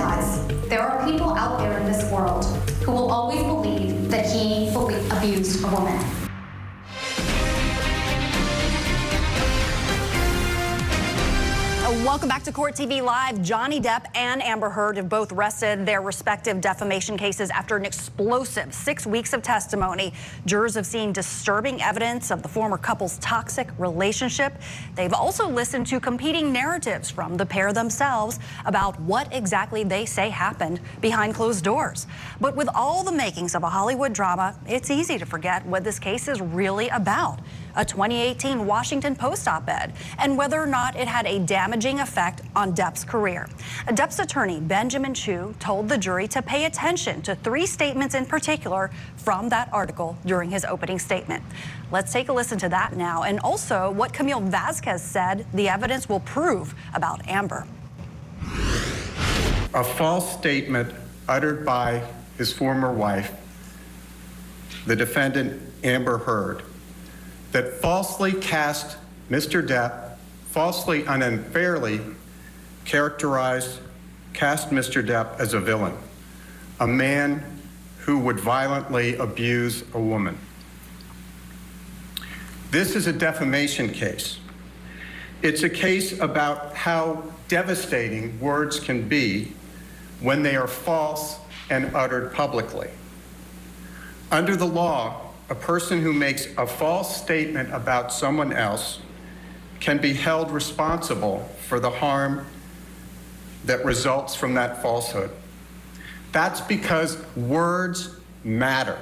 because there are people out there in this world who will always believe that he abused a woman. Welcome back to Court TV Live. Johnny Depp and Amber Heard have both rested their respective defamation cases after an explosive 6 weeks of testimony. Jurors have seen disturbing evidence of the former couple's toxic relationship. They've also listened to competing narratives from the pair themselves about what exactly they say happened behind closed doors. But with all the makings of a Hollywood drama, it's easy to forget what this case is really about. A 2018 Washington Post op-ed, and whether or not it had a damaging effect on Depp's career. Depp's attorney, Benjamin Chu, told the jury to pay attention to 3 statements in particular from that article during his opening statement. Let's take a listen to that now, and also what Camille Vasquez said the evidence will prove about Amber. A false statement uttered by his former wife, the defendant Amber Heard, that falsely cast Mr. Depp, falsely and unfairly cast Mr. Depp as a villain, a man who would violently abuse a woman. This is a defamation case. It's a case about how devastating words can be when they are false and uttered publicly. Under the law, a person who makes a false statement about someone else can be held responsible for the harm that results from that falsehood. That's because words matter.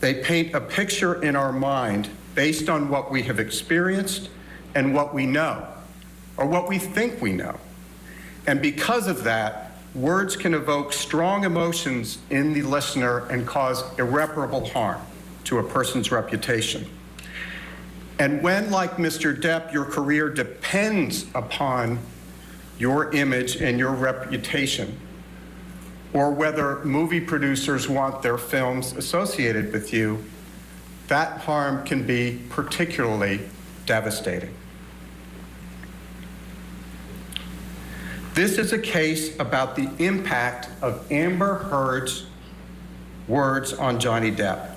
They paint a picture in our mind based on what we have experienced and what we know, or what we think we know. And because of that, words can evoke strong emotions in the listener and cause irreparable harm to a person's reputation. And when, like Mr. Depp, your career depends upon your image and your reputation, or whether movie producers want their films associated with you, that harm can be particularly devastating. This is a case about the impact of Amber Heard's words on Johnny Depp.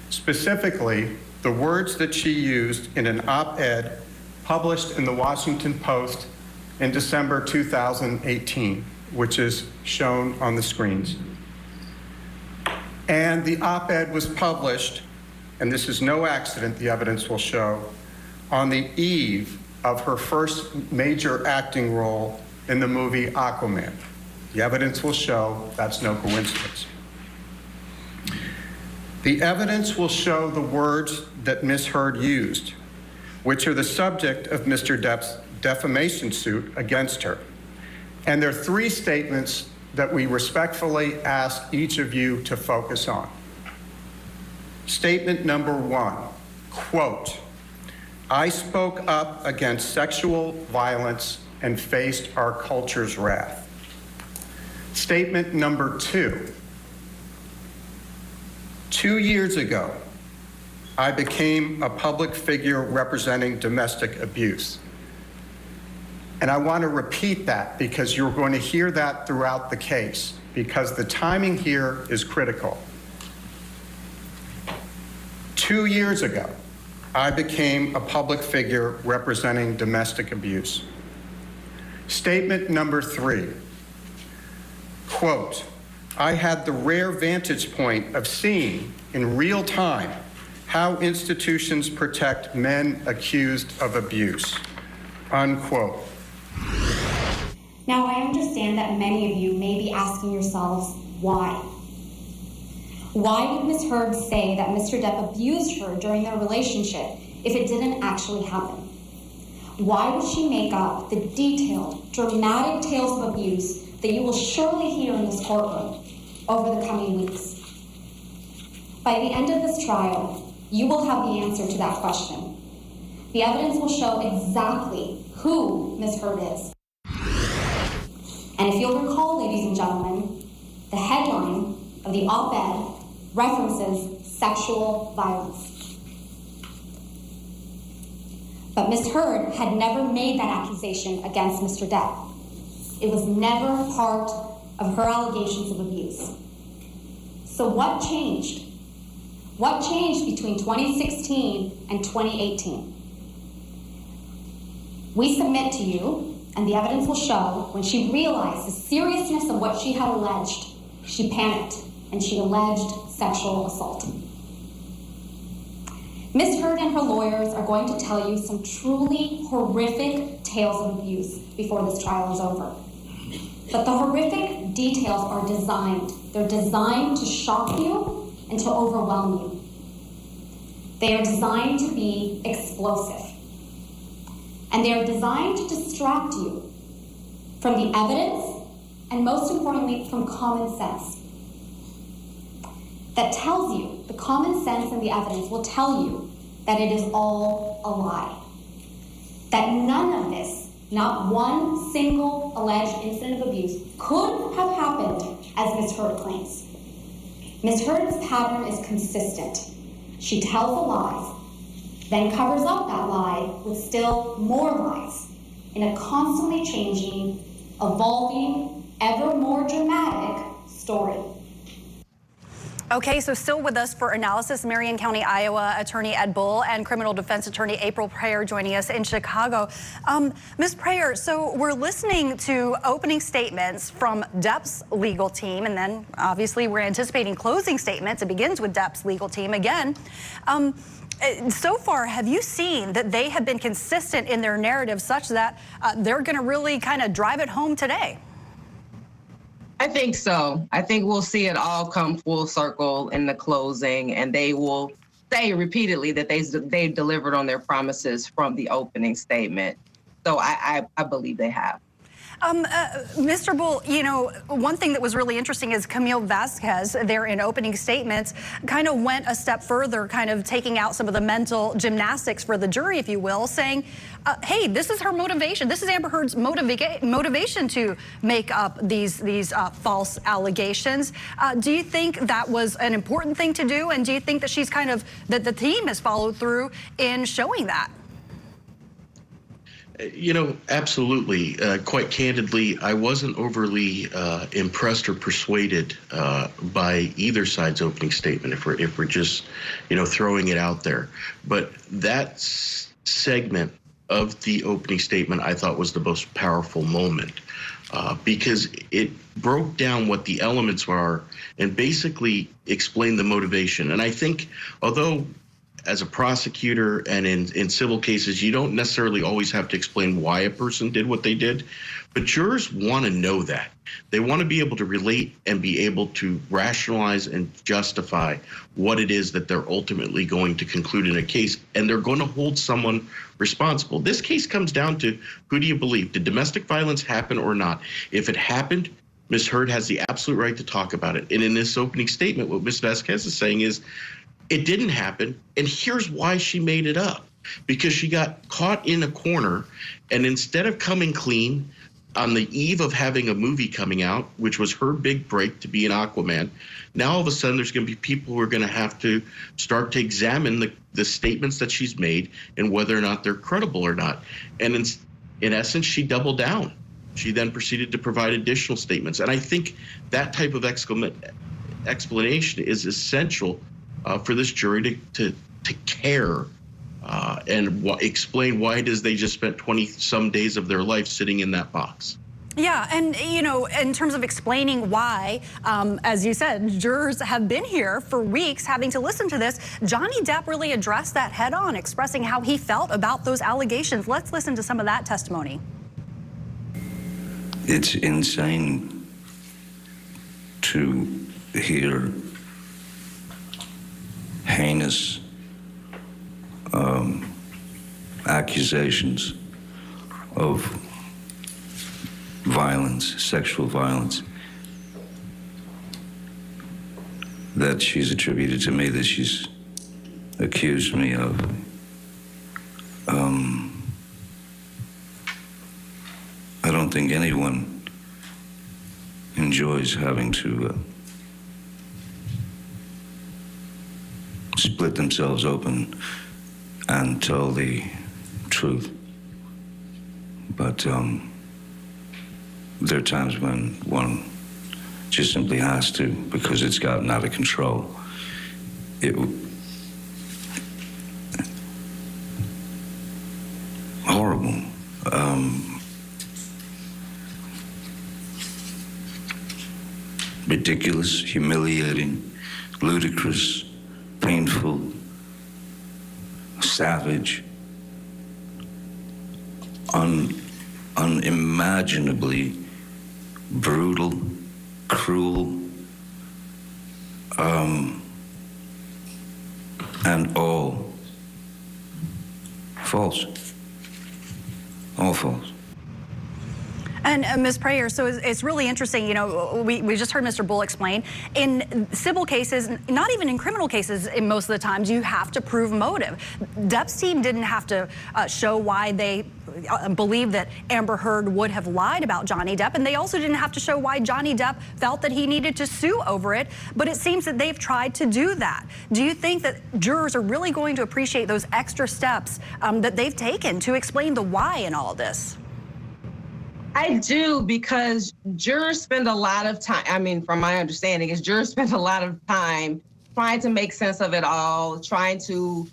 Specifically, the words that she used in an op-ed published in the Washington Post in December 2018, which is shown on the screens. And the op-ed was published, and this is no accident, the evidence will show, on the eve of her first major acting role in the movie Aquaman. The evidence will show that's no coincidence. The evidence will show the words that Ms. Heard used, which are the subject of Mr. Depp's defamation suit against her. And there are 3 statements that we respectfully ask each of you to focus on. Statement number 1, quote, "I spoke up against sexual violence and faced our culture's wrath." Statement number 2, "2 years ago, I became a public figure representing domestic abuse." And I want to repeat that because you're going to hear that throughout the case, because the timing here is critical. 2 years ago, I became a public figure representing domestic abuse. Statement number 3, quote, "I had the rare vantage point of seeing in real time how institutions protect men accused of abuse," unquote. Now, I understand that many of you may be asking yourselves, why? Why would Ms. Heard say that Mr. Depp abused her during their relationship if it didn't actually happen? Why would she make up the detailed, dramatic tales of abuse that you will surely hear in this courtroom over the coming weeks? By the end of this trial, you will have the answer to that question. The evidence will show exactly who Ms. Heard is. And if you'll recall, ladies and gentlemen, the headline of the op-ed references sexual violence. But Ms. Heard had never made that accusation against Mr. Depp. It was never part of her allegations of abuse. So what changed? What changed between 2016 and 2018? We submit to you, and the evidence will show, when she realized the seriousness of what she had alleged, she panicked and she alleged sexual assault. Ms. Heard and her lawyers are going to tell you some truly horrific tales of abuse before this trial is over. But the horrific details are designed. They're designed to shock you and to overwhelm you. They are designed to be explosive. And they are designed to distract you from the evidence and, most importantly, from common sense. That tells you, the common sense and the evidence will tell you that it is all a lie. That none of this, not one single alleged incident of abuse, could have happened as Ms. Heard claims. Ms. Heard's pattern is consistent. She tells a lie, then covers up that lie with still more lies in a constantly changing, evolving, ever more dramatic story. Okay, so still with us for analysis, Marion County, Iowa attorney Ed Bull and criminal defense attorney April Prayer joining us in Chicago. Ms. Prayer, so we're listening to opening statements from Depp's legal team, and then obviously we're anticipating closing statements. It begins with Depp's legal team again. So far, have you seen that they have been consistent in their narrative such that they're going to really kind of drive it home today? I think so. I think we'll see it all come full circle in the closing, and they will say repeatedly that they delivered on their promises from the opening statement. So I believe they have. Mr. Bull, you know, one thing that was really interesting is Camille Vasquez there in opening statements kind of went a step further, kind of taking out some of the mental gymnastics for the jury, if you will, saying, hey, this is her motivation. This is Amber Heard's motivation to make up these false allegations. Do you think that was an important thing to do? And do you think that she's kind of, that the team has followed through in showing that? You know, absolutely. Quite candidly, I wasn't overly impressed or persuaded by either side's opening statement, if we're just, you know, throwing it out there. But that segment of the opening statement I thought was the most powerful moment because it broke down what the elements are and basically explained the motivation. And I think, although as a prosecutor and in civil cases, you don't necessarily always have to explain why a person did what they did, but jurors want to know that. They want to be able to relate and be able to rationalize and justify what it is that they're ultimately going to conclude in a case, and they're going to hold someone responsible. This case comes down to, who do you believe? Did domestic violence happen or not? If it happened, Ms. Heard has the absolute right to talk about it. And in this opening statement, what Ms. Vasquez is saying is, it didn't happen, and here's why she made it up. Because she got caught in a corner, and instead of coming clean on the eve of having a movie coming out, which was her big break to be an Aquaman, now all of a sudden there's going to be people who are going to have to start to examine the statements that she's made and whether or not they're credible or not. And in essence, she doubled down. She then proceeded to provide additional statements. And I think that type of explanation is essential for this jury to care and explain why it is they just spent 20-some days of their life sitting in that box. Yeah, and you know, in terms of explaining why, as you said, jurors have been here for weeks having to listen to this. Johnny Depp really addressed that head on, expressing how he felt about those allegations. Let's listen to some of that testimony. It's insane to hear heinous accusations of violence, sexual violence, that she's attributed to me, that she's accused me of. I don't think anyone enjoys having to split themselves open and tell the truth. But there are times when one just simply has to, because it's gotten out of control. Horrible. Ridiculous, humiliating, ludicrous, painful, savage, unimaginably brutal, cruel, and all false. All false. And Ms. Prayer, so it's really interesting, you know, we just heard Mr. Bull explain, in civil cases, not even in criminal cases, in most of the times, you have to prove motive. Depp's team didn't have to show why they believe that Amber Heard would have lied about Johnny Depp, and they also didn't have to show why Johnny Depp felt that he needed to sue over it, but it seems that they've tried to do that. Do you think that jurors are really going to appreciate those extra steps that they've taken to explain the why in all of this? I do, because jurors spend a lot of time, I mean, from my understanding, is jurors spend a lot of time trying to make sense of it all, trying to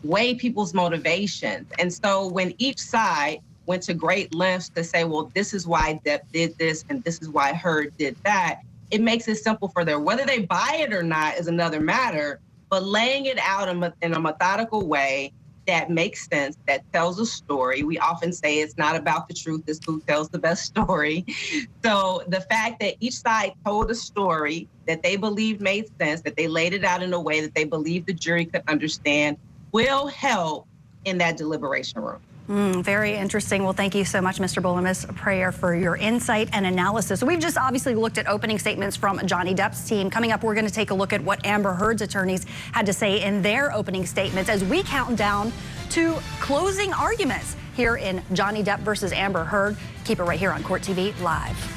weigh people's motivations. And so when each side went to great lengths to say, well, this is why Depp did this and this is why Heard did that, it makes it simple for them. Whether they buy it or not is another matter, but laying it out in a methodical way that makes sense, that tells a story. We often say it's not about the truth, it's who tells the best story. So the fact that each side told a story that they believed made sense, that they laid it out in a way that they believed the jury could understand, will help in that deliberation room. Very interesting. Well, thank you so much, Mr. Bull and Ms. Prayer, for your insight and analysis. We've just obviously looked at opening statements from Johnny Depp's team. Coming up, we're going to take a look at what Amber Heard's attorneys had to say in their opening statements as we count down to closing arguments here in Johnny Depp versus Amber Heard. Keep it right here on Court TV Live.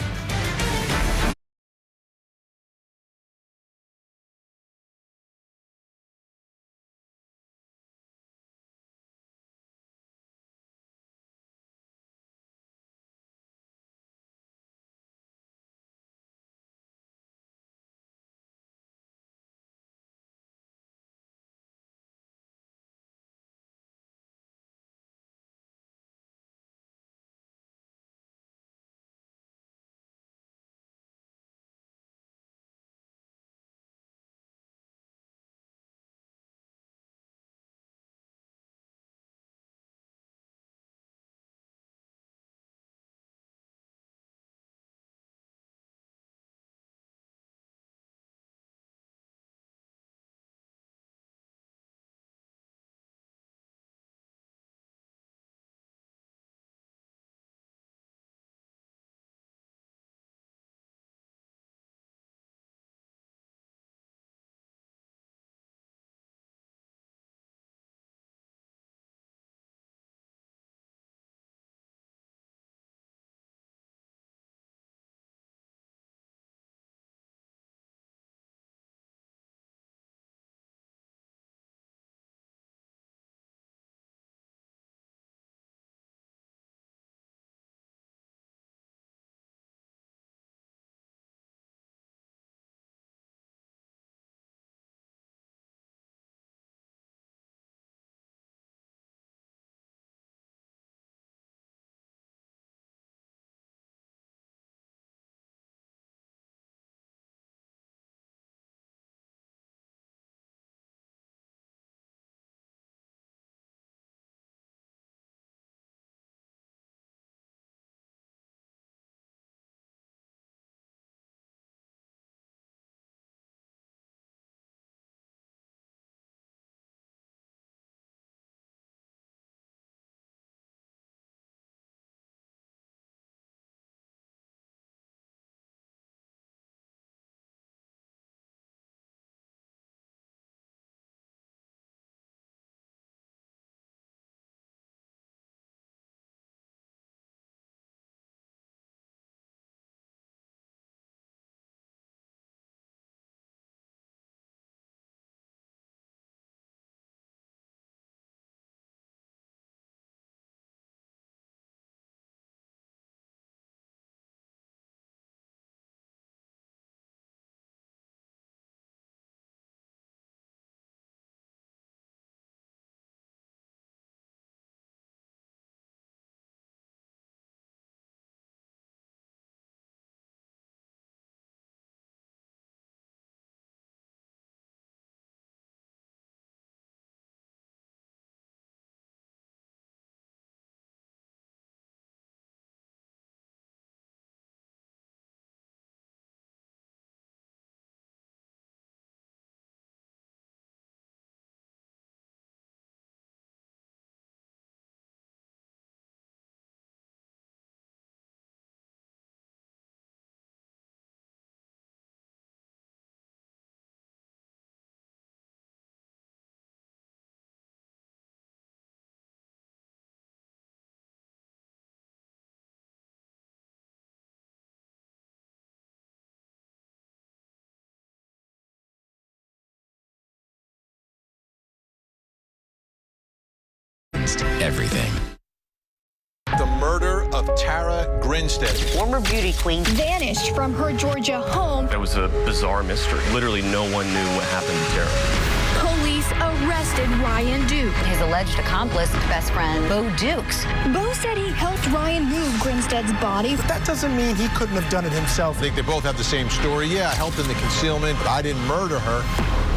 Tara Grinstead, former beauty queen, vanished from her Georgia home. It was a bizarre mystery. Literally no one knew what happened to Tara. Police arrested Ryan Duke. His alleged accomplice, best friend, Bo Dukes. Bo said he helped Ryan move Grinstead's body. But that doesn't mean he couldn't have done it himself. I think they both have the same story. Yeah, I helped in the concealment, but I didn't murder her.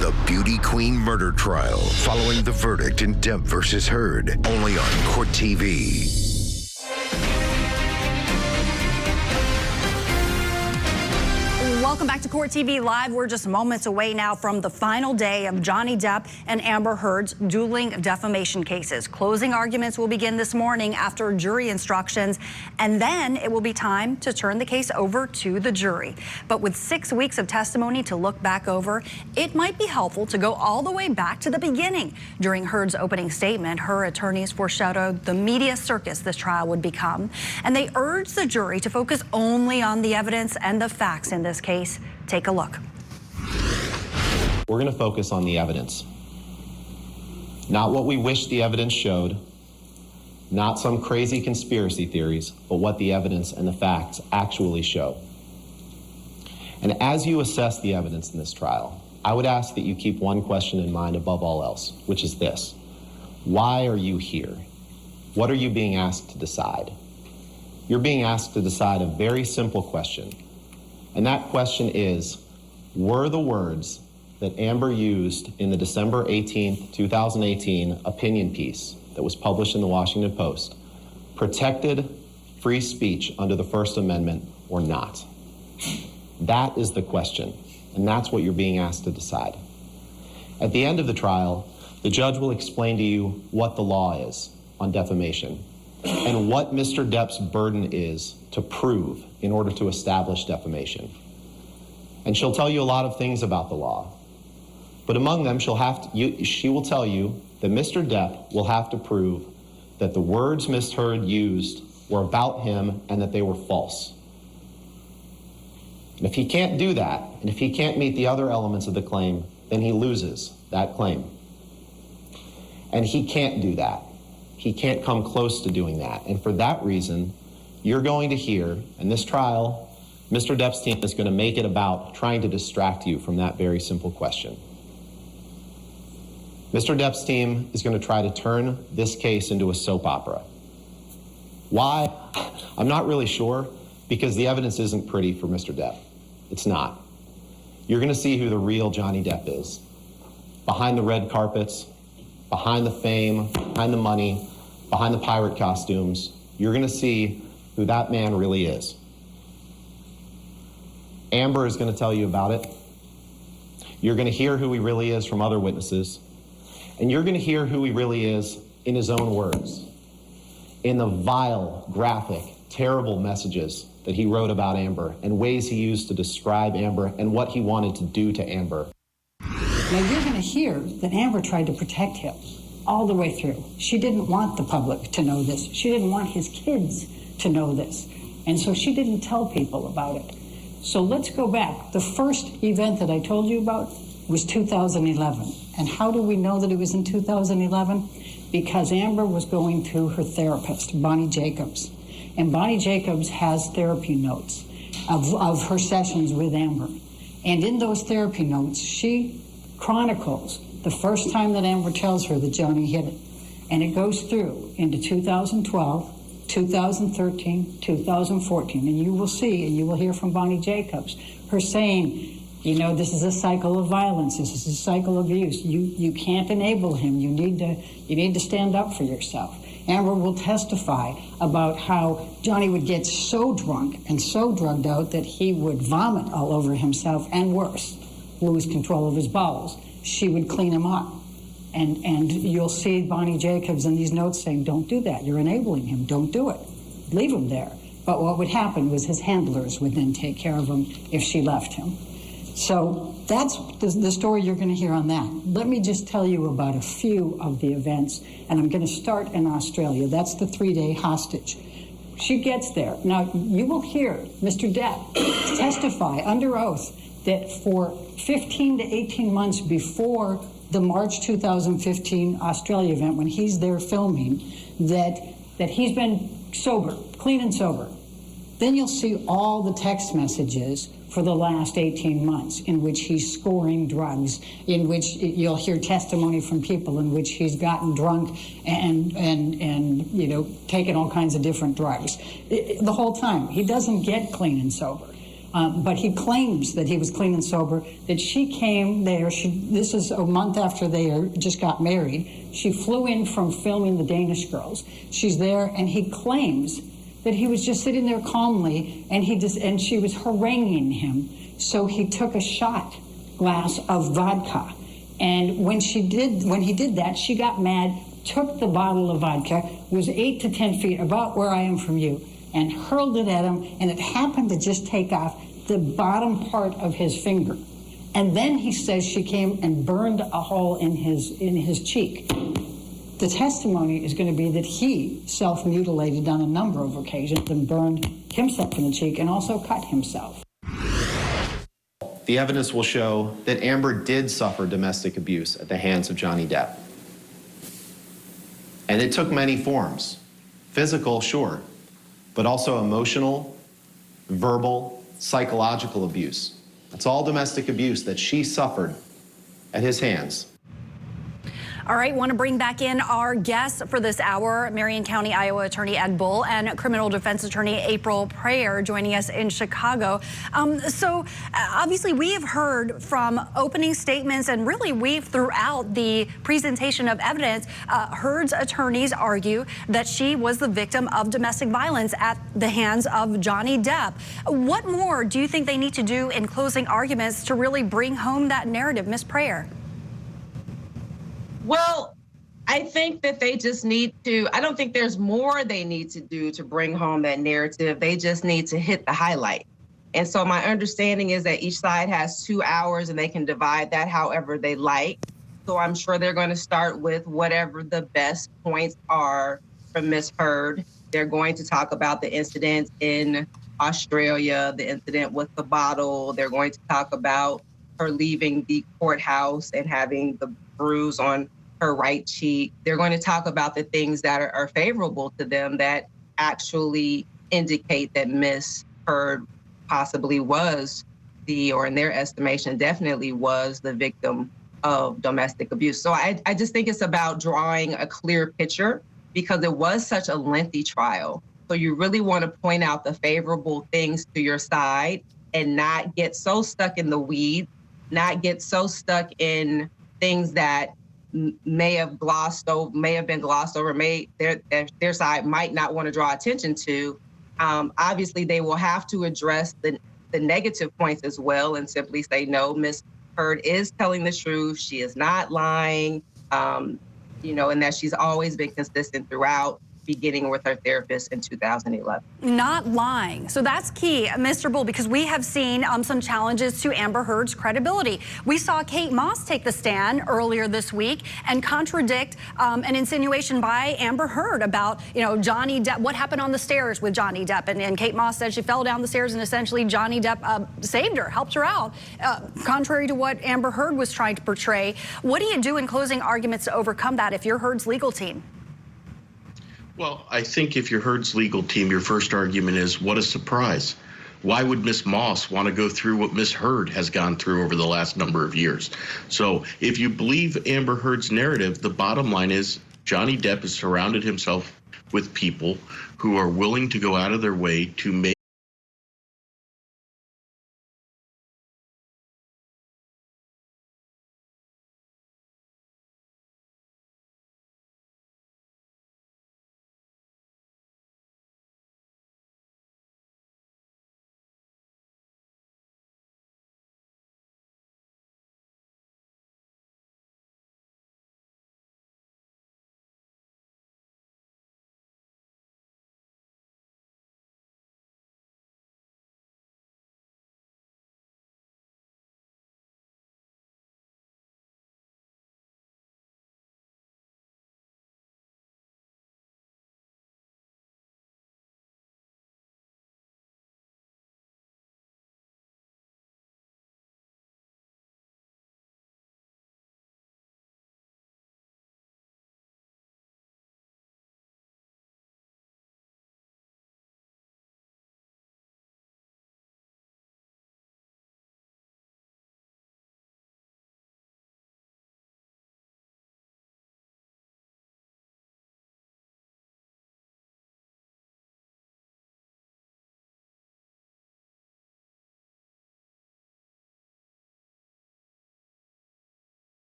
The Beauty Queen murder trial, following the verdict in Depp versus Heard, only on Court TV. Welcome back to Court TV Live. We're just moments away now from the final day of Johnny Depp and Amber Heard's dueling defamation cases. Closing arguments will begin this morning after jury instructions, and then it will be time to turn the case over to the jury. But with 6 weeks of testimony to look back over, it might be helpful to go all the way back to the beginning. During Heard's opening statement, her attorneys foreshadowed the media circus this trial would become, and they urged the jury to focus only on the evidence and the facts in this case. Take a look. We're going to focus on the evidence. Not what we wish the evidence showed, not some crazy conspiracy theories, but what the evidence and the facts actually show. And as you assess the evidence in this trial, I would ask that you keep one question in mind above all else, which is this: why are you here? What are you being asked to decide? You're being asked to decide a very simple question. And that question is, were the words that Amber used in the December 18th, 2018 opinion piece that was published in the Washington Post protected free speech under the First Amendment or not? That is the question, and that's what you're being asked to decide. At the end of the trial, the judge will explain to you what the law is on defamation and what Mr. Depp's burden is to prove in order to establish defamation. And she'll tell you a lot of things about the law. But among them, she will tell you that Mr. Depp will have to prove that the words Ms. Heard used were about him and that they were false. And if he can't do that, and if he can't meet the other elements of the claim, then he loses that claim. And he can't do that. He can't come close to doing that. And for that reason, you're going to hear, in this trial, Mr. Depp's team is going to make it about trying to distract you from that very simple question. Mr. Depp's team is going to try to turn this case into a soap opera. Why? I'm not really sure, because the evidence isn't pretty for Mr. Depp. It's not. You're going to see who the real Johnny Depp is. Behind the red carpets, behind the fame, behind the money, behind the pirate costumes, you're going to see who that man really is. Amber is going to tell you about it. You're going to hear who he really is from other witnesses. And you're going to hear who he really is in his own words, in the vile, graphic, terrible messages that he wrote about Amber and ways he used to describe Amber and what he wanted to do to Amber. Now you're going to hear that Amber tried to protect him all the way through. She didn't want the public to know this. She didn't want his kids to know this. And so she didn't tell people about it. So let's go back. The first event that I told you about was 2011. And how do we know that it was in 2011? Because Amber was going to her therapist, Bonnie Jacobs. And Bonnie Jacobs has therapy notes of her sessions with Amber. And in those therapy notes, she chronicles the first time that Amber tells her that Johnny hit it. And it goes through into 2012, 2013, 2014. And you will see, and you will hear from Bonnie Jacobs, her saying, you know, this is a cycle of violence. This is a cycle of abuse. You can't enable him. You need to stand up for yourself. Amber will testify about how Johnny would get so drunk and so drugged out that he would vomit all over himself, and worse, lose control of his bowels. She would clean him up. And you'll see Bonnie Jacobs in these notes saying, don't do that. You're enabling him. Don't do it. Leave him there. But what would happen was his handlers would then take care of him if she left him. So that's the story you're going to hear on that. Let me just tell you about a few of the events, and I'm going to start in Australia. That's the 3-day hostage. She gets there. Now, you will hear Mr. Depp testify under oath that for 15 to 18 months before the March 2015 Australia event, when he's there filming, that he's been sober, clean and sober. Then you'll see all the text messages for the last 18 months in which he's scoring drugs, in which you'll hear testimony from people in which he's gotten drunk and you know, taken all kinds of different drugs. The whole time. He doesn't get clean and sober. But he claims that he was clean and sober, that she came there, this is a month after they just got married. She flew in from filming the Danish Girls. She's there, and he claims that he was just sitting there calmly, and she was haranguing him. So he took a shot glass of vodka. And when he did that, she got mad, took the bottle of vodka, was 8 to 10 feet, about where I am from you, and hurled it at him, and it happened to just take off the bottom part of his finger. And then he says she came and burned a hole in his cheek. The testimony is going to be that he self-mutilated on a number of occasions and burned himself in the cheek and also cut himself. The evidence will show that Amber did suffer domestic abuse at the hands of Johnny Depp. And it took many forms. Physical, sure, but also emotional, verbal, psychological abuse. It's all domestic abuse that she suffered at his hands. All right, want to bring back in our guests for this hour, Marion County, Iowa Attorney Ed Bull and criminal defense attorney April Prayer joining us in Chicago. So obviously we have heard from opening statements and really weave throughout the presentation of evidence. Heard's attorneys argue that she was the victim of domestic violence at the hands of Johnny Depp. What more do you think they need to do in closing arguments to really bring home that narrative, Ms. Prayer? Well, I think that they just need to, I don't think there's more they need to do to bring home that narrative. They just need to hit the highlight. And so my understanding is that each side has 2 hours and they can divide that however they like. So I'm sure they're going to start with whatever the best points are from Ms. Heard. They're going to talk about the incident in Australia, the incident with the bottle. They're going to talk about her leaving the courthouse and having the bruise on her right cheek. They're going to talk about the things that are favorable to them that actually indicate that Ms. Heard possibly was or in their estimation, definitely was the victim of domestic abuse. So I just think it's about drawing a clear picture because it was such a lengthy trial. So you really want to point out the favorable things to your side and not get so stuck in the weeds, not get so stuck in things that may have been glossed over, their side might not want to draw attention to. Obviously, they will have to address the negative points as well and simply say, no, Ms. Heard is telling the truth. She is not lying, and that she's always been consistent throughout, beginning with her therapist in 2011. Not lying. So that's key, Mr. Bull, because we have seen some challenges to Amber Heard's credibility. We saw Kate Moss take the stand earlier this week and contradict an insinuation by Amber Heard about, Johnny Depp, what happened on the stairs with Johnny Depp. And Kate Moss said she fell down the stairs and essentially Johnny Depp saved her, helped her out, contrary to what Amber Heard was trying to portray. What do you do in closing arguments to overcome that if you're Heard's legal team? Well, I think if you're Heard's legal team, your first argument is, what a surprise. Why would Miss Moss want to go through what Miss Heard has gone through over the last number of years? So if you believe Amber Heard's narrative, the bottom line is Johnny Depp has surrounded himself with people who are willing to go out of their way to make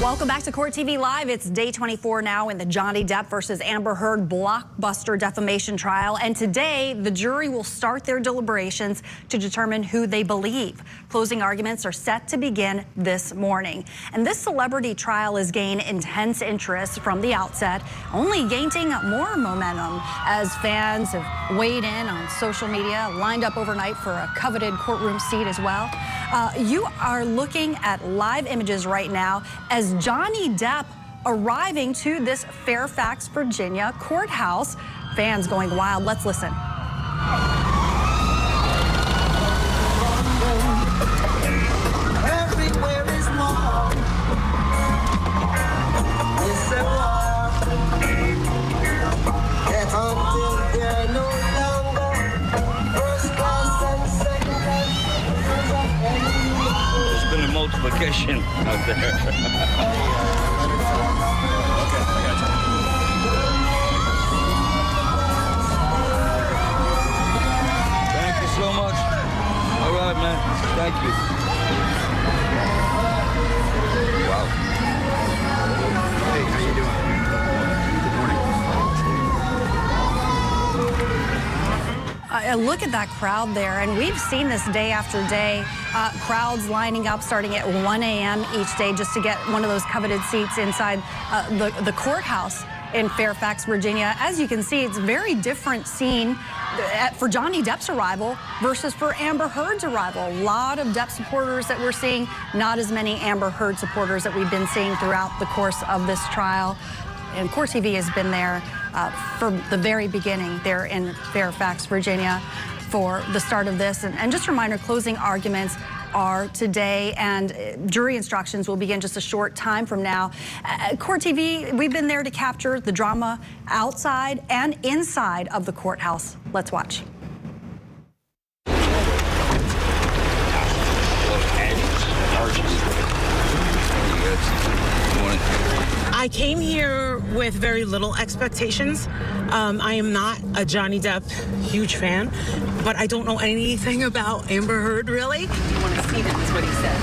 Welcome back to Court TV Live. It's day 24 now in the Johnny Depp versus Amber Heard blockbuster defamation trial. And today, the jury will start their deliberations to determine who they believe. Closing arguments are set to begin this morning. And this celebrity trial has gained intense interest from the outset, only gaining more momentum as fans have weighed in on social media, lined up overnight for a coveted courtroom seat as well. You are looking at live images right now as Johnny Depp arriving to this Fairfax, Virginia courthouse. Fans going wild. Let's listen. Everywhere is more. It's a war. Until they're no longer first class and second class. There's been a multiplication out there. Thank you so much. All right, man. Thank you. Wow. Hey, how you doing? Good morning. Look at that crowd there, and we've seen this day after day. Crowds lining up starting at 1 a.m. each day just to get one of those coveted seats inside the courthouse in Fairfax, Virginia. As you can see, it's a very different scene for Johnny Depp's arrival versus for Amber Heard's arrival. A lot of Depp supporters that we're seeing, not as many Amber Heard supporters that we've been seeing throughout the course of this trial. And Court TV has been there from the very beginning there in Fairfax, Virginia for the start of this. And just a reminder, closing arguments are today, and jury instructions will begin just a short time from now. Court TV, we've been there to capture the drama outside and inside of the courthouse. Let's watch. I came here with very little expectations. I am not a Johnny Depp huge fan, but I don't know anything about Amber Heard, really. You want to see this, is what he said.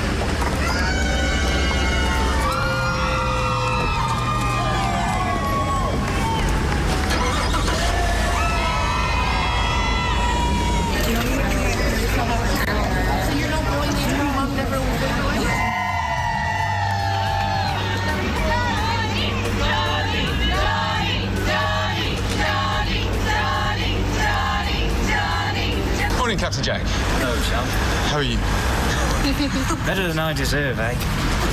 Morning, Captain Jack. Hello, chum. How are you? Better than I deserve, eh?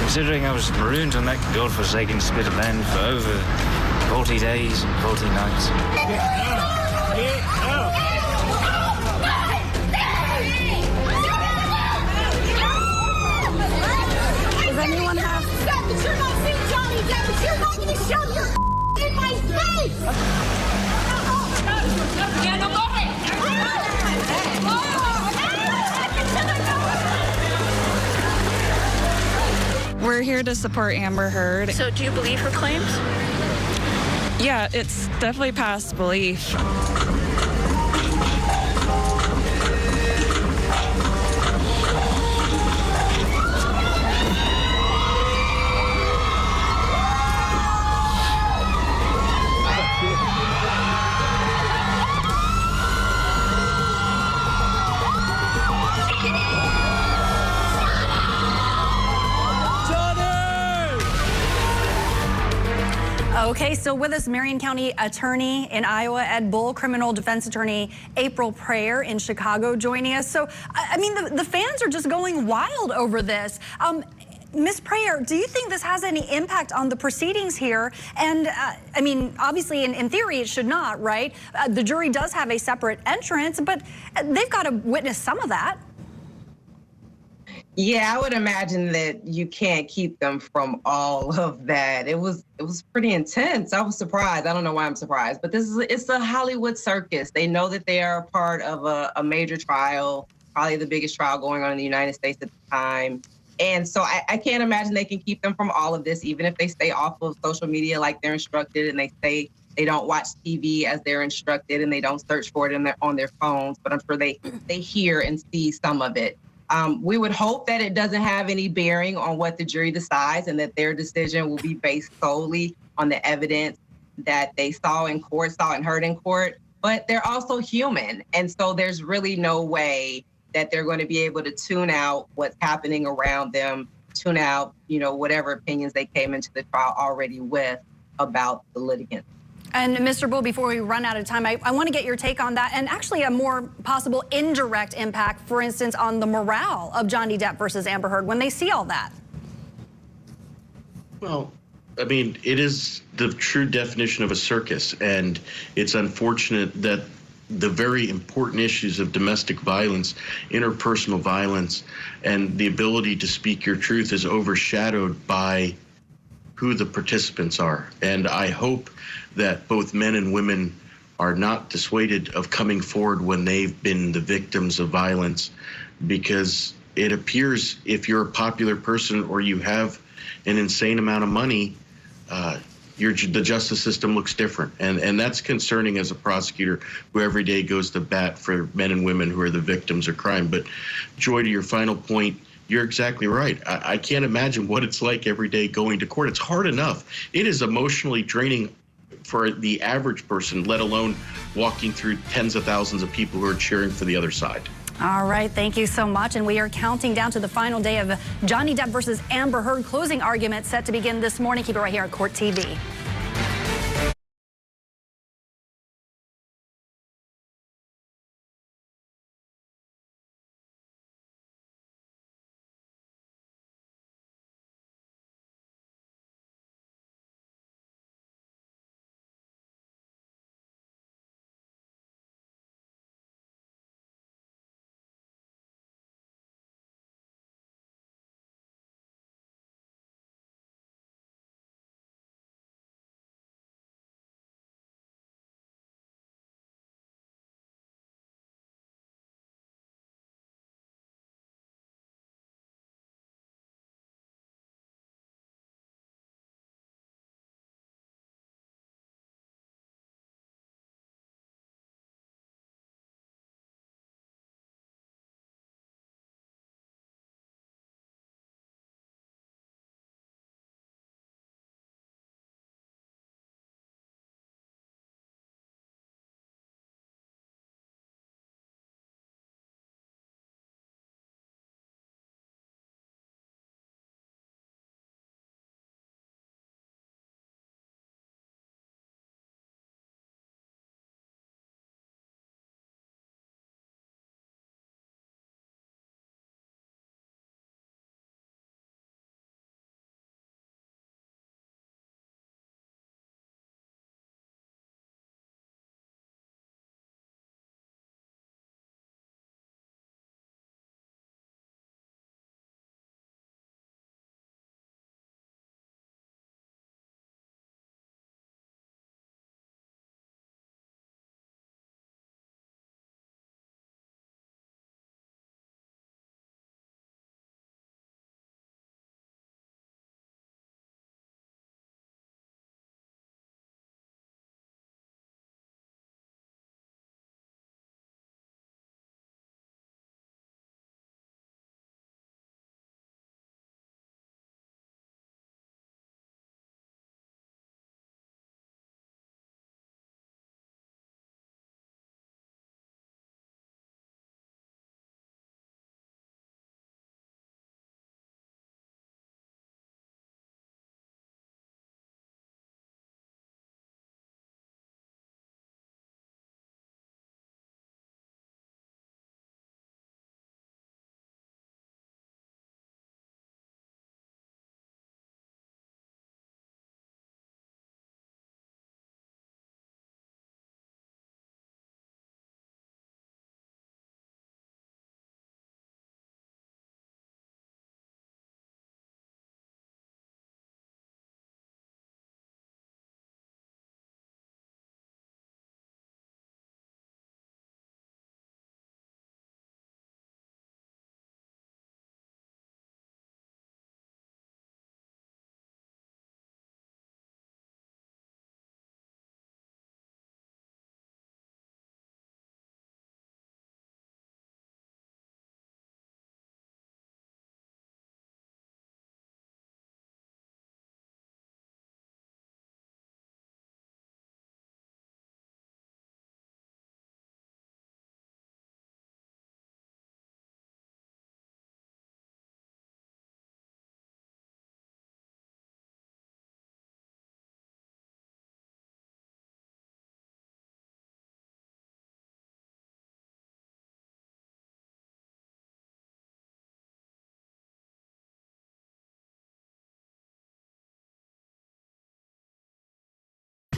Considering I was marooned on that godforsaken spit of land for over 40 days and 40 nights. Does anyone have... That you're not seeing Johnny Depp, but you're not going to shove your in my face! Yeah, no, go ahead! We're here to support Amber Heard. So do you believe her claims? Yeah, it's definitely past belief. Okay, still with us, Marion County Attorney in Iowa, Ed Bull, Criminal Defense Attorney April Prayer in Chicago joining us. So, I mean, the fans are just going wild over this. Ms. Prayer, do you think this has any impact on the proceedings here? And, I mean, obviously, in theory, it should not, right? The jury does have a separate entrance, but they've got to witness some of that. Yeah, I would imagine that you can't keep them from all of that. It was pretty intense. I was surprised. I don't know why I'm surprised, but it's a Hollywood circus. They know that they are a part of a major trial, probably the biggest trial going on in the United States at the time. And so I can't imagine they can keep them from all of this, even if they stay off of social media like they're instructed, and they say they don't watch TV as they're instructed, and they don't search for it on their phones. But I'm sure they hear and see some of it. We would hope that it doesn't have any bearing on what the jury decides and that their decision will be based solely on the evidence that they saw in court, saw and heard in court. But they're also human. And so there's really no way that they're going to be able to tune out what's happening around them, tune out, whatever opinions they came into the trial already with about the litigant. And Mr. Bull, before we run out of time, I want to get your take on that and actually a more possible indirect impact, for instance, on the morale of Johnny Depp versus Amber Heard when they see all that. Well, I mean, it is the true definition of a circus, and it's unfortunate that the very important issues of domestic violence, interpersonal violence, and the ability to speak your truth is overshadowed by who the participants are. And I hope that both men and women are not dissuaded of coming forward when they've been the victims of violence, because it appears if you're a popular person or you have an insane amount of money, the justice system looks different. And that's concerning as a prosecutor who every day goes to bat for men and women who are the victims of crime. But Joy, to your final point, you're exactly right. I can't imagine what it's like every day going to court. It's hard enough. It is emotionally draining for the average person, let alone walking through tens of thousands of people who are cheering for the other side. All right, thank you so much. And we are counting down to the final day of Johnny Depp versus Amber Heard closing argument set to begin this morning. Keep it right here on Court TV.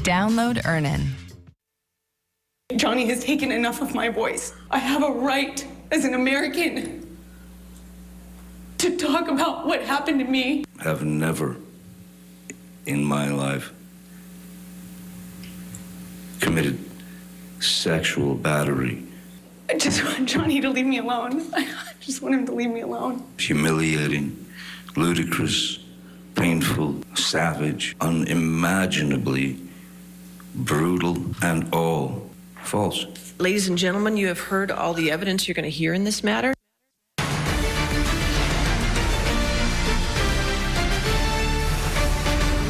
Download Earnin. Johnny has taken enough of my voice. I have a right as an American to talk about what happened to me. I've never in my life committed sexual battery. I just want Johnny to leave me alone. I just want him to leave me alone. Humiliating, ludicrous, painful, savage, unimaginably brutal, and all false. Ladies and gentlemen, you have heard all the evidence you're going to hear in this matter.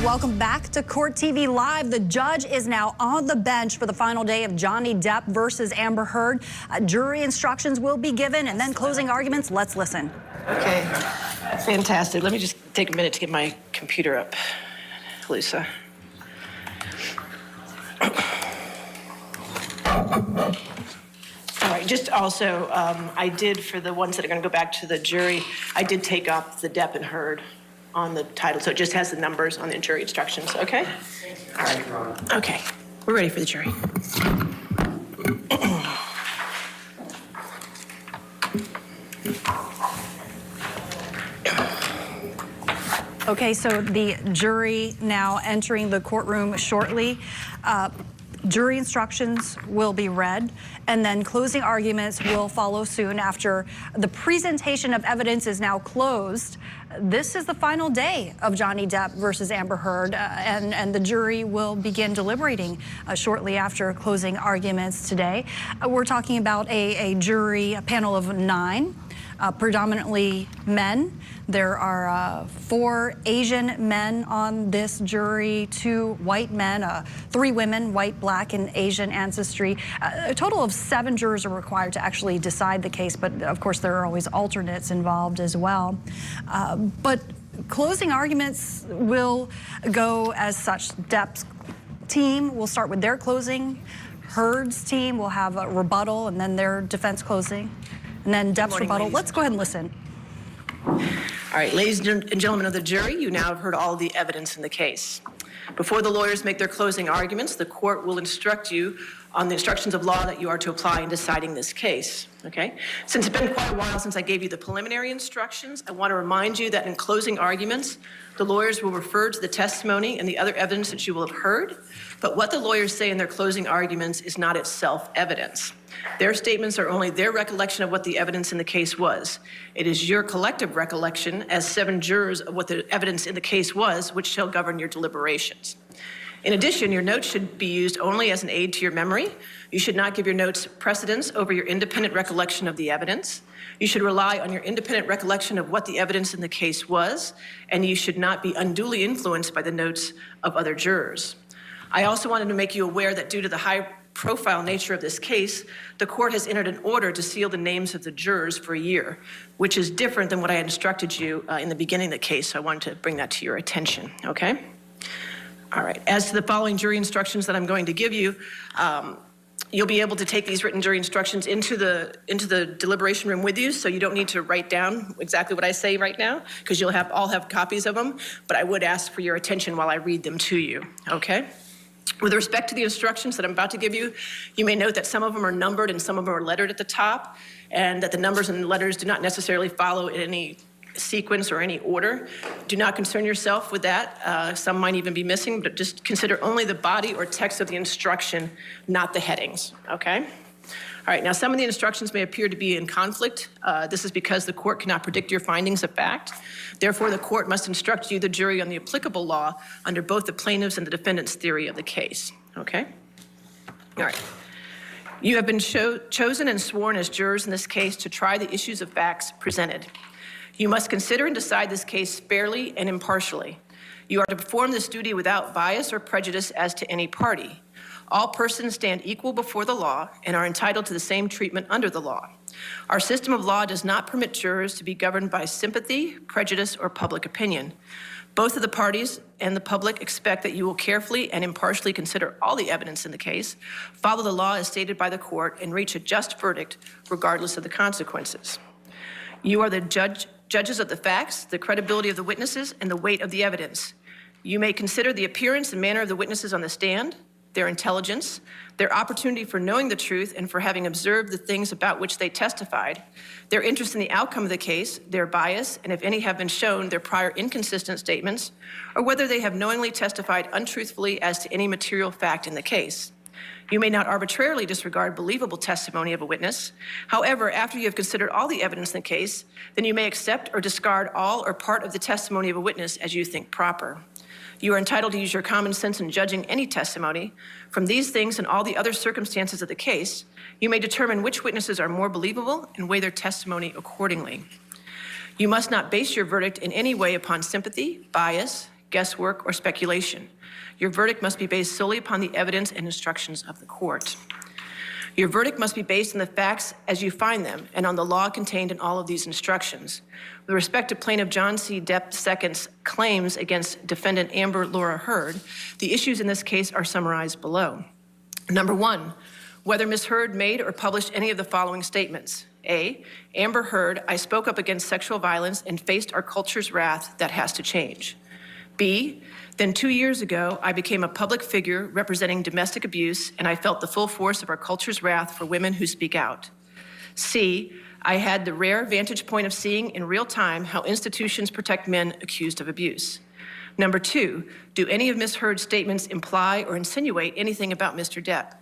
Welcome back to Court TV Live. The judge is now on the bench for the final day of Johnny Depp versus Amber Heard. Jury instructions will be given and then closing arguments. Let's listen. Okay, fantastic. Let me just take a minute to get my computer up, Lisa. All right, just also, I did, for the ones that are going to go back to the jury, I did take up the Depp and Heard on the title, so it just has the numbers on the jury instructions, okay? All right, okay, we're ready for the jury. Okay, so the jury now entering the courtroom shortly. Jury instructions will be read, and then closing arguments will follow soon after the presentation of evidence is now closed. This is the final day of Johnny Depp versus Amber Heard, and the jury will begin deliberating shortly after closing arguments today. We're talking about a panel of 9. Predominantly men. There are 4 Asian men on this jury, 2 white men, 3 women, white, black, and Asian ancestry. A total of 7 jurors are required to actually decide the case, but of course there are always alternates involved as well. But closing arguments will go as such. Depp's team will start with their closing. Heard's team will have a rebuttal and then their defense closing. And then Depp's rebuttal. Let's go ahead and listen. All right, ladies and gentlemen of the jury, you now have heard all the evidence in the case. Before the lawyers make their closing arguments, the court will instruct you on the instructions of law that you are to apply in deciding this case, okay? Since it's been quite a while since I gave you the preliminary instructions, I want to remind you that in closing arguments, the lawyers will refer to the testimony and the other evidence that you will have heard, but what the lawyers say in their closing arguments is not itself evidence. Their statements are only their recollection of what the evidence in the case was. It is your collective recollection as 7 jurors of what the evidence in the case was, which shall govern your deliberations. In addition, your notes should be used only as an aid to your memory. You should not give your notes precedence over your independent recollection of the evidence. You should rely on your independent recollection of what the evidence in the case was, and you should not be unduly influenced by the notes of other jurors. I also wanted to make you aware that due to the high-profile nature of this case, the court has entered an order to seal the names of the jurors for a year, which is different than what I had instructed you in the beginning of the case, so I wanted to bring that to your attention, okay? All right, as to the following jury instructions that I'm going to give you, you'll be able to take these written jury instructions into the deliberation room with you, so you don't need to write down exactly what I say right now, because you'll all have copies of them, but I would ask for your attention while I read them to you, okay? With respect to the instructions that I'm about to give you, you may note that some of them are numbered and some of them are lettered at the top, and that the numbers and letters do not necessarily follow in any sequence or any order. Do not concern yourself with that. Some might even be missing, but just consider only the body or text of the instruction, not the headings, okay? All right, now some of the instructions may appear to be in conflict. This is because the court cannot predict your findings of fact. Therefore, the court must instruct you, the jury, on the applicable law under both the plaintiff's and the defendant's theory of the case, okay? All right. You have been chosen and sworn as jurors in this case to try the issues of facts presented. You must consider and decide this case fairly and impartially. You are to perform this duty without bias or prejudice as to any party. All persons stand equal before the law and are entitled to the same treatment under the law. Our system of law does not permit jurors to be governed by sympathy, prejudice, or public opinion. Both of the parties and the public expect that you will carefully and impartially consider all the evidence in the case, follow the law as stated by the court, and reach a just verdict regardless of the consequences. You are the judges of the facts, the credibility of the witnesses, and the weight of the evidence. You may consider the appearance and manner of the witnesses on the stand, their intelligence, their opportunity for knowing the truth and for having observed the things about which they testified, their interest in the outcome of the case, their bias, and if any have been shown, their prior inconsistent statements, or whether they have knowingly testified untruthfully as to any material fact in the case. You may not arbitrarily disregard believable testimony of a witness. However, after you have considered all the evidence in the case, then you may accept or discard all or part of the testimony of a witness as you think proper. You are entitled to use your common sense in judging any testimony. From these things and all the other circumstances of the case, you may determine which witnesses are more believable and weigh their testimony accordingly. You must not base your verdict in any way upon sympathy, bias, guesswork, or speculation. Your verdict must be based solely upon the evidence and instructions of the court. Your verdict must be based on the facts as you find them and on the law contained in all of these instructions. With respect to Plaintiff John C. Depp II's claims against defendant Amber Laura Heard, the issues in this case are summarized below. Number one, whether Ms. Heard made or published any of the following statements. A, Amber Heard, I spoke up against sexual violence and faced our culture's wrath that has to change. B, then 2 years ago, I became a public figure representing domestic abuse, and I felt the full force of our culture's wrath for women who speak out. C, I had the rare vantage point of seeing in real time how institutions protect men accused of abuse. Number two, do any of Ms. Heard's statements imply or insinuate anything about Mr. Depp?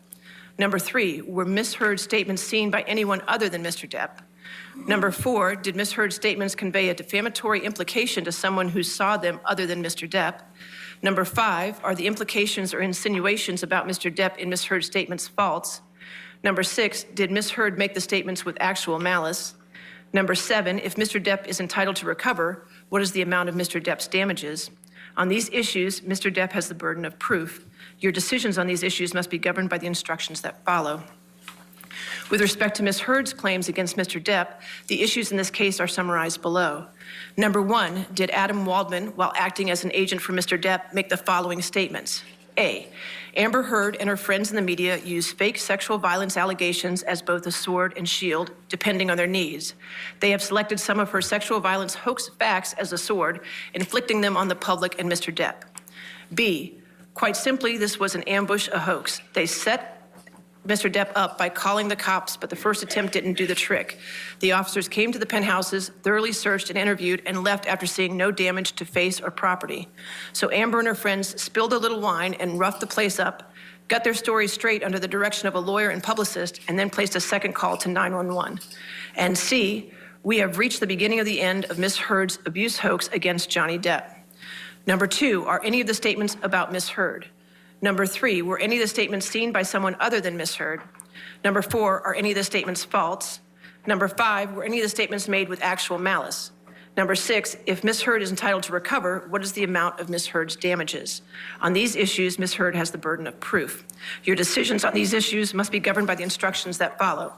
Number three, were Ms. Heard's statements seen by anyone other than Mr. Depp? Number four, did Ms. Heard's statements convey a defamatory implication to someone who saw them other than Mr. Depp? Number five, are the implications or insinuations about Mr. Depp in Ms. Heard's statements false? Number six, did Ms. Heard make the statements with actual malice? Number seven, if Mr. Depp is entitled to recover, what is the amount of Mr. Depp's damages? On these issues, Mr. Depp has the burden of proof. Your decisions on these issues must be governed by the instructions that follow. With respect to Ms. Heard's claims against Mr. Depp, the issues in this case are summarized below. Number one, did Adam Waldman, while acting as an agent for Mr. Depp, make the following statements? A, Amber Heard and her friends in the media use fake sexual violence allegations as both a sword and shield, depending on their needs. They have selected some of her sexual violence hoax facts as a sword, inflicting them on the public and Mr. Depp. B, quite simply, this was an ambush, a hoax. They set Mr. Depp up by calling the cops, but the first attempt didn't do the trick. The officers came to the penthouses, thoroughly searched and interviewed, and left after seeing no damage to face or property. So Amber and her friends spilled a little wine and roughed the place up, got their story straight under the direction of a lawyer and publicist, and then placed a second call to 911. And C, we have reached the beginning of the end of Ms. Heard's abuse hoax against Johnny Depp. Number two, are any of the statements about Ms. Heard? Number three, were any of the statements seen by someone other than Ms. Heard? Number four, are any of the statements false? Number five, were any of the statements made with actual malice? Number six, if Ms. Heard is entitled to recover, what is the amount of Ms. Heard's damages? On these issues, Ms. Heard has the burden of proof. Your decisions on these issues must be governed by the instructions that follow.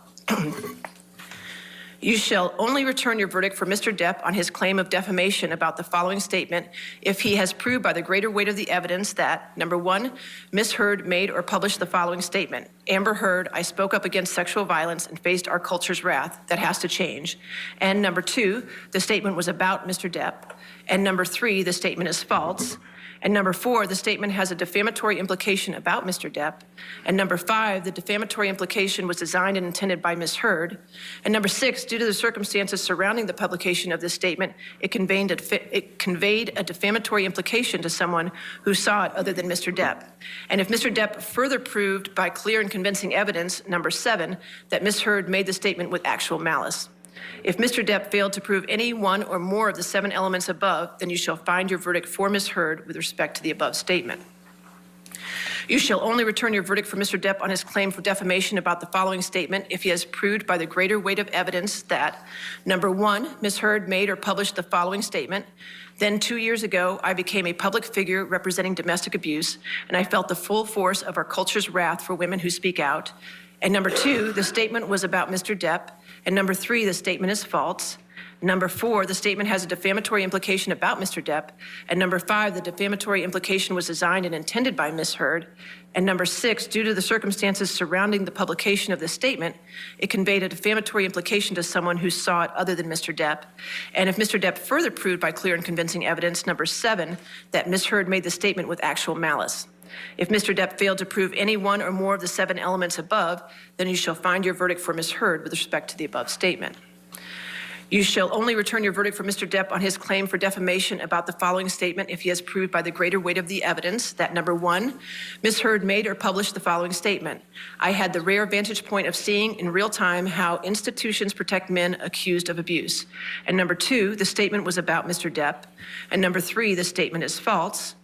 You shall only return your verdict for Mr. Depp on his claim of defamation about the following statement if he has proved by the greater weight of the evidence that, number one, Ms. Heard made or published the following statement. Amber Heard, I spoke up against sexual violence and faced our culture's wrath. That has to change. And number two, the statement was about Mr. Depp. And number three, the statement is false. And number four, the statement has a defamatory implication about Mr. Depp. And number five, the defamatory implication was designed and intended by Ms. Heard. And number six, due to the circumstances surrounding the publication of this statement, it conveyed a defamatory implication to someone who saw it other than Mr. Depp. And if Mr. Depp further proved by clear and convincing evidence, number seven, that Ms. Heard made the statement with actual malice. If Mr. Depp failed to prove any one or more of the 7 elements above, then you shall find your verdict for Ms. Heard with respect to the above statement. You shall only return your verdict for Mr. Depp on his claim for defamation about the following statement if he has proved by the greater weight of evidence that, number one, Ms. Heard made or published the following statement. Then 2 years ago, I became a public figure representing domestic abuse, and I felt the full force of our culture's wrath for women who speak out. And number two, the statement was about Mr. Depp. And number three, the statement is false. Number 4, the statement has a defamatory implication about Mr. Depp. And number 5, the defamatory implication was designed and intended by Ms. Heard. And number 6, due to the circumstances surrounding the publication of this statement, it conveyed a defamatory implication to someone who saw it other than Mr. Depp. And if Mr. Depp further proved by clear and convincing evidence, number 7, that Ms. Heard made the statement with actual malice. If Mr. Depp failed to prove any one or more of the 7 elements above, then you shall find your verdict for Ms. Heard with respect to the above statement. You shall only return your verdict for Mr. Depp on his claim for defamation about the following statement if he has proved by the greater weight of the evidence that, number 1, Ms. Heard made or published the following statement. I had the rare vantage point of seeing in real time how institutions protect men accused of abuse. And number 2, the statement was about Mr. Depp. And number 3, the statement is false.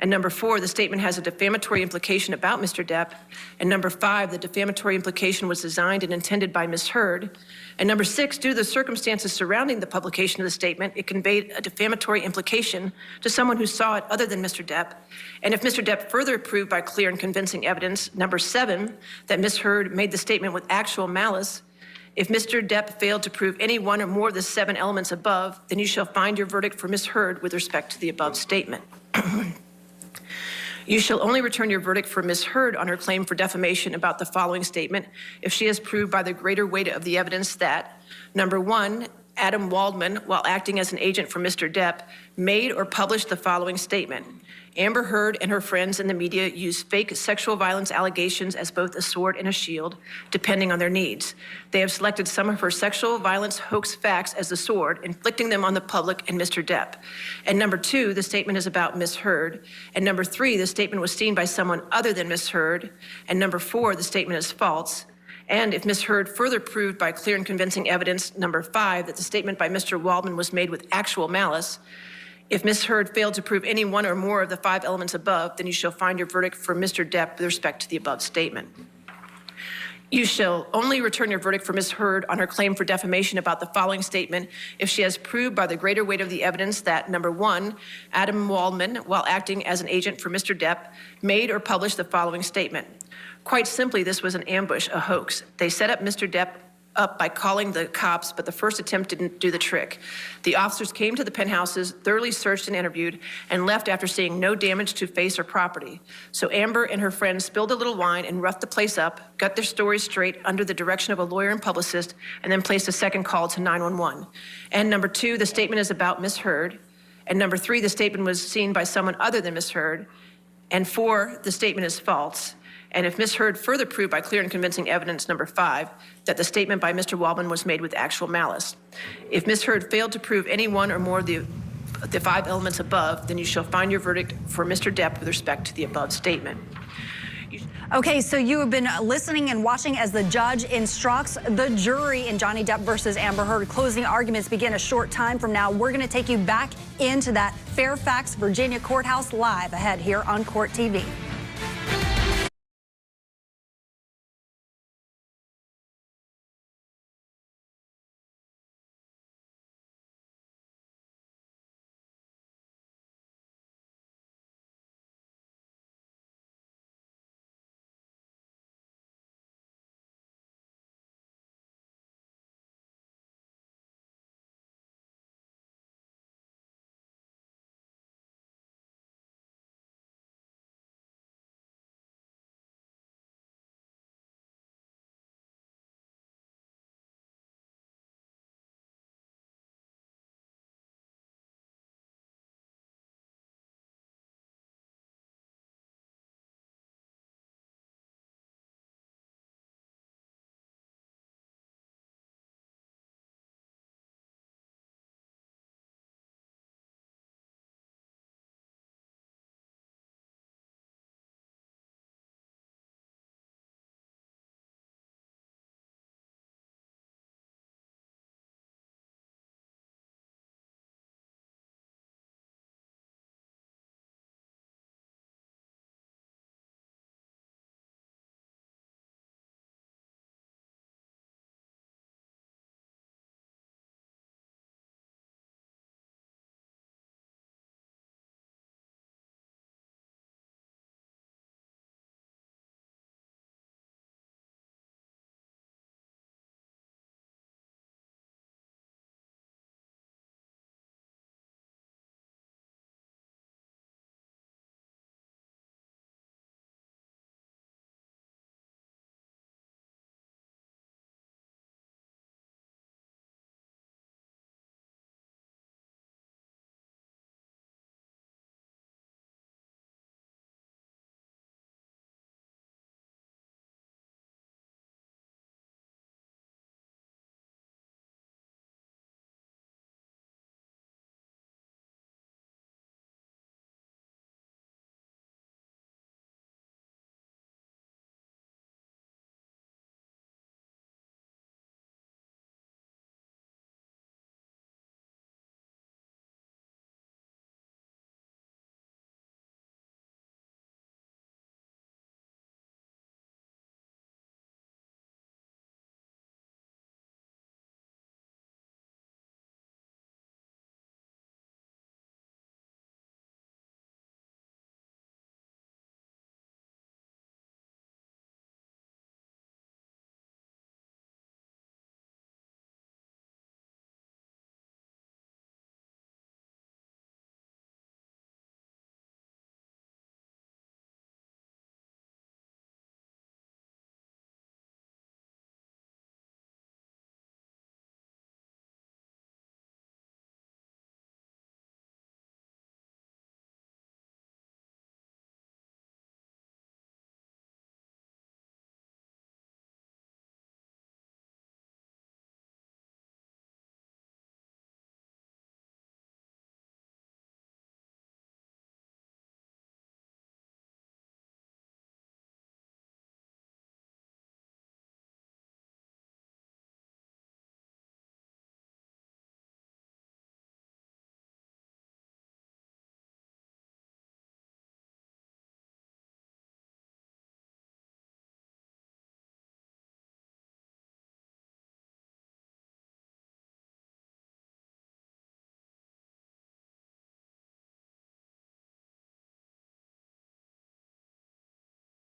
And number 4, the statement has a defamatory implication about Mr. Depp. And number 5, the defamatory implication was designed and intended by Ms. Heard. And number 6, due to the circumstances surrounding the publication of the statement, it conveyed a defamatory implication to someone who saw it other than Mr. Depp. And if Mr. Depp further proved by clear and convincing evidence, number 7, that Ms. Heard made the statement with actual malice. If Mr. Depp failed to prove any one or more of the 7 elements above, then you shall find your verdict for Ms. Heard with respect to the above statement. You shall only return your verdict for Ms. Heard on her claim for defamation about the following statement if she has proved by the greater weight of the evidence that, number 1, Adam Waldman, while acting as an agent for Mr. Depp, made or published the following statement. Amber Heard and her friends in the media use fake sexual violence allegations as both a sword and a shield, depending on their needs. They have selected some of her sexual violence hoax facts as the sword, inflicting them on the public and Mr. Depp. And number 2, the statement is about Ms. Heard. And number 3, the statement was seen by someone other than Ms. Heard. And number 4, the statement is false. And if Ms. Heard further proved by clear and convincing evidence, number 5, that the statement by Mr. Waldman was made with actual malice. If Ms. Heard failed to prove any one or more of the 5 elements above, then you shall find your verdict for Mr. Depp with respect to the above statement. You shall only return your verdict for Ms. Heard on her claim for defamation about the following statement if she has proved by the greater weight of the evidence that, number 1, Adam Waldman, while acting as an agent for Mr. Depp, made or published the following statement. Quite simply, this was an ambush, a hoax. They set up Mr. Depp up by calling the cops, but the first attempt didn't do the trick. The officers came to the penthouses, thoroughly searched and interviewed, and left after seeing no damage to face or property. So Amber and her friends spilled a little wine and roughed the place up, got their stories straight under the direction of a lawyer and publicist, and then placed a second call to 911. And number 2, the statement is about Ms. Heard. And number 3, the statement was seen by someone other than Ms. Heard. And 4, the statement is false. And if Ms. Heard further proved by clear and convincing evidence, number 5, that the statement by Mr. Waldman was made with actual malice. If Ms. Heard failed to prove any one or more of the 5 elements above, then you shall find your verdict for Mr. Depp with respect to the above statement. Okay, so you have been listening and watching as the judge instructs the jury in Johnny Depp versus Amber Heard. Closing arguments begin a short time from now. We're going to take you back into that Fairfax, Virginia courthouse live ahead here on Court TV.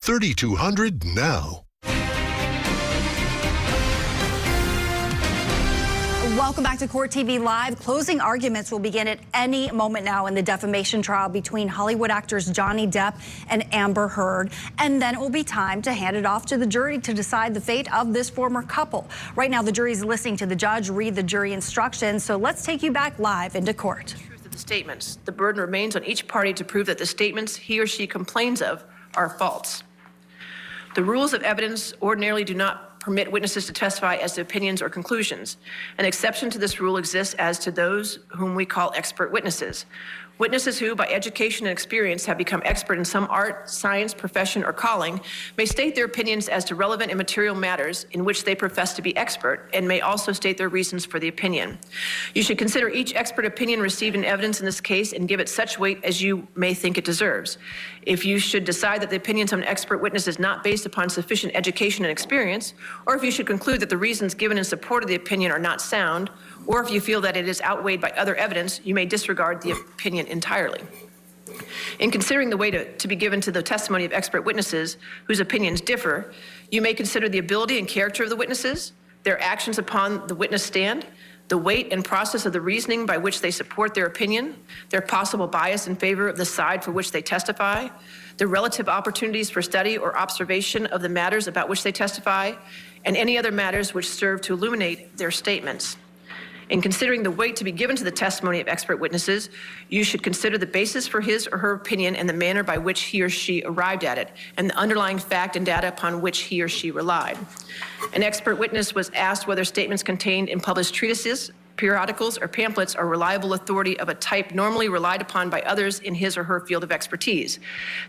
$3,200 now. Welcome back to Court TV Live. Closing arguments will begin at any moment now in the defamation trial between Hollywood actors Johnny Depp and Amber Heard. And then it will be time to hand it off to the jury to decide the fate of this former couple. Right now, the jury is listening to the judge read the jury instructions. So let's take you back live into court. The statements. The burden remains on each party to prove that the statements he or she complains of are false. The rules of evidence ordinarily do not permit witnesses to testify as to opinions or conclusions. An exception to this rule exists as to those whom we call expert witnesses. Witnesses who, by education and experience, have become expert in some art, science, profession, or calling may state their opinions as to relevant and material matters in which they profess to be expert, and may also state their reasons for the opinion. You should consider each expert opinion received in evidence in this case and give it such weight as you may think it deserves. If you should decide that the opinions of an expert witness is not based upon sufficient education and experience, or if you should conclude that the reasons given in support of the opinion are not sound, or if you feel that it is outweighed by other evidence, you may disregard the opinion entirely. In considering the weight to be given to the testimony of expert witnesses whose opinions differ, you may consider the ability and character of the witnesses, their actions upon the witness stand, the weight and process of the reasoning by which they support their opinion, their possible bias in favor of the side for which they testify, the relative opportunities for study or observation of the matters about which they testify, and any other matters which serve to illuminate their statements. In considering the weight to be given to the testimony of expert witnesses, you should consider the basis for his or her opinion and the manner by which he or she arrived at it, and the underlying fact and data upon which he or she relied. An expert witness was asked whether statements contained in published treatises, periodicals, or pamphlets are reliable authority of a type normally relied upon by others in his or her field of expertise.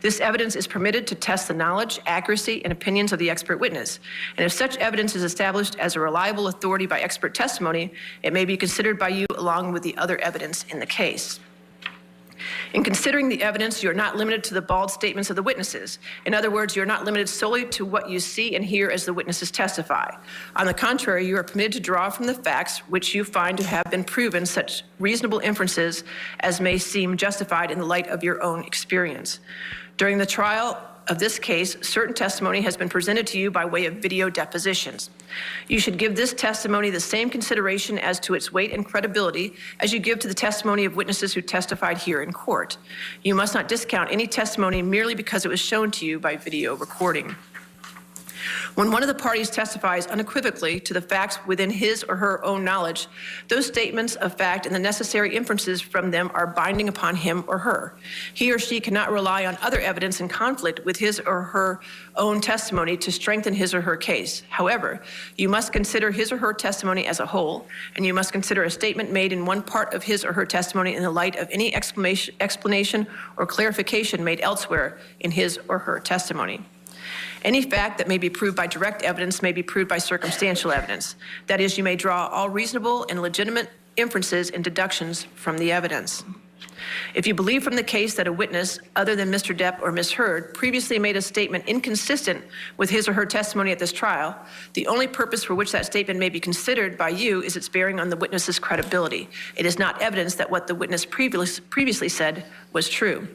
This evidence is permitted to test the knowledge, accuracy, and opinions of the expert witness. And if such evidence is established as a reliable authority by expert testimony, it may be considered by you along with the other evidence in the case. In considering the evidence, you're not limited to the bald statements of the witnesses. In other words, you're not limited solely to what you see and hear as the witnesses testify. On the contrary, you are permitted to draw from the facts which you find to have been proven such reasonable inferences as may seem justified in the light of your own experience. During the trial of this case, certain testimony has been presented to you by way of video depositions. You should give this testimony the same consideration as to its weight and credibility as you give to the testimony of witnesses who testified here in court. You must not discount any testimony merely because it was shown to you by video recording. When one of the parties testifies unequivocally to the facts within his or her own knowledge, those statements of fact and the necessary inferences from them are binding upon him or her. He or she cannot rely on other evidence in conflict with his or her own testimony to strengthen his or her case. However, you must consider his or her testimony as a whole, and you must consider a statement made in one part of his or her testimony in the light of any explanation or clarification made elsewhere in his or her testimony. Any fact that may be proved by direct evidence may be proved by circumstantial evidence. That is, you may draw all reasonable and legitimate inferences and deductions from the evidence. If you believe from the case that a witness, other than Mr. Depp or Ms. Heard, previously made a statement inconsistent with his or her testimony at this trial, the only purpose for which that statement may be considered by you is its bearing on the witness's credibility. It is not evidence that what the witness previously said was true.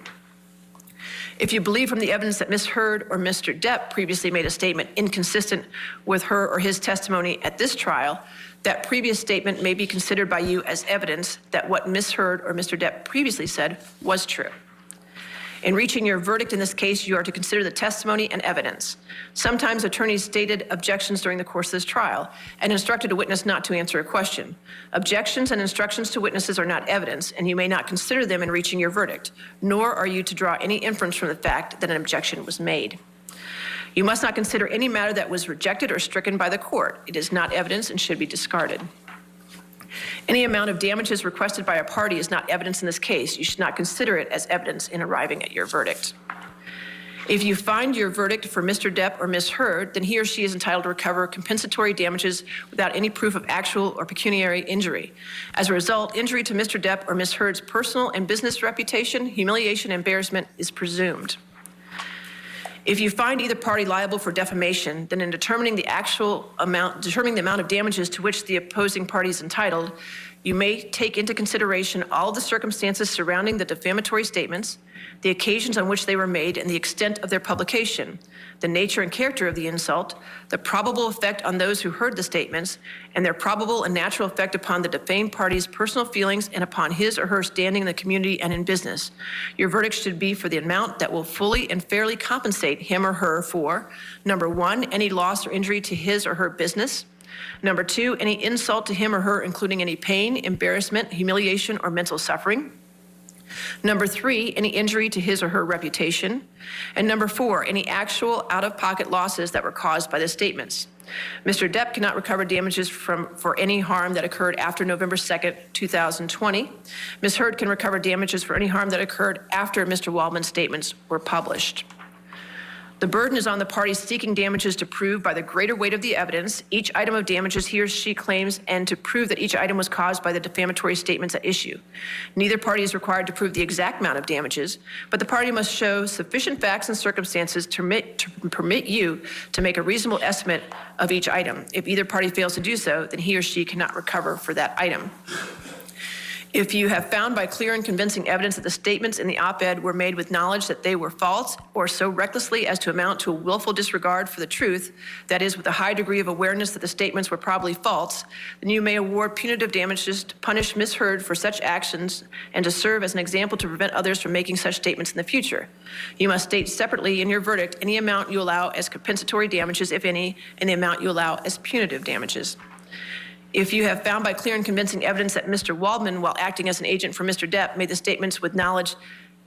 If you believe from the evidence that Ms. Heard or Mr. Depp previously made a statement inconsistent with her or his testimony at this trial, that previous statement may be considered by you as evidence that what Ms. Heard or Mr. Depp previously said was true. In reaching your verdict in this case, you are to consider the testimony and evidence. Sometimes attorneys stated objections during the course of this trial and instructed a witness not to answer a question. Objections and instructions to witnesses are not evidence, and you may not consider them in reaching your verdict, nor are you to draw any inference from the fact that an objection was made. You must not consider any matter that was rejected or stricken by the court. It is not evidence and should be discarded. Any amount of damages requested by a party is not evidence in this case. You should not consider it as evidence in arriving at your verdict. If you find your verdict for Mr. Depp or Ms. Heard, then he or she is entitled to recover compensatory damages without any proof of actual or pecuniary injury. As a result, injury to Mr. Depp or Ms. Heard's personal and business reputation, humiliation, and embarrassment is presumed. If you find either party liable for defamation, then in determining the amount of damages to which the opposing party is entitled, You may take into consideration all the circumstances surrounding the defamatory statements, the occasions on which they were made, and the extent of their publication, the nature and character of the insult, the probable effect on those who heard the statements, and their probable and natural effect upon the defamed party's personal feelings and upon his or her standing in the community and in business. Your verdict should be for the amount that will fully and fairly compensate him or her for, number one, any loss or injury to his or her business. Number two, any insult to him or her, including any pain, embarrassment, humiliation, or mental suffering. Number three, any injury to his or her reputation. And number four, any actual out-of-pocket losses that were caused by the statements. Mr. Depp cannot recover damages for any harm that occurred after November 2nd, 2020. Ms. Heard can recover damages for any harm that occurred after Mr. Waldman's statements were published. The burden is on the party seeking damages to prove by the greater weight of the evidence each item of damages he or she claims and to prove that each item was caused by the defamatory statements at issue. Neither party is required to prove the exact amount of damages, but the party must show sufficient facts and circumstances to permit you to make a reasonable estimate of each item. If either party fails to do so, then he or she cannot recover for that item. If you have found by clear and convincing evidence that the statements in the op-ed were made with knowledge that they were false or so recklessly as to amount to a willful disregard for the truth, that is, with a high degree of awareness that the statements were probably false, then you may award punitive damages to punish Ms. Heard for such actions and to serve as an example to prevent others from making such statements in the future. You must state separately in your verdict any amount you allow as compensatory damages, if any, and the amount you allow as punitive damages. If you have found by clear and convincing evidence that Mr. Waldman, while acting as an agent for Mr. Depp, made the statements with knowledge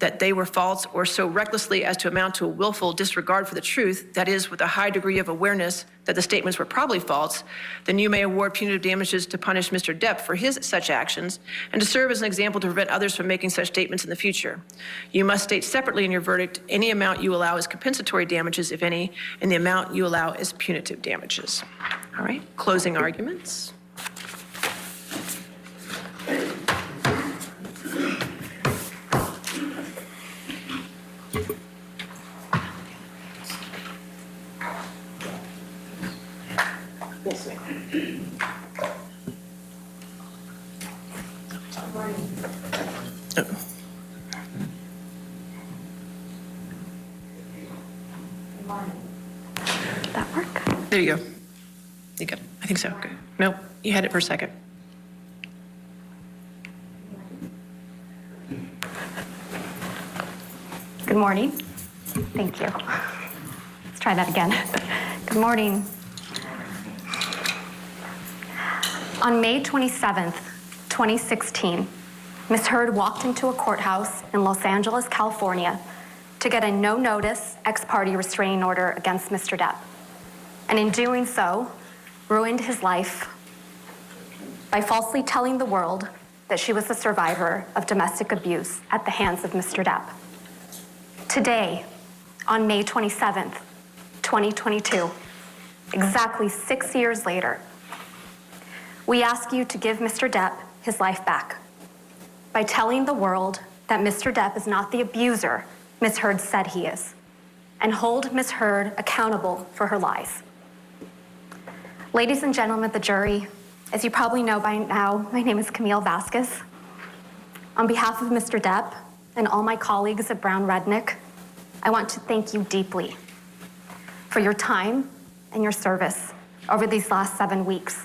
that they were false or so recklessly as to amount to a willful disregard for the truth, that is, with a high degree of awareness that the statements were probably false, then you may award punitive damages to punish Mr. Depp for his such actions and to serve as an example to prevent others from making such statements in the future. You must state separately in your verdict any amount you allow as compensatory damages, if any, and the amount you allow as punitive damages. All right, closing arguments. Yes, ma'am. That work? There you go. You got it. I think so. Good. Nope, you had it for a second. Good morning. Thank you. Let's try that again. Good morning. On May 27th, 2016, Ms. Heard walked into a courthouse in Los Angeles, California, to get a no-notice ex-parte restraining order against Mr. Depp, and in doing so, ruined his life by falsely telling the world that she was a survivor of domestic abuse at the hands of Mr. Depp. Today, on May 27th, 2022, exactly 6 years later, we ask you to give Mr. Depp his life back by telling the world that Mr. Depp is not the abuser Ms. Heard said he is, and hold Ms. Heard accountable for her lies. Ladies and gentlemen of the jury, as you probably know by now, my name is Camille Vasquez. On behalf of Mr. Depp and all my colleagues at Brown Rednick, I want to thank you deeply for your time and your service over these last 7 weeks.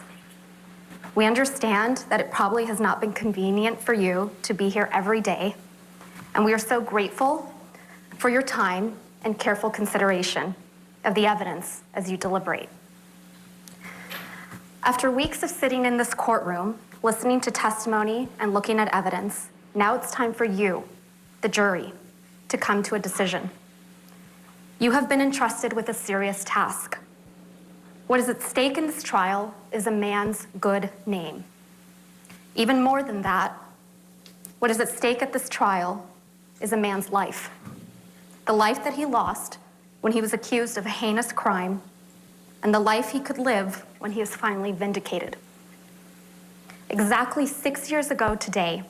We understand that it probably has not been convenient for you to be here every day, and we are so grateful for your time and careful consideration of the evidence as you deliberate. After weeks of sitting in this courtroom, listening to testimony and looking at evidence, now it's time for you, the jury, to come to a decision. You have been entrusted with a serious task. What is at stake in this trial is a man's good name. Even more than that, what is at stake at this trial is a man's life. The life that he lost when he was accused of a heinous crime, and the life he could live when he is finally vindicated. Exactly 6 years ago today,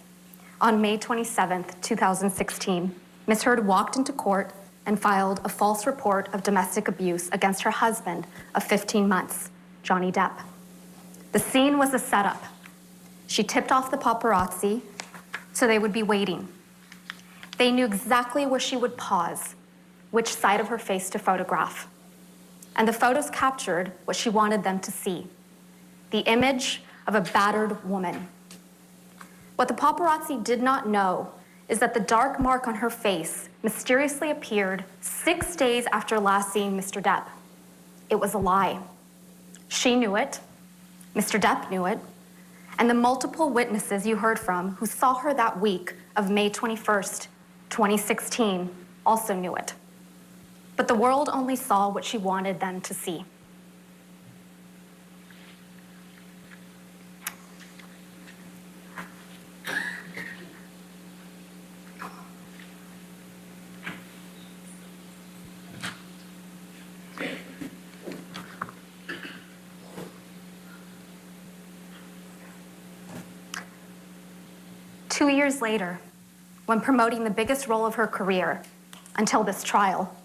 on May 27th, 2016, Ms. Heard walked into court and filed a false report of domestic abuse against her husband of 15 months, Johnny Depp. The scene was a setup. She tipped off the paparazzi so they would be waiting. They knew exactly where she would pause, which side of her face to photograph. And the photos captured what she wanted them to see, the image of a battered woman. What the paparazzi did not know is that the dark mark on her face mysteriously appeared 6 days after last seeing Mr. Depp. It was a lie. She knew it, Mr. Depp knew it, and the multiple witnesses you heard from who saw her that week of May 21st, 2016, also knew it. But the world only saw what she wanted them to see. Two years later, when promoting the biggest role of her career until this trial,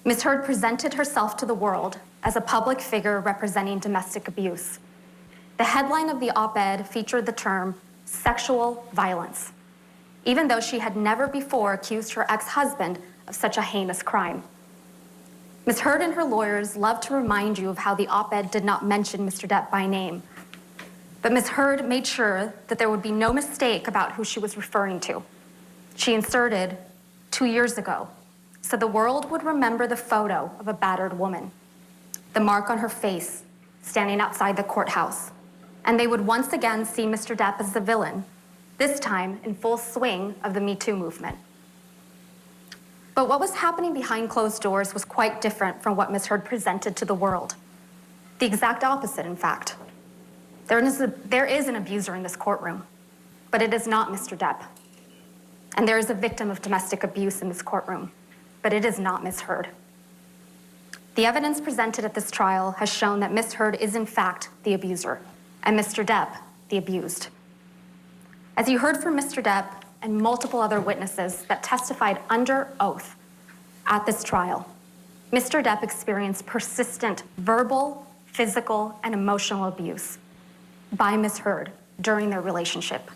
Ms. Heard presented herself to the world as a public figure representing domestic abuse. The headline of the op-ed featured the term sexual violence, even though she had never before accused her ex-husband of such a heinous crime. Ms. Heard and her lawyers love to remind you of how the op-ed did not mention Mr. Depp by name. But Ms. Heard made sure that there would be no mistake about who she was referring to. She inserted 2 years ago, so the world would remember the photo of a battered woman, the mark on her face standing outside the courthouse, and they would once again see Mr. Depp as the villain, this time in full swing of the Me Too movement. But what was happening behind closed doors was quite different from what Ms. Heard presented to the world. The exact opposite, in fact. There is an abuser in this courtroom, but it is not Mr. Depp. And there is a victim of domestic abuse in this courtroom, but it is not Ms. Heard. The evidence presented at this trial has shown that Ms. Heard is in fact the abuser, and Mr. Depp the abused. As you heard from Mr. Depp and multiple other witnesses that testified under oath at this trial, Mr. Depp experienced persistent verbal, physical, and emotional abuse by Ms. Heard during their relationship.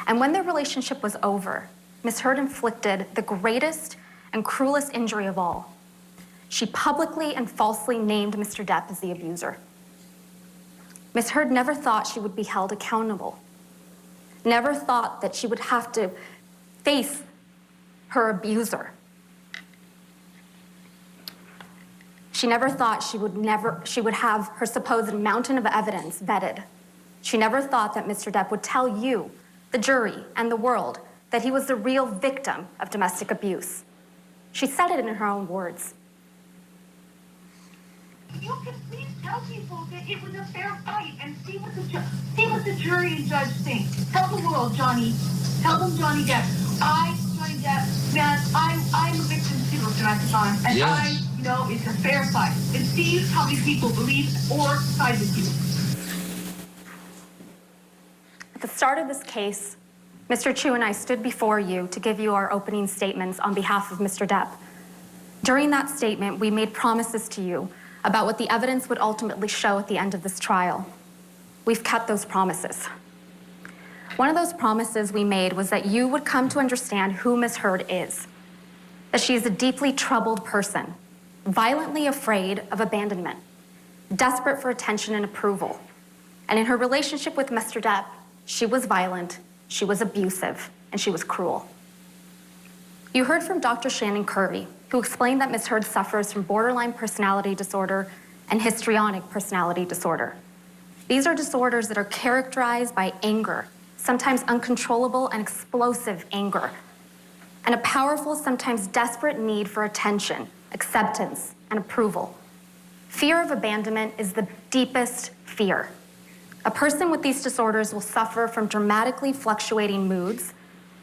And when their relationship was over, Ms. Heard inflicted the greatest and cruelest injury of all. She publicly and falsely named Mr. Depp as the abuser. Ms. Heard never thought she would be held accountable, never thought that she would have to face her abuser. She never thought she would have her supposed mountain of evidence vetted. She never thought that Mr. Depp would tell you, the jury, and the world that he was the real victim of domestic abuse. She said it in her own words. You can please tell people that it was a fair fight and see what the jury and judge think. Tell the world, Johnny. Tell them Johnny Depp. Johnny Depp, man, I'm a victim too of domestic violence, and yes. It's a fair fight. And see how many people believe or side with you. At the start of this case, Mr. Chu and I stood before you to give you our opening statements on behalf of Mr. Depp. During that statement, we made promises to you about what the evidence would ultimately show at the end of this trial. We've kept those promises. One of those promises we made was that you would come to understand who Ms. Heard is, that she is a deeply troubled person, violently afraid of abandonment, desperate for attention and approval. And in her relationship with Mr. Depp, she was violent, she was abusive, and she was cruel. You heard from Dr. Shannon Curry, who explained that Ms. Heard suffers from borderline personality disorder and histrionic personality disorder. These are disorders that are characterized by anger, sometimes uncontrollable and explosive anger, and a powerful, sometimes desperate need for attention, acceptance, and approval. Fear of abandonment is the deepest fear. A person with these disorders will suffer from dramatically fluctuating moods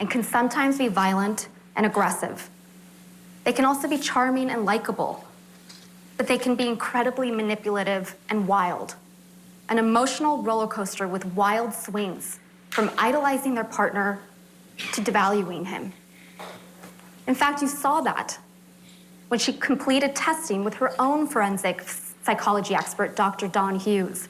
and can sometimes be violent and aggressive. They can also be charming and likable, but they can be incredibly manipulative and wild. An emotional roller coaster with wild swings, from idolizing their partner to devaluing him. In fact, you saw that when she completed testing with her own forensic psychology expert, Dr. Dawn Hughes.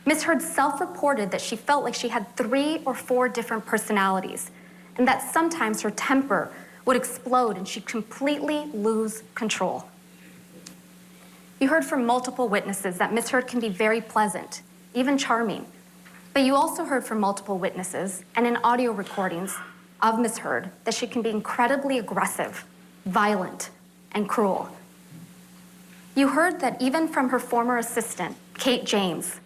Ms. Heard self-reported that she felt like she had 3 or 4 different personalities, and that sometimes her temper would explode and she'd completely lose control. You heard from multiple witnesses that Ms. Heard can be very pleasant, even charming. But you also heard from multiple witnesses and in audio recordings of Ms. Heard that she can be incredibly aggressive, violent, and cruel. You heard that even from her former assistant, Kate James,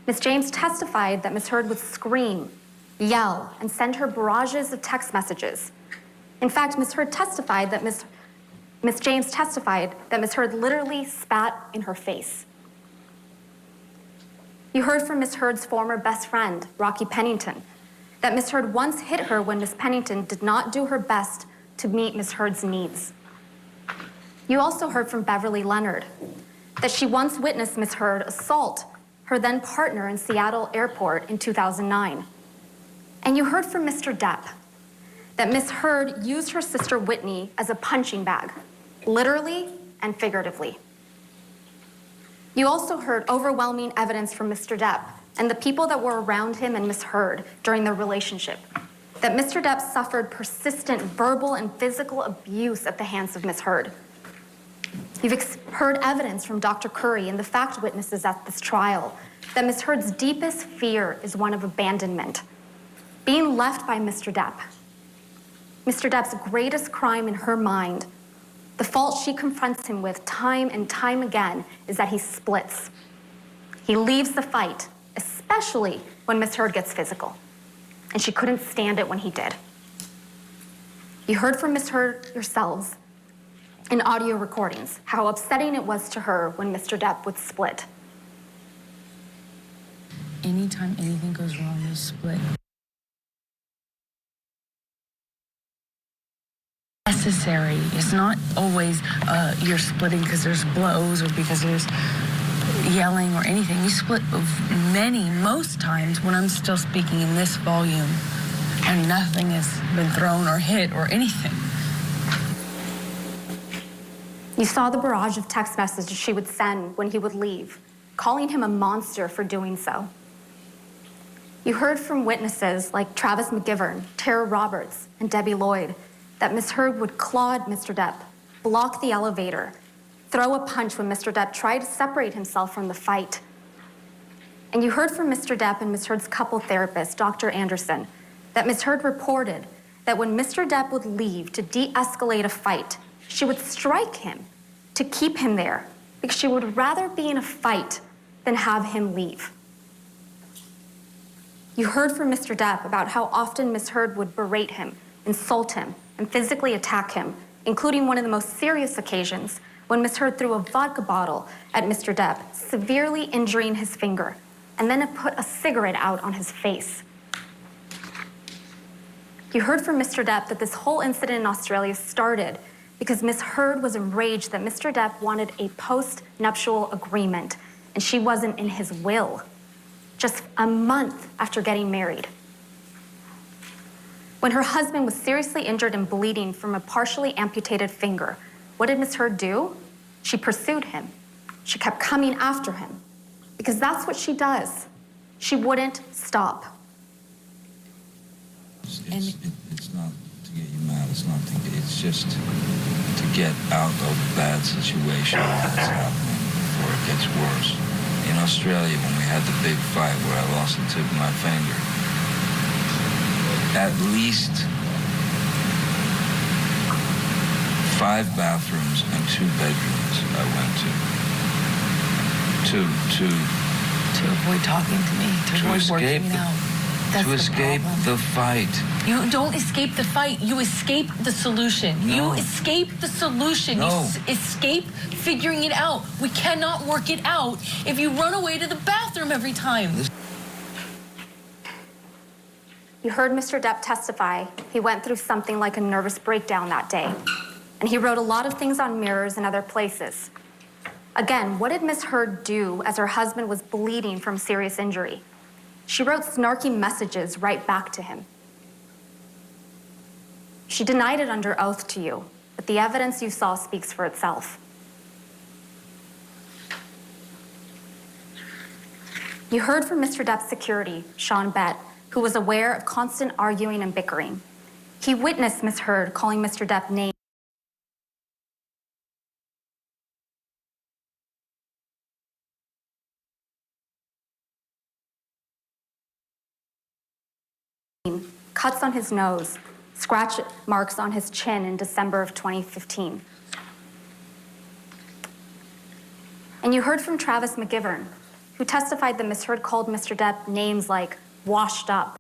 Ms. James testified that Ms. Heard would scream, yell, and send her barrages of text messages. In fact, Ms. Heard testified that Ms. James testified that Ms. Heard literally spat in her face. You heard from Ms. Heard's former best friend, Rocky Pennington, that Ms. Heard once hit her when Ms. Pennington did not do her best to meet Ms. Heard's needs. You also heard from Beverly Leonard that she once witnessed Ms. Heard assault her then partner in Seattle Airport in 2009. And you heard from Mr. Depp that Ms. Heard used her sister Whitney as a punching bag, literally and figuratively. You also heard overwhelming evidence from Mr. Depp and the people that were around him and Ms. Heard during their relationship, that Mr. Depp suffered persistent verbal and physical abuse at the hands of Ms. Heard. You've heard evidence from Dr. Curry and the fact witnesses at this trial that Ms. Heard's deepest fear is one of abandonment, being left by Mr. Depp. Mr. Depp's greatest crime in her mind, the fault she confronts him with time and time again, is that he splits. He leaves the fight, especially when Ms. Heard gets physical, and she couldn't stand it when he did. You heard from Ms. Heard yourselves in audio recordings how upsetting it was to her when Mr. Depp would split. Anytime anything goes wrong, you split. Necessary. It's not always you're splitting because there's blows or because there's yelling or anything. You split most times when I'm still speaking in this volume and nothing has been thrown or hit or anything. You saw the barrage of text messages she would send when he would leave, calling him a monster for doing so. You heard from witnesses like Travis McGivern, Tara Roberts, and Debbie Lloyd that Ms. Heard would clod Mr. Depp, block the elevator, throw a punch when Mr. Depp tried to separate himself from the fight. And you heard from Mr. Depp and Ms. Heard's couple therapist, Dr. Anderson, that Ms. Heard reported that when Mr. Depp would leave to de-escalate a fight, she would strike him to keep him there because she would rather be in a fight than have him leave. You heard from Mr. Depp about how often Ms. Heard would berate him, insult him, and physically attack him, including one of the most serious occasions when Ms. Heard threw a vodka bottle at Mr. Depp, severely injuring his finger, and then put a cigarette out on his face. You heard from Mr. Depp that this whole incident in Australia started because Ms. Heard was enraged that Mr. Depp wanted a post-nuptial agreement, and she wasn't in his will, just a month after getting married. When her husband was seriously injured and bleeding from a partially amputated finger, what did Ms. Heard do? She pursued him. She kept coming after him, because that's what she does. She wouldn't stop. It's not to get you mad. It's just to get out of a bad situation that's happening before it gets worse. In Australia, when we had the big fight where I lost the tip of my finger, at least 5 bathrooms and 2 bedrooms I went to avoid talking to me, to avoid working it out. That's to escape the fight. You don't escape the fight. You escape the solution. No. You escape the solution. No. You escape figuring it out. We cannot work it out if you run away to the bathroom every time. You heard Mr. Depp testify. He went through something like a nervous breakdown that day, and he wrote a lot of things on mirrors and other places. Again, what did Ms. Heard do as her husband was bleeding from serious injury? She wrote snarky messages right back to him. She denied it under oath to you, but the evidence you saw speaks for itself. You heard from Mr. Depp's security, Sean Bett, who was aware of constant arguing and bickering. He witnessed Ms. Heard calling Mr. Depp names cuts on his nose, scratch marks on his chin in December of 2015. And you heard from Travis McGivern, who testified that Ms. Heard called Mr. Depp names like washed up,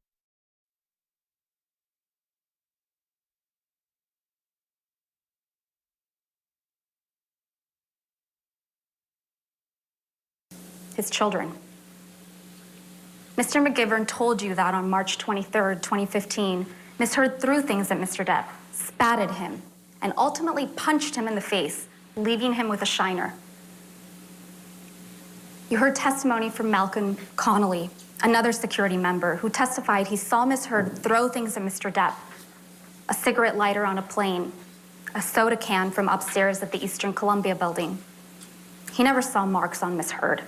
his children. Mr. McGivern told you that on March 23rd, 2015, Ms. Heard threw things at Mr. Depp, spat at him, and ultimately punched him in the face, leaving him with a shiner. You heard testimony from Malcolm Connolly, another security member, who testified he saw Ms. Heard throw things at Mr. Depp, a cigarette lighter on a plane, a soda can from upstairs at the Eastern Columbia building. He never saw marks on Ms. Heard,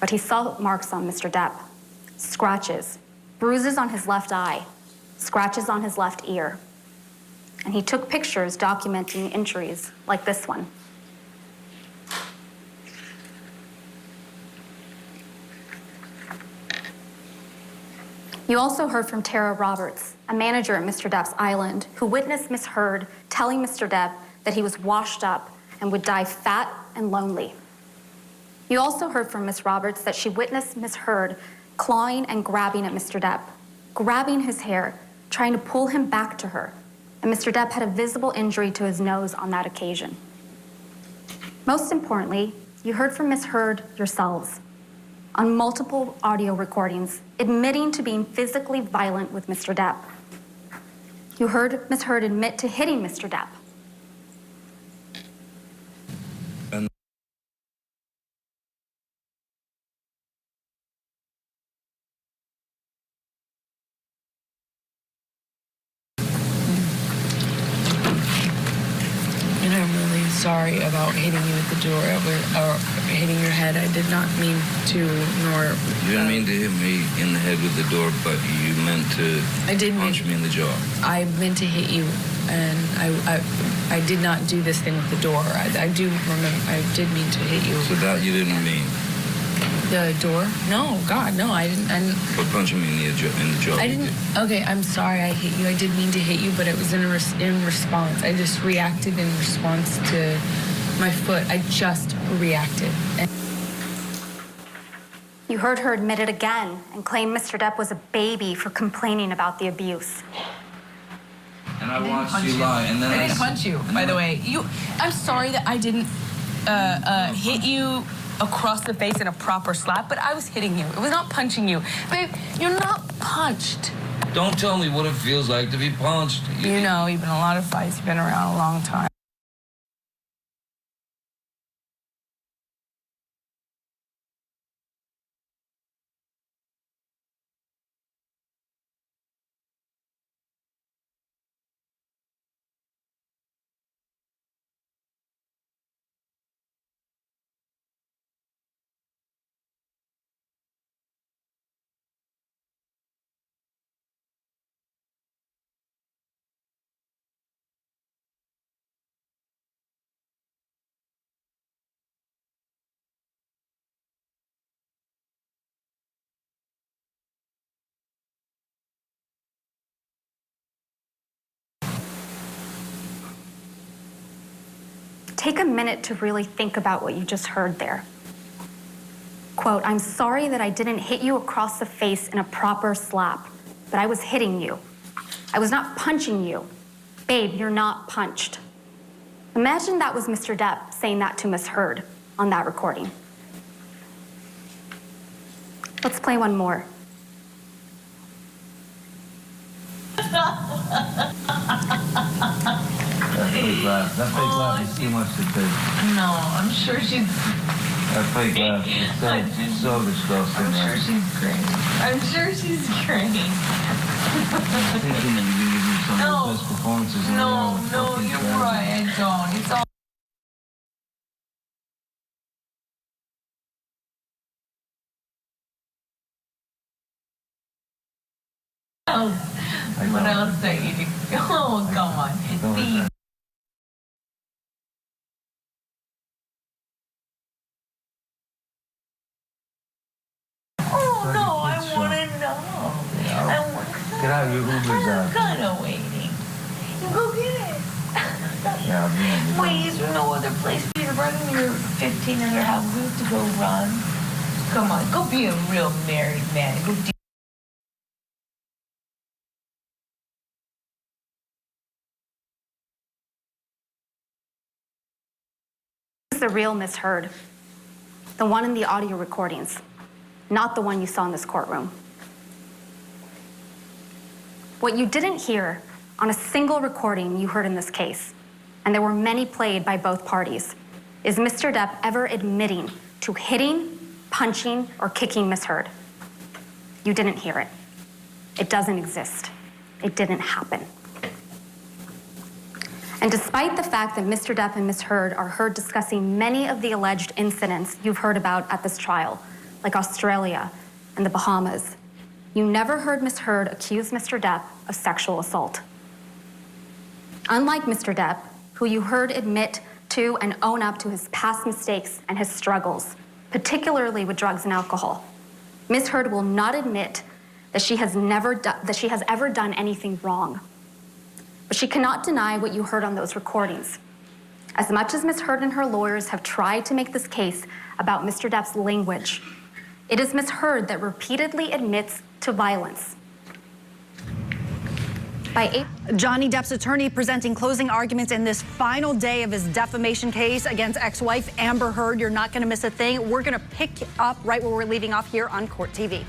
but he saw marks on Mr. Depp. Scratches, bruises on his left eye, scratches on his left ear. And he took pictures documenting injuries like this one. You also heard from Tara Roberts, a manager at Mr. Depp's Island, who witnessed Ms. Heard telling Mr. Depp that he was washed up and would die fat and lonely. You also heard from Ms. Roberts that she witnessed Ms. Heard clawing and grabbing at Mr. Depp, grabbing his hair, trying to pull him back to her, and Mr. Depp had a visible injury to his nose on that occasion. Most importantly, you heard from Ms. Heard yourselves on multiple audio recordings admitting to being physically violent with Mr. Depp. You heard Ms. Heard admit to hitting Mr. Depp. And I'm really sorry about hitting you at the door or hitting your head. I did not mean to, nor... You didn't mean to hit me in the head with the door, but you meant to punch me in the jaw. I meant to hit you, and I did not do this thing with the door. I do remember, I did mean to hit you. So that you didn't mean? The door? No, God, no, I didn't. But punching me in the jaw. I didn't. Okay, I'm sorry I hit you. I did mean to hit you, but it was in response. I just reacted in response to my foot. I just reacted. You heard her admit it again and claim Mr. Depp was a baby for complaining about the abuse. And I watched you lie, and then I didn't punch you, by the way. I'm sorry that I didn't hit you across the face in a proper slap, but I was hitting you. It was not punching you. Babe, you're not punched. Don't tell me what it feels like to be punched. You know, you've been in a lot of fights. You've been around a long time. Take a minute to really think about what you just heard there. Quote, I'm sorry that I didn't hit you across the face in a proper slap, but I was hitting you. I was not punching you. Babe, you're not punched. Imagine that was Mr. Depp saying that to Ms. Heard on that recording. Let's play one more. That fake laugh is too much to take. No, I'm sure she's... That fake laugh is so disgusting. I'm sure she's great. I'm sure she's great. I'm thinking that you give me some of the best performances in the world. No, you're right. I don't. It's all... What else do you do? Oh, come on. See, oh, no, I want to know. I want to know. Get out, your Uber's out. I'm kind of waiting. You go get it. Yeah, I'll be in the Wait, is there no other place for you to run in your 15 other houses to go run? Come on, go be a real married man. Go do This is the real Miss Heard, the one in the audio recordings, not the one you saw in this courtroom. What you didn't hear on a single recording you heard in this case, and there were many played by both parties, is Mr. Depp ever admitting to hitting, punching, or kicking Miss Heard. You didn't hear it. It doesn't exist. It didn't happen. And despite the fact that Mr. Depp and Miss Heard are heard discussing many of the alleged incidents you've heard about at this trial, like Australia and the Bahamas, you never heard Miss Heard accuse Mr. Depp of sexual assault. Unlike Mr. Depp, who you heard admit to and own up to his past mistakes and his struggles, particularly with drugs and alcohol, Miss Heard will not admit that she has ever done anything wrong. But she cannot deny what you heard on those recordings. As much as Miss Heard and her lawyers have tried to make this case about Mr. Depp's language, it is Miss Heard that repeatedly admits to violence. Johnny Depp's attorney presenting closing arguments in this final day of his defamation case against ex-wife Amber Heard. You're not going to miss a thing. We're going to pick up right where we're leaving off here on Court TV.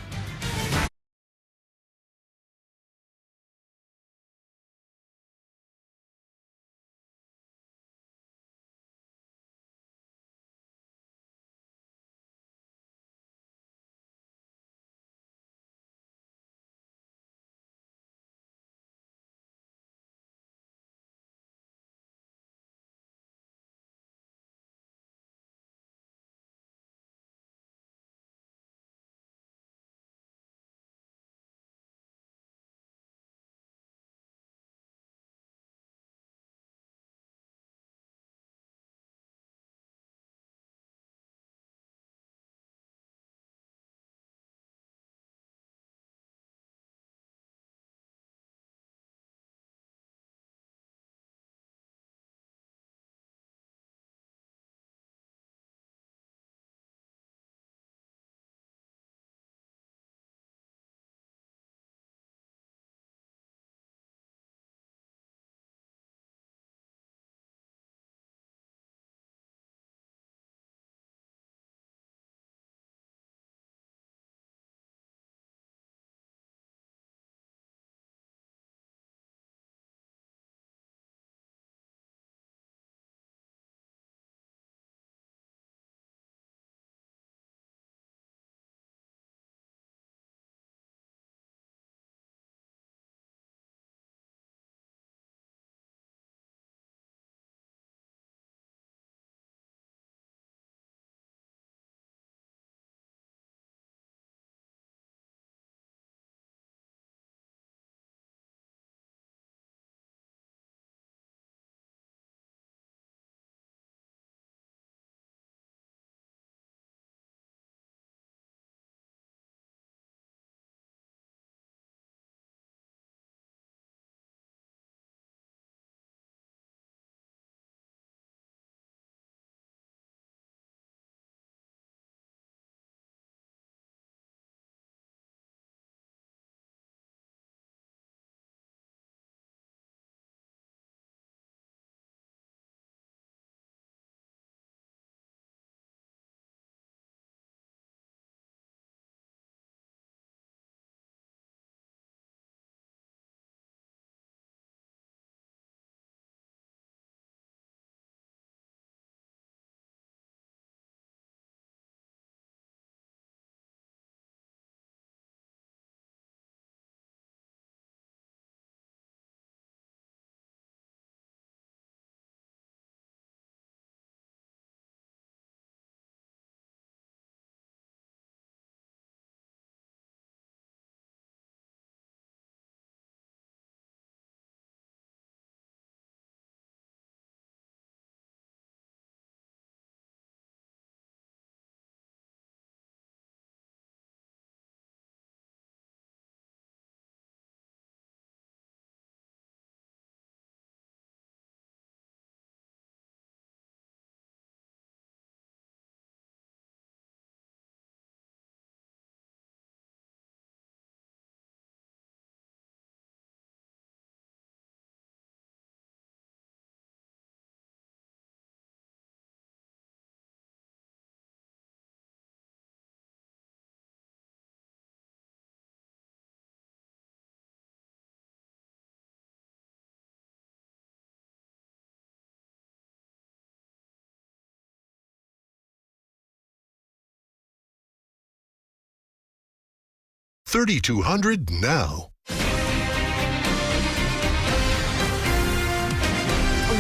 3200 now.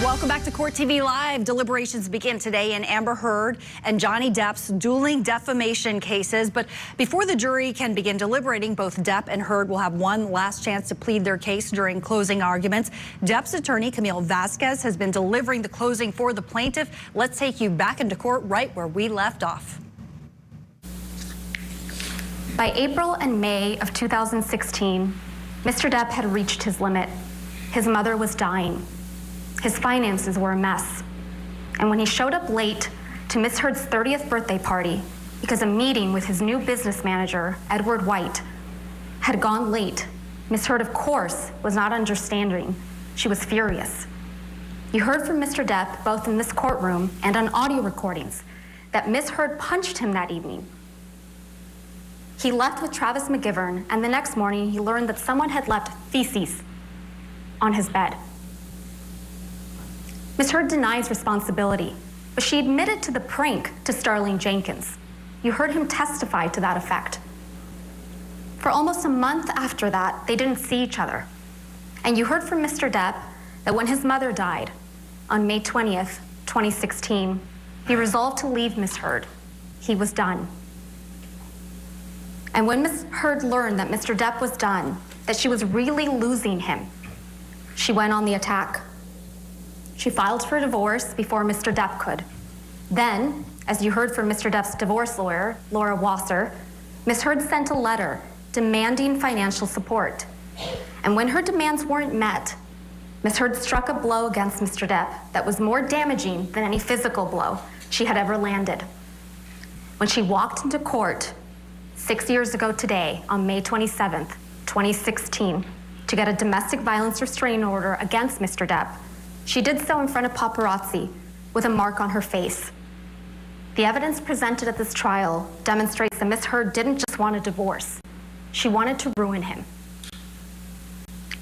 Welcome back to Court TV Live. Deliberations begin today in Amber Heard and Johnny Depp's dueling defamation cases. But before the jury can begin deliberating, both Depp and Heard will have one last chance to plead their case during closing arguments. Depp's attorney, Camille Vasquez, has been delivering the closing for the plaintiff. Let's take you back into court right where we left off. By April and May of 2016, Mr. Depp had reached his limit. His mother was dying. His finances were a mess. And when he showed up late to Miss Heard's 30th birthday party because a meeting with his new business manager, Edward White, had gone late, Miss Heard, of course, was not understanding. She was furious. You heard from Mr. Depp, both in this courtroom and on audio recordings, that Miss Heard punched him that evening. He left with Travis McGivern, and the next morning he learned that someone had left feces on his bed. Ms. Heard denies responsibility, but she admitted to the prank to Starling Jenkins. You heard him testify to that effect. For almost a month after that, they didn't see each other. And you heard from Mr. Depp that when his mother died on May 20th, 2016, he resolved to leave Ms. Heard. He was done. And when Ms. Heard learned that Mr. Depp was done, that she was really losing him, she went on the attack. She filed for divorce before Mr. Depp could. Then, as you heard from Mr. Depp's divorce lawyer, Laura Wasser, Ms. Heard sent a letter demanding financial support. And when her demands weren't met, Ms. Heard struck a blow against Mr. Depp that was more damaging than any physical blow she had ever landed. When she walked into court 6 years ago today, on May 27th, 2016, to get a domestic violence restraining order against Mr. Depp, she did so in front of paparazzi with a mark on her face. The evidence presented at this trial demonstrates that Ms. Heard didn't just want a divorce. She wanted to ruin him.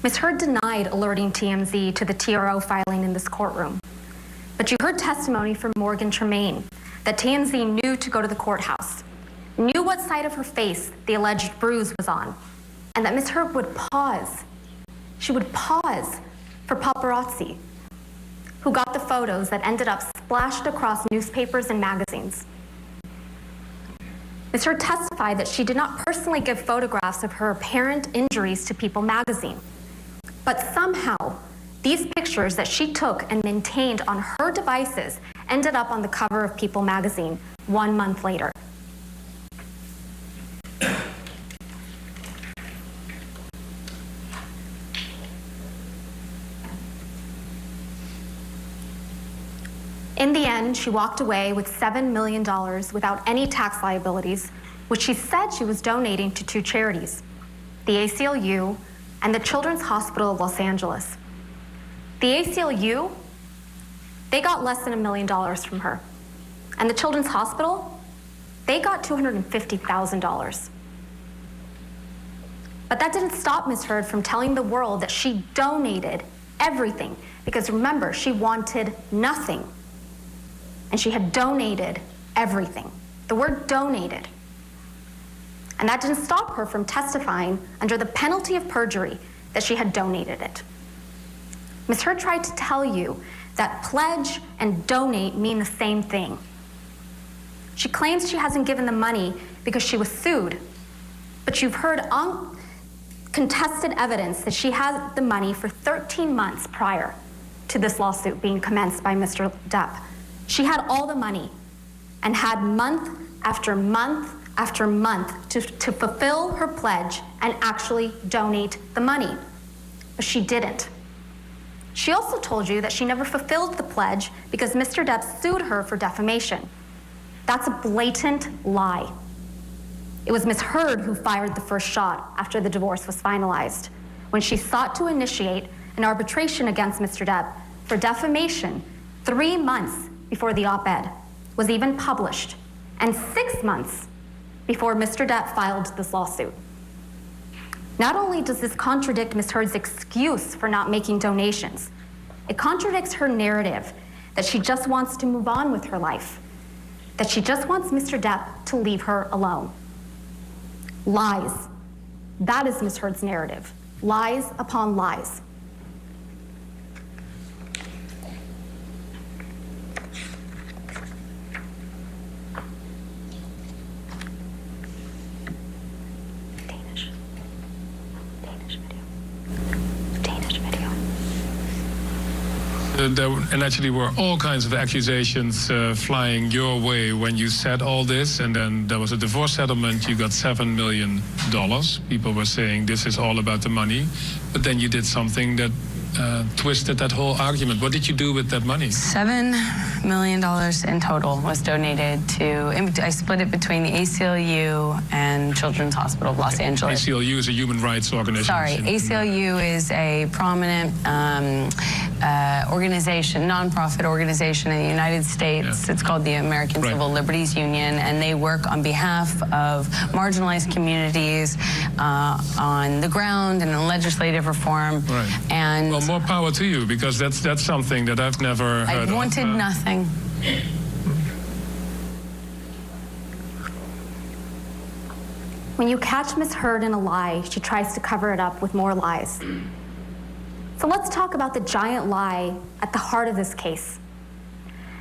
Ms. Heard denied alerting TMZ to the TRO filing in this courtroom. But you heard testimony from Morgan Tremaine that TMZ knew to go to the courthouse, knew what side of her face the alleged bruise was on, and that Ms. Heard would pause. She would pause for paparazzi, who got the photos that ended up splashed across newspapers and magazines. Ms. Heard testified that she did not personally give photographs of her apparent injuries to People magazine. But somehow, these pictures that she took and maintained on her devices ended up on the cover of People magazine 1 month later. In the end, she walked away with $7 million without any tax liabilities, which she said she was donating to 2 charities, the ACLU and the Children's Hospital of Los Angeles. The ACLU, they got less than $1 million from her. And the Children's Hospital, they got $250,000. But that didn't stop Ms. Heard from telling the world that she donated everything, because remember, she wanted nothing. And she had donated everything. The word donated. And that didn't stop her from testifying under the penalty of perjury that she had donated it. Ms. Heard tried to tell you that pledge and donate mean the same thing. She claims she hasn't given the money because she was sued, but you've heard uncontested evidence that she had the money for 13 months prior to this lawsuit being commenced by Mr. Depp. She had all the money and had month after month after month to fulfill her pledge and actually donate the money. But she didn't. She also told you that she never fulfilled the pledge because Mr. Depp sued her for defamation. That's a blatant lie. It was Ms. Heard who fired the first shot after the divorce was finalized, when she sought to initiate an arbitration against Mr. Depp for defamation 3 months before the op-ed was even published, and 6 months before Mr. Depp filed this lawsuit. Not only does this contradict Ms. Heard's excuse for not making donations, it contradicts her narrative that she just wants to move on with her life, that she just wants Mr. Depp to leave her alone. Lies. That is Ms. Heard's narrative. Lies upon lies. There actually were all kinds of accusations flying your way when you said all this, and then there was a divorce settlement. You got $7 million. People were saying this is all about the money, but then you did something that twisted that whole argument. What did you do with that money? $7 million in total was donated to, I split it between the ACLU and Children's Hospital of Los Angeles. ACLU is a human rights organization. Sorry, ACLU is a prominent organization, nonprofit organization in the United States. It's called the American Civil Liberties Union, and they work on behalf of marginalized communities on the ground and in legislative reform. And well, more power to you, because that's something that I've never heard of. I wanted nothing. When you catch Ms. Heard in a lie, she tries to cover it up with more lies. So let's talk about the giant lie at the heart of this case.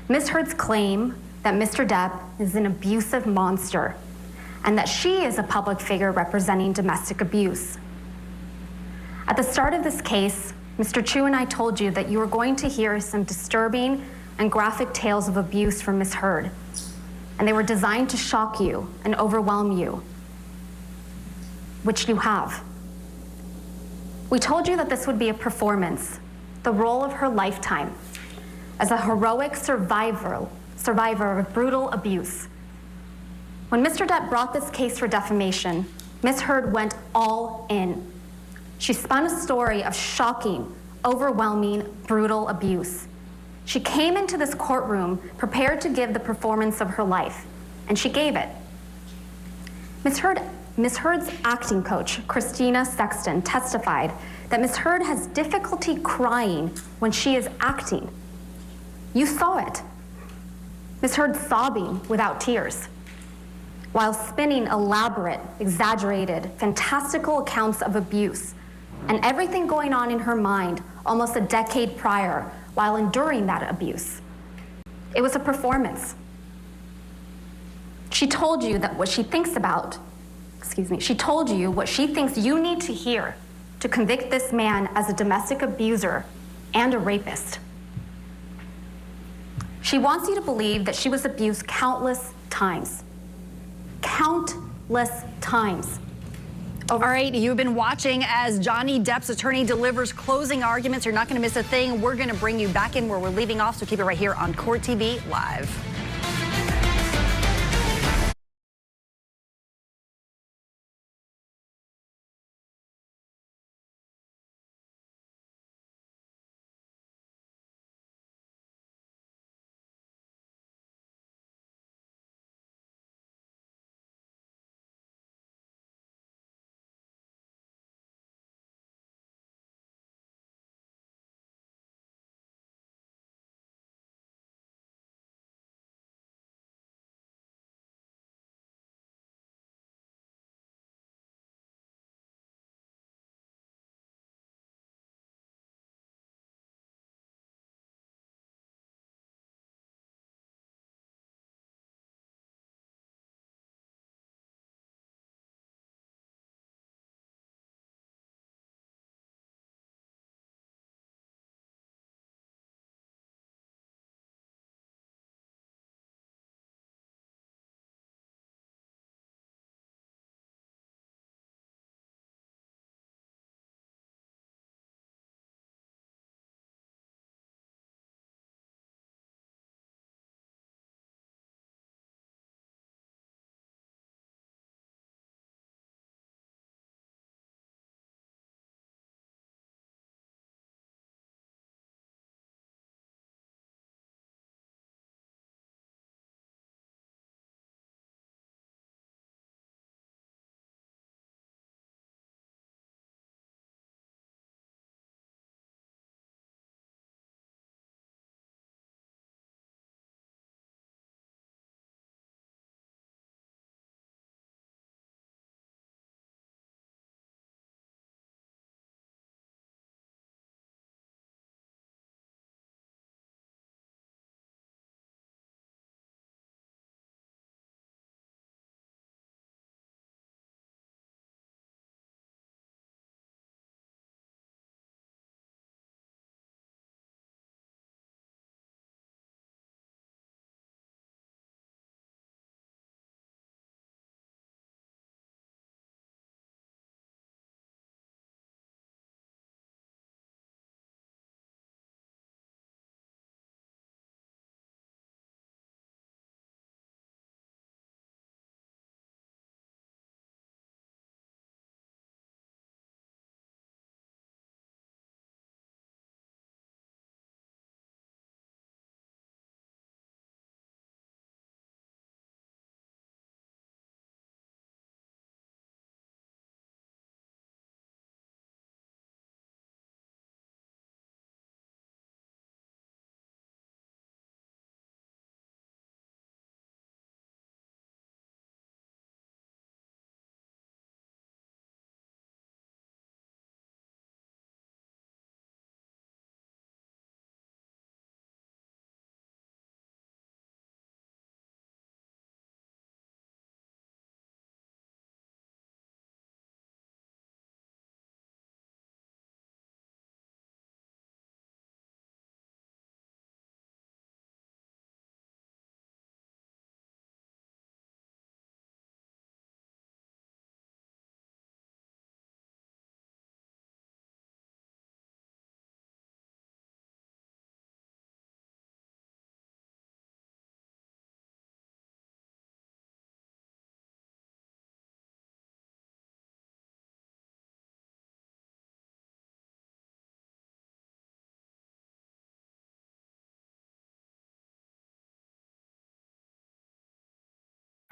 Ms. Heard's claim that Mr. Depp is an abusive monster and that she is a public figure representing domestic abuse. At the start of this case, Mr. Chu and I told you that you were going to hear some disturbing and graphic tales of abuse from Ms. Heard, and they were designed to shock you and overwhelm you, which you have. We told you that this would be a performance, the role of her lifetime, as a heroic survivor of brutal abuse. When Mr. Depp brought this case for defamation, Ms. Heard went all in. She spun a story of shocking, overwhelming, brutal abuse. She came into this courtroom prepared to give the performance of her life, and she gave it. Ms. Heard's acting coach, Christina Sexton, testified that Ms. Heard has difficulty crying when she is acting. You saw it. Ms. Heard sobbing without tears, while spinning elaborate, exaggerated, fantastical accounts of abuse and everything going on in her mind almost a decade prior while enduring that abuse. It was a performance. She told you that what she thinks about, she told you what she thinks you need to hear to convict this man as a domestic abuser and a rapist. She wants you to believe that she was abused countless times. Countless times. All right, you've been watching as Johnny Depp's attorney delivers closing arguments. You're not going to miss a thing. We're going to bring you back in where we're leaving off, so keep it right here on Court TV Live.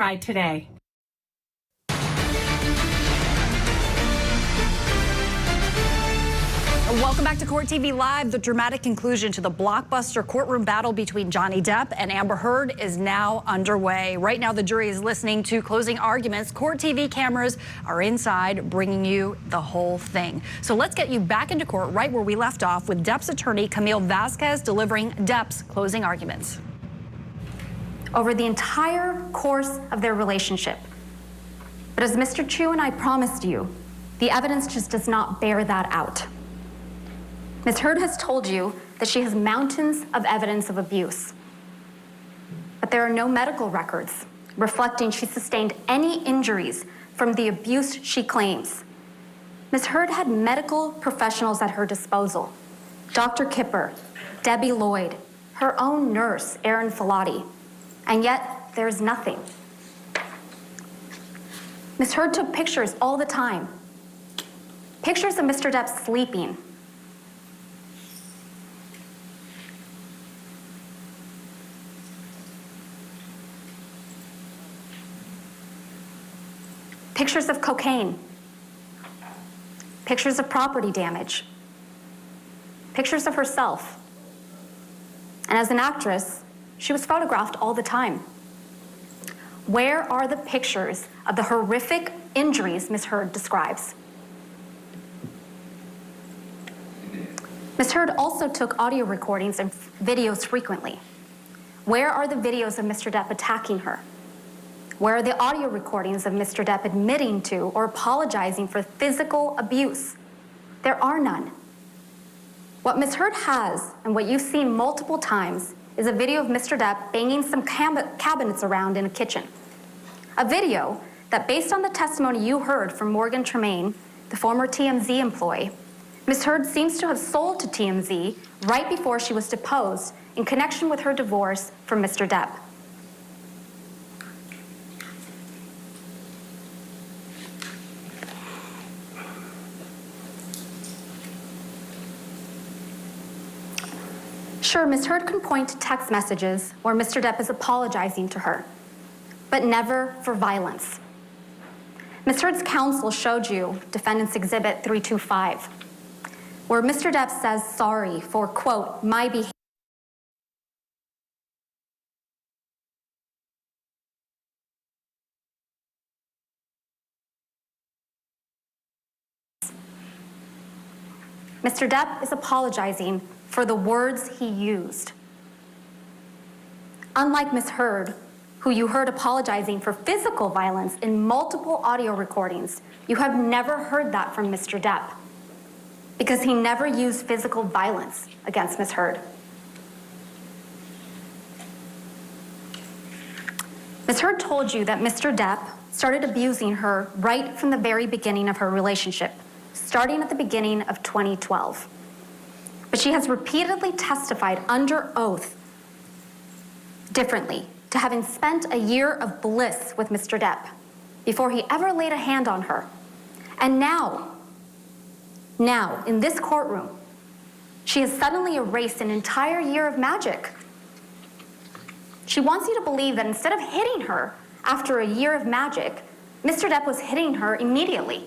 tried today. Welcome back to Court TV Live. The dramatic conclusion to the blockbuster courtroom battle between Johnny Depp and Amber Heard is now underway. Right now, the jury is listening to closing arguments. Court TV cameras are inside, bringing you the whole thing. So let's get you back into court right where we left off with Depp's attorney, Camille Vasquez, delivering Depp's closing arguments. Over the entire course of their relationship. But as Mr. Chu and I promised you, the evidence just does not bear that out. Ms. Heard has told you that she has mountains of evidence of abuse. But there are no medical records reflecting she sustained any injuries from the abuse she claims. Ms. Heard had medical professionals at her disposal. Dr. Kipper, Debbie Lloyd, her own nurse, Erin Filati, and yet there is nothing. Ms. Heard took pictures all the time. Pictures of Mr. Depp sleeping. Pictures of cocaine. Pictures of property damage. Pictures of herself. And as an actress, she was photographed all the time. Where are the pictures of the horrific injuries Ms. Heard describes? Ms. Heard also took audio recordings and videos frequently. Where are the videos of Mr. Depp attacking her? Where are the audio recordings of Mr. Depp admitting to or apologizing for physical abuse? There are none. What Ms. Heard has, and what you've seen multiple times, is a video of Mr. Depp banging some cabinets around in a kitchen. A video that, based on the testimony you heard from Morgan Tremaine, the former TMZ employee, Ms. Heard seems to have sold to TMZ right before she was deposed in connection with her divorce from Mr. Depp. Sure, Ms. Heard can point to text messages where Mr. Depp is apologizing to her, but never for violence. Ms. Heard's counsel showed you Defendant's Exhibit 325, where Mr. Depp says sorry for, quote, my behavior. Mr. Depp is apologizing for the words he used. Unlike Ms. Heard, who you heard apologizing for physical violence in multiple audio recordings, you have never heard that from Mr. Depp because he never used physical violence against Ms. Heard. Ms. Heard told you that Mr. Depp started abusing her right from the very beginning of her relationship, starting at the beginning of 2012. But she has repeatedly testified under oath differently to having spent a year of bliss with Mr. Depp before he ever laid a hand on her. And now, in this courtroom, she has suddenly erased an entire year of magic. She wants you to believe that instead of hitting her after a year of magic, Mr. Depp was hitting her immediately.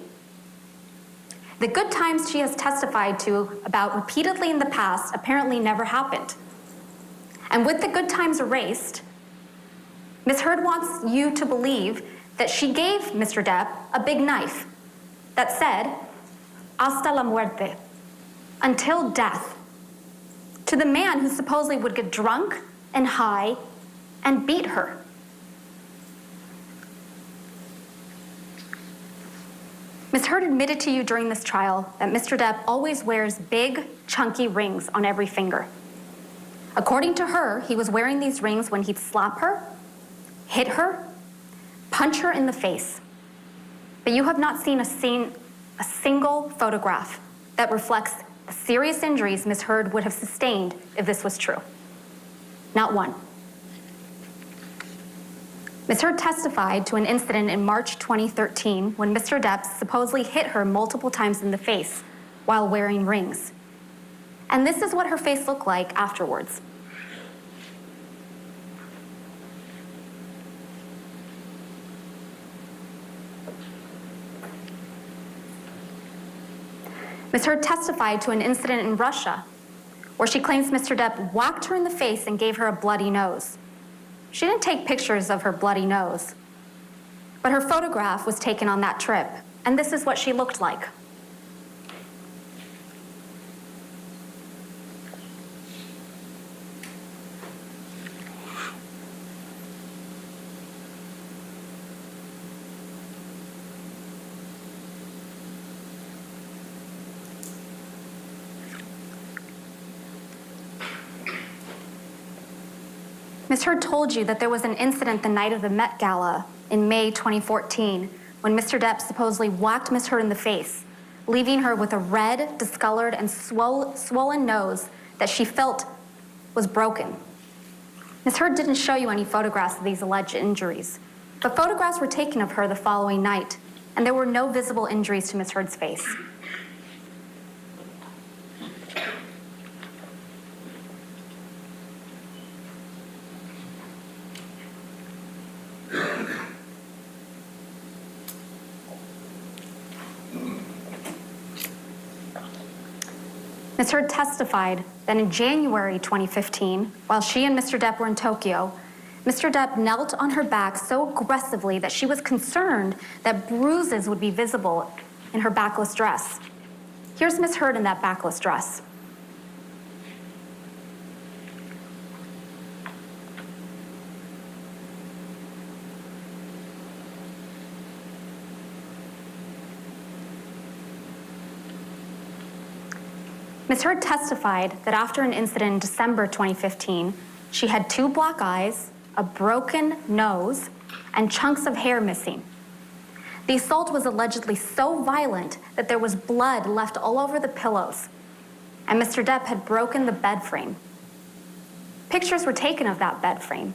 The good times she has testified to about repeatedly in the past apparently never happened. And with the good times erased, Ms. Heard wants you to believe that she gave Mr. Depp a big knife that said, hasta la muerte, until death, to the man who supposedly would get drunk and high and beat her. Ms. Heard admitted to you during this trial that Mr. Depp always wears big, chunky rings on every finger. According to her, he was wearing these rings when he'd slap her, hit her, punch her in the face. But you have not seen a single photograph that reflects the serious injuries Ms. Heard would have sustained if this was true. Not one. Ms. Heard testified to an incident in March 2013 when Mr. Depp supposedly hit her multiple times in the face while wearing rings. And this is what her face looked like afterwards. Ms. Heard testified to an incident in Russia where she claims Mr. Depp whacked her in the face and gave her a bloody nose. She didn't take pictures of her bloody nose, but her photograph was taken on that trip, and this is what she looked like. Ms. Heard told you that there was an incident the night of the Met Gala in May 2014 when Mr. Depp supposedly whacked Ms. Heard in the face, leaving her with a red, discolored, and swollen nose that she felt was broken. Ms. Heard didn't show you any photographs of these alleged injuries, but photographs were taken of her the following night, and there were no visible injuries to Ms. Heard's face. Ms. Heard testified that in January 2015, while she and Mr. Depp were in Tokyo, Mr. Depp knelt on her back so aggressively that she was concerned that bruises would be visible in her backless dress. Here's Ms. Heard in that backless dress. Ms. Heard testified that after an incident in December 2015, she had 2 black eyes, a broken nose, and chunks of hair missing. The assault was allegedly so violent that there was blood left all over the pillows, and Mr. Depp had broken the bed frame. Pictures were taken of that bed frame.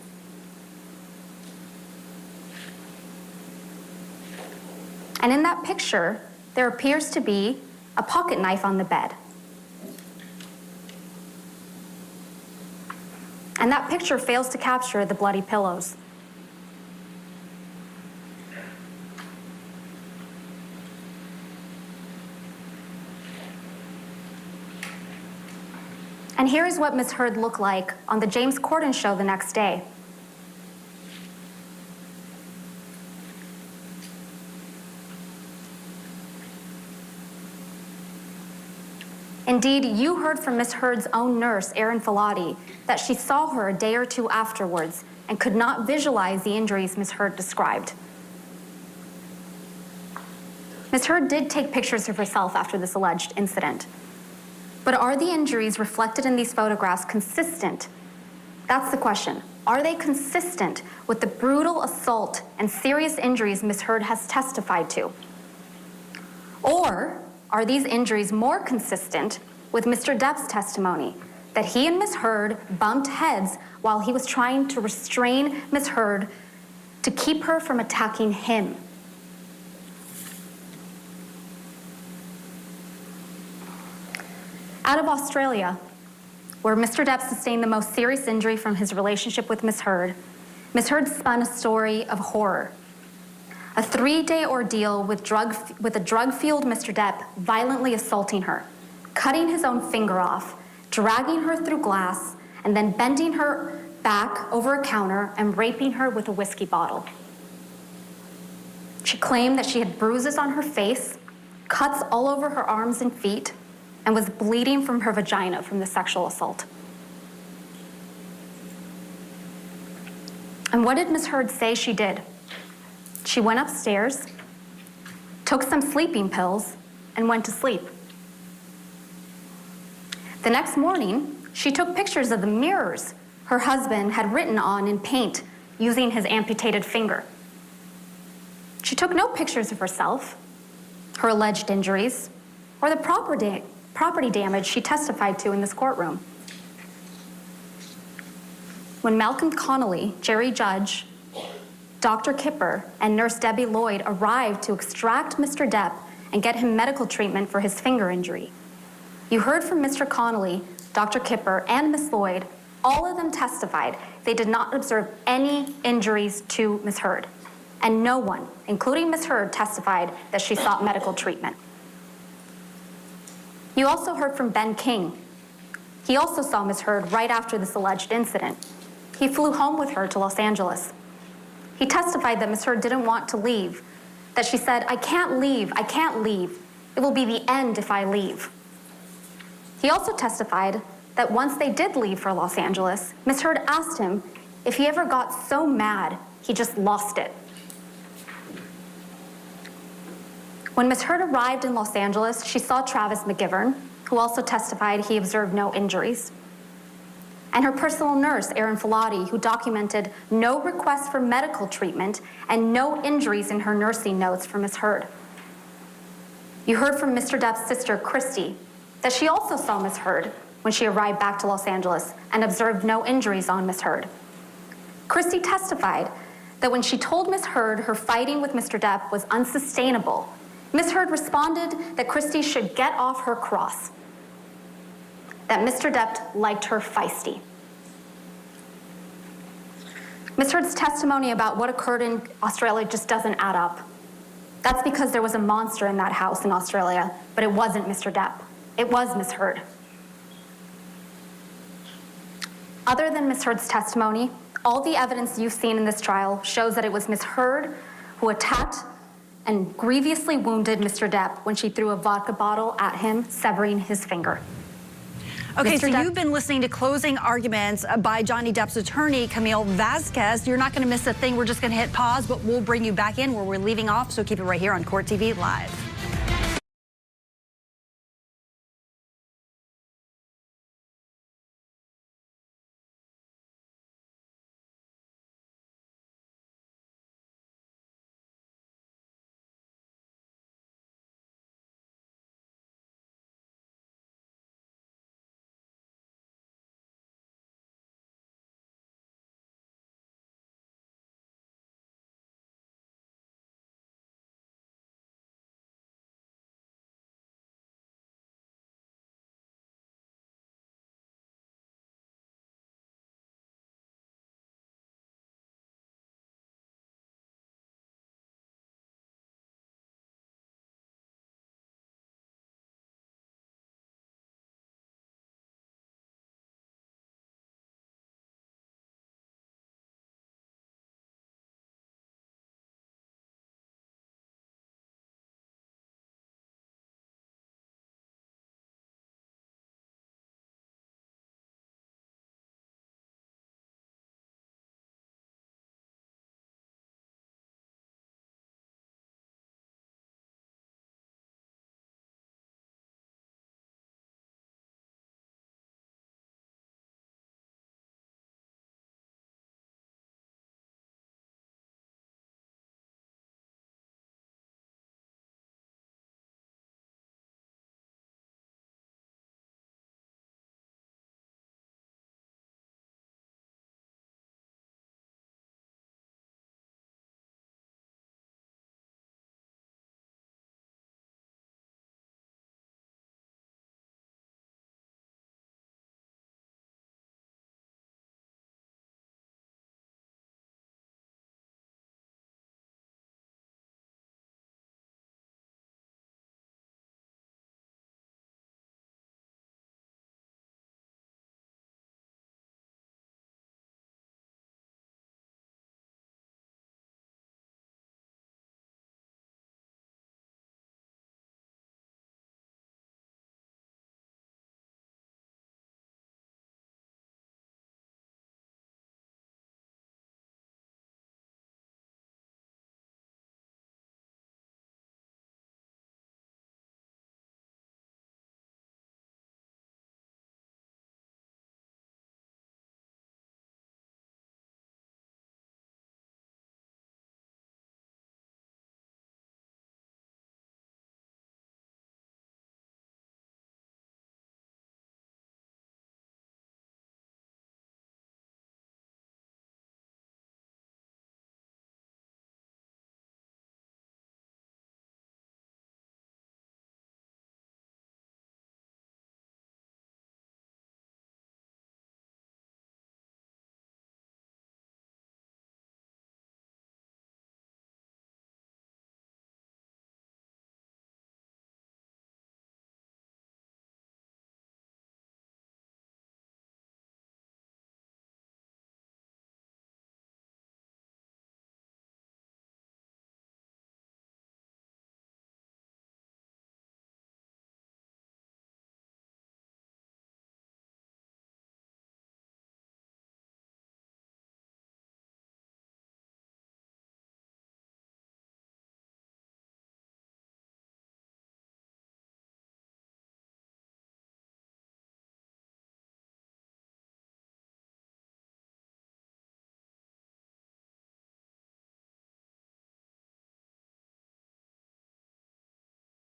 And in that picture, there appears to be a pocket knife on the bed. And that picture fails to capture the bloody pillows. And here is what Ms. Heard looked like on the James Corden show the next day. Indeed, you heard from Ms. Heard's own nurse, Erin Filati, that she saw her a day or two afterwards and could not visualize the injuries Ms. Heard described. Ms. Heard did take pictures of herself after this alleged incident. But are the injuries reflected in these photographs consistent? That's the question. Are they consistent with the brutal assault and serious injuries Ms. Heard has testified to? Or are these injuries more consistent with Mr. Depp's testimony that he and Ms. Heard bumped heads while he was trying to restrain Ms. Heard to keep her from attacking him? Out of Australia, where Mr. Depp sustained the most serious injury from his relationship with Ms. Heard spun a story of horror. A 3-day ordeal with a drug-fueled Mr. Depp violently assaulting her, cutting his own finger off, dragging her through glass, and then bending her back over a counter and raping her with a whiskey bottle. She claimed that she had bruises on her face, cuts all over her arms and feet, and was bleeding from her vagina from the sexual assault. And what did Ms. Heard say she did? She went upstairs, took some sleeping pills, and went to sleep. The next morning, she took pictures of the mirrors her husband had written on in paint using his amputated finger. She took no pictures of herself, her alleged injuries, or the property damage she testified to in this courtroom. When Malcolm Connolly, Jerry Judge, Dr. Kipper, and Nurse Debbie Lloyd arrived to extract Mr. Depp and get him medical treatment for his finger injury, you heard from Mr. Connolly, Dr. Kipper, and Ms. Lloyd. All of them testified they did not observe any injuries to Ms. Heard, and no one, including Ms. Heard, testified that she sought medical treatment. You also heard from Ben King. He also saw Ms. Heard right after this alleged incident. He flew home with her to Los Angeles. He testified that Ms. Heard didn't want to leave, that she said, I can't leave. It will be the end if I leave. He also testified that once they did leave for Los Angeles, Ms. Heard asked him if he ever got so mad he just lost it. When Ms. Heard arrived in Los Angeles, she saw Travis McGivern, who also testified he observed no injuries, and her personal nurse, Erin Filati, who documented no requests for medical treatment and no injuries in her nursing notes for Ms. Heard. You heard from Mr. Depp's sister, Christy, that she also saw Ms. Heard when she arrived back to Los Angeles and observed no injuries on Ms. Heard. Christy testified that when she told Ms. Heard her fighting with Mr. Depp was unsustainable, Ms. Heard responded that Christy should get off her cross, that Mr. Depp liked her feisty. Ms. Heard's testimony about what occurred in Australia just doesn't add up. That's because there was a monster in that house in Australia, but it wasn't Mr. Depp. It was Ms. Heard. Other than Ms. Heard's testimony, all the evidence you've seen in this trial shows that it was Ms. Heard who attacked and grievously wounded Mr. Depp when she threw a vodka bottle at him, severing his finger. Okay, Mr. so Depp- you've been listening to closing arguments by Johnny Depp's attorney, Camille Vasquez. You're not going to miss a thing. We're just going to hit pause, but we'll bring you back in where we're leaving off, so keep it right here on Court TV Live.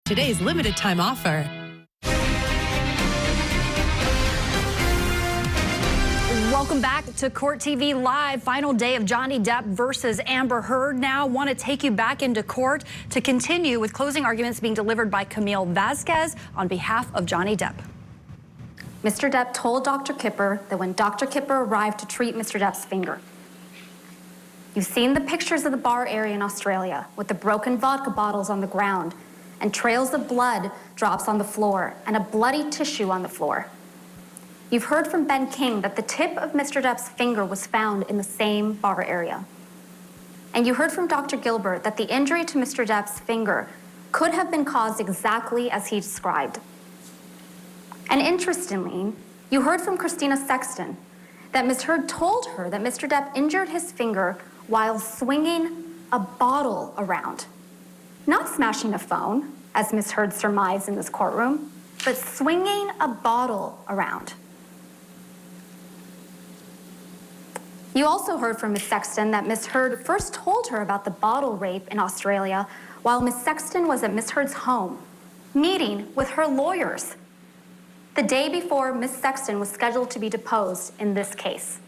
Today's limited time offer. Welcome back to Court TV Live. Final day of Johnny Depp versus Amber Heard. Now want to take you back into court to continue with closing arguments being delivered by Camille Vasquez on behalf of Johnny Depp. Mr. Depp told Dr. Kipper that when Dr. Kipper arrived to treat Mr. Depp's finger. You've seen the pictures of the bar area in Australia with the broken vodka bottles on the ground and trails of blood drops on the floor and a bloody tissue on the floor. You've heard from Ben King that the tip of Mr. Depp's finger was found in the same bar area. And you heard from Dr. Gilbert that the injury to Mr. Depp's finger could have been caused exactly as he described. And interestingly, you heard from Christina Sexton that Ms. Heard told her that Mr. Depp injured his finger while swinging a bottle around. Not smashing a phone, as Ms. Heard surmised in this courtroom, but swinging a bottle around. You also heard from Ms. Sexton that Ms. Heard first told her about the bottle rape in Australia while Ms. Sexton was at Ms. Heard's home, meeting with her lawyers, the day before Ms. Sexton was scheduled to be deposed in this case.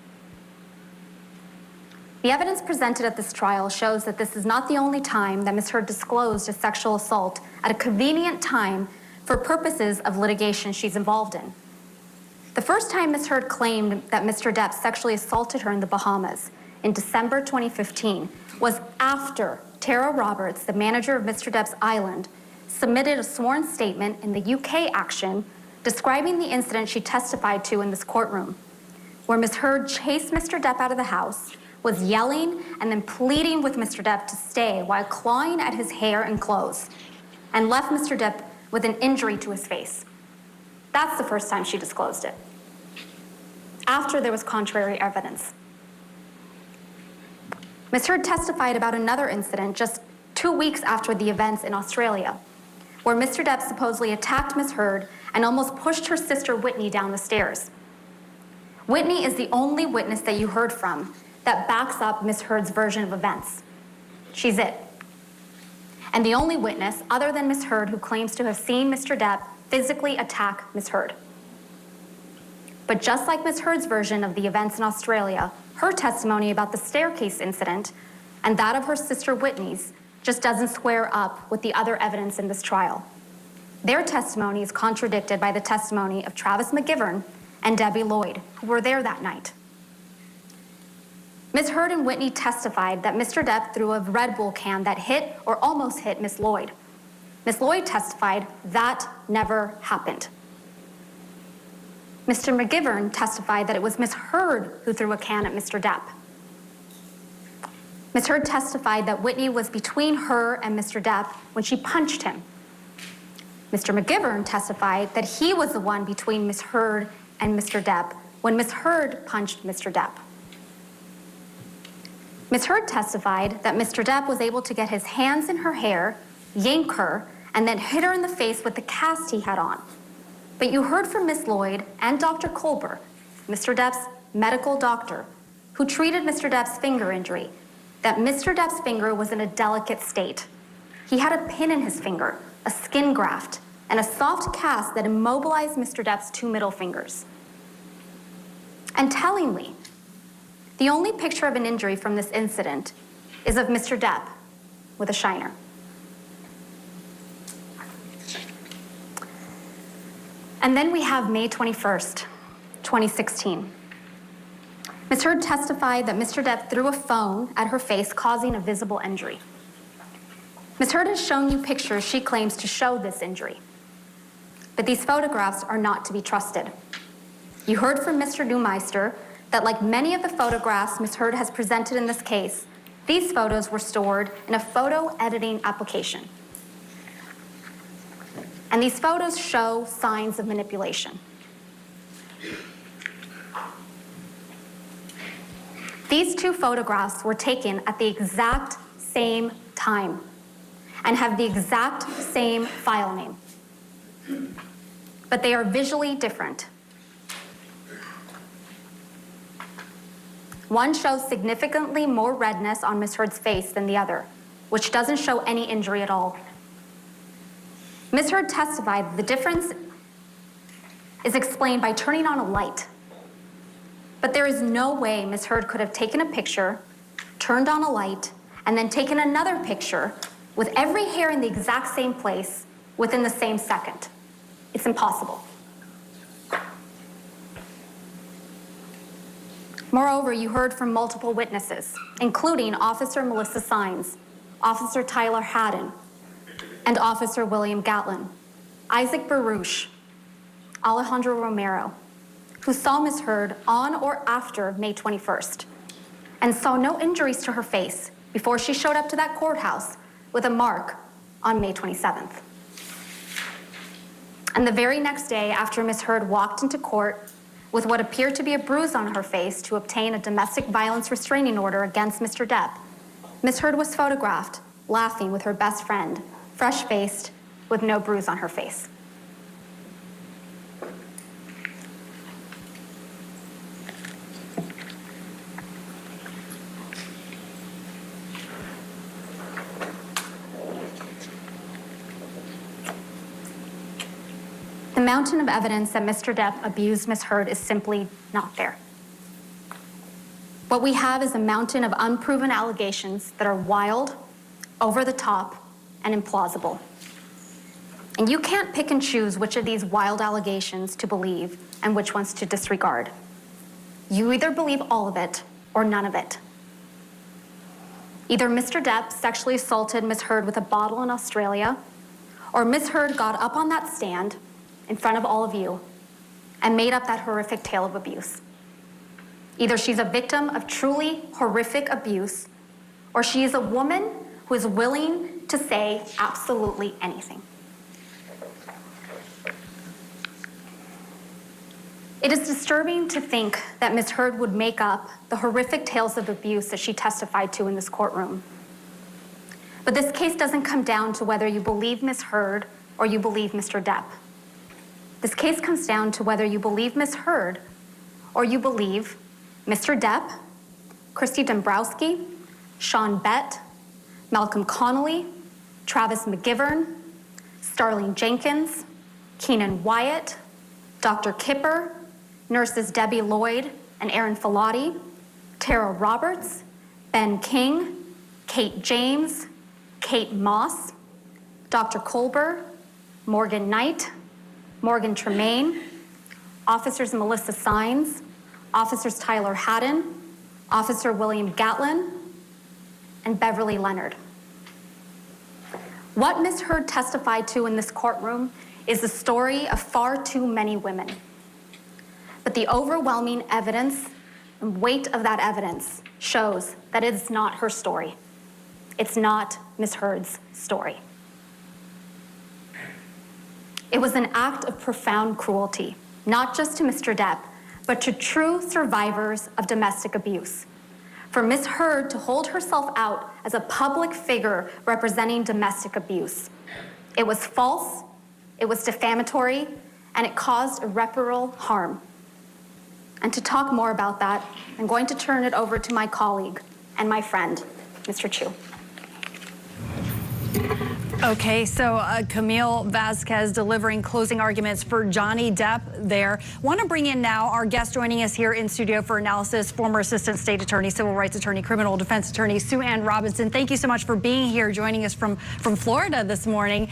The evidence presented at this trial shows that this is not the only time that Ms. Heard disclosed a sexual assault at a convenient time for purposes of litigation she's involved in. The first time Ms. Heard claimed that Mr. Depp sexually assaulted her in the Bahamas in December 2015 was after Tara Roberts, the manager of Mr. Depp's island, submitted a sworn statement in the UK action describing the incident she testified to in this courtroom, where Ms. Heard chased Mr. Depp out of the house, was yelling and then pleading with Mr. Depp to stay while clawing at his hair and clothes, and left Mr. Depp with an injury to his face. That's the first time she disclosed it, after there was contrary evidence. Ms. Heard testified about another incident just 2 weeks after the events in Australia, where Mr. Depp supposedly attacked Ms. Heard and almost pushed her sister Whitney down the stairs. Whitney is the only witness that you heard from that backs up Ms. Heard's version of events. She's it. And the only witness, other than Ms. Heard, who claims to have seen Mr. Depp physically attack Ms. Heard. But just like Ms. Heard's version of the events in Australia, her testimony about the staircase incident and that of her sister Whitney's just doesn't square up with the other evidence in this trial. Their testimony is contradicted by the testimony of Travis McGivern and Debbie Lloyd, who were there that night. Ms. Heard and Whitney testified that Mr. Depp threw a Red Bull can that hit or almost hit Ms. Lloyd. Ms. Lloyd testified that never happened. Mr. McGivern testified that it was Ms. Heard who threw a can at Mr. Depp. Ms. Heard testified that Whitney was between her and Mr. Depp when she punched him. Mr. McGivern testified that he was the one between Ms. Heard and Mr. Depp when Ms. Heard punched Mr. Depp. Ms. Heard testified that Mr. Depp was able to get his hands in her hair, yank her, and then hit her in the face with the cast he had on. But you heard from Ms. Lloyd and Dr. Colbert, Mr. Depp's medical doctor, who treated Mr. Depp's finger injury, that Mr. Depp's finger was in a delicate state. He had a pin in his finger, a skin graft, and a soft cast that immobilized Mr. Depp's 2 middle fingers. And tellingly, the only picture of an injury from this incident is of Mr. Depp with a shiner. And then we have May 21st, 2016. Ms. Heard testified that Mr. Depp threw a phone at her face, causing a visible injury. Ms. Heard has shown you pictures she claims to show this injury. But these photographs are not to be trusted. You heard from Mr. Neumeister that like many of the photographs Ms. Heard has presented in this case, these photos were stored in a photo editing application. And these photos show signs of manipulation. These 2 photographs were taken at the exact same time and have the exact same file name. But they are visually different. One shows significantly more redness on Ms. Heard's face than the other, which doesn't show any injury at all. Ms. Heard testified that the difference is explained by turning on a light. But there is no way Ms. Heard could have taken a picture, turned on a light, and then taken another picture with every hair in the exact same place within the same second. It's impossible. Moreover, you heard from multiple witnesses, including Officer Melissa Sines, Officer Tyler Haddon, and Officer William Gatlin, Isaac Baruch, Alejandro Romero, who saw Ms. Heard on or after May 21st and saw no injuries to her face before she showed up to that courthouse with a mark on May 27th. And the very next day, after Ms. Heard walked into court with what appeared to be a bruise on her face to obtain a domestic violence restraining order against Mr. Depp, Ms. Heard was photographed laughing with her best friend, fresh-faced, with no bruise on her face. The mountain of evidence that Mr. Depp abused Ms. Heard is simply not there. What we have is a mountain of unproven allegations that are wild, over the top, and implausible. And you can't pick and choose which of these wild allegations to believe and which ones to disregard. You either believe all of it or none of it. Either Mr. Depp sexually assaulted Ms. Heard with a bottle in Australia, or Ms. Heard got up on that stand in front of all of you and made up that horrific tale of abuse. Either she's a victim of truly horrific abuse, or she is a woman who is willing to say absolutely anything. It is disturbing to think that Ms. Heard would make up the horrific tales of abuse that she testified to in this courtroom. But this case doesn't come down to whether you believe Ms. Heard or you believe Mr. Depp. This case comes down to whether you believe Ms. Heard or you believe Mr. Depp, Christy Dombrowski, Sean Bett, Malcolm Connolly, Travis McGivern, Starling Jenkins, Keenan Wyatt, Dr. Kipper, nurses Debbie Lloyd and Aaron Filati, Tara Roberts, Ben King, Kate James, Kate Moss, Dr. Colber, Morgan Knight, Morgan Tremaine, Officers Melissa Sines, Officers Tyler Haddon, Officer William Gatlin, and Beverly Leonard. What Ms. Heard testified to in this courtroom is the story of far too many women. But the overwhelming evidence and weight of that evidence shows that it's not her story. It's not Ms. Heard's story. It was an act of profound cruelty, not just to Mr. Depp, but to true survivors of domestic abuse. For Ms. Heard to hold herself out as a public figure representing domestic abuse. It was false, it was defamatory, and it caused irreparable harm. And to talk more about that, I'm going to turn it over to my colleague and my friend, Mr. Chu. Okay, so Camille Vasquez delivering closing arguments for Johnny Depp there. Want to bring in now our guest joining us here in studio for analysis, former Assistant State Attorney, Civil Rights Attorney, Criminal Defense Attorney, Sue Ann Robinson. Thank you so much for being here, joining us from Florida this morning.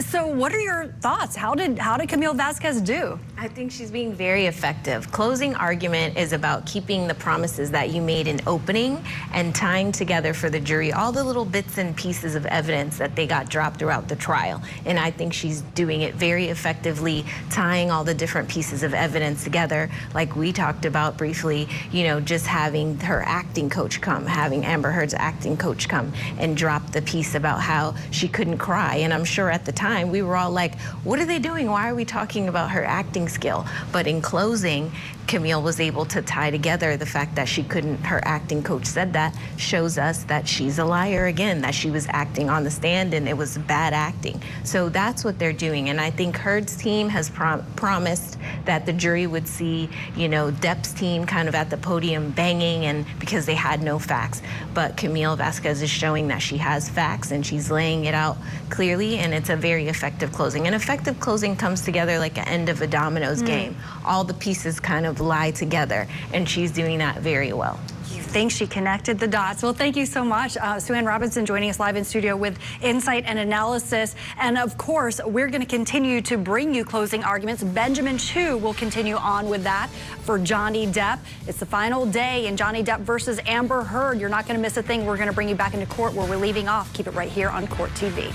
So what are your thoughts? How did Camille Vasquez do? I think she's being very effective. Closing argument is about keeping the promises that you made in opening and tying together for the jury all the little bits and pieces of evidence that they got dropped throughout the trial. And I think she's doing it very effectively, tying all the different pieces of evidence together, like we talked about briefly, you know, just having her acting coach come, having Amber Heard's acting coach come and drop the piece about how she couldn't cry. And I'm sure at the time we were all like, what are they doing? Why are we talking about her acting skill? But in closing, Camille was able to tie together the fact that she couldn't, her acting coach said that, shows us that she's a liar again, that she was acting on the stand and it was bad acting. So that's what they're doing. And I think Heard's team has promised that the jury would see, you know, Depp's team kind of at the podium banging, and because they had no facts. But Camille Vasquez is showing that she has facts and she's laying it out clearly, and it's a very effective closing. An effective closing comes together like an end of a dominoes game. All the pieces kind of lie together, and she's doing that very well. You think she connected the dots? Well, thank you so much. Sue Ann Robinson joining us live in studio with insight and analysis. And of course, we're going to continue to bring you closing arguments. Benjamin Chu will continue on with that for Johnny Depp. It's the final day in Johnny Depp versus Amber Heard. You're not going to miss a thing. We're going to bring you back into court where we're leaving off. Keep it right here on Court TV.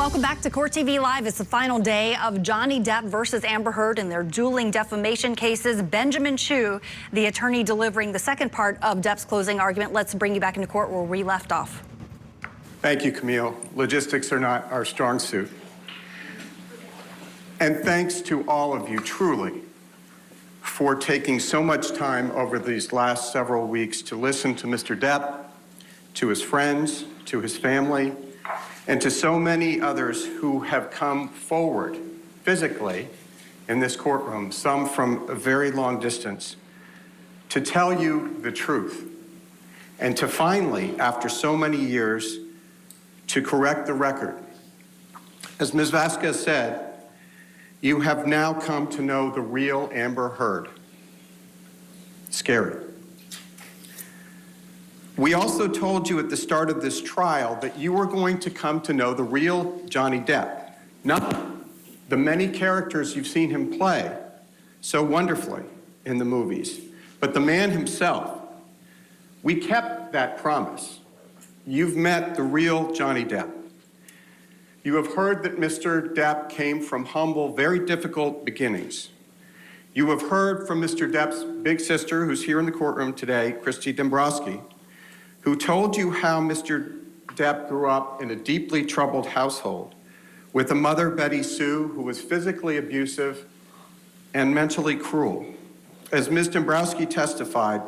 Welcome back to Court TV Live. It's the final day of Johnny Depp versus Amber Heard in their dueling defamation cases. Benjamin Chu, the attorney delivering the second part of Depp's closing argument. Let's bring you back into court where we left off. Thank you, Camille. Logistics are not our strong suit. And thanks to all of you, truly, for taking so much time over these last several weeks to listen to Mr. Depp, to his friends, to his family, and to so many others who have come forward physically in this courtroom, some from a very long distance, to tell you the truth, and to finally, after so many years, to correct the record. As Ms. Vasquez said, you have now come to know the real Amber Heard. Scary. We also told you at the start of this trial that you were going to come to know the real Johnny Depp, not the many characters you've seen him play so wonderfully in the movies, but the man himself. We kept that promise. You've met the real Johnny Depp. You have heard that Mr. Depp came from humble, very difficult beginnings. You have heard from Mr. Depp's big sister, who's here in the courtroom today, Christy Dombrowski, who told you how Mr. Depp grew up in a deeply troubled household with a mother, Betty Sue, who was physically abusive and mentally cruel. As Ms. Dombrowski testified,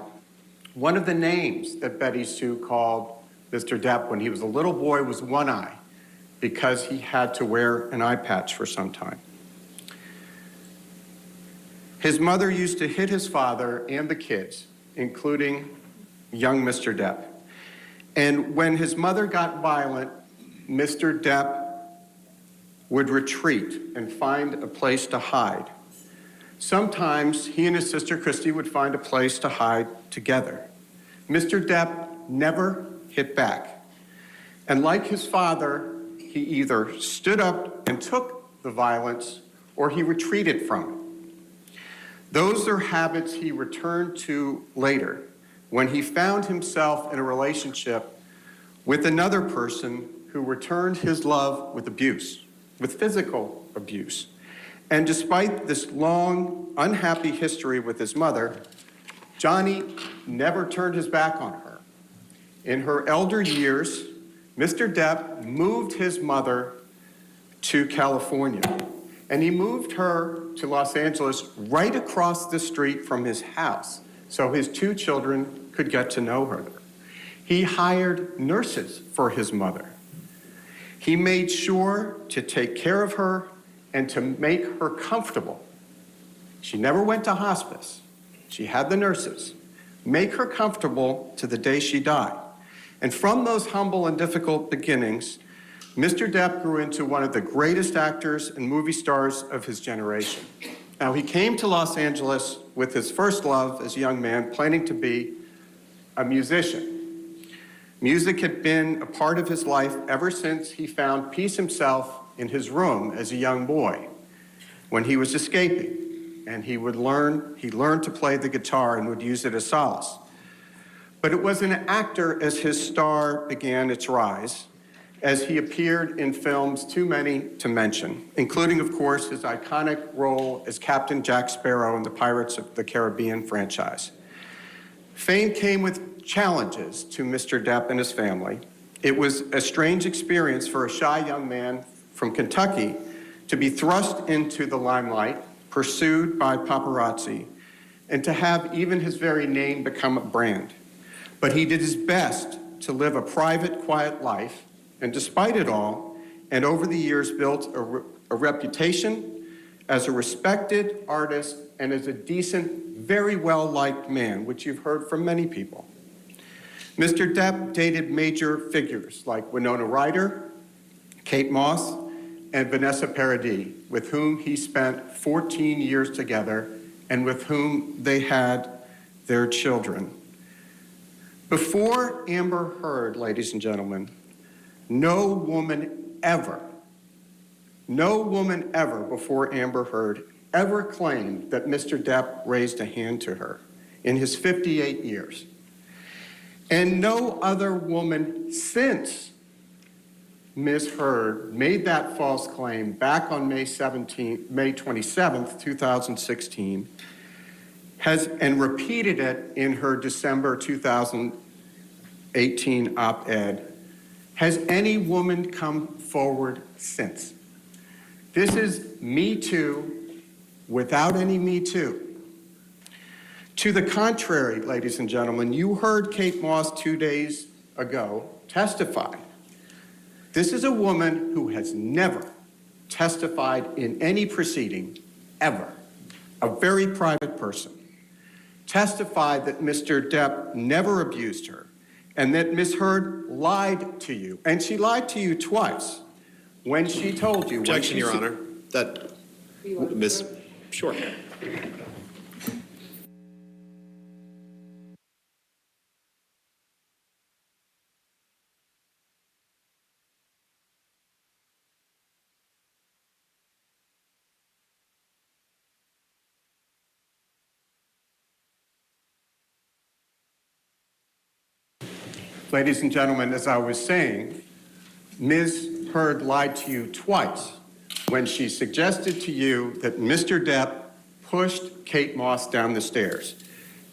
one of the names that Betty Sue called Mr. Depp when he was a little boy was One Eye, because he had to wear an eye patch for some time. His mother used to hit his father and the kids, including young Mr. Depp. And when his mother got violent, Mr. Depp would retreat and find a place to hide. Sometimes he and his sister Christy would find a place to hide together. Mr. Depp never hit back. And like his father, he either stood up and took the violence or he retreated from it. Those are habits he returned to later when he found himself in a relationship with another person who returned his love with abuse, with physical abuse. And despite this long, unhappy history with his mother, Johnny never turned his back on her. In her elder years, Mr. Depp moved his mother to California, and he moved her to Los Angeles right across the street from his house, so his two children could get to know her. He hired nurses for his mother. He made sure to take care of her and to make her comfortable. She never went to hospice. She had the nurses make her comfortable to the day she died. And from those humble and difficult beginnings, Mr. Depp grew into one of the greatest actors and movie stars of his generation. Now, he came to Los Angeles with his first love as a young man, planning to be a musician. Music had been a part of his life ever since he found peace himself in his room as a young boy, when he was escaping, and he learned to play the guitar and would use it as solace. But it was an actor as his star began its rise, as he appeared in films too many to mention, including, of course, his iconic role as Captain Jack Sparrow in the Pirates of the Caribbean franchise. Fame came with challenges to Mr. Depp and his family. It was a strange experience for a shy young man from Kentucky to be thrust into the limelight, pursued by paparazzi, and to have even his very name become a brand. But he did his best to live a private, quiet life, and despite it all, and over the years built a reputation as a respected artist and as a decent, very well-liked man, which you've heard from many people. Mr. Depp dated major figures like Winona Ryder, Kate Moss, and Vanessa Paradis, with whom he spent 14 years together and with whom they had their children. Before Amber Heard, ladies and gentlemen, no woman ever before Amber Heard ever claimed that Mr. Depp raised a hand to her in his 58 years. And no other woman since Ms. Heard made that false claim back on May 27th, 2016, and repeated it in her December 2018 op-ed. Has any woman come forward since? This is Me Too without any Me Too. To the contrary, ladies and gentlemen, you heard Kate Moss 2 days ago testify. This is a woman who has never testified in any proceeding, ever. A very private person. Testified that Mr. Depp never abused her and that Ms. Heard lied to you. And she lied to you twice when she told you. Objection, Your Honor. That, Ms. Sure. Ladies and gentlemen, as I was saying, Ms. Heard lied to you twice when she suggested to you that Mr. Depp pushed Kate Moss down the stairs.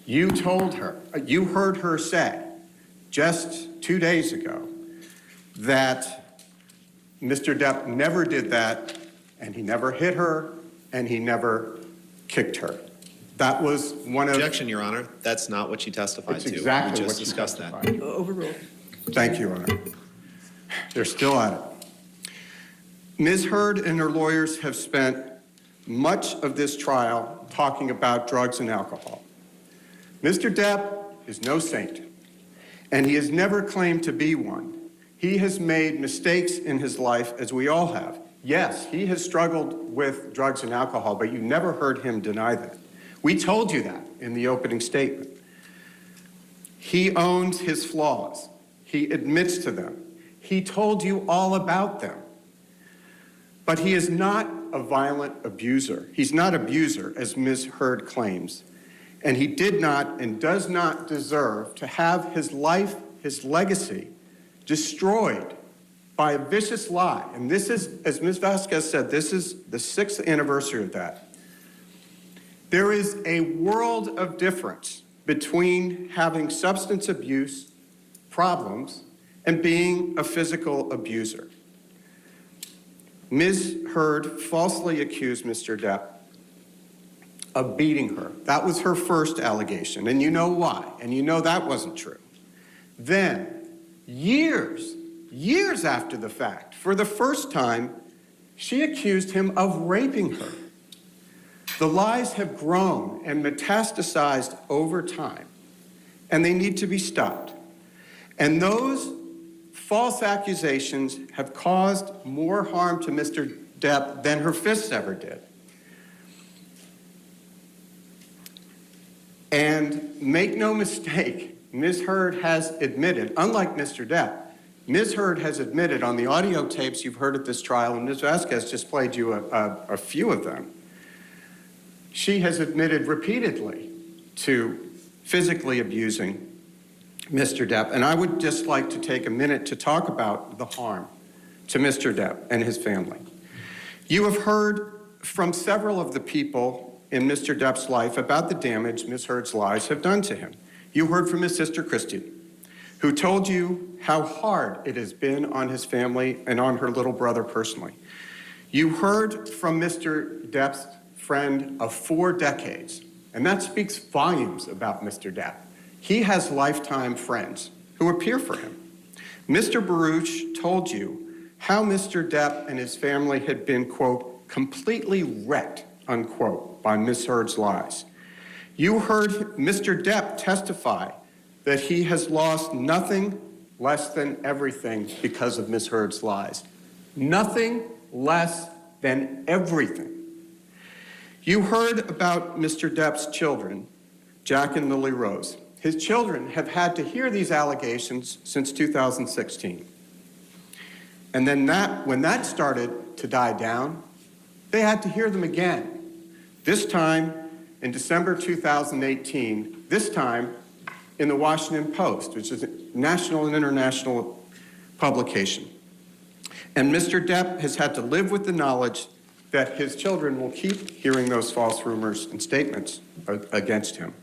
You told her, you heard her say just 2 days ago that Mr. Depp never did that, and he never hit her, and he never kicked her. That was one of... Objection, Your Honor. That's not what she testified to. Exactly we just what discussed that. Overruled. Thank you, Your Honor. They're still at it. Ms. Heard and her lawyers have spent much of this trial talking about drugs and alcohol. Mr. Depp is no saint, and he has never claimed to be one. He has made mistakes in his life, as we all have. Yes, he has struggled with drugs and alcohol, but you never heard him deny that. We told you that in the opening statement. He owns his flaws. He admits to them. He told you all about them. But he is not a violent abuser. He's not an abuser, as Ms. Heard claims. And he did not and does not deserve to have his life, his legacy, destroyed by a vicious lie. And this is, as Ms. Vasquez said, this is the 6th anniversary of that. There is a world of difference between having substance abuse problems and being a physical abuser. Ms. Heard falsely accused Mr. Depp of beating her. That was her first allegation, and you know why, and you know that wasn't true. Then, years after the fact, for the first time, she accused him of raping her. The lies have grown and metastasized over time, and they need to be stopped. And those false accusations have caused more harm to Mr. Depp than her fists ever did. And make no mistake, Ms. Heard has admitted, unlike Mr. Depp, Ms. Heard has admitted on the audio tapes you've heard at this trial, and Ms. Vasquez just played you a few of them, she has admitted repeatedly to physically abusing Mr. Depp. And I would just like to take a minute to talk about the harm to Mr. Depp and his family. You have heard from several of the people in Mr. Depp's life about the damage Ms. Heard's lies have done to him. You heard from his sister, Christy, who told you how hard it has been on his family and on her little brother personally. You heard from Mr. Depp's friend of 4 decades, and that speaks volumes about Mr. Depp. He has lifetime friends who appear for him. Mr. Baruch told you how Mr. Depp and his family had been, quote, completely wrecked, unquote, by Ms. Heard's lies. You heard Mr. Depp testify that he has lost nothing less than everything because of Ms. Heard's lies. Nothing less than everything. You heard about Mr. Depp's children, Jack and Lily Rose. His children have had to hear these allegations since 2016. And then when that started to die down, they had to hear them again. This time in December 2018, this time in the Washington Post, which is a national and international publication. And Mr. Depp has had to live with the knowledge that his children will keep hearing those false rumors and statements against him.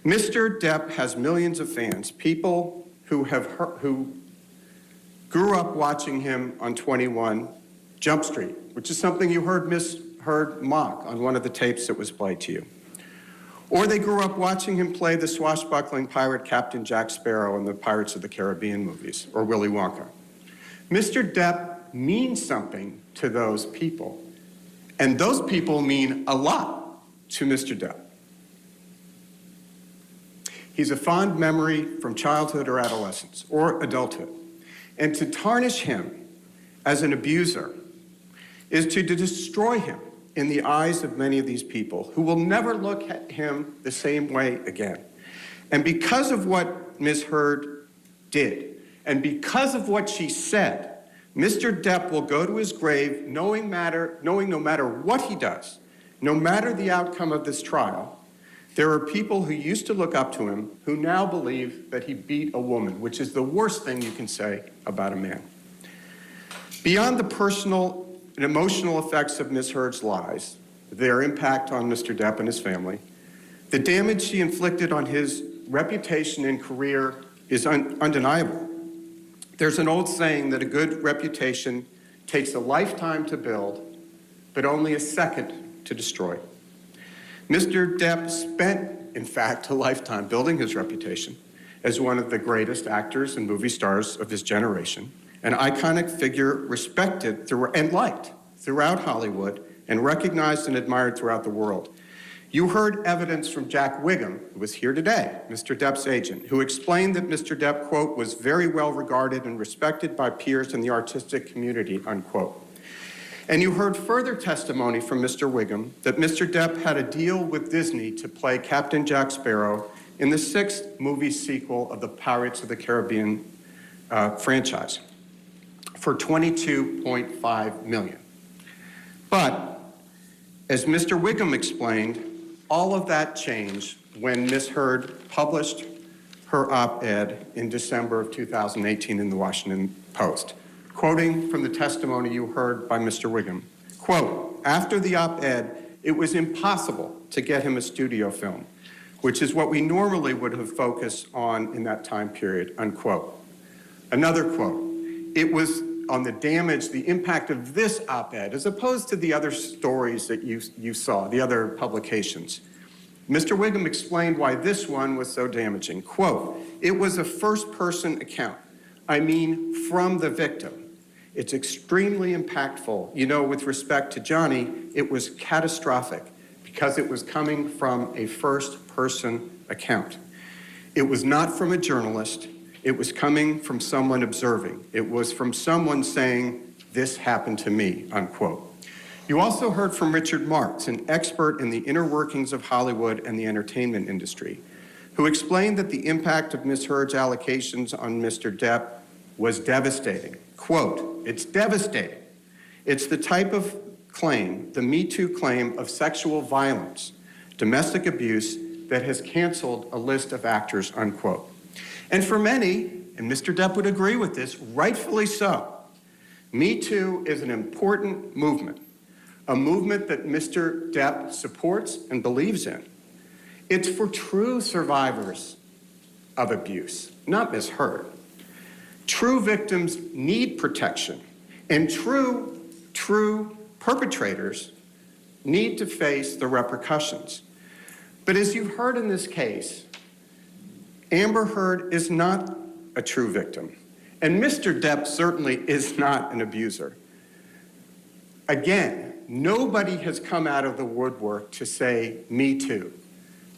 Mr. Depp has millions of fans, people who grew up watching him on 21 Jump Street, which is something you heard Miss Heard mock on one of the tapes that was played to you. Or they grew up watching him play the swashbuckling pirate Captain Jack Sparrow in the Pirates of the Caribbean movies, or Willy Wonka. Mr. Depp means something to those people, and those people mean a lot to Mr. Depp. He's a fond memory from childhood or adolescence or adulthood. And to tarnish him as an abuser is to destroy him in the eyes of many of these people who will never look at him the same way again. And because of what Ms. Heard did, and because of what she said, Mr. Depp will go to his grave knowing no matter what he does, no matter the outcome of this trial, there are people who used to look up to him who now believe that he beat a woman, which is the worst thing you can say about a man. Beyond the personal and emotional effects of Ms. Heard's lies, their impact on Mr. Depp and his family, the damage she inflicted on his reputation and career is undeniable. There's an old saying that a good reputation takes a lifetime to build, but only a second to destroy. Mr. Depp spent, in fact, a lifetime building his reputation as one of the greatest actors and movie stars of his generation, an iconic figure respected and liked throughout Hollywood and recognized and admired throughout the world. You heard evidence from Jack Wiggum, who was here today, Mr. Depp's agent, who explained that Mr. Depp, quote, was very well regarded and respected by peers in the artistic community, unquote. And you heard further testimony from Mr. Wiggum that Mr. Depp had a deal with Disney to play Captain Jack Sparrow in the 6th movie sequel of the Pirates of the Caribbean franchise for $22.5 million. But, as Mr. Wiggum explained, all of that changed when Ms. Heard published her op-ed in December of 2018 in the Washington Post. Quoting from the testimony you heard by Mr. Wiggum, quote, after the op-ed, it was impossible to get him a studio film, which is what we normally would have focused on in that time period, unquote. Another quote, it was on the damage, the impact of this op-ed, as opposed to the other stories that you saw, the other publications. Mr. Wiggum explained why this one was so damaging. Quote, it was a first-person account. I mean, from the victim. It's extremely impactful. You know, with respect to Johnny, it was catastrophic because it was coming from a first-person account. It was not from a journalist. It was coming from someone observing. It was from someone saying, this happened to me, unquote. You also heard from Richard Marks, an expert in the inner workings of Hollywood and the entertainment industry, who explained that the impact of Ms. Heard's allegations on Mr. Depp was devastating. Quote, it's devastating. It's the type of claim, the Me Too claim of sexual violence, domestic abuse, that has canceled a list of actors, unquote. And for many, and Mr. Depp would agree with this, rightfully so, Me Too is an important movement, a movement that Mr. Depp supports and believes in. It's for true survivors of abuse, not Ms. Heard. True victims need protection, and true perpetrators need to face the repercussions. But as you've heard in this case, Amber Heard is not a true victim, and Mr. Depp certainly is not an abuser. Again, nobody has come out of the woodwork to say, Me Too.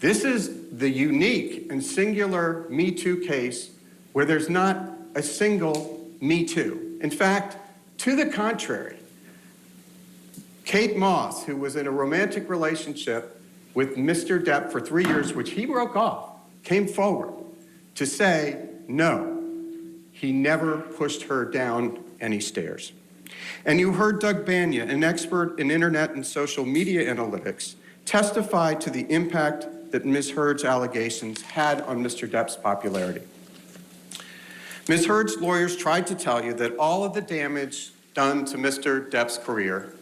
This is the unique and singular Me Too case where there's not a single Me Too. In fact, to the contrary, Kate Moss, who was in a romantic relationship with Mr. Depp for 3 years, which he broke off, came forward to say, no, he never pushed her down any stairs. And you heard Doug Banya, an expert in internet and social media analytics, testify to the impact that Ms. Heard's allegations had on Mr. Depp's popularity. Ms. Heard's lawyers tried to tell you that all of the damage done to Mr. Depp's career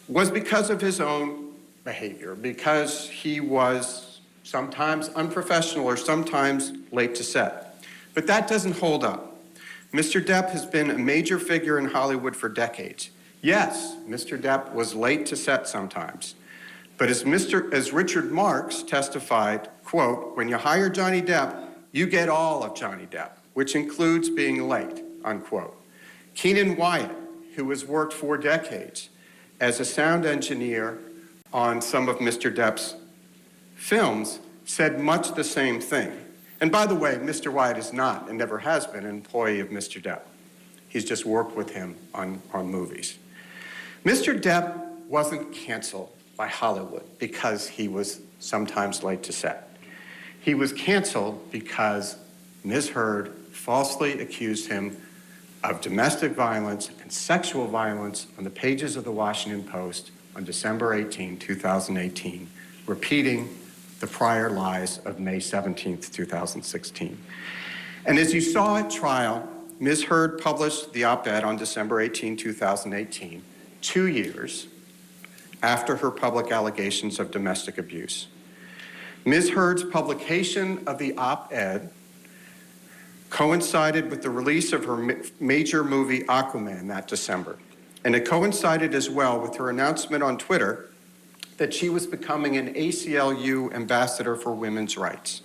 was because of his own behavior, because he was sometimes unprofessional or sometimes late to set. But that doesn't hold up. Mr. Depp has been a major figure in Hollywood for decades. Yes, Mr. Depp was late to set sometimes. But as Richard Marx testified, quote, when you hire Johnny Depp, you get all of Johnny Depp, which includes being late, unquote. Keenan Wyatt, who has worked for decades as a sound engineer on some of Mr. Depp's films, said much the same thing. And by the way, Mr. Wyatt is not and never has been an employee of Mr. Depp. He's just worked with him on movies. Mr. Depp wasn't canceled by Hollywood because he was sometimes late to set. He was canceled because Ms. Heard falsely accused him of domestic violence and sexual violence on the pages of the Washington Post on December 18, 2018, repeating the prior lies of May 17, 2016. And as you saw at trial, Ms. Heard published the op-ed on December 18, 2018, 2 years after her public allegations of domestic abuse. Ms. Heard's publication of the op-ed coincided with the release of her major movie Aquaman that December. And it coincided as well with her announcement on Twitter that she was becoming an ACLU ambassador for women's rights.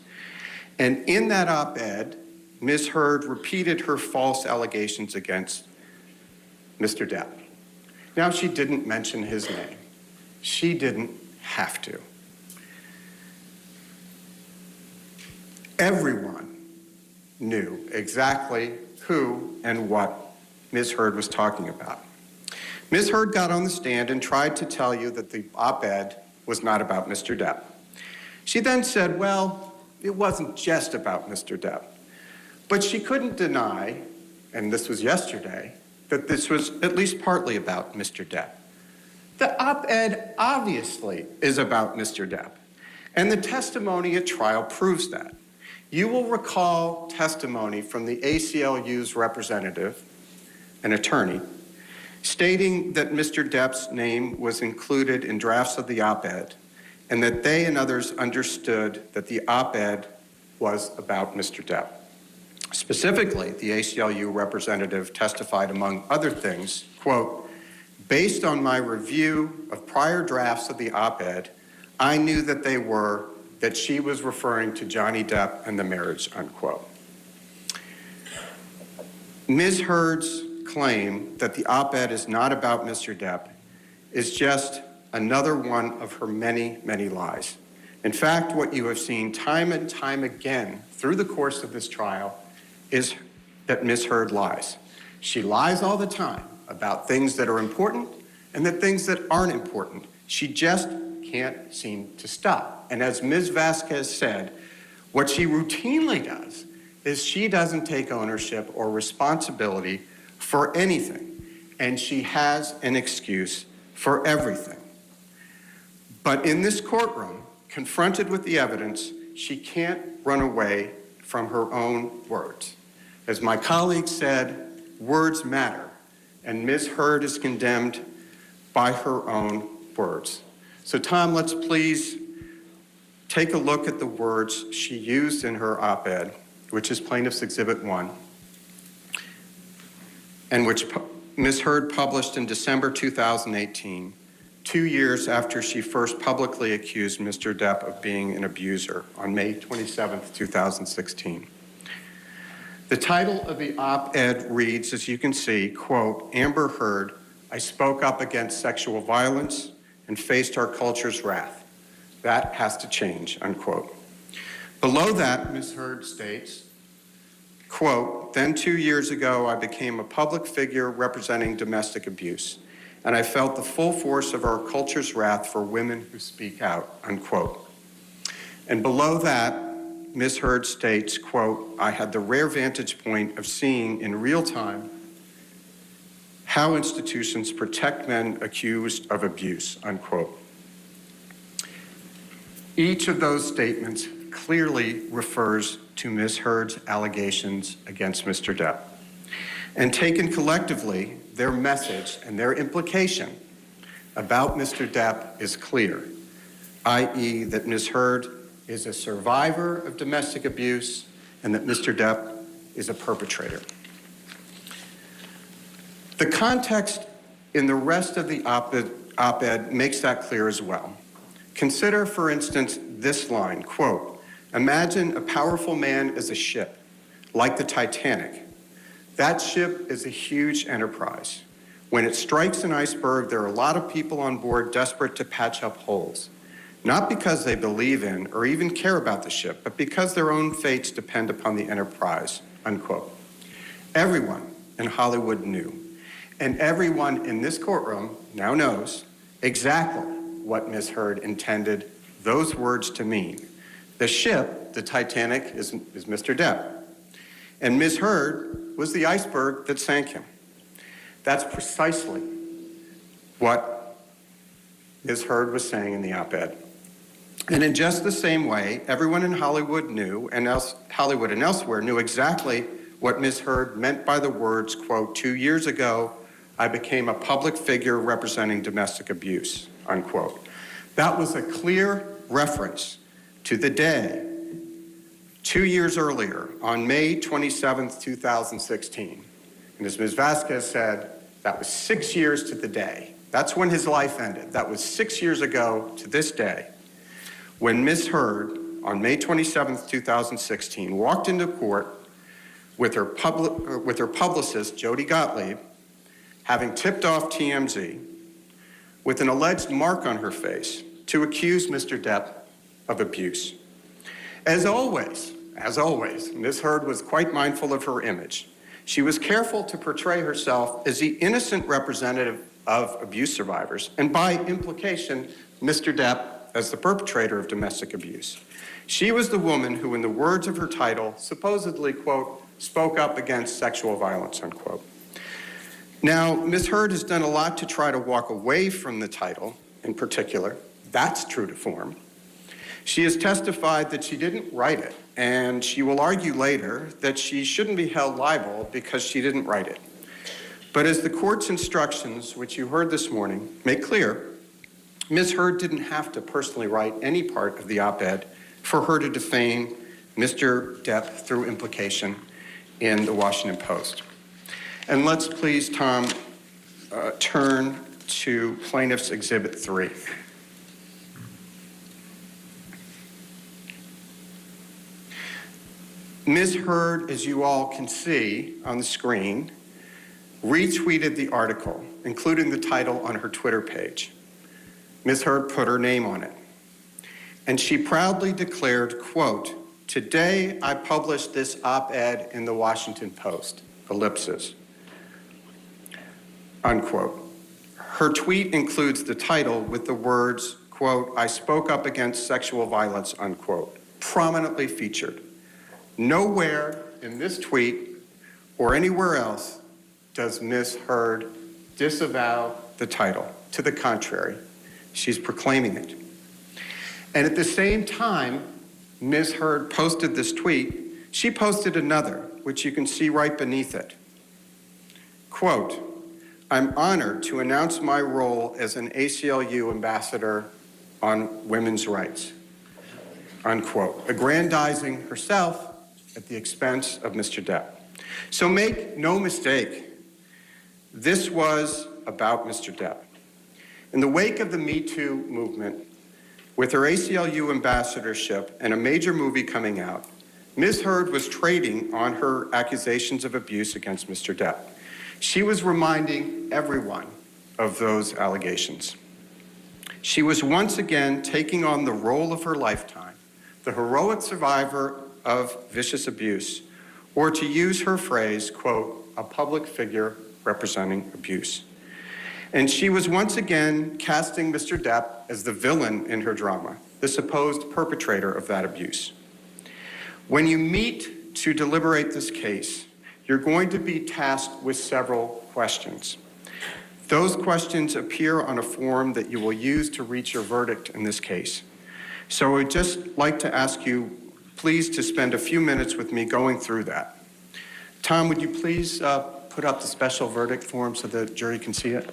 And in that op-ed, Ms. Heard repeated her false allegations against Mr. Depp. Now, she didn't mention his name. She didn't have to. Everyone knew exactly who and what Ms. Heard was talking about. Ms. Heard got on the stand and tried to tell you that the op-ed was not about Mr. Depp. She then said, well, it wasn't just about Mr. Depp. But she couldn't deny, and this was yesterday, that this was at least partly about Mr. Depp. The op-ed obviously is about Mr. Depp, and the testimony at trial proves that. You will recall testimony from the ACLU's representative, an attorney, stating that Mr. Depp's name was included in drafts of the op-ed and that they and others understood that the op-ed was about Mr. Depp. Specifically, the ACLU representative testified, among other things, quote, based on my review of prior drafts of the op-ed, I knew that she was referring to Johnny Depp and the marriage, unquote. Ms. Heard's claim that the op-ed is not about Mr. Depp is just another one of her many, many lies. In fact, what you have seen time and time again through the course of this trial is that Ms. Heard lies. She lies all the time about things that are important and the things that aren't important. She just can't seem to stop. And as Ms. Vasquez said, what she routinely does is she doesn't take ownership or responsibility for anything, and she has an excuse for everything. But in this courtroom, confronted with the evidence, she can't run away from her own words. As my colleague said, words matter, and Ms. Heard is condemned by her own words. So Tom, let's please take a look at the words she used in her op-ed, which is Plaintiff's Exhibit 1, and which Ms. Heard published in December 2018, 2 years after she first publicly accused Mr. Depp of being an abuser on May 27, 2016. The title of the op-ed reads, as you can see, quote, Amber Heard, I spoke up against sexual violence and faced our culture's wrath. That has to change, unquote. Below that, Ms. Heard states, quote, then 2 years ago, I became a public figure representing domestic abuse, and I felt the full force of our culture's wrath for women who speak out, unquote. And below that, Ms. Heard states, quote, I had the rare vantage point of seeing in real time how institutions protect men accused of abuse, unquote. Each of those statements clearly refers to Ms. Heard's allegations against Mr. Depp. And taken collectively, their message and their implication about Mr. Depp is clear, i.e. that Ms. Heard is a survivor of domestic abuse and that Mr. Depp is a perpetrator. The context in the rest of the op-ed makes that clear as well. Consider, for instance, this line, quote, "Imagine a powerful man as a ship, like the Titanic. That ship is a huge enterprise. When it strikes an iceberg, there are a lot of people on board desperate to patch up holes, not because they believe in or even care about the ship, but because their own fates depend upon the enterprise," unquote. Everyone in Hollywood knew, and everyone in this courtroom now knows exactly what Ms. Heard intended those words to mean. The ship, the Titanic, is Mr. Depp. And Ms. Heard was the iceberg that sank him. That's precisely what Ms. Heard was saying in the op-ed. And in just the same way, everyone in Hollywood knew, and Hollywood and elsewhere knew exactly what Ms. Heard meant by the words, quote, "2 years ago, I became a public figure representing domestic abuse," unquote. That was a clear reference to the day 2 years earlier, on May 27th, 2016. And as Ms. Vasquez said, that was 6 years to the day. That's when his life ended. That was 6 years ago to this day, when Ms. Heard, on May 27th, 2016, walked into court with her publicist, Jody Gottlieb, having tipped off TMZ, with an alleged mark on her face to accuse Mr. Depp of abuse. As always, Ms. Heard was quite mindful of her image. She was careful to portray herself as the innocent representative of abuse survivors, and by implication, Mr. Depp as the perpetrator of domestic abuse. She was the woman who, in the words of her title, supposedly, quote, "spoke up against sexual violence," unquote. Now, Ms. Heard has done a lot to try to walk away from the title in particular. That's true to form. She has testified that she didn't write it, and she will argue later that she shouldn't be held liable because she didn't write it. But as the court's instructions, which you heard this morning, make clear, Ms. Heard didn't have to personally write any part of the op-ed for her to defame Mr. Depp through implication in the Washington Post. And let's please, Tom, turn to Plaintiff's Exhibit 3. Ms. Heard, as you all can see on the screen, retweeted the article, including the title on her Twitter page. Ms. Heard put her name on it. And she proudly declared, quote, "Today I published this op-ed in the Washington Post, ellipsis," unquote. Her tweet includes the title with the words, quote, "I spoke up against sexual violence," unquote, prominently featured. Nowhere in this tweet or anywhere else does Ms. Heard disavow the title. To the contrary, she's proclaiming it. And at the same time, Ms. Heard posted this tweet, she posted another, which you can see right beneath it. Quote, "I'm honored to announce my role as an ACLU ambassador on women's rights," unquote, aggrandizing herself at the expense of Mr. Depp. So make no mistake, this was about Mr. Depp. In the wake of the Me Too movement, with her ACLU ambassadorship and a major movie coming out, Ms. Heard was trading on her accusations of abuse against Mr. Depp. She was reminding everyone of those allegations. She was once again taking on the role of her lifetime, the heroic survivor of vicious abuse, or to use her phrase, quote, "a public figure representing abuse." And she was once again casting Mr. Depp as the villain in her drama, the supposed perpetrator of that abuse. When you meet to deliberate this case, you're going to be tasked with several questions. Those questions appear on a form that you will use to reach your verdict in this case. So I would just like to ask you, please, to spend a few minutes with me going through that. Tom, would you please put up the special verdict form so the jury can see it?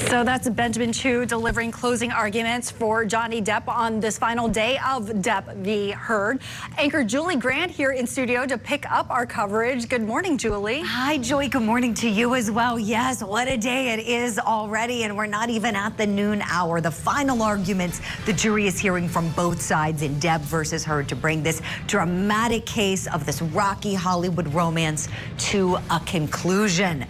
So that's Benjamin Chu delivering closing arguments for Johnny Depp on this final day of Depp v. Heard. Anchor Julie Grant here in studio to pick up our coverage. Good morning, Julie. Hi, Joy. Good morning to you as well. Yes, what a day it is already, and we're not even at the noon hour. The final arguments the jury is hearing from both sides in Depp versus Heard to bring this dramatic case of this rocky Hollywood romance to a conclusion.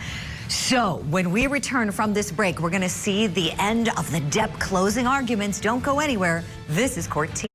So when we return from this break, we're going to see the end of the Depp closing arguments. Don't go anywhere. This is Court TV.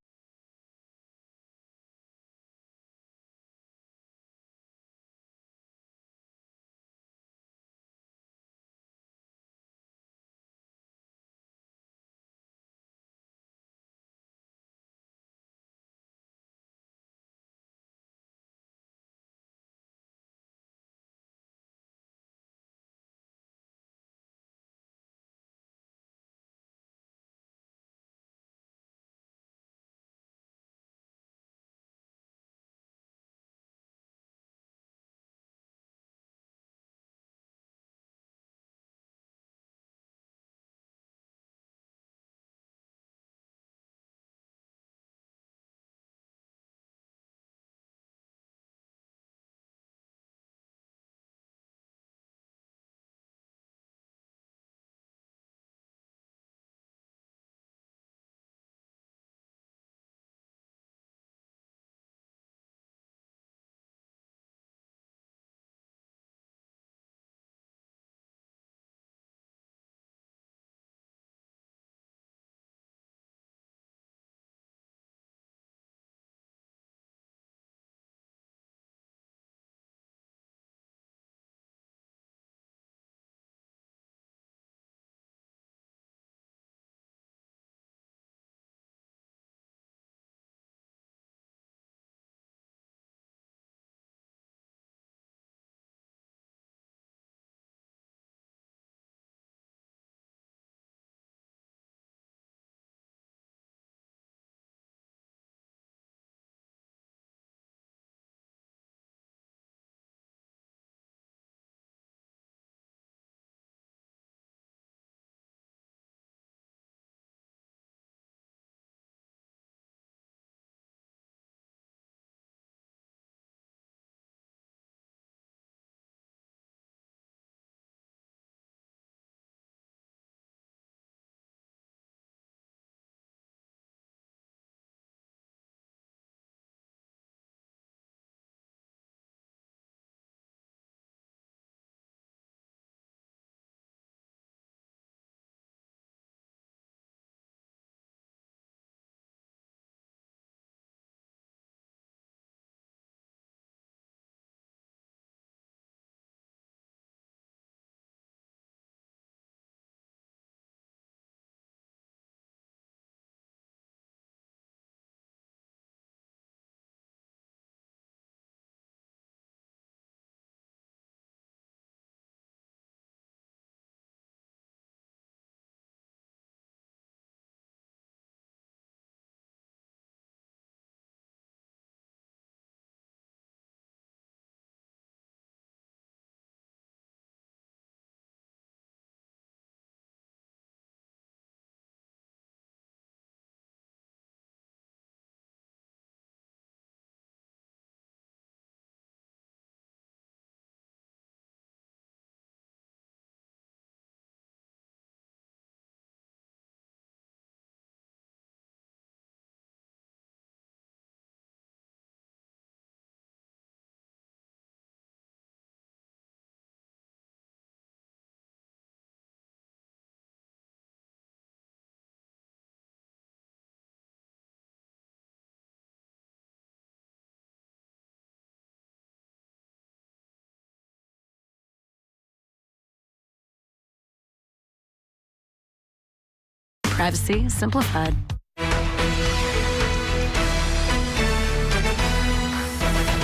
Privacy simplified.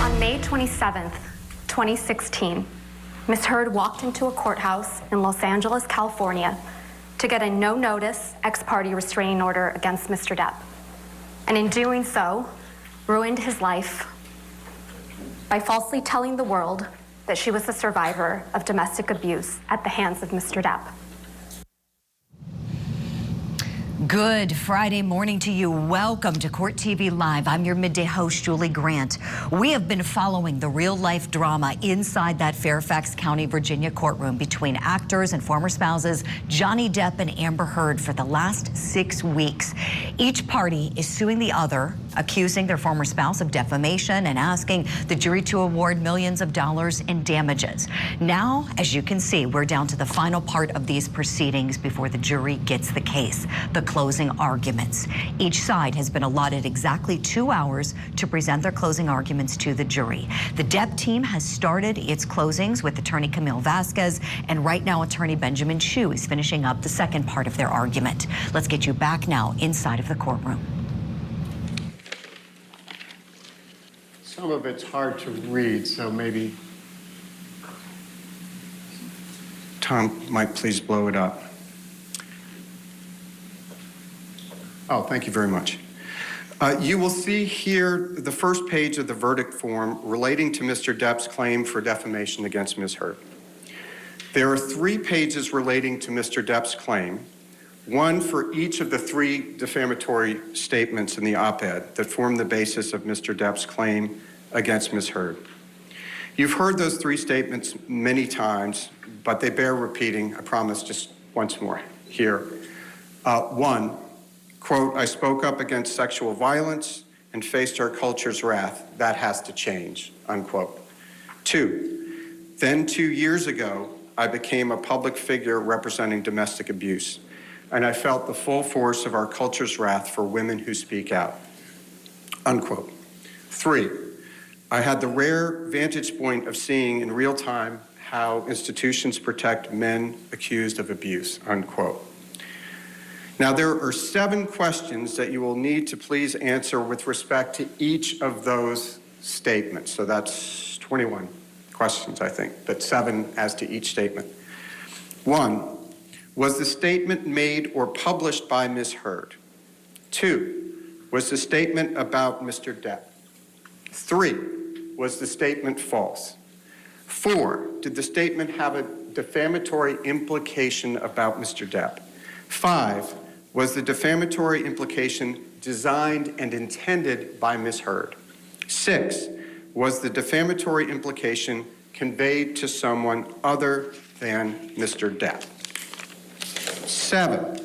On May 27th, 2016, Ms. Heard walked into a courthouse in Los Angeles, California, to get a no-notice ex parte restraining order against Mr. Depp, and in doing so, ruined his life by falsely telling the world that she was the survivor of domestic abuse at the hands of Mr. Depp. Good Friday morning to you. Welcome to Court TV Live. I'm your midday host, Julie Grant. We have been following the real-life drama inside that Fairfax County, Virginia courtroom between actors and former spouses Johnny Depp and Amber Heard for the last 6 weeks. Each party is suing the other, accusing their former spouse of defamation and asking the jury to award millions of dollars in damages. Now, as you can see, we're down to the final part of these proceedings before the jury gets the case, the closing arguments. Each side has been allotted exactly 2 hours to present their closing arguments to the jury. The Depp team has started its closings with attorney Camille Vasquez, and right now attorney Benjamin Chu is finishing up the second part of their argument. Let's get you back now inside of the courtroom. Some of it's hard to read, so maybe Tom might please blow it up. Oh, thank you very much. You will see here the first page of the verdict form relating to Mr. Depp's claim for defamation against Ms. Heard. There are 3 pages relating to Mr. Depp's claim, one for each of the 3 defamatory statements in the op-ed that form the basis of Mr. Depp's claim against Ms. Heard. You've heard those 3 statements many times, but they bear repeating. I promise just once more here. 1, quote, I spoke up against sexual violence and faced our culture's wrath. That has to change, unquote. 2, then 2 years ago, I became a public figure representing domestic abuse, and I felt the full force of our culture's wrath for women who speak out, unquote. 3, I had the rare vantage point of seeing in real time how institutions protect men accused of abuse, unquote. Now, there are 7 questions that you will need to please answer with respect to each of those statements. So that's 21 questions, I think, but 7 as to each statement. 1, was the statement made or published by Ms. Heard? 2, was the statement about Mr. Depp? 3, was the statement false? 4, did the statement have a defamatory implication about Mr. Depp? 5, was the defamatory implication designed and intended by Ms. Heard? 6, was the defamatory implication conveyed to someone other than Mr. Depp? 7,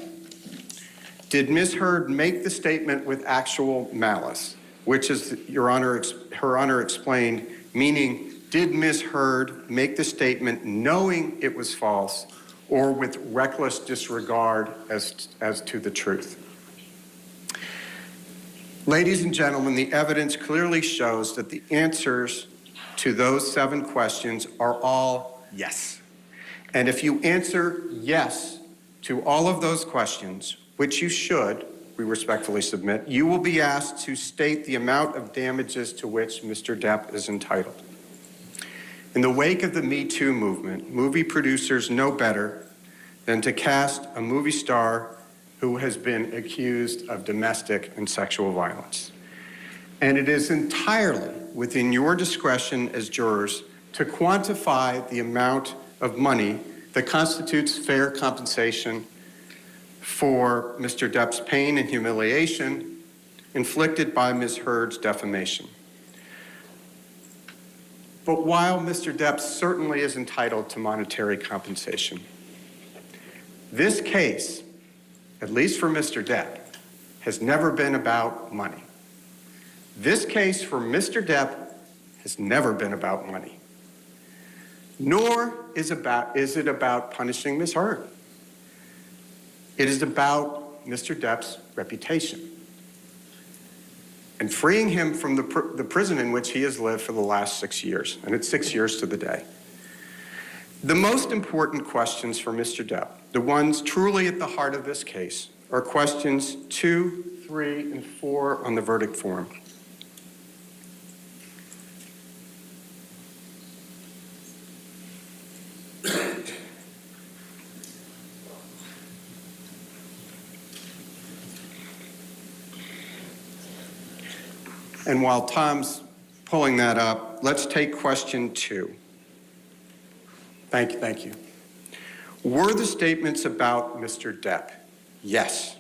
did Ms. Heard make the statement with actual malice, which is, Her Honor explained, meaning did Ms. Heard make the statement knowing it was false or with reckless disregard as to the truth? Ladies and gentlemen, the evidence clearly shows that the answers to those 7 questions are all yes. And if you answer yes to all of those questions, which you should, we respectfully submit, you will be asked to state the amount of damages to which Mr. Depp is entitled. In the wake of the Me Too movement, movie producers know better than to cast a movie star who has been accused of domestic and sexual violence. And it is entirely within your discretion as jurors to quantify the amount of money that constitutes fair compensation for Mr. Depp's pain and humiliation inflicted by Ms. Heard's defamation. But while Mr. Depp certainly is entitled to monetary compensation, this case, at least for Mr. Depp, has never been about money. This case for Mr. Depp has never been about money, nor is it about punishing Ms. Heard. It is about Mr. Depp's reputation and freeing him from the prison in which he has lived for the last 6 years, and it's 6 years to the day. The most important questions for Mr. Depp, the ones truly at the heart of this case, are questions 2, 3, and 4 on the verdict form. And while Tom's pulling that up. Let's take question 2. Thank you. Were the statements about Mr. Depp? Yes.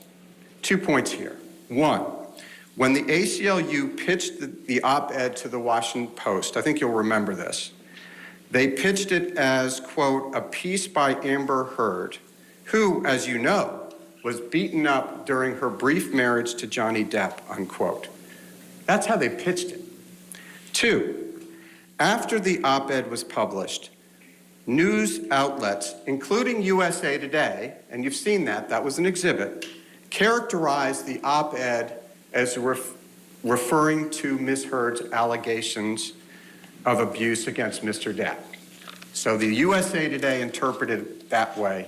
2 points here. 1, when the ACLU pitched the op-ed to the Washington Post, I think you'll remember this, they pitched it as, quote, a piece by Amber Heard, who, as you know, was beaten up during her brief marriage to Johnny Depp, unquote. That's how they pitched it. 2, after the op-ed was published, news outlets, including USA Today, and you've seen that was an exhibit, characterized the op-ed as referring to Ms. Heard's allegations of abuse against Mr. Depp. So the USA Today interpreted it that way,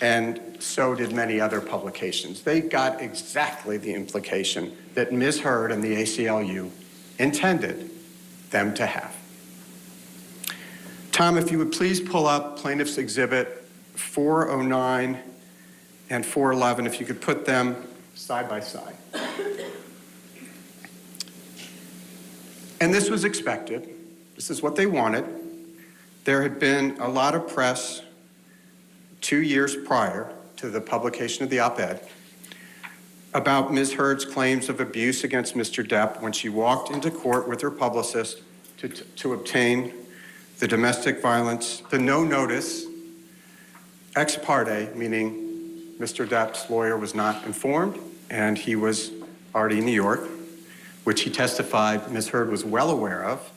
and so did many other publications. They got exactly the implication that Ms. Heard and the ACLU intended them to have. Tom, if you would please pull up Plaintiff's Exhibit 409 and 411, if you could put them side by side. And this was expected. This is what they wanted. There had been a lot of press 2 years prior to the publication of the op-ed about Ms. Heard's claims of abuse against Mr. Depp when she walked into court with her publicist to obtain the domestic violence, the no notice, ex parte, meaning Mr. Depp's lawyer was not informed and he was already in New York, which he testified Ms. Heard was well aware of.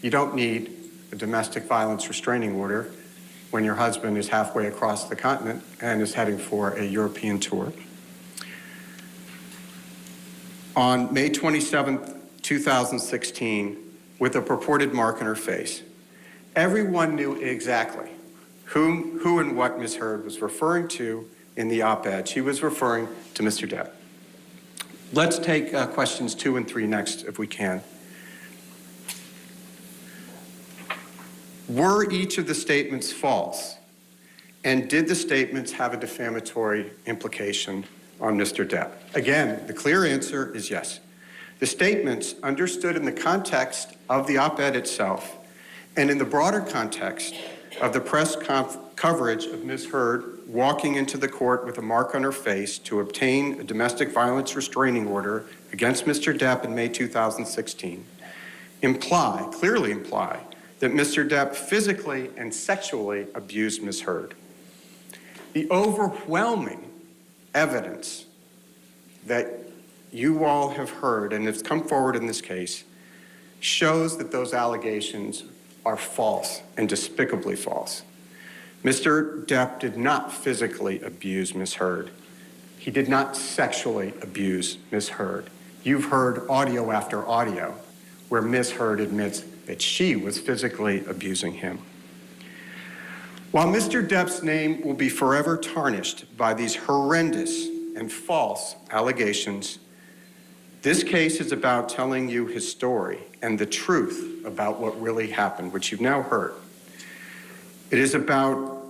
You don't need a domestic violence restraining order when your husband is halfway across the continent and is heading for a European tour. On May 27th, 2016, with a purported mark on her face, everyone knew exactly who and what Ms. Heard was referring to in the op-ed. She was referring to Mr. Depp. Let's take questions 2 and 3 next, if we can. Were each of the statements false? And did the statements have a defamatory implication on Mr. Depp? Again, the clear answer is yes. The statements, understood in the context of the op-ed itself and in the broader context of the press coverage of Ms. Heard walking into the court with a mark on her face to obtain a domestic violence restraining order against Mr. Depp in May 2016, clearly imply that Mr. Depp physically and sexually abused Ms. Heard. The overwhelming evidence that you all have heard, and it's come forward in this case, shows that those allegations are false and despicably false. Mr. Depp did not physically abuse Ms. Heard. He did not sexually abuse Ms. Heard. You've heard audio after audio where Ms. Heard admits that she was physically abusing him. While Mr. Depp's name will be forever tarnished by these horrendous and false allegations, this case is about telling you his story and the truth about what really happened, which you've now heard. It is about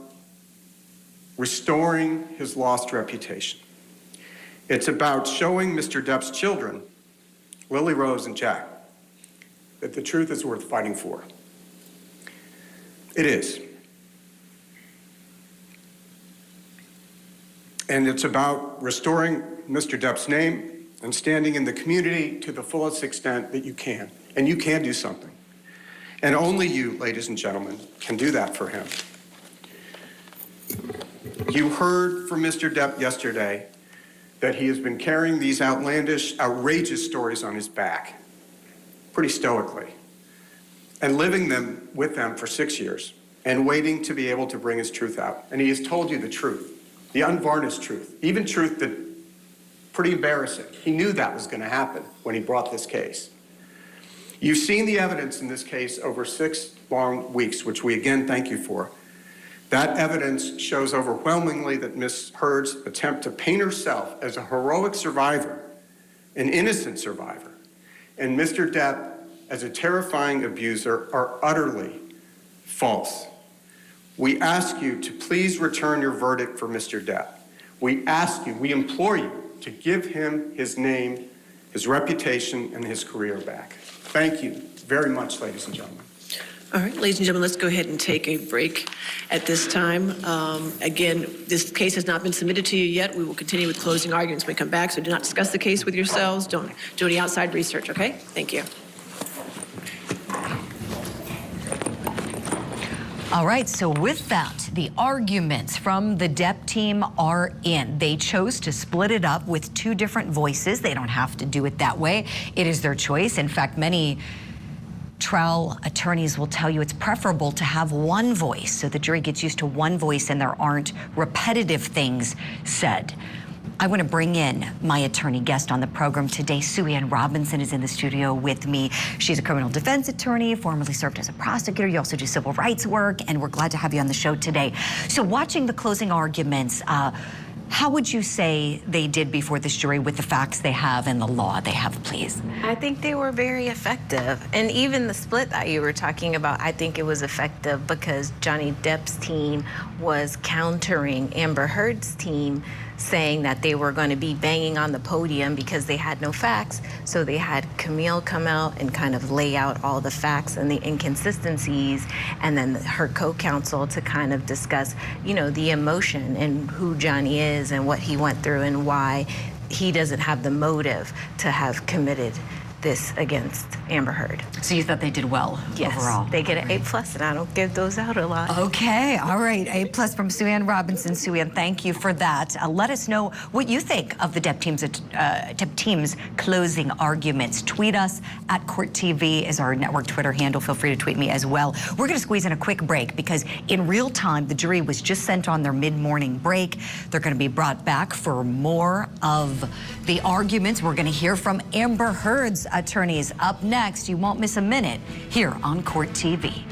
restoring his lost reputation. It's about showing Mr. Depp's children, Lily Rose and Jack, that the truth is worth fighting for. It is. And it's about restoring Mr. Depp's name and standing in the community to the fullest extent that you can. And you can do something. And only you, ladies and gentlemen, can do that for him. You heard from Mr. Depp yesterday that he has been carrying these outlandish, outrageous stories on his back, pretty stoically, and living with them for 6 years, and waiting to be able to bring his truth out. And he has told you the truth, the unvarnished truth, even truth that pretty embarrassing. He knew that was going to happen when he brought this case. You've seen the evidence in this case over 6 long weeks, which we again thank you for. That evidence shows overwhelmingly that Ms. Heard's attempt to paint herself as a heroic survivor, an innocent survivor, and Mr. Depp as a terrifying abuser are utterly false. We ask you to please return your verdict for Mr. Depp. We ask you, we implore you to give him his name his reputation, and his career back. Thank you very much, ladies and gentlemen. All right, ladies and gentlemen, let's go ahead and take a break at this time. Again, this case has not been submitted to you yet. We will continue with closing arguments when we come back, so do not discuss the case with yourselves. Don't do any outside research, okay? Thank you. All right, so with that, the arguments from the Depp team are in. They chose to split it up with two different voices. They don't have to do it that way. It is their choice. In fact, many trial attorneys will tell you it's preferable to have one voice so the jury gets used to one voice and there aren't repetitive things said. I want to bring in my attorney guest on the program today. Sue-Ann Robinson is in the studio with me. She's a criminal defense attorney, formerly served as a prosecutor. You also do civil rights work, and we're glad to have you on the show today. So watching the closing arguments, how would you say they did before this jury with the facts they have and the law they have, please? I think they were very effective. And even the split that you were talking about, I think it was effective because Johnny Depp's team was countering Amber Heard's team, saying that they were going to be banging on the podium because they had no facts. So they had Camille come out and kind of lay out all the facts and the inconsistencies, and then her co-counsel to kind of discuss, you know, the emotion and who Johnny is and what he went through and why he doesn't have the motive to have committed this against Amber Heard. So you thought they did well overall? Yes, they get an A+, and I don't give those out a lot. Okay, all right, A+ from Sue-Ann Robinson. Sue-Ann, thank you for that. Let us know what you think of the Depp team's closing arguments. Tweet us at Court TV is our network Twitter handle. Feel free to tweet me as well. We're going to squeeze in a quick break because in real time, the jury was just sent on their mid-morning break. They're going to be brought back for more of the arguments. We're going to hear from Amber Heard's attorneys up next. You won't miss a minute here on Court TV.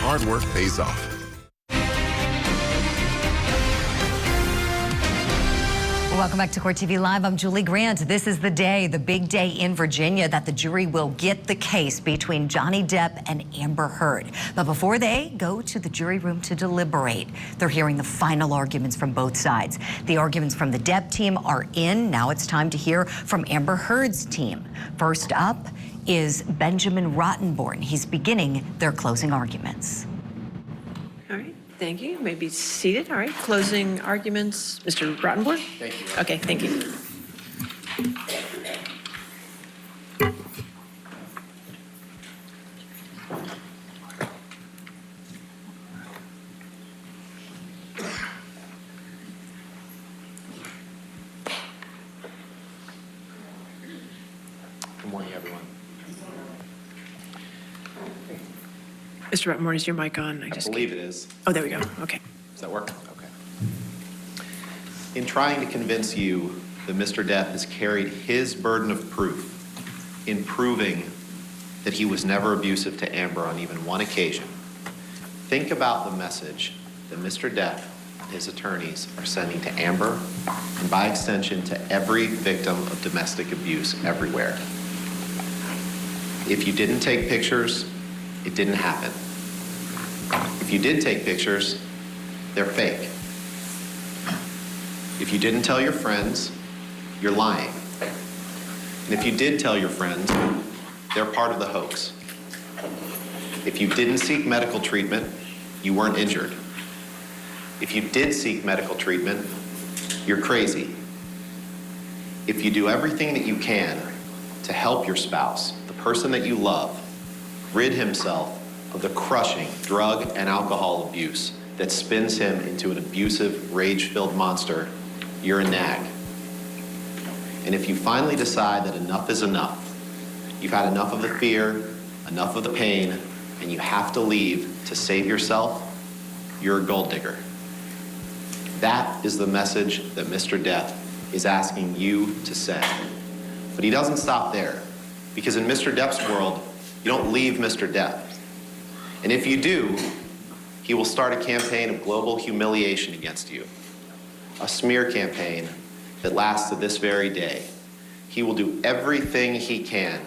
hard work pays off. Welcome back to Court TV Live. I'm Julie Grant. This is the day, the big day in Virginia, that the jury will get the case between Johnny Depp and Amber Heard. But before they go to the jury room to deliberate, they're hearing the final arguments from both sides. The arguments from the Depp team are in. Now it's time to hear from Amber Heard's team. First up is Benjamin Rottenborn. He's beginning their closing arguments. All right, thank you. You may be seated. All right, closing arguments. Mr. Rottenborn? Thank you. Okay, thank you. Good morning, everyone. Mr. Rottenborn, is your mic on? I believe it is. Oh, there we go. Okay. Does that work? Okay. In trying to convince you that Mr. Depp has carried his burden of proof in proving that he was never abusive to Amber on even one occasion, think about the message that Mr. Depp and his attorneys are sending to Amber and by extension to every victim of domestic abuse everywhere. If you didn't take pictures, it didn't happen. If you did take pictures, they're fake. If you didn't tell your friends, you're lying. And if you did tell your friends, they're part of the hoax. If you didn't seek medical treatment, you weren't injured. If you did seek medical treatment, you're crazy. If you do everything that you can to help your spouse, the person that you love, rid himself of the crushing drug and alcohol abuse that spins him into an abusive, rage-filled monster, you're a nag. And if you finally decide that enough is enough, you've had enough of the fear, enough of the pain, and you have to leave to save yourself, you're a gold digger. That is the message that Mr. Depp is asking you to send. But he doesn't stop there, because in Mr. Depp's world, you don't leave Mr. Depp. And if you do, he will start a campaign of global humiliation against you, a smear campaign that lasts to this very day. He will do everything he can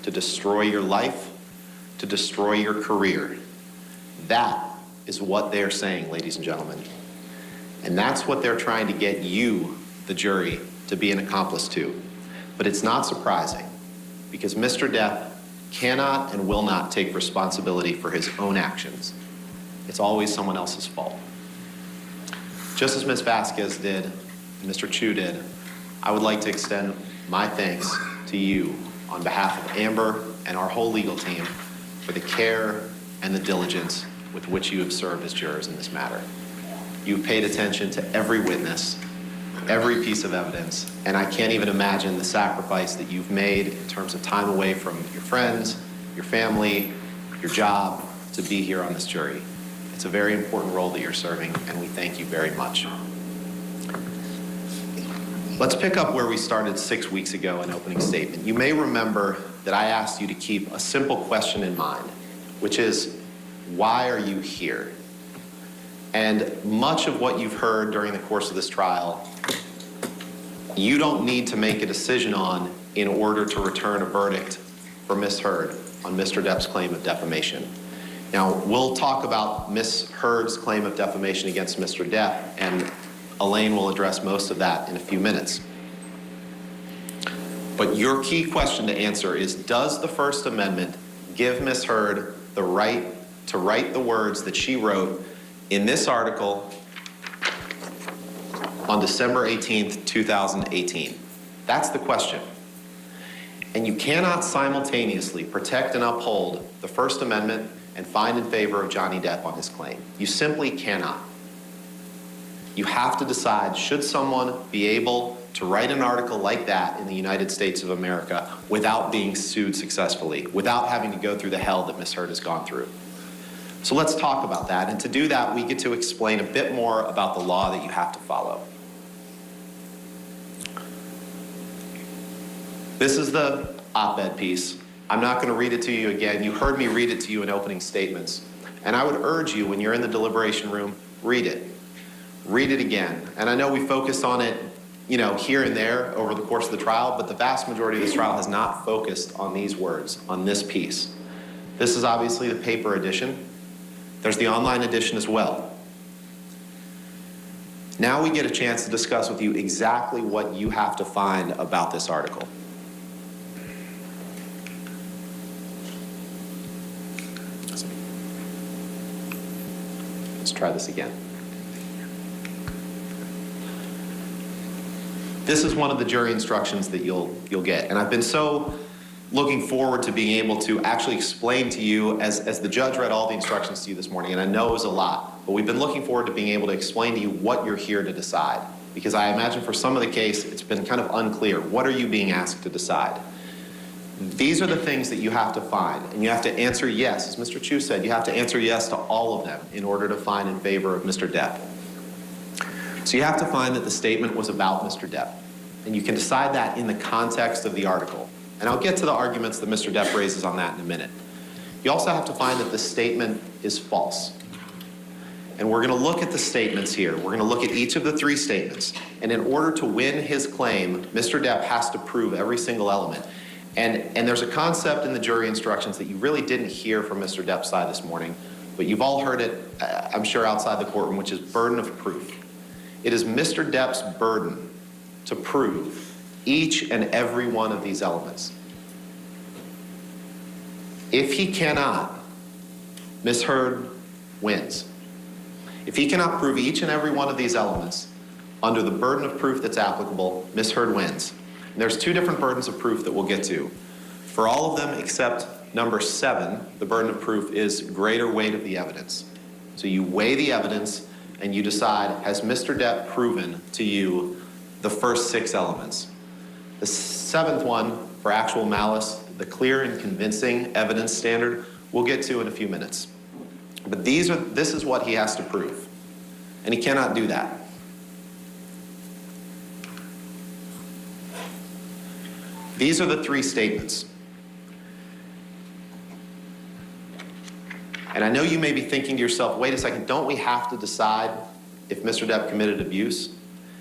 to destroy your life, to destroy your career. That is what they're saying, ladies and gentlemen. And that's what they're trying to get you, the jury, to be an accomplice to. But it's not surprising, because Mr. Depp cannot and will not take responsibility for his own actions. It's always someone else's fault. Just as Ms. Vasquez did, and Mr. Chu did, I would like to extend my thanks to you on behalf of Amber and our whole legal team for the care and the diligence with which you have served as jurors in this matter. You've paid attention to every witness, every piece of evidence, and I can't even imagine the sacrifice that you've made in terms of time away from your friends, your family, your job, to be here on this jury. It's a very important role that you're serving, and we thank you very much. Let's pick up where we started 6 weeks ago in opening statement. You may remember that I asked you to keep a simple question in mind, which is, why are you here? And much of what you've heard during the course of this trial, you don't need to make a decision on in order to return a verdict for Ms. Heard on Mr. Depp's claim of defamation. Now, we'll talk about Ms. Heard's claim of defamation against Mr. Depp, and Elaine will address most of that in a few minutes. But your key question to answer is, does the First Amendment give Ms. Heard the right to write the words that she wrote in this article on December 18th, 2018? That's the question. And you cannot simultaneously protect and uphold the First Amendment and find in favor of Johnny Depp on his claim. You simply cannot. You have to decide, should someone be able to write an article like that in the United States of America without being sued successfully, without having to go through the hell that Ms. Heard has gone through? So let's talk about that. And to do that, we get to explain a bit more about the law that you have to follow. This is the op-ed piece. I'm not going to read it to you again. You heard me read it to you in opening statements. And I would urge you, when you're in the deliberation room, read it. Read it again. And I know we focus on it, you know, here and there over the course of the trial, but the vast majority of this trial has not focused on these words, on this piece. This is obviously the paper edition. There's the online edition as well. Now we get a chance to discuss with you exactly what you have to find about this article. Let's try this again. This is one of the jury instructions that you'll get. And I've been so looking forward to being able to actually explain to you, as the judge read all the instructions to you this morning, and I know it was a lot, but we've been looking forward to being able to explain to you what you're here to decide. Because I imagine for some of the case, it's been kind of unclear. What are you being asked to decide? These are the things that you have to find, and you have to answer yes. As Mr. Chu said, you have to answer yes to all of them in order to find in favor of Mr. Depp. So you have to find that the statement was about Mr. Depp, and you can decide that in the context of the article. And I'll get to the arguments that Mr. Depp raises on that in a minute. You also have to find that the statement is false. And we're going to look at the statements here. We're going to look at each of the three statements. And in order to win his claim, Mr. Depp has to prove every single element. And there's a concept in the jury instructions that you really didn't hear from Mr. Depp's side this morning, but you've all heard it, I'm sure, outside the courtroom, which is burden of proof. It is Mr. Depp's burden to prove each and every one of these elements. If he cannot, Ms. Heard wins. If he cannot prove each and every one of these elements under the burden of proof that's applicable, Ms. Heard wins. And there's two different burdens of proof that we'll get to. For all of them except number 7, the burden of proof is greater weight of the evidence. So you weigh the evidence and you decide, has Mr. Depp proven to you the first 6 elements? The 7th one, for actual malice, the clear and convincing evidence standard, we'll get to in a few minutes. But this is what he has to prove. And he cannot do that. These are the 3 statements. And I know you may be thinking to yourself, wait a second, don't we have to decide if Mr. Depp committed abuse?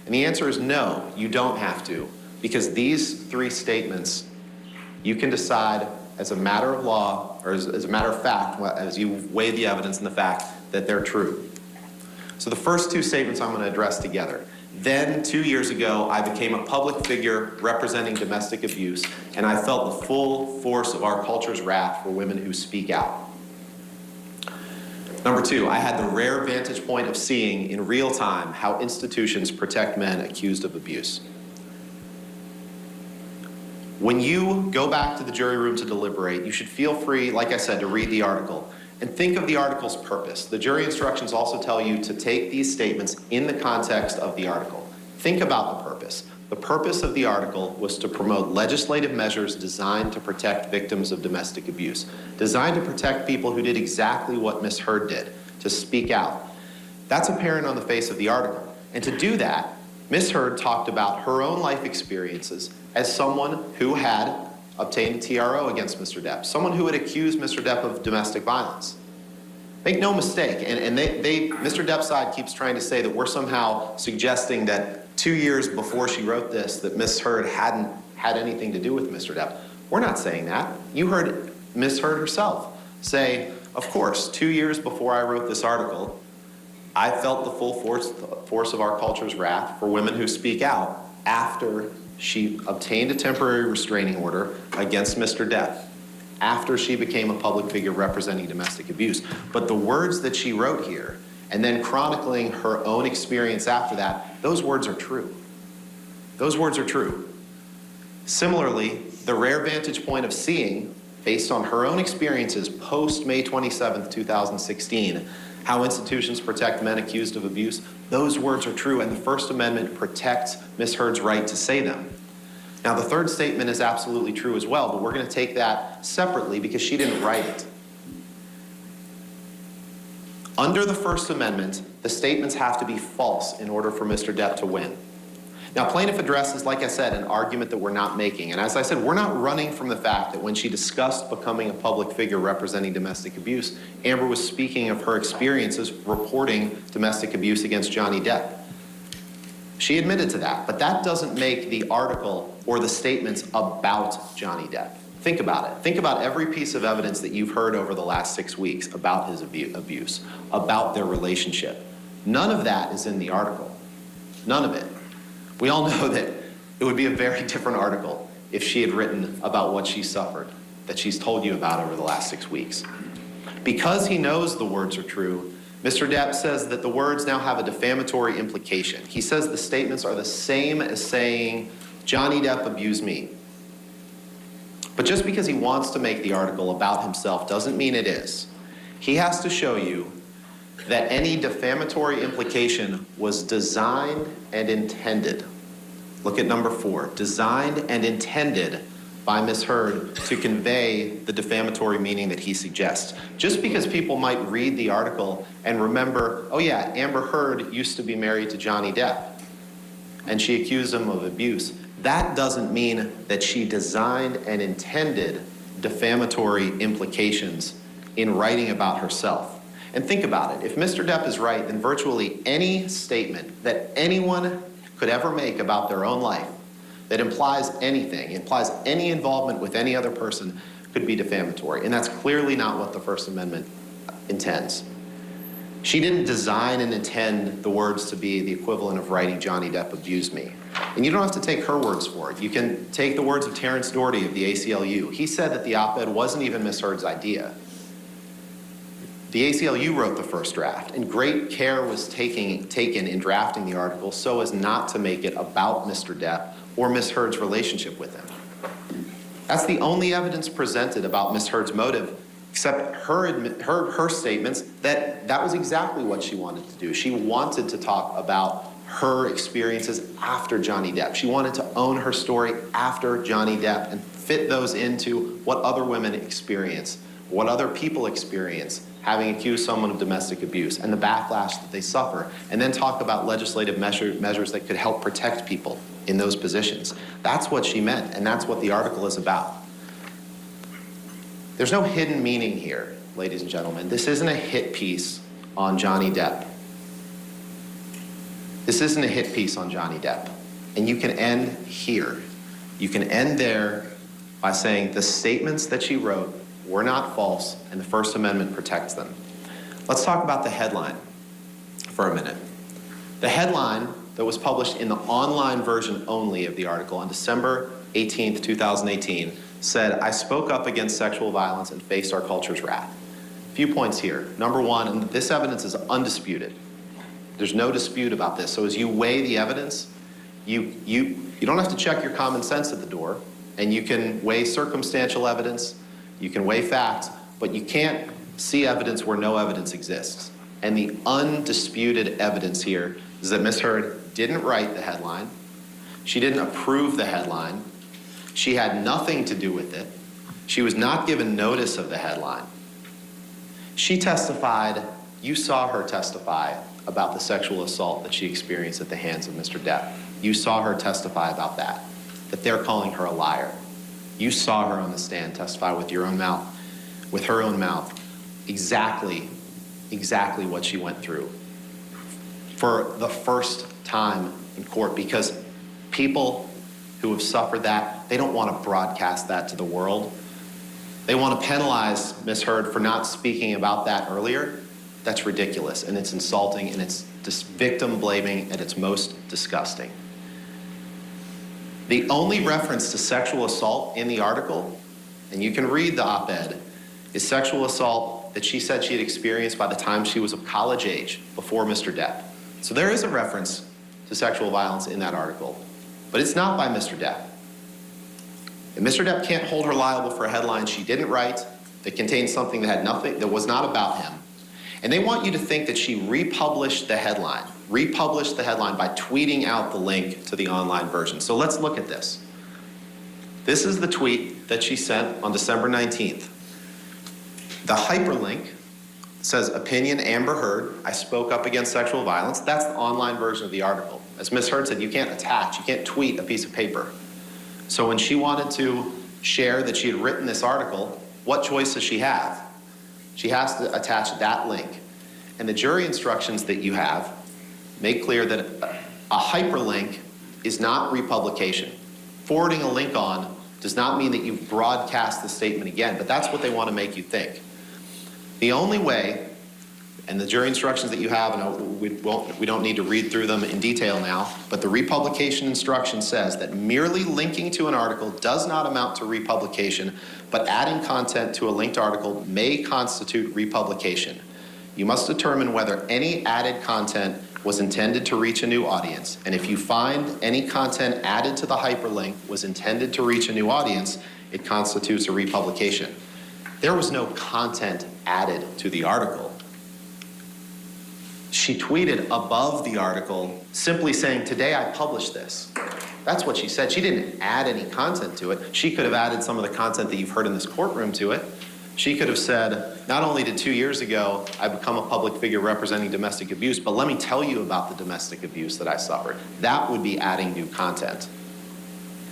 And the answer is no, you don't have to. Because these 3 statements, you can decide as a matter of law, or as a matter of fact, as you weigh the evidence and the fact that they're true. So the first 2 statements I'm going to address together. Then, 2 years ago, I became a public figure representing domestic abuse, and I felt the full force of our culture's wrath for women who speak out. Number 2, I had the rare vantage point of seeing in real time how institutions protect men accused of abuse. When you go back to the jury room to deliberate, you should feel free, like I said, to read the article. And think of the article's purpose. The jury instructions also tell you to take these statements in the context of the article. Think about the purpose. The purpose of the article was to promote legislative measures designed to protect victims of domestic abuse, designed to protect people who did exactly what Ms. Heard did, to speak out. That's apparent on the face of the article. And to do that, Ms. Heard talked about her own life experiences as someone who had obtained a TRO against Mr. Depp, someone who had accused Mr. Depp of domestic violence. Make no mistake, and Mr. Depp's side keeps trying to say that we're somehow suggesting that 2 years before she wrote this, that Ms. Heard hadn't had anything to do with Mr. Depp. We're not saying that. You heard Ms. Heard herself say, of course, 2 years before I wrote this article, I felt the full force of our culture's wrath for women who speak out after she obtained a temporary restraining order against Mr. Depp, after she became a public figure representing domestic abuse. But the words that she wrote here, and then chronicling her own experience after that, those words are true. Those words are true. Similarly, the rare vantage point of seeing, based on her own experiences post May 27th, 2016, how institutions protect men accused of abuse, those words are true, and the First Amendment protects Ms. Heard's right to say them. Now, the third statement is absolutely true as well, but we're going to take that separately because she didn't write it. Under the First Amendment, the statements have to be false in order for Mr. Depp to win. Now, plaintiff addresses, like I said, an argument that we're not making. And as I said, we're not running from the fact that when she discussed becoming a public figure representing domestic abuse, Amber was speaking of her experiences reporting domestic abuse against Johnny Depp. She admitted to that, but that doesn't make the article or the statements about Johnny Depp. Think about it. Think about every piece of evidence that you've heard over the last 6 weeks about his abuse, about their relationship. None of that is in the article. None of it. We all know that it would be a very different article if she had written about what she suffered, that she's told you about over the last 6 weeks. Because he knows the words are true, Mr. Depp says that the words now have a defamatory implication. He says the statements are the same as saying, Johnny Depp abused me. But just because he wants to make the article about himself doesn't mean it is. He has to show you that any defamatory implication was designed and intended. Look at number 4, designed and intended by Ms. Heard to convey the defamatory meaning that he suggests. Just because people might read the article and remember, oh yeah, Amber Heard used to be married to Johnny Depp and she accused him of abuse, that doesn't mean that she designed and intended defamatory implications in writing about herself. And think about it, if Mr. Depp is right, then virtually any statement that anyone could ever make about their own life that implies anything, implies any involvement with any other person, could be defamatory. And that's clearly not what the First Amendment intends. She didn't design and intend the words to be the equivalent of writing Johnny Depp abused me. And you don't have to take her words for it. You can take the words of Terrence Doherty of the ACLU. He said that the op-ed wasn't even Ms. Heard's idea. The ACLU wrote the first draft, and great care was taken in drafting the article so as not to make it about Mr. Depp or Ms. Heard's relationship with him. That's the only evidence presented about Ms. Heard's motive, except her statements that that was exactly what she wanted to do. She wanted to talk about her experiences after Johnny Depp. She wanted to own her story after Johnny Depp and fit those into what other women experience, what other people experience having accused someone of domestic abuse and the backlash that they suffer, and then talk about legislative measures that could help protect people in those positions. That's what she meant, and that's what the article is about. There's no hidden meaning here, ladies and gentlemen. This isn't a hit piece on Johnny Depp. This isn't a hit piece on Johnny Depp. And you can end here. You can end there by saying the statements that she wrote were not false, and the First Amendment protects them. Let's talk about the headline for a minute. The headline that was published in the online version only of the article on December 18th, 2018, said, I spoke up against sexual violence and faced our culture's wrath. A few points here. Number one, and this evidence is undisputed. There's no dispute about this. So as you weigh the evidence, you don't have to check your common sense at the door, and you can weigh circumstantial evidence, you can weigh facts, but you can't see evidence where no evidence exists. And the undisputed evidence here is that Ms. Heard didn't write the headline. She didn't approve the headline. She had nothing to do with it. She was not given notice of the headline. She testified, you saw her testify about the sexual assault that she experienced at the hands of Mr. Depp. You saw her testify about that they're calling her a liar. You saw her on the stand testify with your own mouth, with her own mouth, exactly what she went through for the first time in court, because people who have suffered that, they don't want to broadcast that to the world. They want to penalize Ms. Heard for not speaking about that earlier. That's ridiculous, and it's insulting, and it's just victim blaming at its most disgusting. The only reference to sexual assault in the article, and you can read the op-ed, is sexual assault that she said she had experienced by the time she was of college age, before Mr. Depp. So there is a reference to sexual violence in that article, but it's not by Mr. Depp. And Mr. Depp can't hold her liable for a headline she didn't write, that contained something that had nothing, that was not about him. And they want you to think that she republished the headline by tweeting out the link to the online version. So let's look at this. This is the tweet that she sent on December 19th. The hyperlink It says, opinion, Amber Heard, I spoke up against sexual violence. That's the online version of the article. As Ms. Heard said, you can't tweet a piece of paper. So when she wanted to share that she had written this article, what choice does she have? She has to attach that link. And the jury instructions that you have make clear that a hyperlink is not republication. Forwarding a link on does not mean that you've broadcast the statement again, but that's what they want to make you think. The only way, and the jury instructions that you have, and we don't need to read through them in detail now, but the republication instruction says that merely linking to an article does not amount to republication, but adding content to a linked article may constitute republication. You must determine whether any added content was intended to reach a new audience, and if you find any content added to the hyperlink was intended to reach a new audience, it constitutes a republication. There was no content added to the article. She tweeted above the article simply saying, today I published this. That's what she said. She didn't add any content to it. She could have added some of the content that you've heard in this courtroom to it. She could have said, not only did 2 years ago I become a public figure representing domestic abuse, but let me tell you about the domestic abuse that I suffered. That would be adding new content.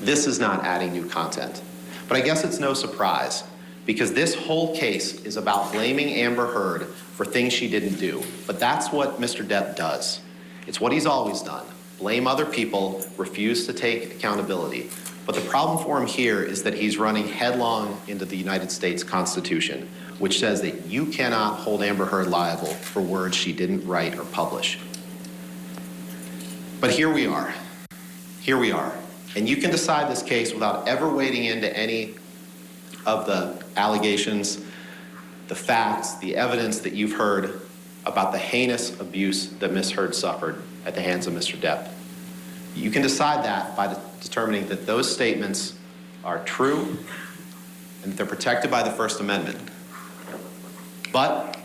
This is not adding new content. But I guess it's no surprise, because this whole case is about blaming Amber Heard for things she didn't do. But that's what Mr. Depp does. It's what he's always done. Blame other people, refuse to take accountability. But the problem for him here is that he's running headlong into the United States Constitution, which says that you cannot hold Amber Heard liable for words she didn't write or publish. But here we are. Here we are. And you can decide this case without ever wading into any of the allegations, the facts, the evidence that you've heard about the heinous abuse that Ms. Heard suffered at the hands of Mr. Depp. You can decide that by determining that those statements are true and that they're protected by the First Amendment. But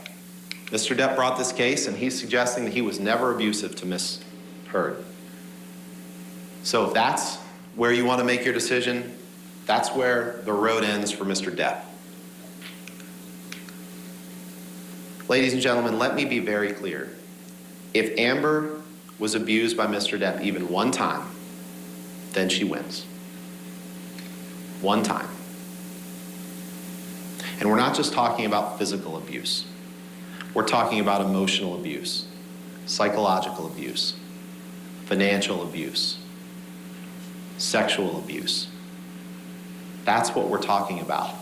Mr. Depp brought this case and he's suggesting that he was never abusive to Ms. Heard. So if that's where you want to make your decision, that's where the road ends for Mr. Depp. Ladies and gentlemen, let me be very clear. If Amber was abused by Mr. Depp even one time, then she wins. One time. And we're not just talking about physical abuse. We're talking about emotional abuse, psychological abuse, financial abuse, sexual abuse. That's what we're talking about.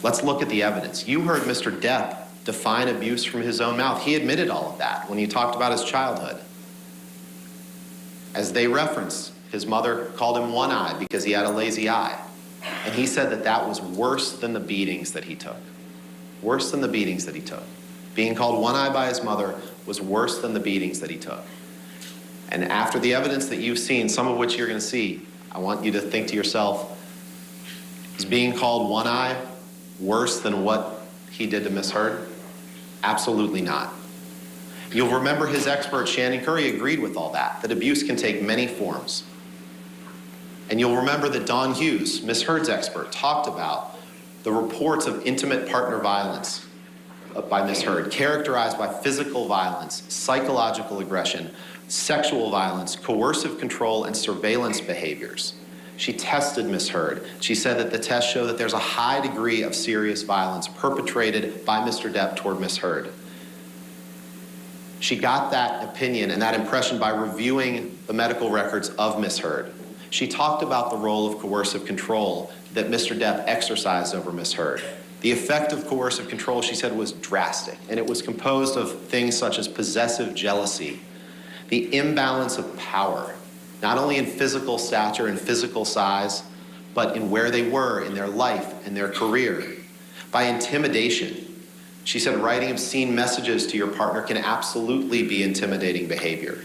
Let's look at the evidence. You heard Mr. Depp define abuse from his own mouth. He admitted all of that when he talked about his childhood. As they referenced, his mother called him one-eye because he had a lazy eye. And he said that that was worse than the beatings that he took. Worse than the beatings that he took. Being called one-eye by his mother was worse than the beatings that he took. And after the evidence that you've seen, some of which you're going to see, I want you to think to yourself, is being called one-eye worse than what he did to Ms. Heard? Absolutely not. You'll remember his expert, Shannon Curry, agreed with all that abuse can take many forms. And you'll remember that Don Hughes, Ms. Heard's expert, talked about the reports of intimate partner violence by Ms. Heard, characterized by physical violence, psychological aggression, sexual violence, coercive control, and surveillance behaviors. She tested Ms. Heard. She said that the tests show that there's a high degree of serious violence perpetrated by Mr. Depp toward Ms. Heard. She got that opinion and that impression by reviewing the medical records of Ms. Heard. She talked about the role of coercive control that Mr. Depp exercised over Ms. Heard. The effect of coercive control, she said, was drastic, and it was composed of things such as possessive jealousy, the imbalance of power, not only in physical stature and physical size, but in where they were in their life and their career. By intimidation, she said writing obscene messages to your partner can absolutely be intimidating behavior.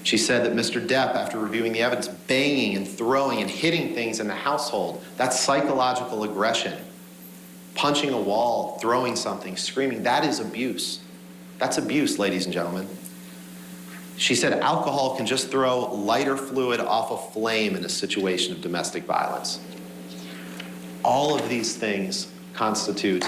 She said that Mr. Depp, after reviewing the evidence, banging and throwing and hitting things in the household, that's psychological aggression. Punching a wall, throwing something, screaming, that is abuse. That's abuse, ladies and gentlemen. She said alcohol can just throw lighter fluid off a flame in a situation of domestic violence. All of these things constitute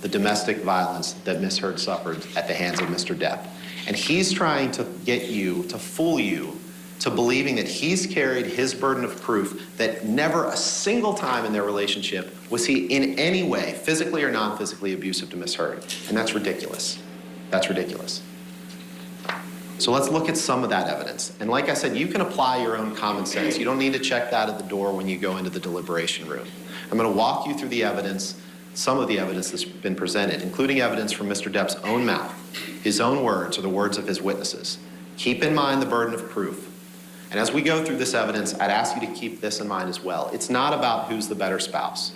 the domestic violence that Ms. Heard suffered at the hands of Mr. Depp. And he's trying to get you, to fool you, to believing that he's carried his burden of proof that never a single time in their relationship was he in any way, physically or non-physically, abusive to Ms. Heard. And that's ridiculous. That's ridiculous. So let's look at some of that evidence. And like I said, you can apply your own common sense. You don't need to check that at the door when you go into the deliberation room. I'm going to walk you through the evidence, some of the evidence that's been presented, including evidence from Mr. Depp's own mouth, his own words or the words of his witnesses. Keep in mind the burden of proof. And as we go through this evidence, I'd ask you to keep this in mind as well. It's not about who's the better spouse.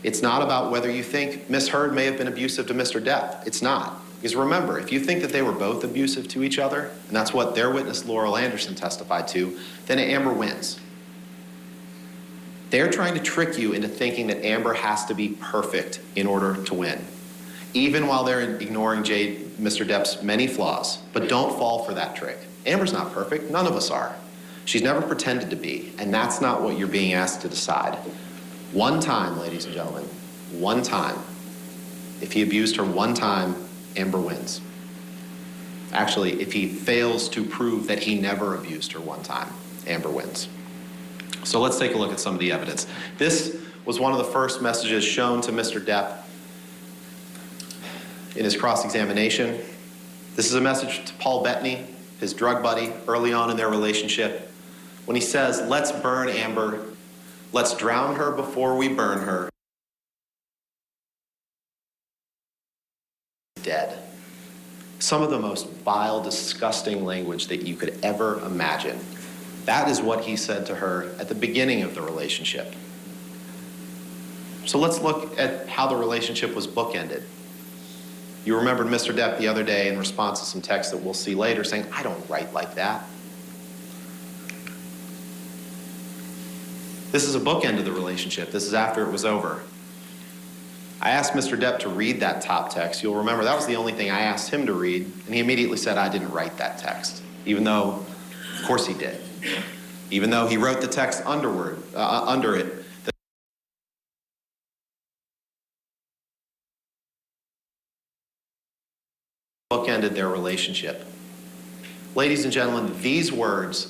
It's not about whether you think Ms. Heard may have been abusive to Mr. Depp. It's not. Because remember, if you think that they were both abusive to each other, and that's what their witness Laurel Anderson testified to, then Amber wins. They're trying to trick you into thinking that Amber has to be perfect in order to win, even while they're ignoring Mr. Depp's many flaws. But don't fall for that trick. Amber's not perfect. None of us are. She's never pretended to be, and that's not what you're being asked to decide. One time, ladies and gentlemen, one time. If he abused her one time, Amber wins. Actually, if he fails to prove that he never abused her one time, Amber wins. So let's take a look at some of the evidence. This was one of the first messages shown to Mr. Depp in his cross-examination. This is a message to Paul Bettany, his drug buddy, early on in their relationship, when he says, "Let's burn Amber. Let's drown her before we burn her." Dead. Some of the most vile, disgusting language that you could ever imagine. That is what he said to her at the beginning of the relationship. So let's look at how the relationship was bookended. You remembered Mr. Depp the other day in response to some text that we'll see later saying, "I don't write like that." This is a bookend of the relationship. This is after it was over. I asked Mr. Depp to read that top text. You'll remember that was the only thing I asked him to read, and he immediately said, "I didn't write that text," even though, of course he did. Even though he wrote the text under it. Bookended their relationship. Ladies and gentlemen, these words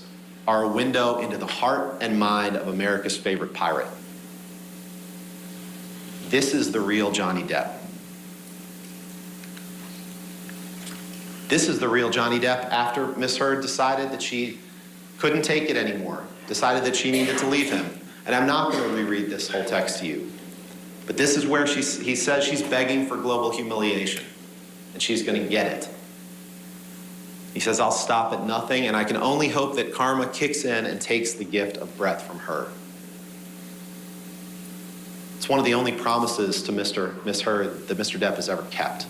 are a window into the heart and mind of America's favorite pirate. This is the real Johnny Depp. This is the real Johnny Depp after Ms. Heard decided that she couldn't take it anymore, decided that she needed to leave him. And I'm not going to reread this whole text to you. But this is where he says she's begging for global humiliation, and she's going to get it. He says, "I'll stop at nothing, and I can only hope that karma kicks in and takes the gift of breath from her." It's one of the only promises to Ms. Heard that Mr. Depp has ever kept.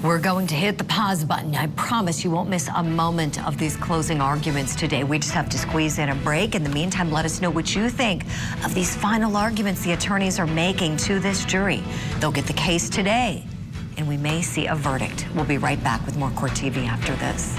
We're going to hit the pause button. I promise you won't miss a moment of these closing arguments today. We just have to squeeze in a break. In the meantime, let us know what you think of these final arguments the attorneys are making to this jury. They'll get the case today, and we may see a verdict. We'll be right back with more Court TV after this.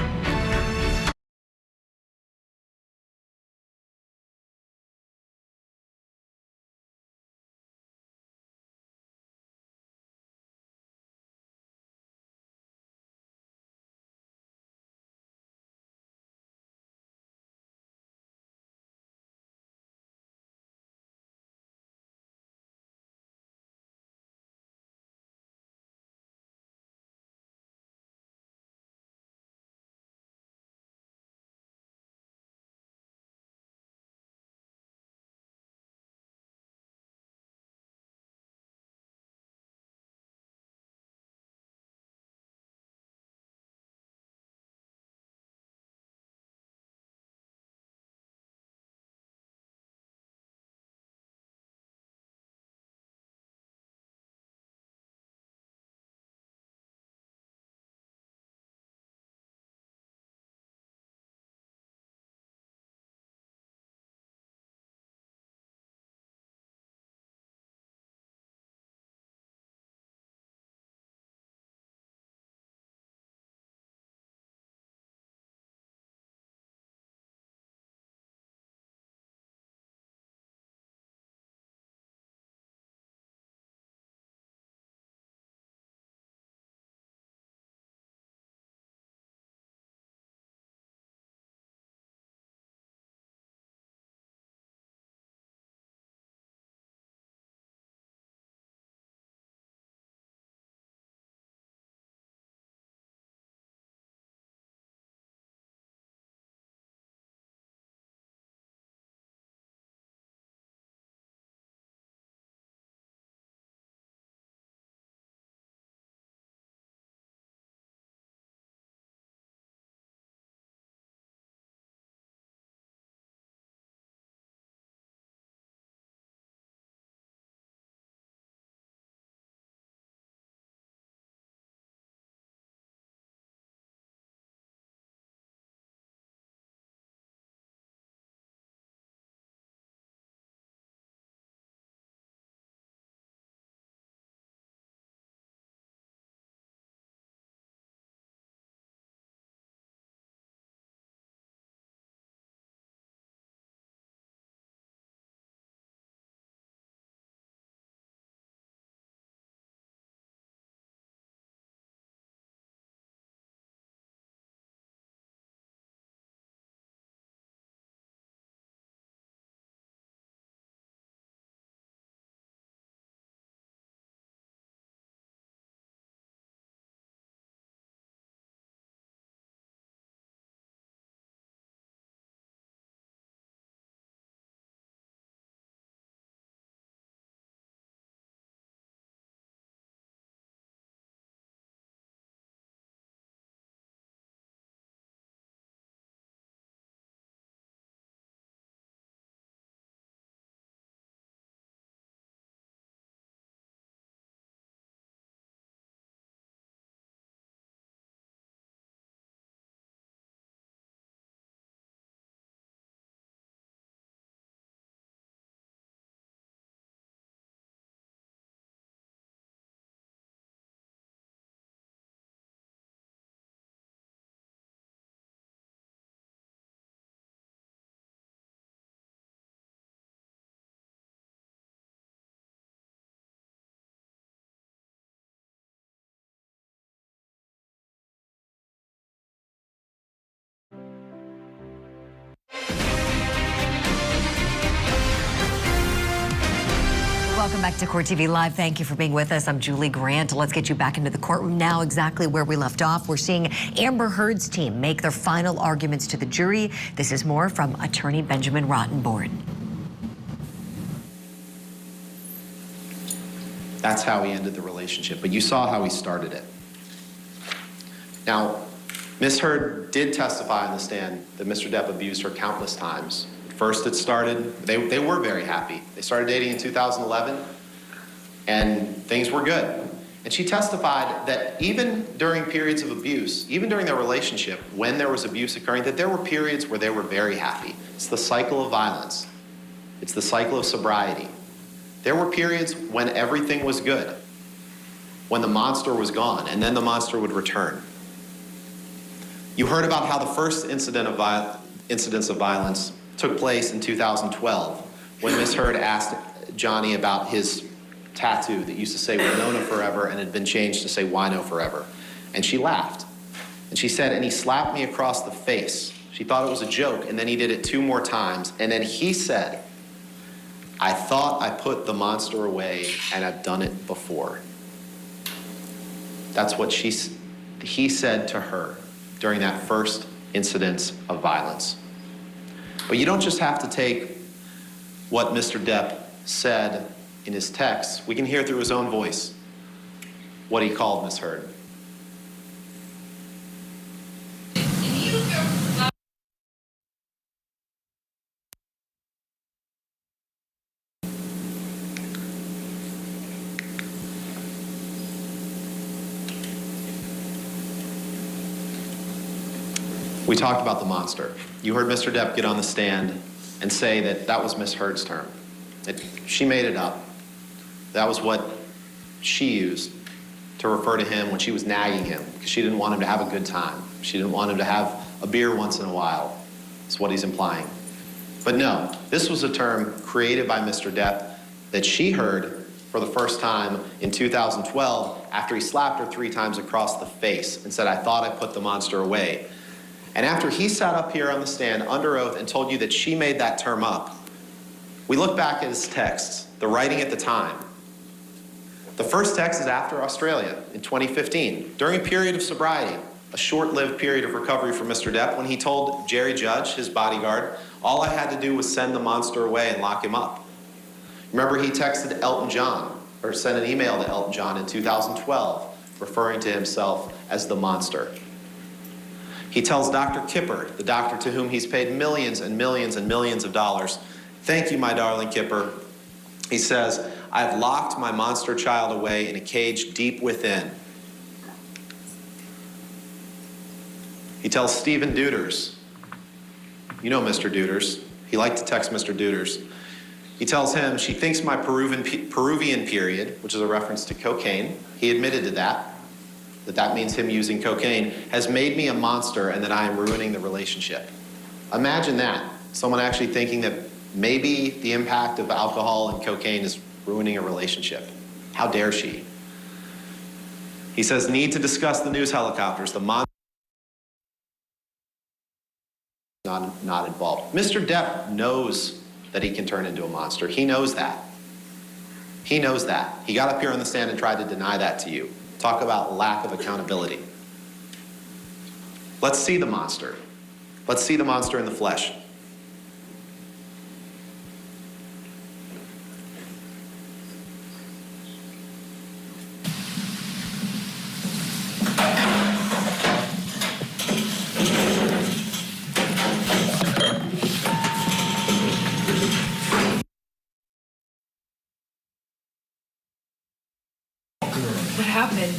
Welcome back to Court TV Live. Thank you for being with us. I'm Julie Grant. Let's get you back into the courtroom now, exactly where we left off. We're seeing Amber Heard's team make their final arguments to the jury. This is more from attorney Benjamin Rottenborn. That's how he ended the relationship, but you saw how he started it. Now, Ms. Heard did testify on the stand that Mr. Depp abused her countless times. First it started, they were very happy. They started dating in 2011, and things were good. And she testified that even during periods of abuse, even during their relationship, when there was abuse occurring, that there were periods where they were very happy. It's the cycle of violence. It's the cycle of sobriety. There were periods when everything was good, when the monster was gone, and then the monster would return. You heard about how the first incidents of violence took place in 2012 when Ms. Heard asked Johnny about his tattoo that used to say Winona forever and had been changed to say Wino forever. And she laughed. And she said, and he slapped me across the face. She thought it was a joke, and then he did it 2 more times. And then he said, I thought I put the monster away and I've done it before. That's what he said to her during that first incidence of violence. But you don't just have to take what Mr. Depp said in his text. We can hear through his own voice what he called Ms. Heard. We talked about the monster. You heard Mr. Depp get on the stand and say that that was Ms. Heard's term. She made it up. That was what she used to refer to him when she was nagging him, because she didn't want him to have a good time. She didn't want him to have a beer once in a while. That's what he's implying. But no, this was a term created by Mr. Depp that she heard for the first time in 2012 after he slapped her 3 times across the face and said, I thought I put the monster away. And after he sat up here on the stand under oath and told you that she made that term up, we look back at his texts, the writing at the time. The first text is after Australia in 2015, during a period of sobriety, a short-lived period of recovery for Mr. Depp, when he told Jerry Judge, his bodyguard, all I had to do was send the monster away and lock him up. Remember, he texted Elton John, or sent an email to Elton John in 2012, referring to himself as the monster. He tells Dr. Kipper, the doctor to whom he's paid millions and millions and millions of dollars, thank you, my darling Kipper. He says, I've locked my monster child away in a cage deep within. He tells Stephen Duders, you know Mr. Duders, he liked to text Mr. Duders. He tells him, she thinks my Peruvian period, which is a reference to cocaine, he admitted to that means him using cocaine, has made me a monster and that I am ruining the relationship. Imagine that, someone actually thinking that maybe the impact of alcohol and cocaine is ruining a relationship. How dare she? He says, need to discuss the news helicopters, the monster not involved. Mr. Depp knows that he can turn into a monster. He knows that. He knows that. He got up here on the stand and tried to deny that to you. Talk about lack of accountability. Let's see the monster. Let's see the monster in the flesh. What happened?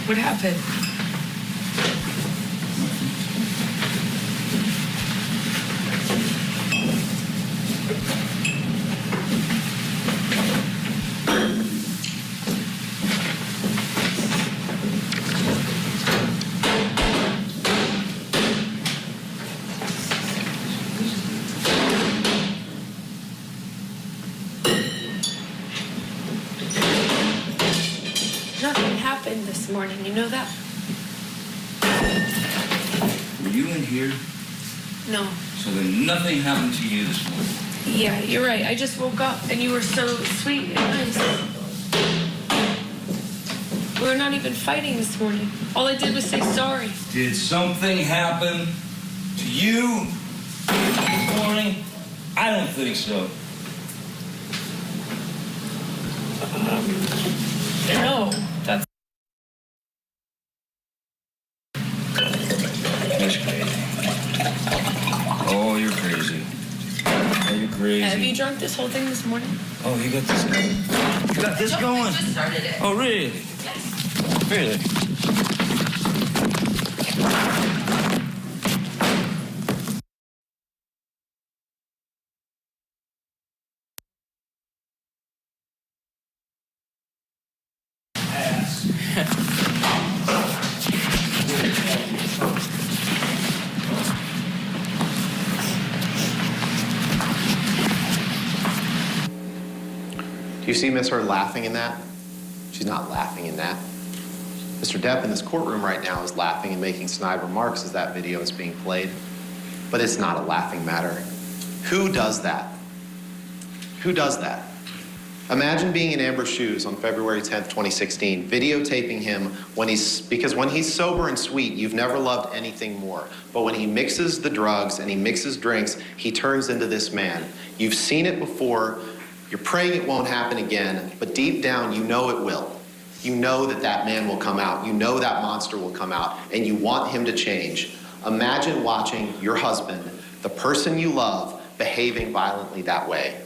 What happened? Nothing happened this morning, you know that? here? No. So then nothing happened to you this morning? Yeah, you're right. I just woke up and you were so sweet and nice. We were not even fighting this morning. All I did was say sorry. Did something happen to you this morning? I don't think so. No, that's... That's crazy. Oh, you're crazy. Oh, you're crazy. Have you drunk this whole thing this morning? Oh, you got this going? You got this going? I just started it. Oh, really? Yes. Really? Do you see Miss Heard laughing in that? She's not laughing in that. Mr. Depp in this courtroom right now is laughing and making snide remarks as that video is being played. But it's not a laughing matter. Who does that? Who does that? Imagine being in Amber's shoes on February 10th, 2016, videotaping him because when he's sober and sweet, you've never loved anything more. But when he mixes the drugs and he mixes drinks, he turns into this man. You've seen it before. You're praying it won't happen again, but deep down, you know it will. You know that that man will come out. You know that monster will come out, and you want him to change. Imagine watching your husband, the person you love, behaving violently that way,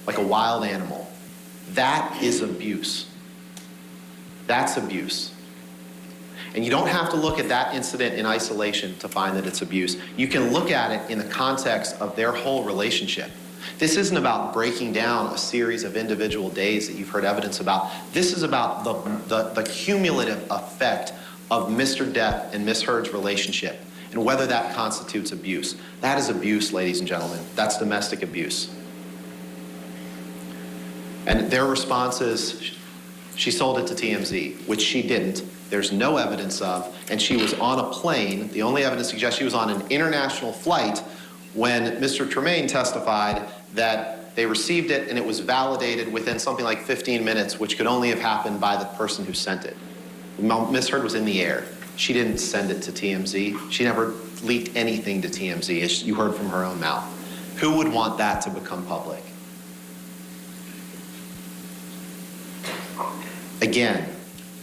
like a wild animal. That is abuse. That's abuse. And you don't have to look at that incident in isolation to find that it's abuse. You can look at it in the context of their whole relationship. This isn't about breaking down a series of individual days that you've heard evidence about. This is about the cumulative effect of Mr. Depp and Miss Heard's relationship and whether that constitutes abuse. That is abuse, ladies and gentlemen. That's domestic abuse. And their response is, she sold it to TMZ, which she didn't. There's no evidence of, and she was on a plane. The only evidence suggests she was on an international flight when Mr. Tremaine testified that they received it and it was validated within something like 15 minutes, which could only have happened by the person who sent it. Miss Heard was in the air. She didn't send it to TMZ. She never leaked anything to TMZ, as you heard from her own mouth. Who would want that to become public? Again,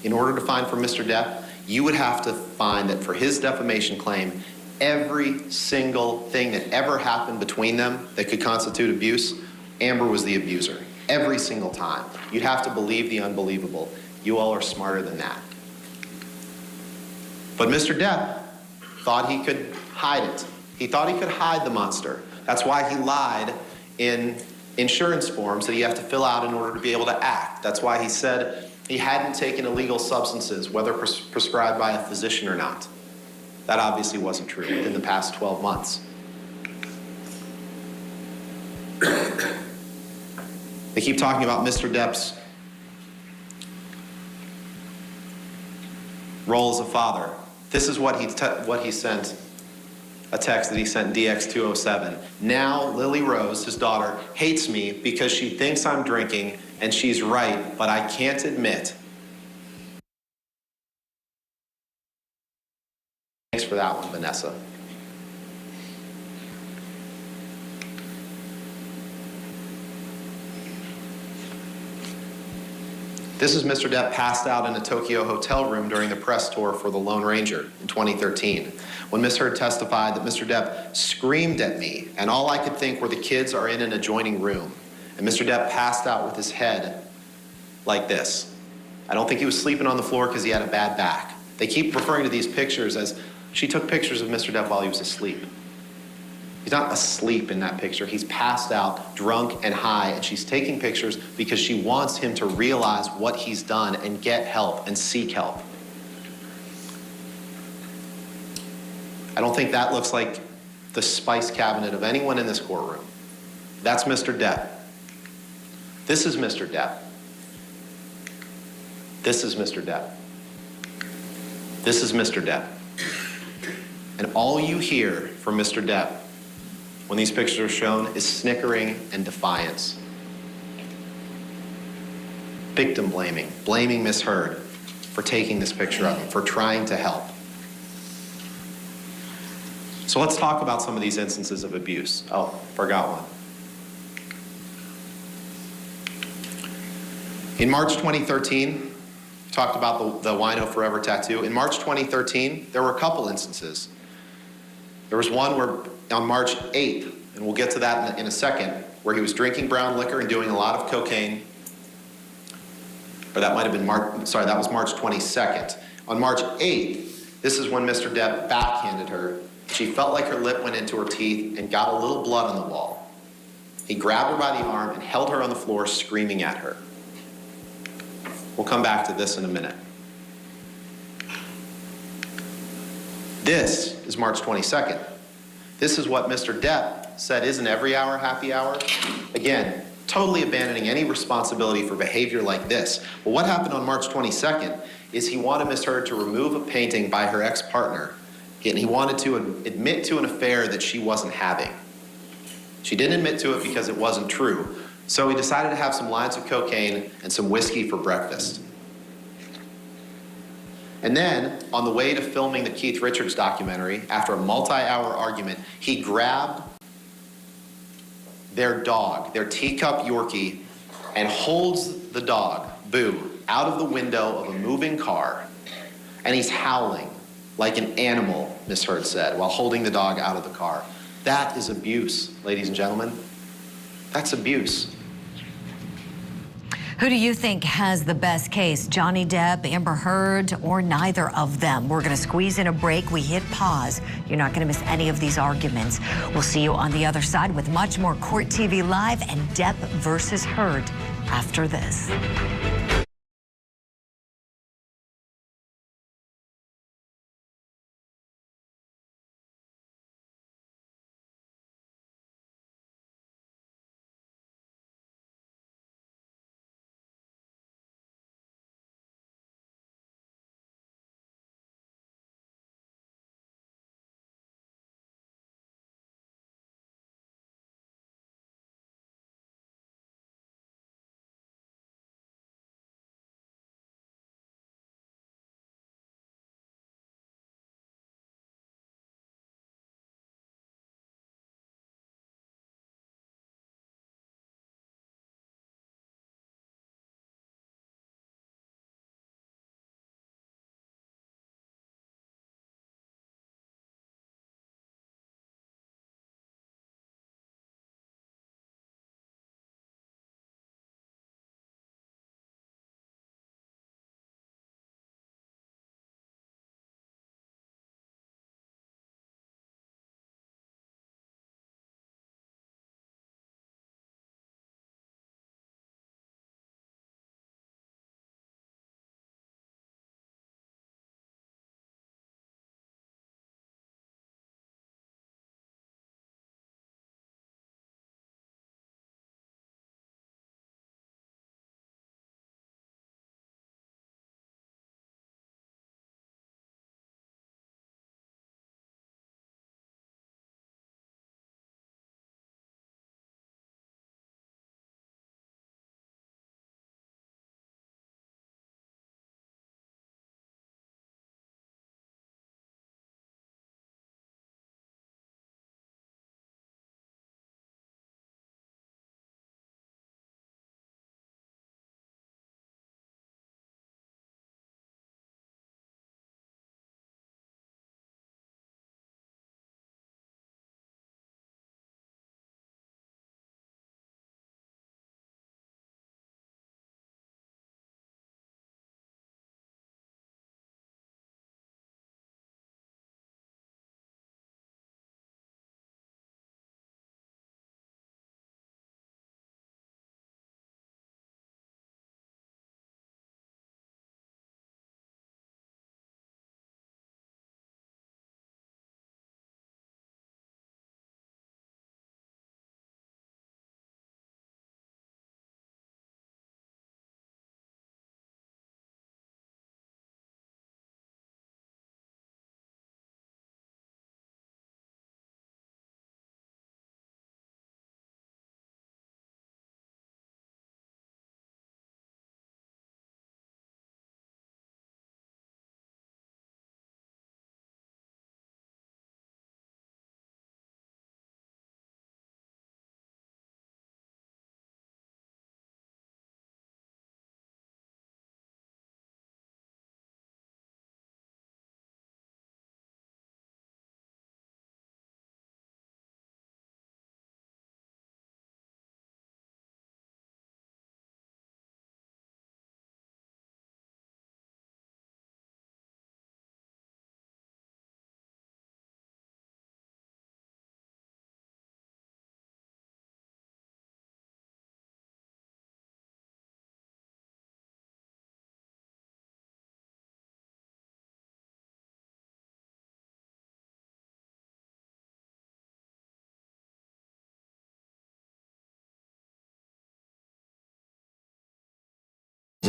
in order to find for Mr. Depp, you would have to find that for his defamation claim, every single thing that ever happened between them that could constitute abuse, Amber was the abuser. Every single time. You'd have to believe the unbelievable. You all are smarter than that. But Mr. Depp thought he could hide it. He thought he could hide the monster. That's why he lied in insurance forms that you have to fill out in order to be able to act. That's why he said he hadn't taken illegal substances, whether prescribed by a physician or not. That obviously wasn't true in the past 12 months. They keep talking about Mr. Depp's role as a father. This is what he sent, a text that he sent DX207. Now Lily Rose, his daughter, hates me because she thinks I'm drinking, and she's right, but I can't admit. Thanks for that one, Vanessa. This is Mr. Depp passed out in a Tokyo hotel room during the press tour for The Lone Ranger in 2013, when Miss Heard testified that Mr. Depp screamed at me, and all I could think were the kids are in an adjoining room. And Mr. Depp passed out with his head like this. I don't think he was sleeping on the floor because he had a bad back. They keep referring to these pictures as she took pictures of Mr. Depp while he was asleep. He's not asleep in that picture. He's passed out, drunk and high, and she's taking pictures because she wants him to realize what he's done and get help and seek help. I don't think that looks like the spice cabinet of anyone in this courtroom. That's Mr. Depp. This is Mr. Depp. This is Mr. Depp. This is Mr. Depp. And all you hear from Mr. Depp when these pictures are shown is snickering and defiance. Victim blaming, blaming Miss Heard for taking this picture of him, for trying to help. So let's talk about some of these instances of abuse. Oh, forgot one. In March 2013, talked about the Wino Forever tattoo. In March 2013, there were a couple instances. There was one where on March 8th, and we'll get to that in a second, where he was drinking brown liquor and doing a lot of cocaine. Or that might have been that was March 22nd. On March 8th, this is when Mr. Depp backhanded her. She felt like her lip went into her teeth and got a little blood on the wall. He grabbed her by the arm and held her on the floor, screaming at her. We'll come back to this in a minute. This is March 22nd. This is what Mr. Depp said isn't every hour happy hour. Again, totally abandoning any responsibility for behavior like this. But what happened on March 22nd is he wanted Miss Heard to remove a painting by her ex-partner, and he wanted to admit to an affair that she wasn't having. She didn't admit to it because it wasn't true, so he decided to have some lines of cocaine and some whiskey for breakfast. And then, on the way to filming the Keith Richards documentary, after a multi-hour argument, he grabbed their dog, their teacup Yorkie, and holds the dog, Boo, out of the window of a moving car, and he's howling like an animal, Miss Heard said, while holding the dog out of the car. That is abuse, ladies and gentlemen. That's abuse. Who do you think has the best case? Johnny Depp, Amber Heard, or neither of them? We're going to squeeze in a break. We hit pause. You're not going to miss any of these arguments. We'll see you on the other side with much more Court TV Live and Depp versus Heard after this.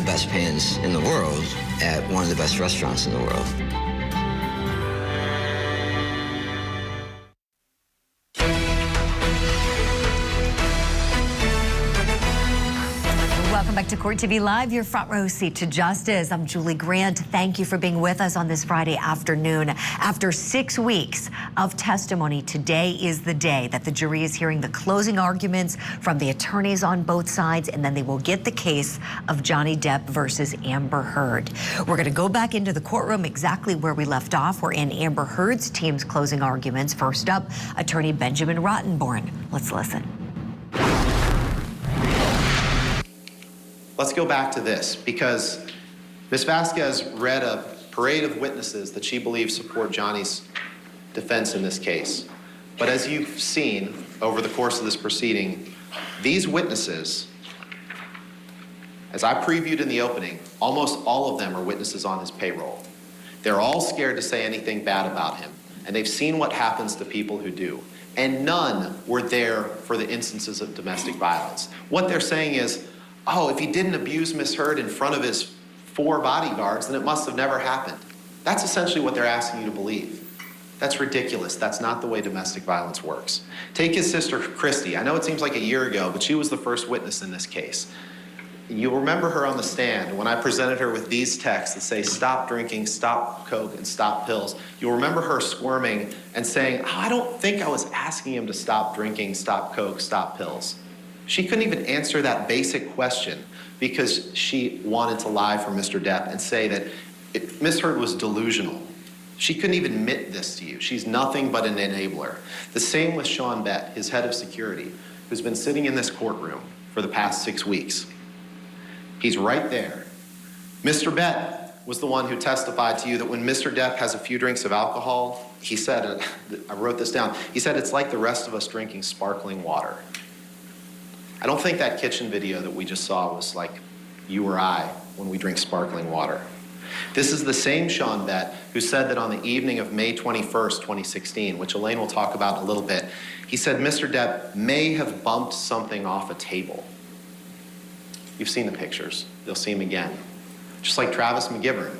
best pans in the world at one of the best restaurants in the world. Welcome back to Court TV Live, your front row seat to justice. I'm Julie Grant. Thank you for being with us on this Friday afternoon. After 6 weeks of testimony, today is the day that the jury is hearing the closing arguments from the attorneys on both sides, and then they will get the case of Johnny Depp versus Amber Heard. We're going to go back into the courtroom exactly where we left off. We're in Amber Heard's team's closing arguments. First up, attorney Benjamin Rottenborn. Let's listen. Let's go back to this, because Ms. Vasquez read a parade of witnesses that she believes support Johnny's defense in this case. But as you've seen over the course of this proceeding, these witnesses, as I previewed in the opening, almost all of them are witnesses on his payroll. They're all scared to say anything bad about him, and they've seen what happens to people who do. And none were there for the instances of domestic violence. What they're saying is, oh, if he didn't abuse Ms. Heard in front of his 4 bodyguards, then it must have never happened. That's essentially what they're asking you to believe. That's ridiculous. That's not the way domestic violence works. Take his sister, Christy. I know it seems like a year ago, but she was the first witness in this case. You'll remember her on the stand when I presented her with these texts that say, stop drinking, stop coke, and stop pills. You'll remember her squirming and saying, oh, I don't think I was asking him to stop drinking, stop coke, stop pills. She couldn't even answer that basic question because she wanted to lie for Mr. Depp and say that Ms. Heard was delusional. She couldn't even admit this to you. She's nothing but an enabler. The same with Sean Bett, his head of security, who's been sitting in this courtroom for the past 6 weeks. He's right there. Mr. Bett was the one who testified to you that when Mr. Depp has a few drinks of alcohol, he said, I wrote this down, he said it's like the rest of us drinking sparkling water. I don't think that kitchen video that we just saw was like you or I when we drink sparkling water. This is the same Sean Bett who said that on the evening of May 21st, 2016, which Elaine will talk about in a little bit, he said Mr. Depp may have bumped something off a table. You've seen the pictures. You'll see him again. Just like Travis McGivern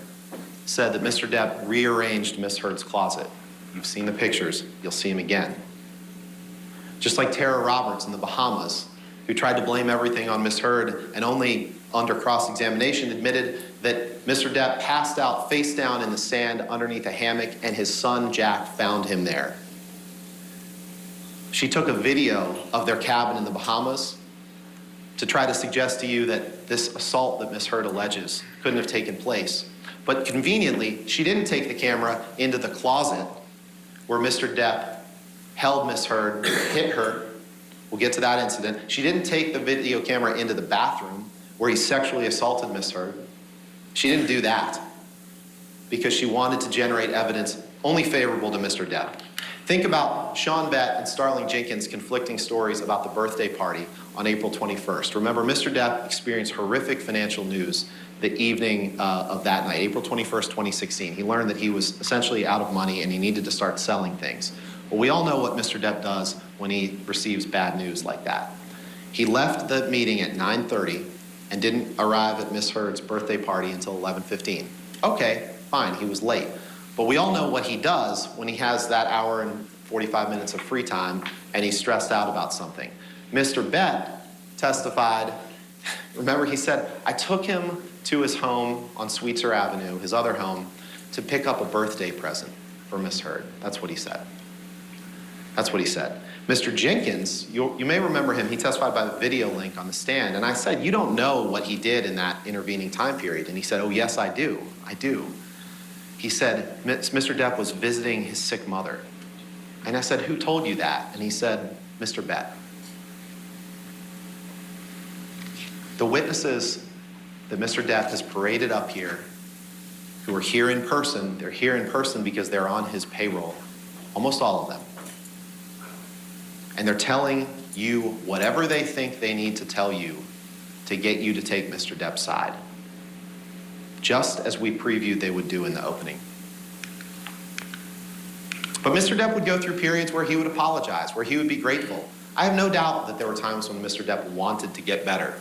said that Mr. Depp rearranged Miss Heard's closet. You've seen the pictures. You'll see him again. Just like Tara Roberts in the Bahamas, who tried to blame everything on Miss Heard and only under cross-examination admitted that Mr. Depp passed out face down in the sand underneath a hammock and his son Jack found him there. She took a video of their cabin in the Bahamas to try to suggest to you that this assault that Miss Heard alleges couldn't have taken place. But conveniently, she didn't take the camera into the closet where Mr. Depp held Miss Heard, hit her. We'll get to that incident. She didn't take the video camera into the bathroom where he sexually assaulted Miss Heard. She didn't do that because she wanted to generate evidence only favorable to Mr. Depp. Think about Sean Bett and Starling Jenkins' conflicting stories about the birthday party on April 21st. Remember, Mr. Depp experienced horrific financial news the evening of that night, April 21st, 2016. He learned that he was essentially out of money and he needed to start selling things. Well, we all know what Mr. Depp does when he receives bad news like that. He left the meeting at 9:30 and didn't arrive at Miss Heard's birthday party until 11:15. Okay, fine, he was late. But we all know what he does when he has that hour and 45 minutes of free time and he's stressed out about something. Mr. Bett testified, remember he said, I took him to his home on Sweetser Avenue, his other home, to pick up a birthday present for Miss Heard. That's what he said. That's what he said. Mr. Jenkins, you may remember him, he testified by the video link on the stand, and I said, you don't know what he did in that intervening time period. And he said, oh yes, I do. He said, Mr. Depp was visiting his sick mother. And I said, who told you that? And he said, Mr. Bett. The witnesses that Mr. Depp has paraded up here, who are here in person, they're here in person because they're on his payroll, almost all of them. And they're telling you whatever they think they need to tell you to get you to take Mr. Depp's side. Just as we previewed they would do in the opening. But Mr. Depp would go through periods where he would apologize, where he would be grateful. I have no doubt that there were times when Mr. Depp wanted to get better.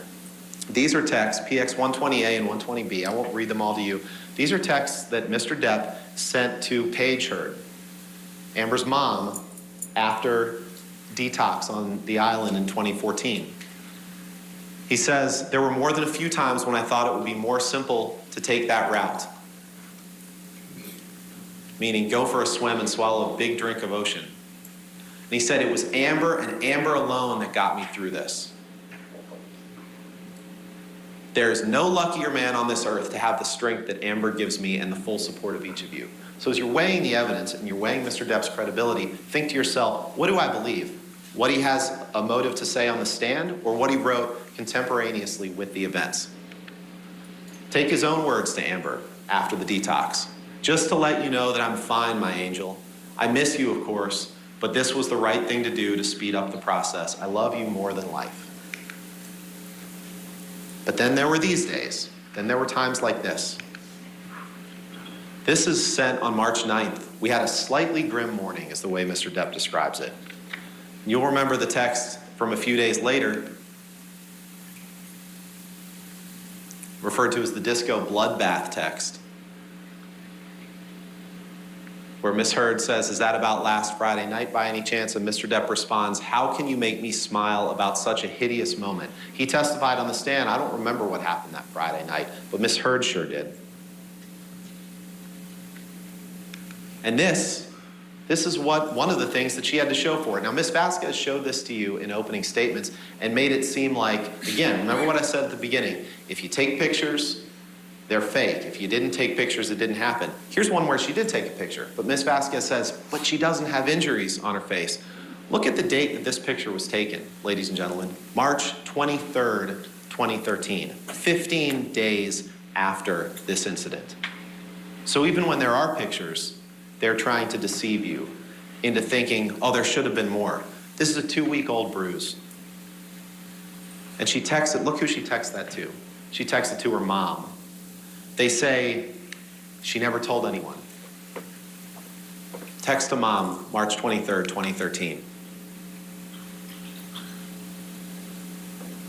These are texts, PX 120A and 120B. I won't read them all to you. These are texts that Mr. Depp sent to Paige Heard, Amber's mom, after detox on the island in 2014. He says, there were more than a few times when I thought it would be more simple to take that route. Meaning go for a swim and swallow a big drink of ocean. And he said it was Amber and Amber alone that got me through this. There is no luckier man on this earth to have the strength that Amber gives me and the full support of each of you. So as you're weighing the evidence and you're weighing Mr. Depp's credibility, think to yourself, what do I believe? What he has a motive to say on the stand, or what he wrote contemporaneously with the events? Take his own words to Amber after the detox. Just to let you know that I'm fine, my angel. I miss you, of course, but this was the right thing to do to speed up the process. I love you more than life. But then there were these days. Then there were times like this. This is sent on March 9th. We had a slightly grim morning, is the way Mr. Depp describes it. You'll remember the text from a few days later, referred to as the disco bloodbath text, where Miss Heard says, is that about last Friday night by any chance? And Mr. Depp responds, how can you make me smile about such a hideous moment? He testified on the stand, I don't remember what happened that Friday night, but Miss Heard sure did. And this is one of the things that she had to show for it. Now, Ms. Vasquez showed this to you in opening statements and made it seem like, again, remember what I said at the beginning, if you take pictures, they're fake. If you didn't take pictures, it didn't happen. Here's one where she did take a picture, but Ms. Vasquez says, but she doesn't have injuries on her face. Look at the date that this picture was taken, ladies and gentlemen. March 23rd, 2013, 15 days after this incident. So even when there are pictures, they're trying to deceive you into thinking, oh, there should have been more. This is a 2-week-old bruise. And she texted, look who she texted that to. She texted to her mom. They say she never told anyone. Text to mom, March 23rd, 2013.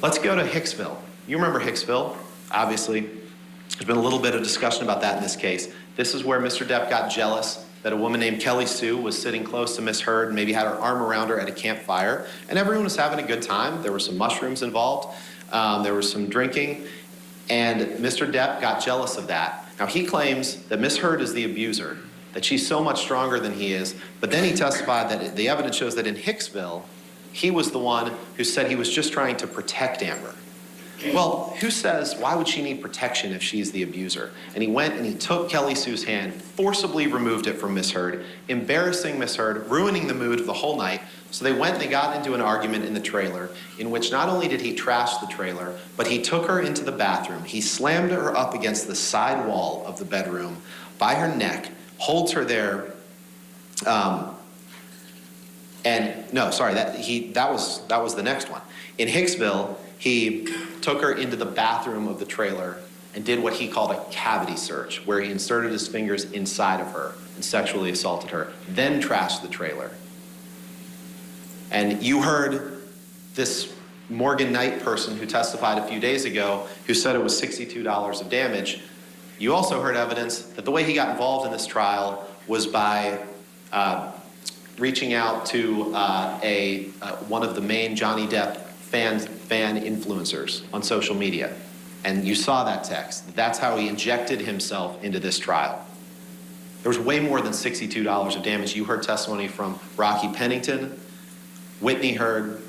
Let's go to Hicksville. You remember Hicksville, obviously. There's been a little bit of discussion about that in this case. This is where Mr. Depp got jealous that a woman named Kelly Sue was sitting close to Miss Heard and maybe had her arm around her at a campfire. And everyone was having a good time. There were some mushrooms involved. There was some drinking. And Mr. Depp got jealous of that. Now, he claims that Miss Heard is the abuser, that she's so much stronger than he is. But then he testified that the evidence shows that in Hicksville, he was the one who said he was just trying to protect Amber. Well, who says, why would she need protection if she's the abuser? And he went and he took Kelly Sue's hand, forcibly removed it from Miss Heard, embarrassing Miss Heard, ruining the mood of the whole night. So they went and they got into an argument in the trailer in which not only did he trash the trailer, but he took her into the bathroom. He slammed her up against the side wall of the bedroom by her neck, holds her there, that was the next one. In Hicksville, he took her into the bathroom of the trailer and did what he called a cavity search, where he inserted his fingers inside of her and sexually assaulted her, then trashed the trailer. And you heard this Morgan Knight person who testified a few days ago who said it was $62 of damage. You also heard evidence that the way he got involved in this trial was by reaching out to one of the main Johnny Depp fan influencers on social media. And you saw that text. That's how he injected himself into this trial. There was way more than $62 of damage. You heard testimony from Rocky Pennington, Whitney Heard,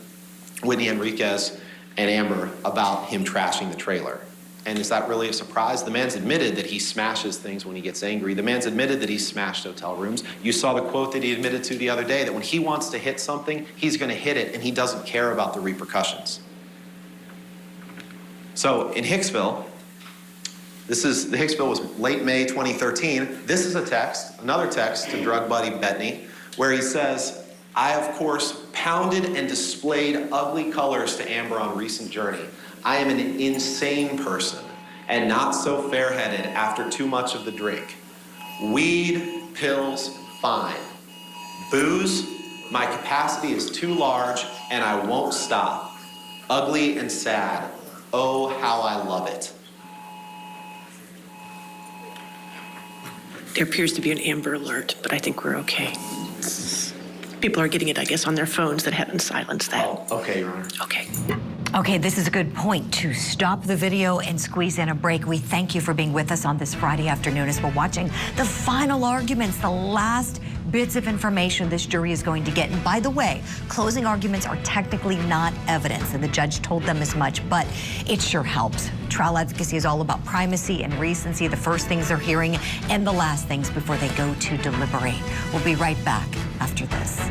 Whitney Enriquez, and Amber about him trashing the trailer. And is that really a surprise? The man's admitted that he smashes things when he gets angry. The man's admitted that he smashed hotel rooms. You saw the quote that he admitted to the other day, that when he wants to hit something, he's going to hit it, and he doesn't care about the repercussions. So in Hicksville, the Hicksville was late May 2013. This is a text, another text to drug buddy Bettany, where he says, I, of course, pounded and displayed ugly colors to Amber on recent journey. I am an insane person and not so fair-headed after too much of the drink. Weed, pills, fine. Booze, my capacity is too large and I won't stop. Ugly and sad. Oh, how I love it. There appears to be an Amber Alert, but I think we're okay. People are getting it, I guess, on their phones that haven't silenced that. Oh, okay, Your Honor. Okay. Okay, this is a good point to stop the video and squeeze in a break. We thank you for being with us on this Friday afternoon as we're watching the final arguments, the last bits of information this jury is going to get. And by the way, closing arguments are technically not evidence, and the judge told them as much, but it sure helps. Trial advocacy is all about primacy and recency, the first things they're hearing and the last things before they go to deliberate. We'll be right back after this.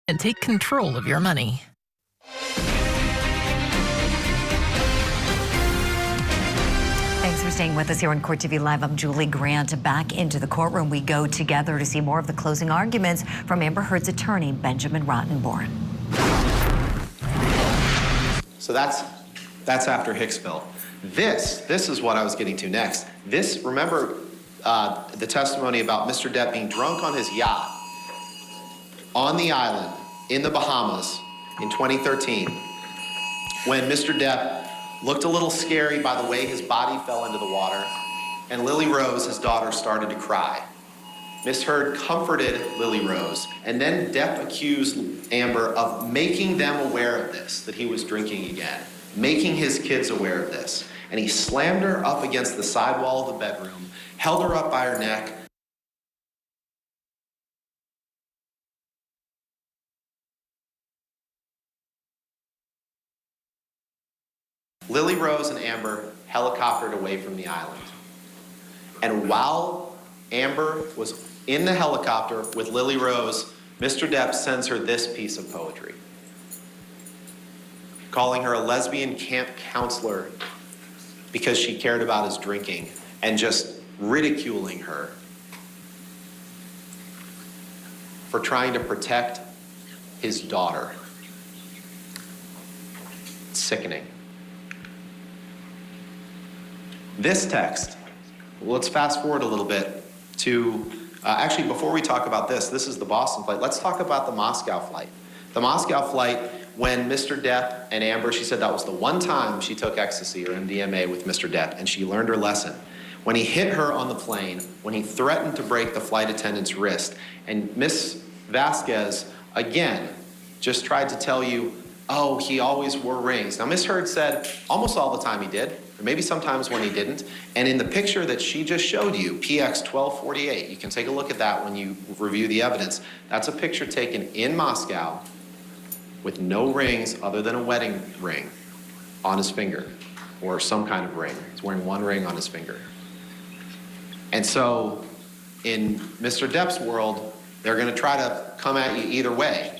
And take control of your money. Thanks for staying with us here on Court TV Live. I'm Julie Grant. Back into the courtroom we go together to see more of the closing arguments from Amber Heard's attorney, Benjamin Rottenborn. So that's That's after Hicksville. This is what I was getting to next. This, remember the testimony about Mr. Depp being drunk on his yacht on the island in the Bahamas in 2013, when Mr. Depp looked a little scary by the way his body fell into the water, and Lily Rose, his daughter, started to cry. Miss Heard comforted Lily Rose, and then Depp accused Amber of making them aware of this, that he was drinking again, making his kids aware of this. And he slammed her up against the side wall of the bedroom, held her up by her neck. Lily Rose and Amber helicoptered away from the island. And while Amber was in the helicopter with Lily Rose, Mr. Depp sends her this piece of poetry, calling her a lesbian camp counselor because she cared about his drinking, and just ridiculing her for trying to protect his daughter. It's sickening. This text, let's fast forward a little bit to, actually before we talk about this is the Boston flight. Let's talk about the Moscow flight. The Moscow flight, when Mr. Depp and Amber, she said that was the one time she took ecstasy or MDMA with Mr. Depp, and she learned her lesson. When he hit her on the plane, when he threatened to break the flight attendant's wrist, and Miss Vasquez, again, just tried to tell you, oh, he always wore rings. Now, Miss Heard said almost all the time he did, or maybe sometimes when he didn't. And in the picture that she just showed you, PX 1248, you can take a look at that when you review the evidence. That's a picture taken in Moscow with no rings other than a wedding ring on his finger, or some kind of ring. He's wearing one ring on his finger. And so in Mr. Depp's world, they're gonna try to come at you either way.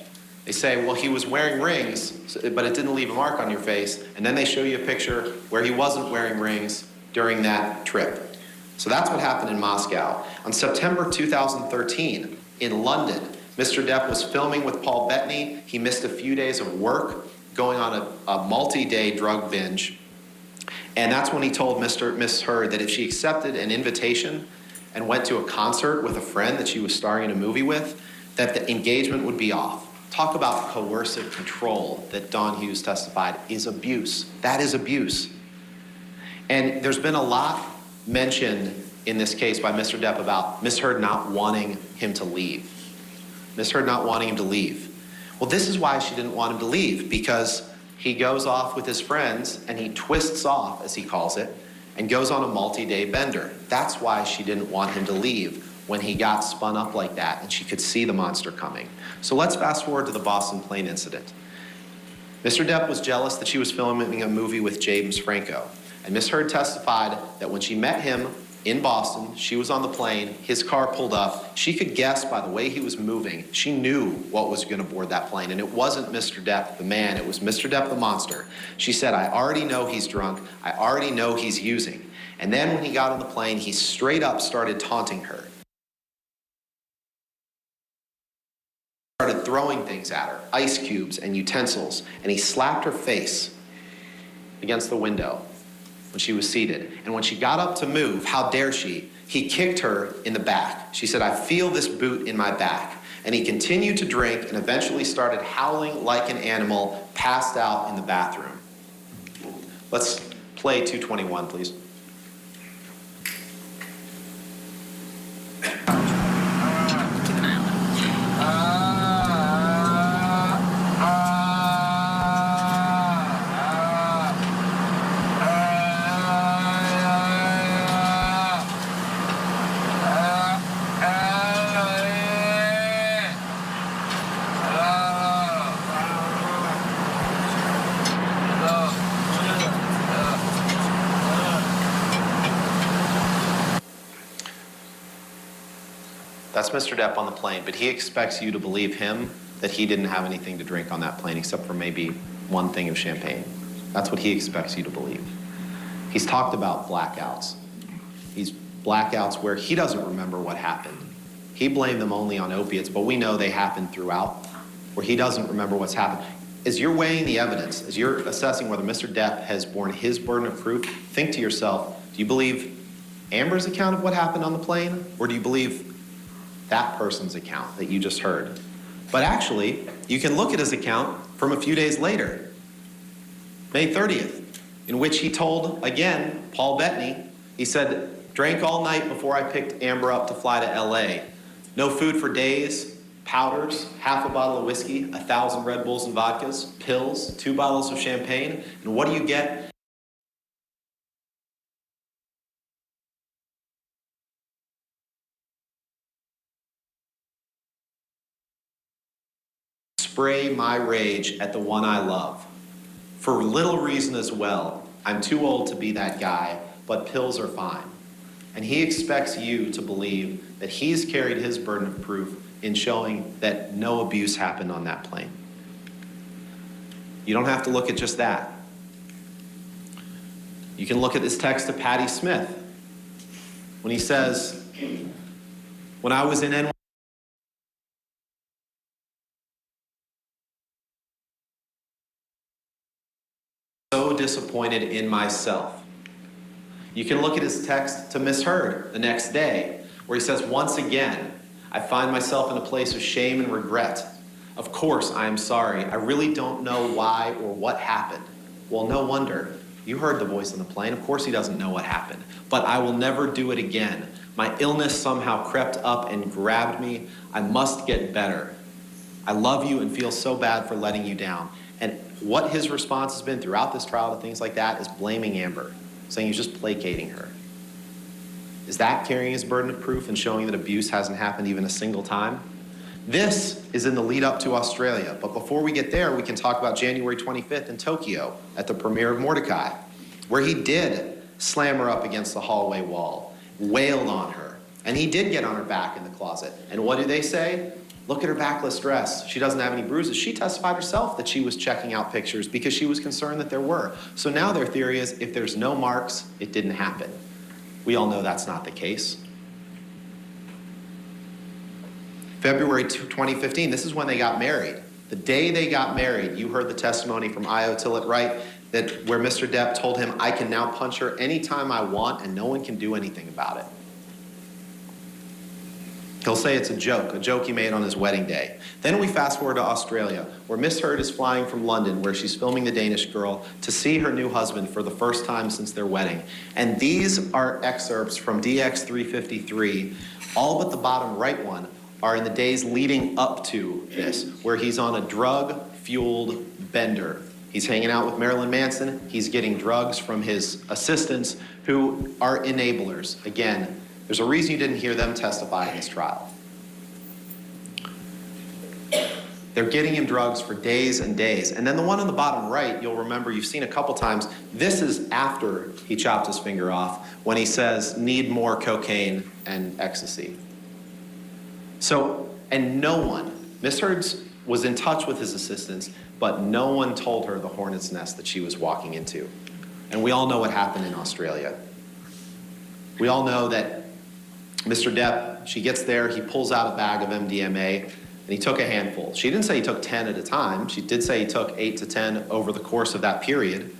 They say, well, he was wearing rings, but it didn't leave a mark on your face. And then they show you a picture where he wasn't wearing rings during that trip. So that's what happened in Moscow. On September 2013, in London, Mr. Depp was filming with Paul Bettany. He missed a few days of work, going on a multi-day drug binge. And that's when he told Miss Heard that if she accepted an invitation and went to a concert with a friend that she was starring in a movie with, that the engagement would be off. Talk about coercive control that Don Hughes testified is abuse. That is abuse. And there's been a lot mentioned in this case by Mr. Depp about Miss Heard not wanting him to leave. Miss Heard not wanting him to leave. Well, this is why she didn't want him to leave, because he goes off with his friends and he twists off, as he calls it, and goes on a multi-day bender. That's why she didn't want him to leave when he got spun up like that and she could see the monster coming. So let's fast forward to the Boston plane incident. Mr. Depp was jealous that she was filming a movie with James Franco. And Miss Heard testified that when she met him in Boston, she was on the plane, his car pulled up. She could guess by the way he was moving. She knew what was gonna board that plane. And it wasn't Mr. Depp, the man, it was Mr. Depp, the monster. She said, I already know he's drunk. I already know he's using. And then when he got on the plane, he straight up started taunting her. Started throwing things at her, ice cubes and utensils, and he slapped her face against the window when she was seated. And when she got up to move, how dare she, he kicked her in the back. She said, I feel this boot in my back. And he continued to drink and eventually started howling like an animal, passed out in the bathroom. Let's play 221, please. That's Mr. Depp on the plane, but he expects you to believe him that he didn't have anything to drink on that plane except for maybe one thing of champagne. That's what he expects you to believe. He's talked about blackouts. These blackouts where he doesn't remember what happened. He blamed them only on opiates, but we know they happen throughout, where he doesn't remember what's happened. as you're weighing the evidence, as you're assessing whether Mr. Depp has borne his burden of proof, think to yourself, do you believe Amber's account of what happened on the plane, or do you believe that person's account that you just heard? But actually, you can look at his account from a few days later, May 30th, in which he told, again, Paul Bettany, he said, drank all night before I picked Amber up to fly to LA. No food for days, powders, half a bottle of whiskey, 1,000 Red Bulls and vodkas, pills, 2 bottles of champagne, and what do you get? Spray my rage at the one I love. For little reason as well. I'm too old to be that guy, but pills are fine. And he expects you to believe that he's carried his burden of proof in showing that no abuse happened on that plane. You don't have to look at just that. You can look at this text to Patty Smith when he says, when I was in NY, so disappointed in myself. You can look at his text to Miss Heard the next day, where he says, once again, I find myself in a place of shame and regret. Of course, I am sorry. I really don't know why or what happened. Well, no wonder. You heard the voice on the plane. Of course he doesn't know what happened. But I will never do it again. My illness somehow crept up and grabbed me. I must get better. I love you and feel so bad for letting you down. And what his response has been throughout this trial to things like that is blaming Amber, saying he's just placating her. Is that carrying his burden of proof and showing that abuse hasn't happened even a single time? This is in the lead up to Australia. But before we get there, we can talk about January 25th in Tokyo at the premiere of Mordecai, where he did slam her up against the hallway wall, wailed on her, and he did get on her back in the closet. And what do they say? Look at her backless dress. She doesn't have any bruises. She testified herself that she was checking out pictures because she was concerned that there were. So now their theory is if there's no marks, it didn't happen. We all know that's not the case. February 2015, this is when they got married. The day they got married, you heard the testimony from Io Tillett Wright that where Mr. Depp told him, I can now punch her anytime I want and no one can do anything about it. He'll say it's a joke he made on his wedding day. Then we fast forward to Australia, where Miss Heard is flying from London, where she's filming The Danish Girl, to see her new husband for the first time since their wedding. And these are excerpts from DX 353, all but the bottom right one are in the days leading up to this, where he's on a drug-fueled bender. He's hanging out with Marilyn Manson. He's getting drugs from his assistants who are enablers. Again, there's a reason you didn't hear them testify in this trial. They're getting him drugs for days and days. And then the one on the bottom right, you'll remember you've seen a couple times. This is after he chopped his finger off, when he says, need more cocaine and ecstasy. So, and no one, Miss Heard was in touch with his assistants, but no one told her the hornet's nest that she was walking into. And we all know what happened in Australia. We all know that Mr. Depp, she gets there, he pulls out a bag of MDMA, and he took a handful. She didn't say he took 10 at a time. She did say he took 8 to 10 over the course of that period.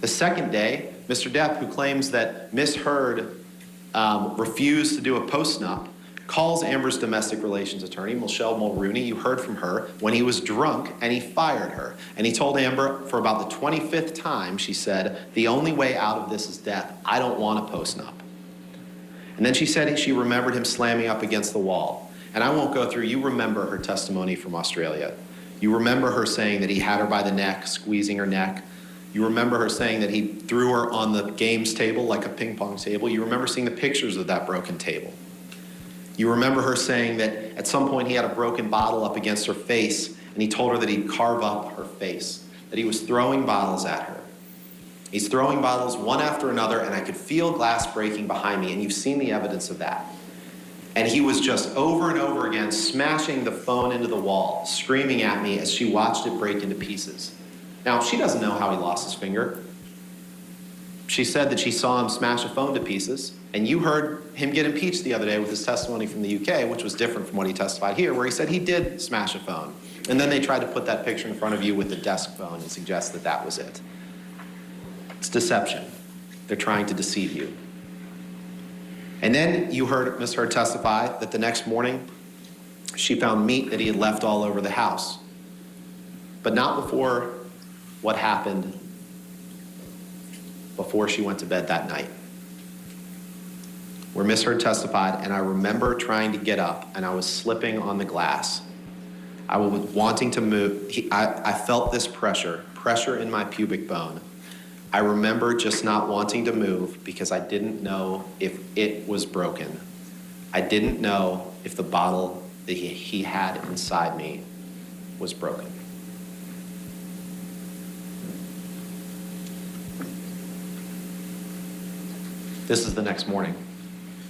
The second day, Mr. Depp, who claims that Miss Heard refused to do a post-nup, calls Amber's domestic relations attorney, Michelle Mulrooney. You heard from her when he was drunk, and he fired her. And he told Amber for about the 25th time, she said, the only way out of this is death. I don't want a post-nup. And then she said she remembered him slamming up against the wall. And I won't go through, you remember her testimony from Australia. You remember her saying that he had her by the neck, squeezing her neck. You remember her saying that he threw her on the games table like a ping pong table. You remember seeing the pictures of that broken table. You remember her saying that at some point he had a broken bottle up against her face, and he told her that he'd carve up her face, that he was throwing bottles at her. He's throwing bottles one after another, and I could feel glass breaking behind me, and you've seen the evidence of that. And he was just over and over again smashing the phone into the wall, screaming at me as she watched it break into pieces. Now, she doesn't know how he lost his finger. She said that she saw him smash a phone to pieces, and you heard him get impeached the other day with his testimony from the UK, which was different from what he testified here, where he said he did smash a phone. And then they tried to put that picture in front of you with the desk phone and suggest that that was it. It's deception. They're trying to deceive you. And then you heard Ms. Heard testify that the next morning she found meat that he had left all over the house. But not before what happened before she went to bed that night. Where Ms. Heard testified, and I remember trying to get up and I was slipping on the glass. I was wanting to move. I felt this pressure in my pubic bone. I remember just not wanting to move because I didn't know if it was broken. I didn't know if the bottle that he had inside me was broken. This is the next morning.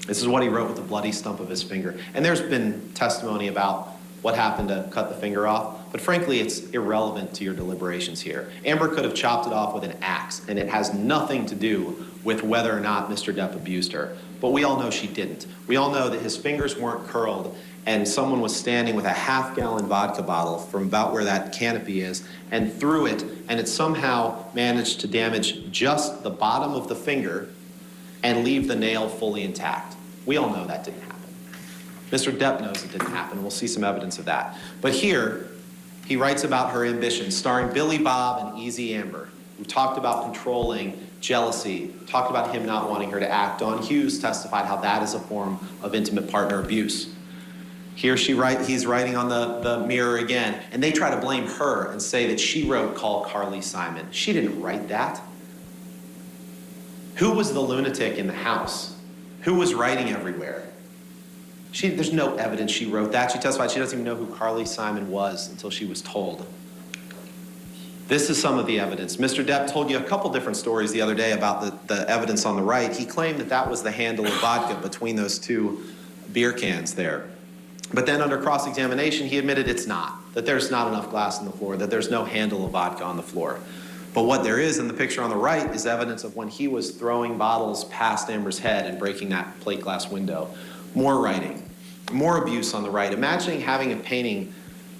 This is what he wrote with the bloody stump of his finger. And there's been testimony about what happened to cut the finger off, but frankly, it's irrelevant to your deliberations here. Amber could have chopped it off with an axe, and it has nothing to do with whether or not Mr. Depp abused her. But we all know she didn't. We all know that his fingers weren't curled, and someone was standing with a half-gallon vodka bottle from about where that canopy is, and threw it, and it somehow managed to damage just the bottom of the finger and leave the nail fully intact. We all know that didn't happen. Mr. Depp knows it didn't happen. We'll see some evidence of that. But here, he writes about her ambition, starring Billy Bob and Easy Amber, who talked about controlling, jealousy, talked about him not wanting her to act. Dawn Hughes testified how that is a form of intimate partner abuse. Here he's writing on the mirror again, and they try to blame her and say that she wrote "Call Carly Simon." She didn't write that. Who was the lunatic in the house? Who was writing everywhere? There's no evidence she wrote that. She testified she doesn't even know who Carly Simon was until she was told. This is some of the evidence. Mr. Depp told you a couple different stories the other day about the evidence on the right. He claimed that that was the handle of vodka between those two beer cans there. But then under cross-examination, he admitted it's not, that there's not enough glass on the floor, that there's no handle of vodka on the floor. But what there is in the picture on the right is evidence of when he was throwing bottles past Amber's head and breaking that plate glass window. More writing, more abuse on the right. Imagining having a painting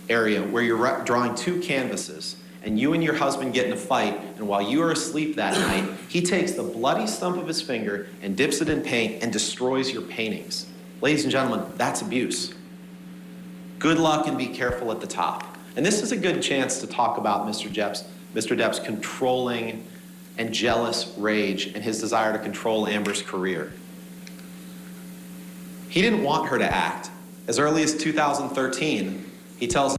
area where you're drawing two canvases and you and your husband get in a fight, and while you are asleep that night, he takes the bloody stump of his finger and dips it in paint and destroys your paintings. Ladies and gentlemen, that's abuse. Good luck and be careful at the top. And this is a good chance to talk about Mr. Depp's controlling and jealous rage and his desire to control Amber's career. He didn't want her to act. As early as 2013, he tells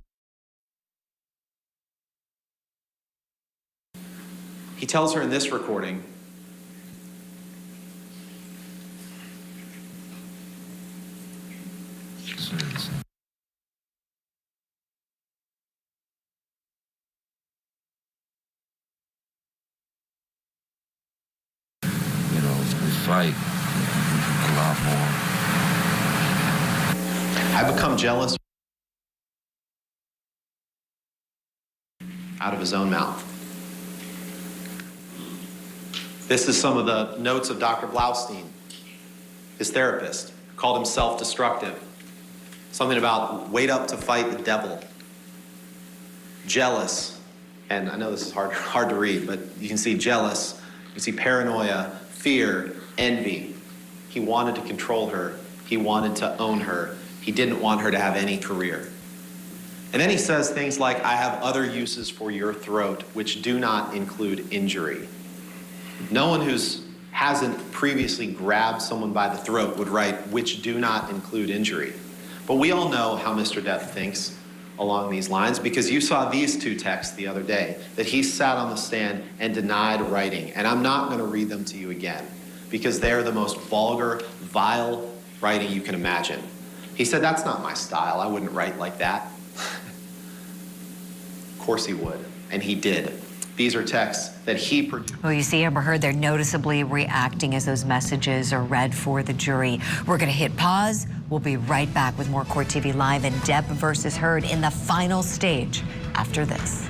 her in this recording, fight a lot more. I become jealous out of his own mouth. This is some of the notes of Dr. Blaustein, his therapist, called him self-destructive. Something about wait up to fight the devil. Jealous, and I know this is hard to read, but you can see jealous, you can see paranoia, fear, envy. He wanted to control her. He wanted to own her. He didn't want her to have any career. And then he says things like, I have other uses for your throat, which do not include injury. No one who hasn't previously grabbed someone by the throat would write, which do not include injury. But we all know how Mr. Depp thinks along these lines, because you saw these two texts the other day that he sat on the stand and denied writing. And I'm not going to read them to you again, because they're the most vulgar, vile writing you can imagine. He said, that's not my style. I wouldn't write like that. Of course he would, and he did. These are texts that he produced. Well, you see Amber Heard, they're noticeably reacting as those messages are read for the jury. We're going to hit pause. We'll be right back with more Court TV Live and Depp versus Heard in the final stage after this.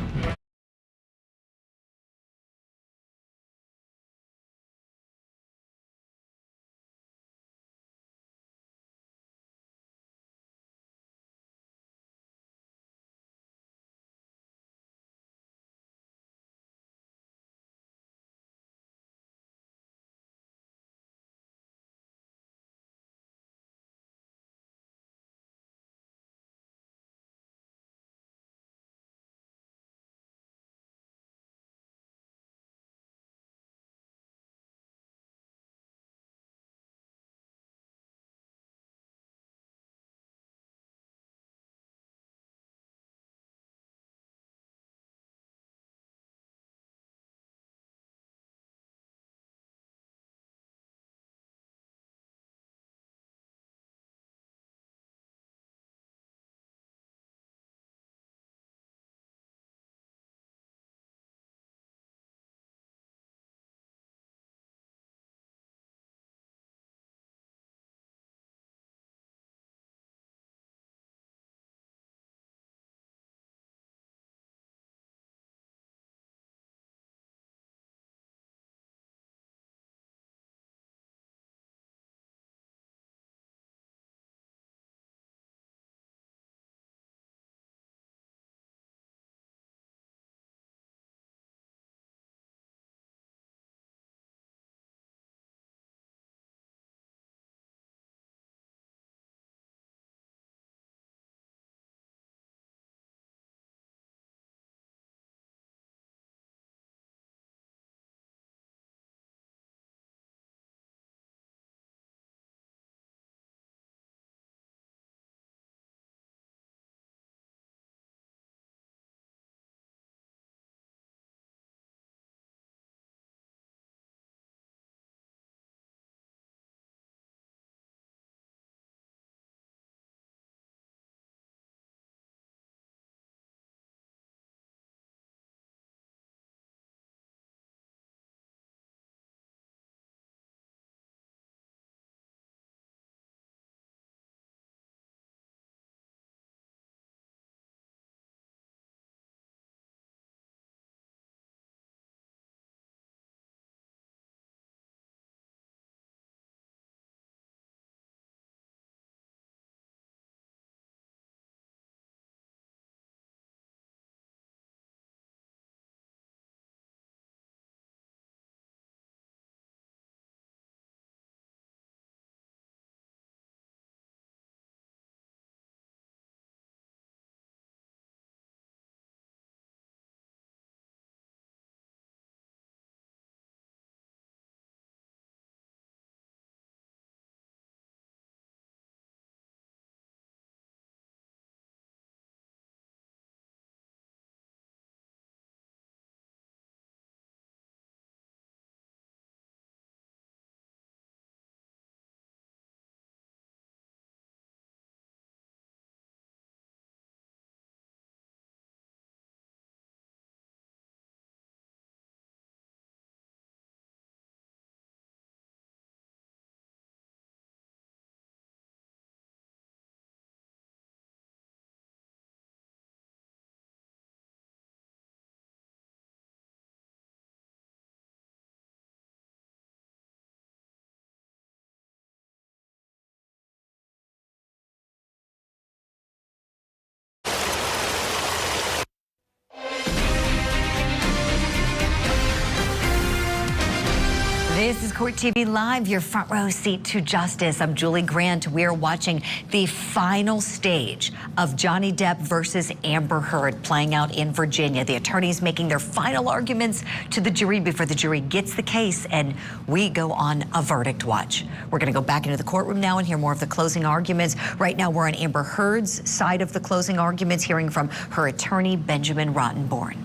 This is Court TV Live, your front row seat to justice. I'm Julie Grant. We're watching the final stage of Johnny Depp versus Amber Heard playing out in Virginia. The attorneys making their final arguments to the jury before the jury gets the case, and we go on a verdict watch. We're going to go back into the courtroom now and hear more of the closing arguments. Right now, we're on Amber Heard's side of the closing arguments, hearing from her attorney, Benjamin Rottenborn.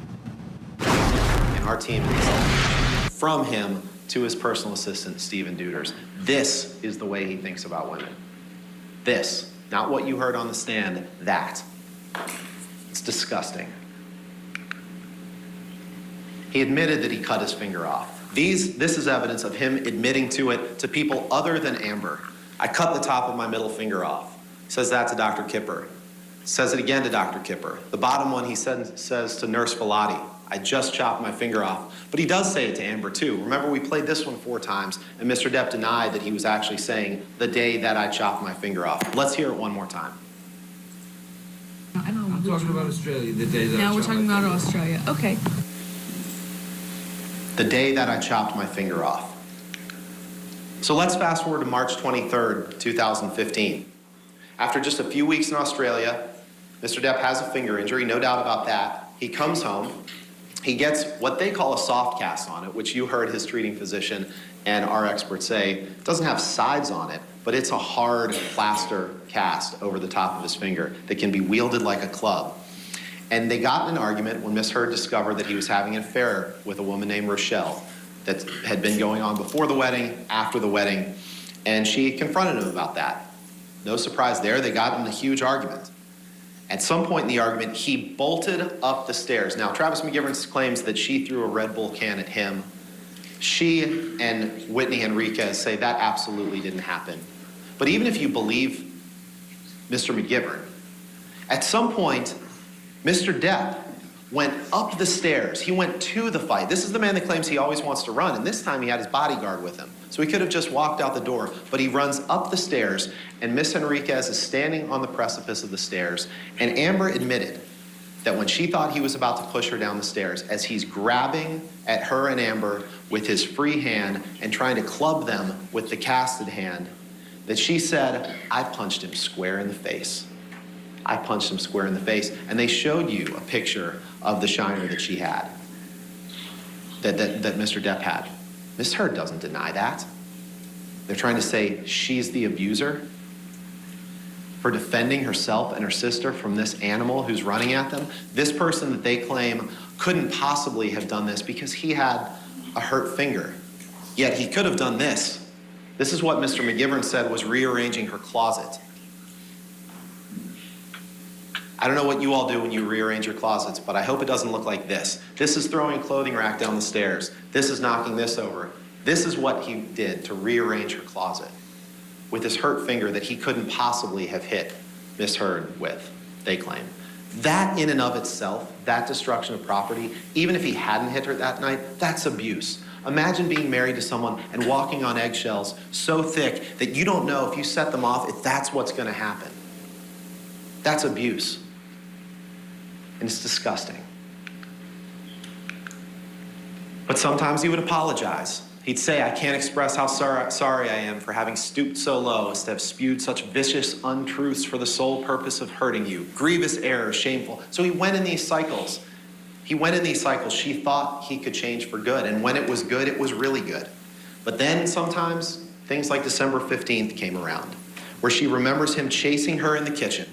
And our team, from him to his personal assistant, Stephen Duders. This is the way he thinks about women. This, not what you heard on the stand, that. It's disgusting. He admitted that he cut his finger off. This is evidence of him admitting to it to people other than Amber. I cut the top of my middle finger off. Says that to Dr. Kipper. Says it again to Dr. Kipper. The bottom one he says to Nurse Velati. I just chopped my finger off. But he does say it to Amber too. Remember, we played this one 4 times, and Mr. Depp denied that he was actually saying the day that I chopped my finger off. Let's hear it one more time. I don't know. I'm talking about Australia, the day that Now we're talking about Australia. Okay. The day that I chopped my finger off. So let's fast forward to March 23rd, 2015. After just a few weeks in Australia, Mr. Depp has a finger injury, no doubt about that. He comes home. He gets what they call a soft cast on it, which you heard his treating physician and our experts say doesn't have sides on it, but it's a hard plaster cast over the top of his finger that can be wielded like a club. And they got in an argument when Miss Heard discovered that he was having an affair with a woman named Rochelle that had been going on before the wedding, after the wedding, and she confronted him about that. No surprise there, they got in a huge argument. At some point in the argument, he bolted up the stairs. Now, Travis McGivern claims that she threw a Red Bull can at him. She and Whitney Enriquez say that absolutely didn't happen. But even if you believe Mr. McGivern, at some point, Mr. Depp went up the stairs. He went to the fight. This is the man that claims he always wants to run, and this time he had his bodyguard with him. So he could have just walked out the door, but he runs up the stairs, and Miss Enriquez is standing on the precipice of the stairs, and Amber admitted that when she thought he was about to push her down the stairs, as he's grabbing at her and Amber with his free hand and trying to club them with the casted hand, that she said, I punched him square in the face. I punched him square in the face. And they showed you a picture of the shiner that she had, that Mr. Depp had. Miss Heard doesn't deny that. They're trying to say she's the abuser for defending herself and her sister from this animal who's running at them. This person that they claim couldn't possibly have done this because he had a hurt finger. Yet he could have done this. This is what Mr. McGivern said was rearranging her closet. I don't know what you all do when you rearrange your closets, but I hope it doesn't look like this. This is throwing a clothing rack down the stairs. This is knocking this over. This is what he did to rearrange her closet with his hurt finger that he couldn't possibly have hit Miss Heard with, they claim. That in and of itself, that destruction of property, even if he hadn't hit her that night, that's abuse. Imagine being married to someone and walking on eggshells so thick that you don't know if you set them off, if that's what's going to happen. That's abuse. And it's disgusting. But sometimes he would apologize. He'd say, I can't express how sorry I am for having stooped so low as to have spewed such vicious untruths for the sole purpose of hurting you. Grievous error, shameful. So he went in these cycles. She thought he could change for good. And when it was good, it was really good. But then sometimes things like December 15th came around, where she remembers him chasing her in the kitchen.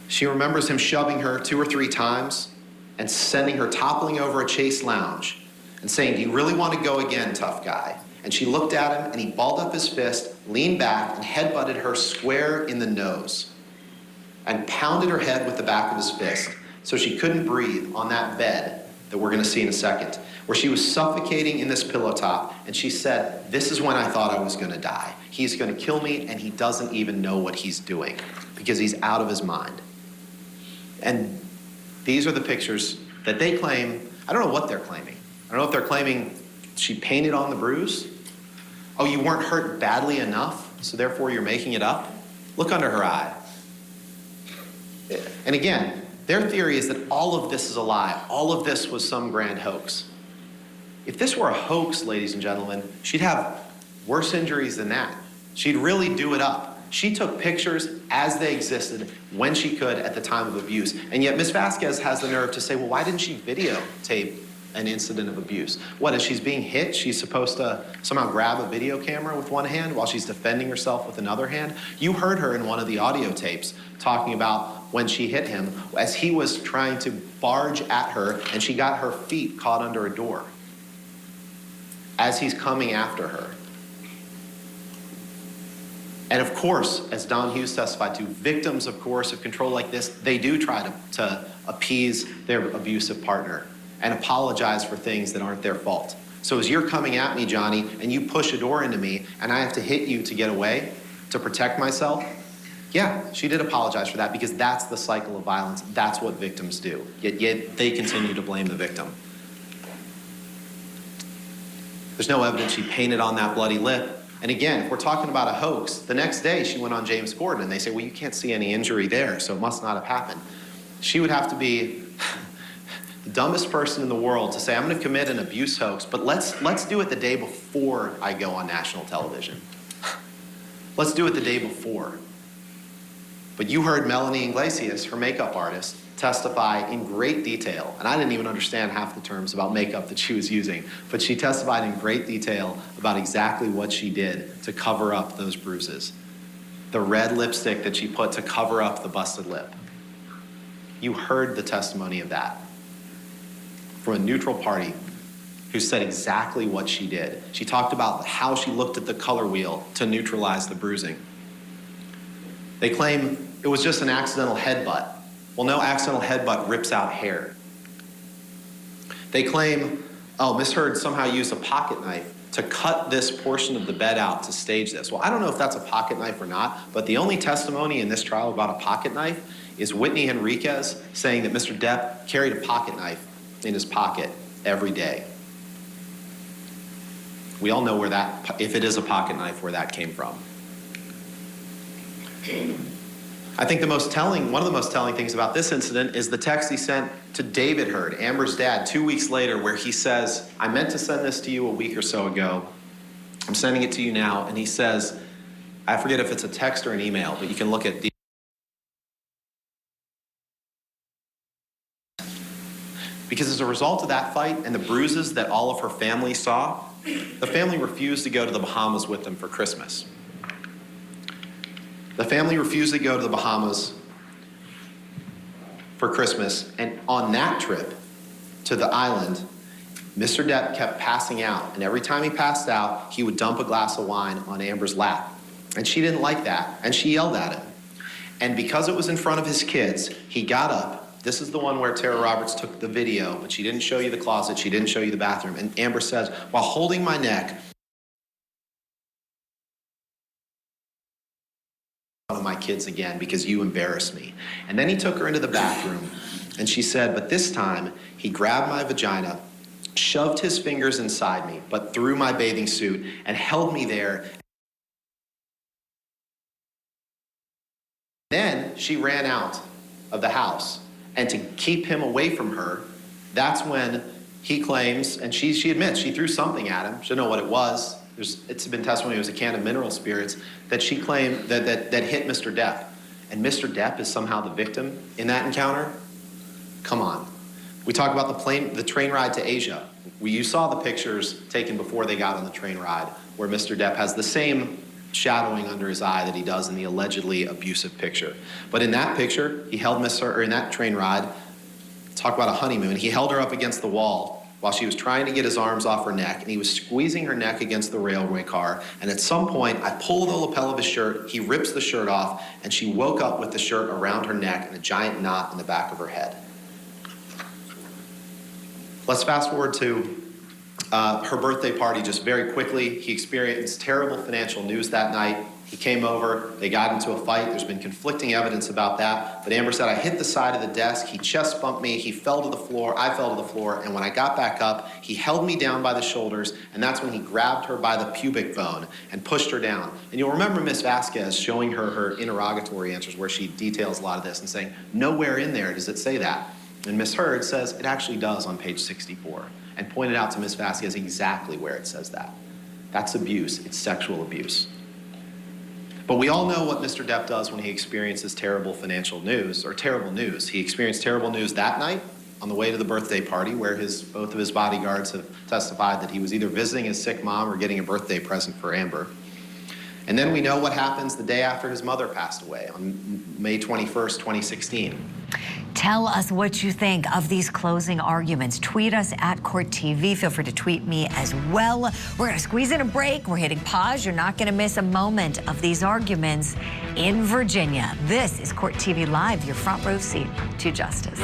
She remembers him shoving her 2 or 3 times and sending her toppling over a Chase lounge and saying, do you really want to go again, tough guy? And she looked at him and he balled up his fist, leaned back and headbutted her square in the nose and pounded her head with the back of his fist so she couldn't breathe on that bed that we're going to see in a second, where she was suffocating in this pillow top. And she said, this is when I thought I was going to die. He's going to kill me and he doesn't even know what he's doing because he's out of his mind. And these are the pictures that they claim. I don't know what they're claiming. I don't know if they're claiming she painted on the bruise. Oh, you weren't hurt badly enough, so therefore you're making it up? Look under her eye. And again, their theory is that all of this is a lie. All of this was some grand hoax. If this were a hoax, ladies and gentlemen, she'd have worse injuries than that. She'd really do it up. She took pictures as they existed when she could at the time of abuse. And yet Ms. Vasquez has the nerve to say, well, why didn't she videotape an incident of abuse? What, as she's being hit, she's supposed to somehow grab a video camera with one hand while she's defending herself with another hand? You heard her in one of the audio tapes talking about when she hit him as he was trying to barge at her and she got her feet caught under a door as he's coming after her. And of course, as Don Hughes testified to, victims of coercive control like this, they do try to appease their abusive partner and apologize for things that aren't their fault. So as you're coming at me, Johnny, and you push a door into me, and I have to hit you to get away, to protect myself, yeah, she did apologize for that because that's the cycle of violence. That's what victims do. Yet they continue to blame the victim. There's no evidence she painted on that bloody lip. And again, if we're talking about a hoax, the next day she went on James Corden and they say, well, you can't see any injury there, so it must not have happened. She would have to be the dumbest person in the world to say, I'm going to commit an abuse hoax, but let's do it the day before I go on national television. Let's do it the day before. But you heard Melanie Iglesias, her makeup artist, testify in great detail, and I didn't even understand half the terms about makeup that she was using, but she testified in great detail about exactly what she did to cover up those bruises. The red lipstick that she put to cover up the busted lip. You heard the testimony of that from a neutral party who said exactly what she did. She talked about how she looked at the color wheel to neutralize the bruising. They claim it was just an accidental headbutt. Well, no accidental headbutt rips out hair. They claim, oh, Ms. Heard somehow used a pocket knife to cut this portion of the bed out to stage this. Well, I don't know if that's a pocket knife or not, but the only testimony in this trial about a pocket knife is Whitney Henriquez saying that Mr. Depp carried a pocket knife in his pocket every day. We all know where that, if it is a pocket knife, where that came from. I think one of the most telling things about this incident is the text he sent to David Heard, Amber's dad, 2 weeks later, where he says, I meant to send this to you a week or so ago. I'm sending it to you now. And he says, I forget if it's a text or an email, but you can look at the because as a result of that fight and the bruises that all of her family saw, the family refused to go to the Bahamas with them for Christmas. The family refused to go to the Bahamas for Christmas, and on that trip to the island, Mr. Depp kept passing out, and every time he passed out, he would dump a glass of wine on Amber's lap. And she didn't like that, and she yelled at him. And because it was in front of his kids, he got up. This is the one where Tara Roberts took the video, but she didn't show you the closet, she didn't show you the bathroom. And Amber says, while holding my neck, one of my kids again because you embarrassed me. And then he took her into the bathroom, and she said, but this time he grabbed my vagina, shoved his fingers inside me, but through my bathing suit, and held me there. Then she ran out of the house. And to keep him away from her, that's when he claims, and she admits, she threw something at him. She didn't know what it was. It's been testimony, it was a can of mineral spirits, that she claimed that hit Mr. Depp. And Mr. Depp is somehow the victim in that encounter? Come on. We talk about the train ride to Asia. You saw the pictures taken before they got on the train ride, where Mr. Depp has the same shadowing under his eye that he does in the allegedly abusive picture. But in that picture, he held in that train ride, talk about a honeymoon, he held her up against the wall while she was trying to get his arms off her neck, and he was squeezing her neck against the railway car, and at some point, I pull the lapel of his shirt, he rips the shirt off, and she woke up with the shirt around her neck and a giant knot in the back of her head. Let's fast forward to her birthday party just very quickly. He experienced terrible financial news that night. He came over, they got into a fight. There's been conflicting evidence about that. But Amber said, I hit the side of the desk, he chest bumped me, he fell to the floor, I fell to the floor, and when I got back up, he held me down by the shoulders, and that's when he grabbed her by the pubic bone and pushed her down. And you'll remember Ms. Vasquez showing her interrogatory answers where she details a lot of this and saying, nowhere in there does it say that. And Ms. Heard says, it actually does on page 64. and pointed out to Ms. Vasquez exactly where it says that. That's abuse. It's sexual abuse. But we all know what Mr. Depp does when he experiences terrible financial news, or terrible news. He experienced terrible news that night on the way to the birthday party, where both of his bodyguards have testified that he was either visiting his sick mom or getting a birthday present for Amber. And then we know what happens the day after his mother passed away on May 21st, 2016. Tell us what you think of these closing arguments. Tweet us at Court TV. Feel free to tweet me as well. We're going to squeeze in a break. We're hitting pause. You're not going to miss a moment of these arguments in Virginia. This is Court TV Live, your front row seat to justice.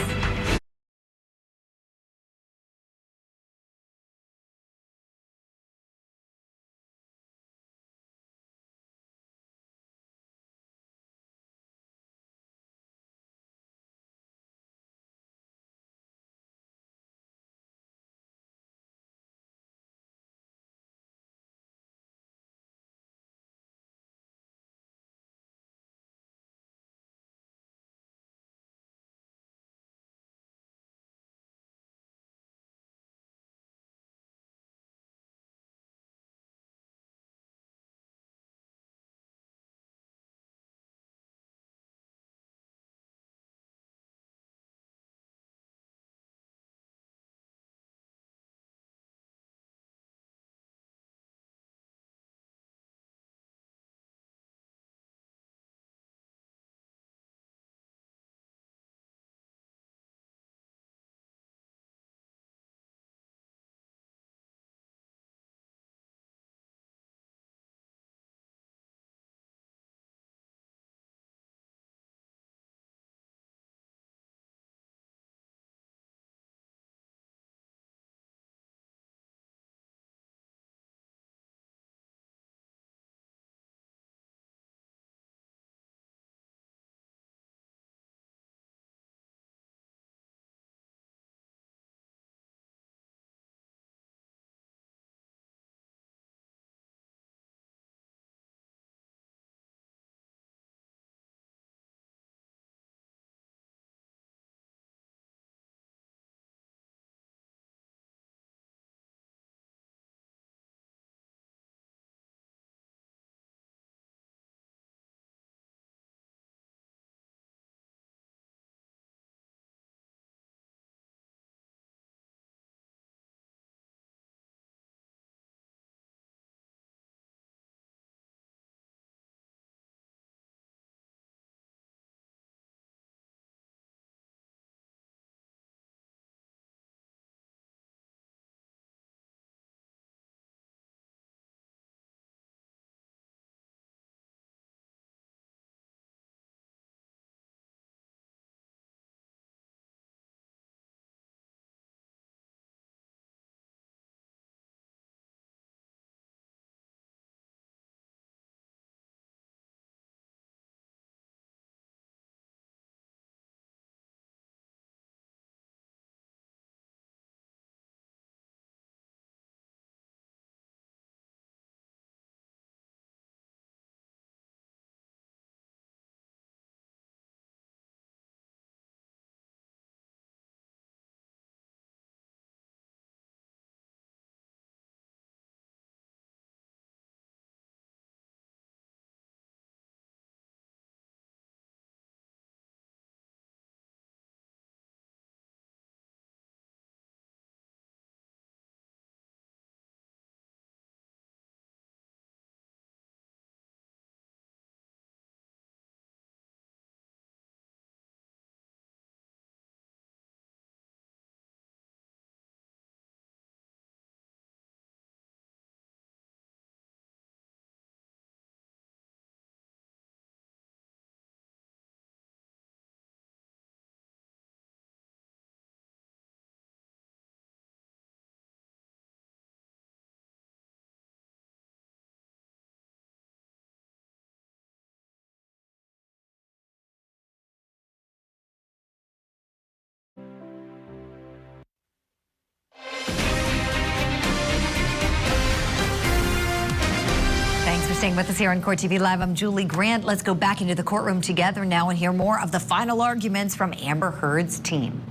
Staying with us here on Court TV Live, I'm Julie Grant. Let's go back into the courtroom together now and hear more of the final arguments from Amber Heard's team.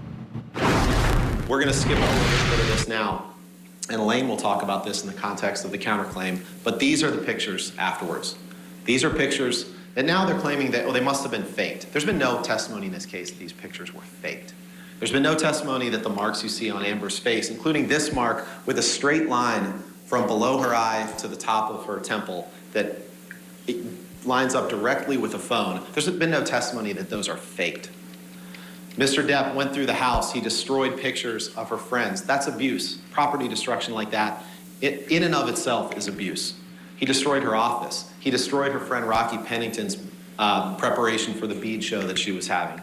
We're going to skip over a little bit of this now, and Elaine will talk about this in the context of the counterclaim, but these are the pictures afterwards. These are pictures that now they're claiming that, oh, they must have been faked. There's been no testimony in this case that these pictures were faked. There's been no testimony that the marks you see on Amber's face, including this mark with a straight line from below her eye to the top of her temple that it lines up directly with a phone. There's been no testimony that those are faked. Mr. Depp went through the house. He destroyed pictures of her friends. That's abuse. Property destruction like that, in and of itself, is abuse. He destroyed her office. He destroyed her friend Rocky Pennington's preparation for the bead show that she was having.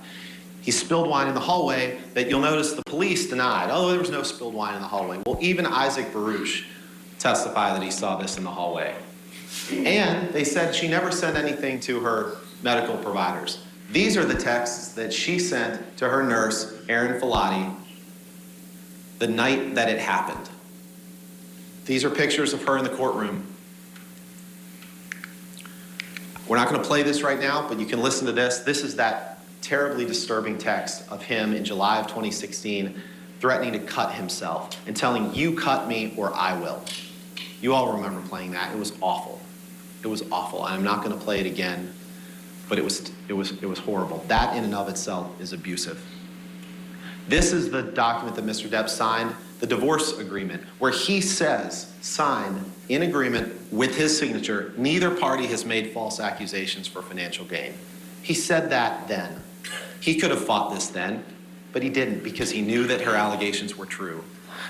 He spilled wine in the hallway that you'll notice the police denied. Oh, there was no spilled wine in the hallway. Well, even Isaac Baruch testified that he saw this in the hallway. And they said she never sent anything to her medical providers. These are the texts that she sent to her nurse, Erin Filati, the night that it happened. These are pictures of her in the courtroom. We're not going to play this right now, but you can listen to this. This is that terribly disturbing text of him in July of 2016 threatening to cut himself and telling, "You cut me or I will." You all remember playing that. It was awful. It was awful. I'm not going to play it again, but it was horrible. That in and of itself is abusive. This is the document that Mr. Depp signed, the divorce agreement, where he says, signed in agreement with his signature, neither party has made false accusations for financial gain. He said that then. He could have fought this then, but he didn't because he knew that her allegations were true.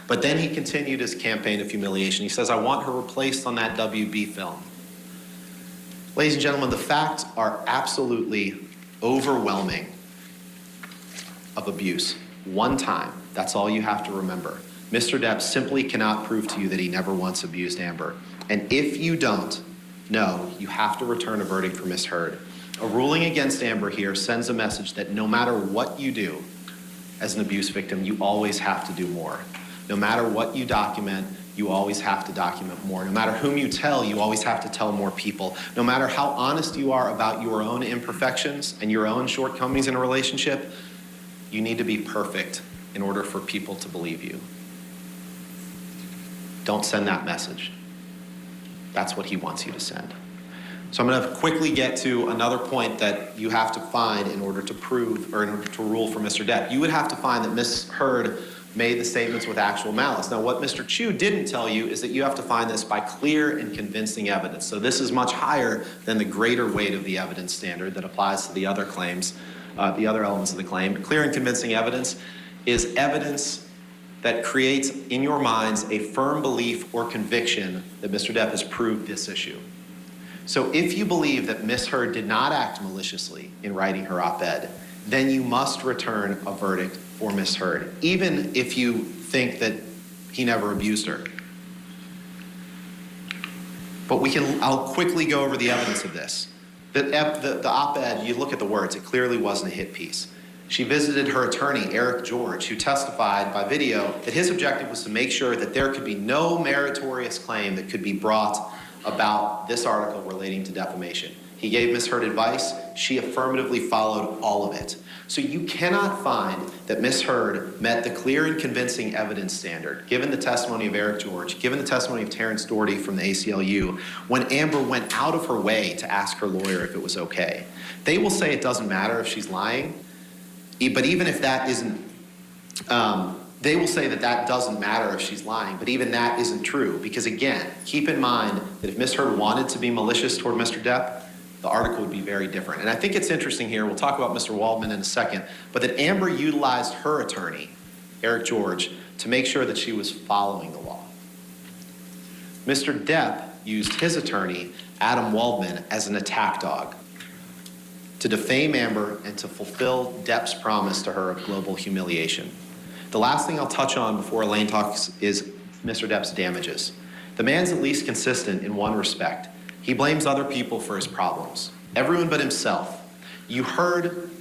But then he continued his campaign of humiliation. He says, "I want her replaced on that WB film." Ladies and gentlemen, the facts are absolutely overwhelming of abuse. One time, that's all you have to remember. Mr. Depp simply cannot prove to you that he never once abused Amber. And if you don't know, you have to return a verdict for Ms. Heard. A ruling against Amber here sends a message that no matter what you do as an abuse victim, you always have to do more. No matter what you document, you always have to document more. No matter whom you tell, you always have to tell more people. No matter how honest you are about your own imperfections and your own shortcomings in a relationship, you need to be perfect in order for people to believe you. Don't send that message. That's what he wants you to send. So I'm going to quickly get to another point that you have to find in order to prove or in order to rule for Mr. Depp. You would have to find that Ms. Heard made the statements with actual malice. Now, what Mr. Chu didn't tell you is that you have to find this by clear and convincing evidence. So this is much higher than the greater weight of the evidence standard that applies to the other claims, the other elements of the claim. Clear and convincing evidence is evidence that creates in your minds a firm belief or conviction that Mr. Depp has proved this issue. So if you believe that Ms. Heard did not act maliciously in writing her op-ed, then you must return a verdict for Ms. Heard, even if you think that he never abused her. But I'll quickly go over the evidence of this. The op-ed, you look at the words, it clearly wasn't a hit piece. She visited her attorney, Eric George, who testified by video that his objective was to make sure that there could be no meritorious claim that could be brought about this article relating to defamation. He gave Ms. Heard advice. She affirmatively followed all of it. So you cannot find that Ms. Heard met the clear and convincing evidence standard, given the testimony of Eric George, given the testimony of Terrence Doherty from the ACLU, when Amber went out of her way to ask her lawyer if it was okay. They will say it doesn't matter if she's lying, but even if that isn't, they will say that that doesn't matter if she's lying, but even that isn't true. Because again, keep in mind that if Ms. Heard wanted to be malicious toward Mr. Depp, the article would be very different. And I think it's interesting here, we'll talk about Mr. Waldman in a second, but that Amber utilized her attorney, Eric George, to make sure that she was following the law. Mr. Depp used his attorney, Adam Waldman, as an attack dog to defame Amber and to fulfill Depp's promise to her of global humiliation. The last thing I'll touch on before Elaine talks is Mr. Depp's damages. The man's at least consistent in one respect. He blames other people for his problems, everyone but himself. You heard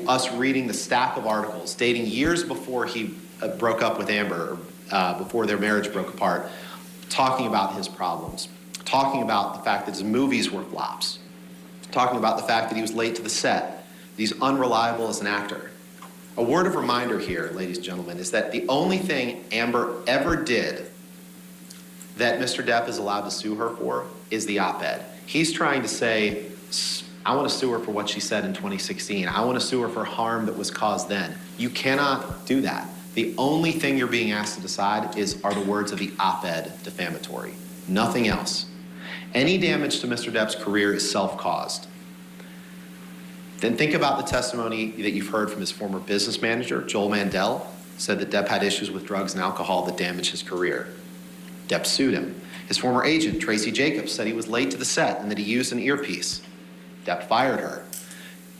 us reading the stack of articles dating years before he broke up with Amber, before their marriage broke apart, talking about his problems, talking about the fact that his movies were flops, talking about the fact that he was late to the set, that he's unreliable as an actor. A word of reminder here, ladies and gentlemen, is that the only thing Amber ever did that Mr. Depp is allowed to sue her for is the op-ed. He's trying to say, I want to sue her for what she said in 2016. I want to sue her for harm that was caused then. You cannot do that. The only thing you're being asked to decide are the words of the op-ed defamatory, nothing else. Any damage to Mr. Depp's career is self-caused. Then think about the testimony that you've heard from his former business manager, Joel Mandel, said that Depp had issues with drugs and alcohol that damaged his career. Depp sued him. His former agent, Tracy Jacobs, said he was late to the set and that he used an earpiece. Depp fired her.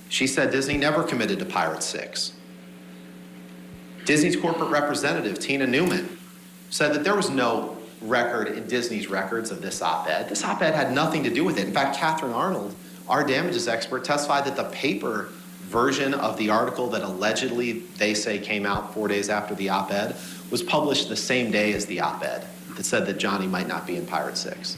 She said Disney never committed to Pirate 6. Disney's corporate representative, Tina Newman, said that there was no record in Disney's records of this op-ed. This op-ed had nothing to do with it. In fact, Catherine Arnold, our damages expert, testified that the paper version of the article that allegedly they say came out 4 days after the op-ed was published the same day as the op-ed that said that Johnny might not be in Pirate 6.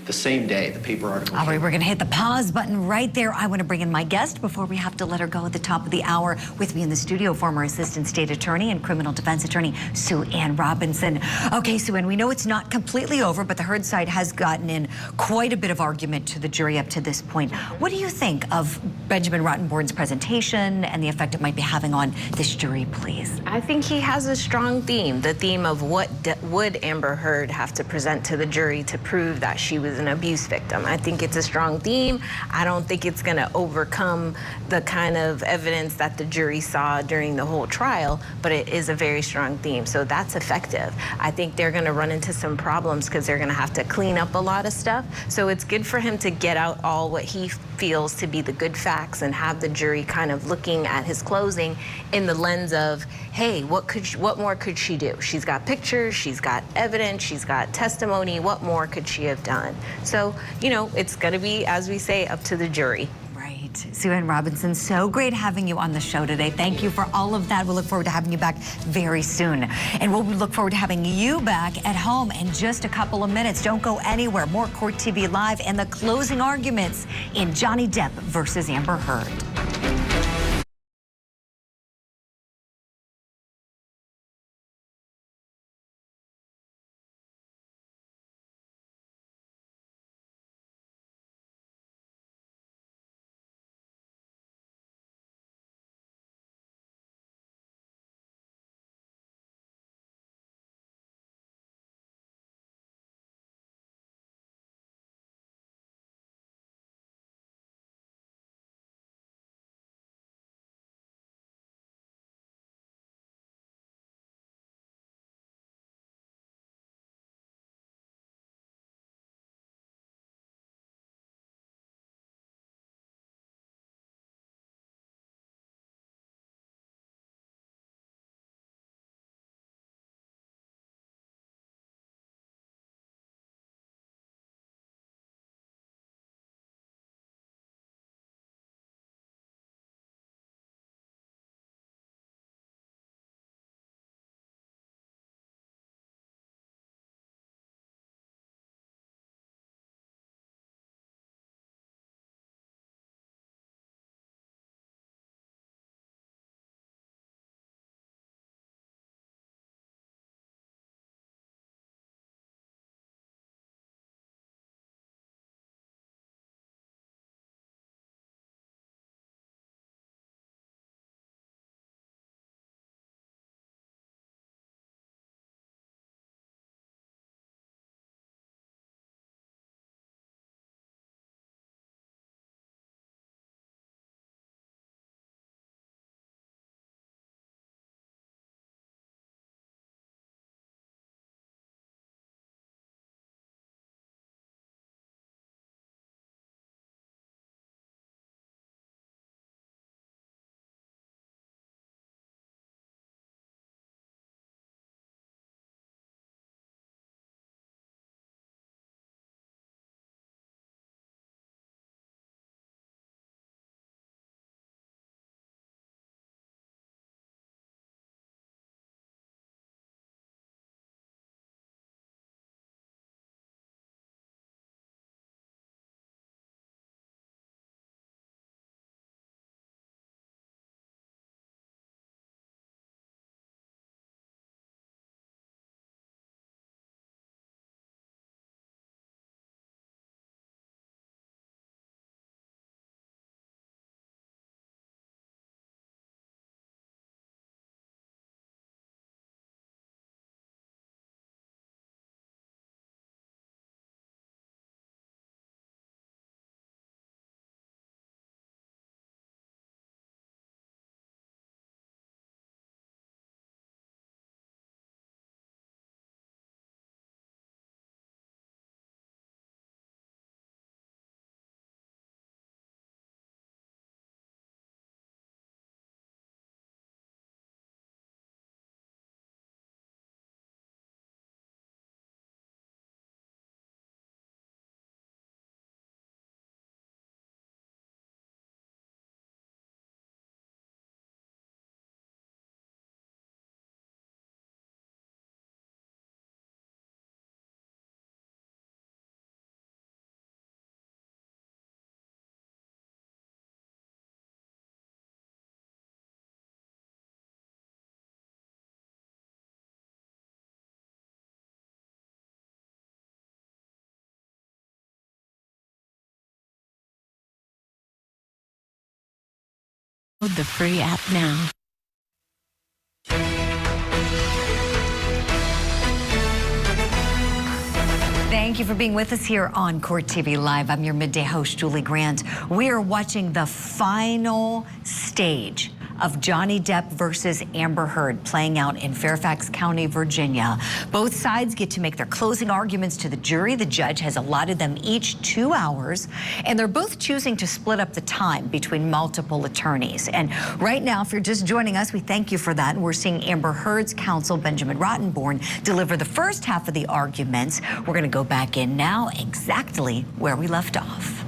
The same day, the paper article. All right, we're going to hit the pause button right there. I want to bring in my guest before we have to let her go at the top of the hour. With me in the studio, former Assistant State Attorney and Criminal Defense Attorney Sue Ann Robinson. Okay, Sue Ann, we know it's not completely over, but the Heard side has gotten in quite a bit of argument to the jury up to this point. What do you think of Benjamin Rottenborn's presentation and the effect it might be having on this jury, please? I think he has a strong theme, the theme of what would Amber Heard have to present to the jury to prove that she was an abuse victim. I think it's a strong theme. I don't think it's going to overcome the kind of evidence that the jury saw during the whole trial, but it is a very strong theme. So that's effective. I think they're going to run into some problems because they're going to have to clean up a lot of stuff. So it's good for him to get out all what he feels to be the good facts and have the jury kind of looking at his closing in the lens of, hey, what more could she do? She's got pictures, she's got evidence, she's got testimony. What more could she have done? So, you know, it's going to be, as we say, up to the jury. Right. Sue Ann Robinson, so great having you on the show today. Thank you for all of that. We'll look forward to having you back very soon. And we'll look forward to having you back at home in just a couple of minutes. Don't go anywhere. More Court TV Live and the closing arguments in Johnny Depp versus Amber Heard. the free app now. Thank you for being with us here on Court TV Live. I'm your midday host, Julie Grant. We are watching the final stage of Johnny Depp versus Amber Heard playing out in Fairfax County, Virginia. Both sides get to make their closing arguments to the jury. The judge has allotted them each 2 hours, and they're both choosing to split up the time between multiple attorneys. And right now, if you're just joining us, we thank you for that. And we're seeing Amber Heard's counsel, Benjamin Rottenborn, deliver the first half of the arguments. We're going to go back in now exactly where we left off.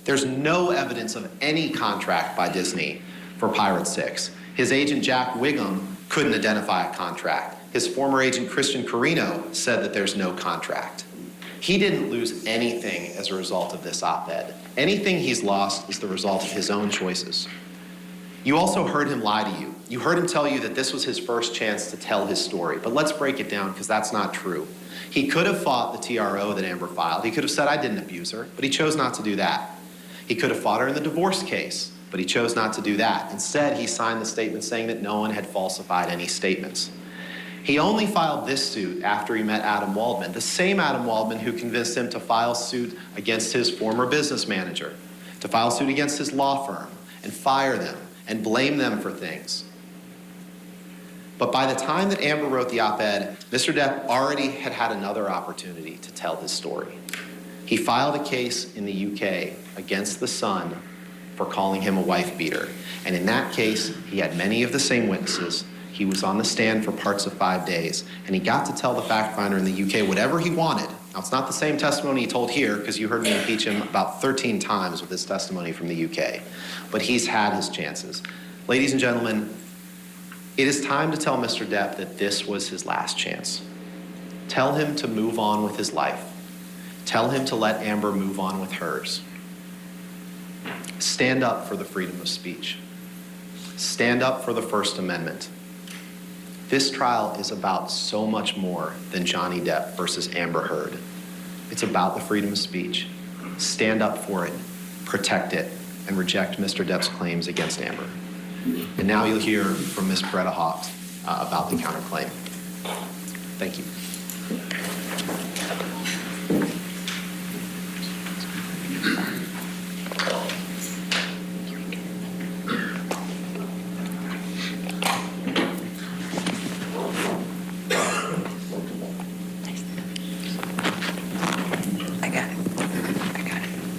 There's no evidence of any contract by Disney for Pirate 6. His agent, Jack Wiggum, couldn't identify a contract. His former agent, Christian Carino, said that there's no contract. He didn't lose anything as a result of this op-ed. Anything he's lost is the result of his own choices. You also heard him lie to you. You heard him tell you that this was his first chance to tell his story. But let's break it down, because that's not true. He could have fought the TRO that Amber filed. He could have said, I didn't abuse her, but he chose not to do that. He could have fought her in the divorce case, but he chose not to do that. Instead, he signed the statement saying that no one had falsified any statements. He only filed this suit after he met Adam Waldman, the same Adam Waldman who convinced him to file suit against his former business manager, to file suit against his law firm, and fire them, and blame them for things. But by the time that Amber wrote the op-ed, Mr. Depp already had had another opportunity to tell his story. He filed a case in the UK against the Sun for calling him a wife beater. And in that case, he had many of the same witnesses. He was on the stand for parts of 5 days, and he got to tell the fact finder in the UK whatever he wanted. Now, it's not the same testimony he told here, because you heard me impeach him about 13 times with his testimony from the UK. But he's had his chances. Ladies and gentlemen, it is time to tell Mr. Depp that this was his last chance. Tell him to move on with his life. Tell him to let Amber move on with hers. Stand up for the freedom of speech. Stand up for the First Amendment. This trial is about so much more than Johnny Depp versus Amber Heard. It's about the freedom of speech. Stand up for it, protect it, and reject Mr. Depp's claims against Amber. And now you'll hear from Ms. Beretta Hawks about the counterclaim. Thank you.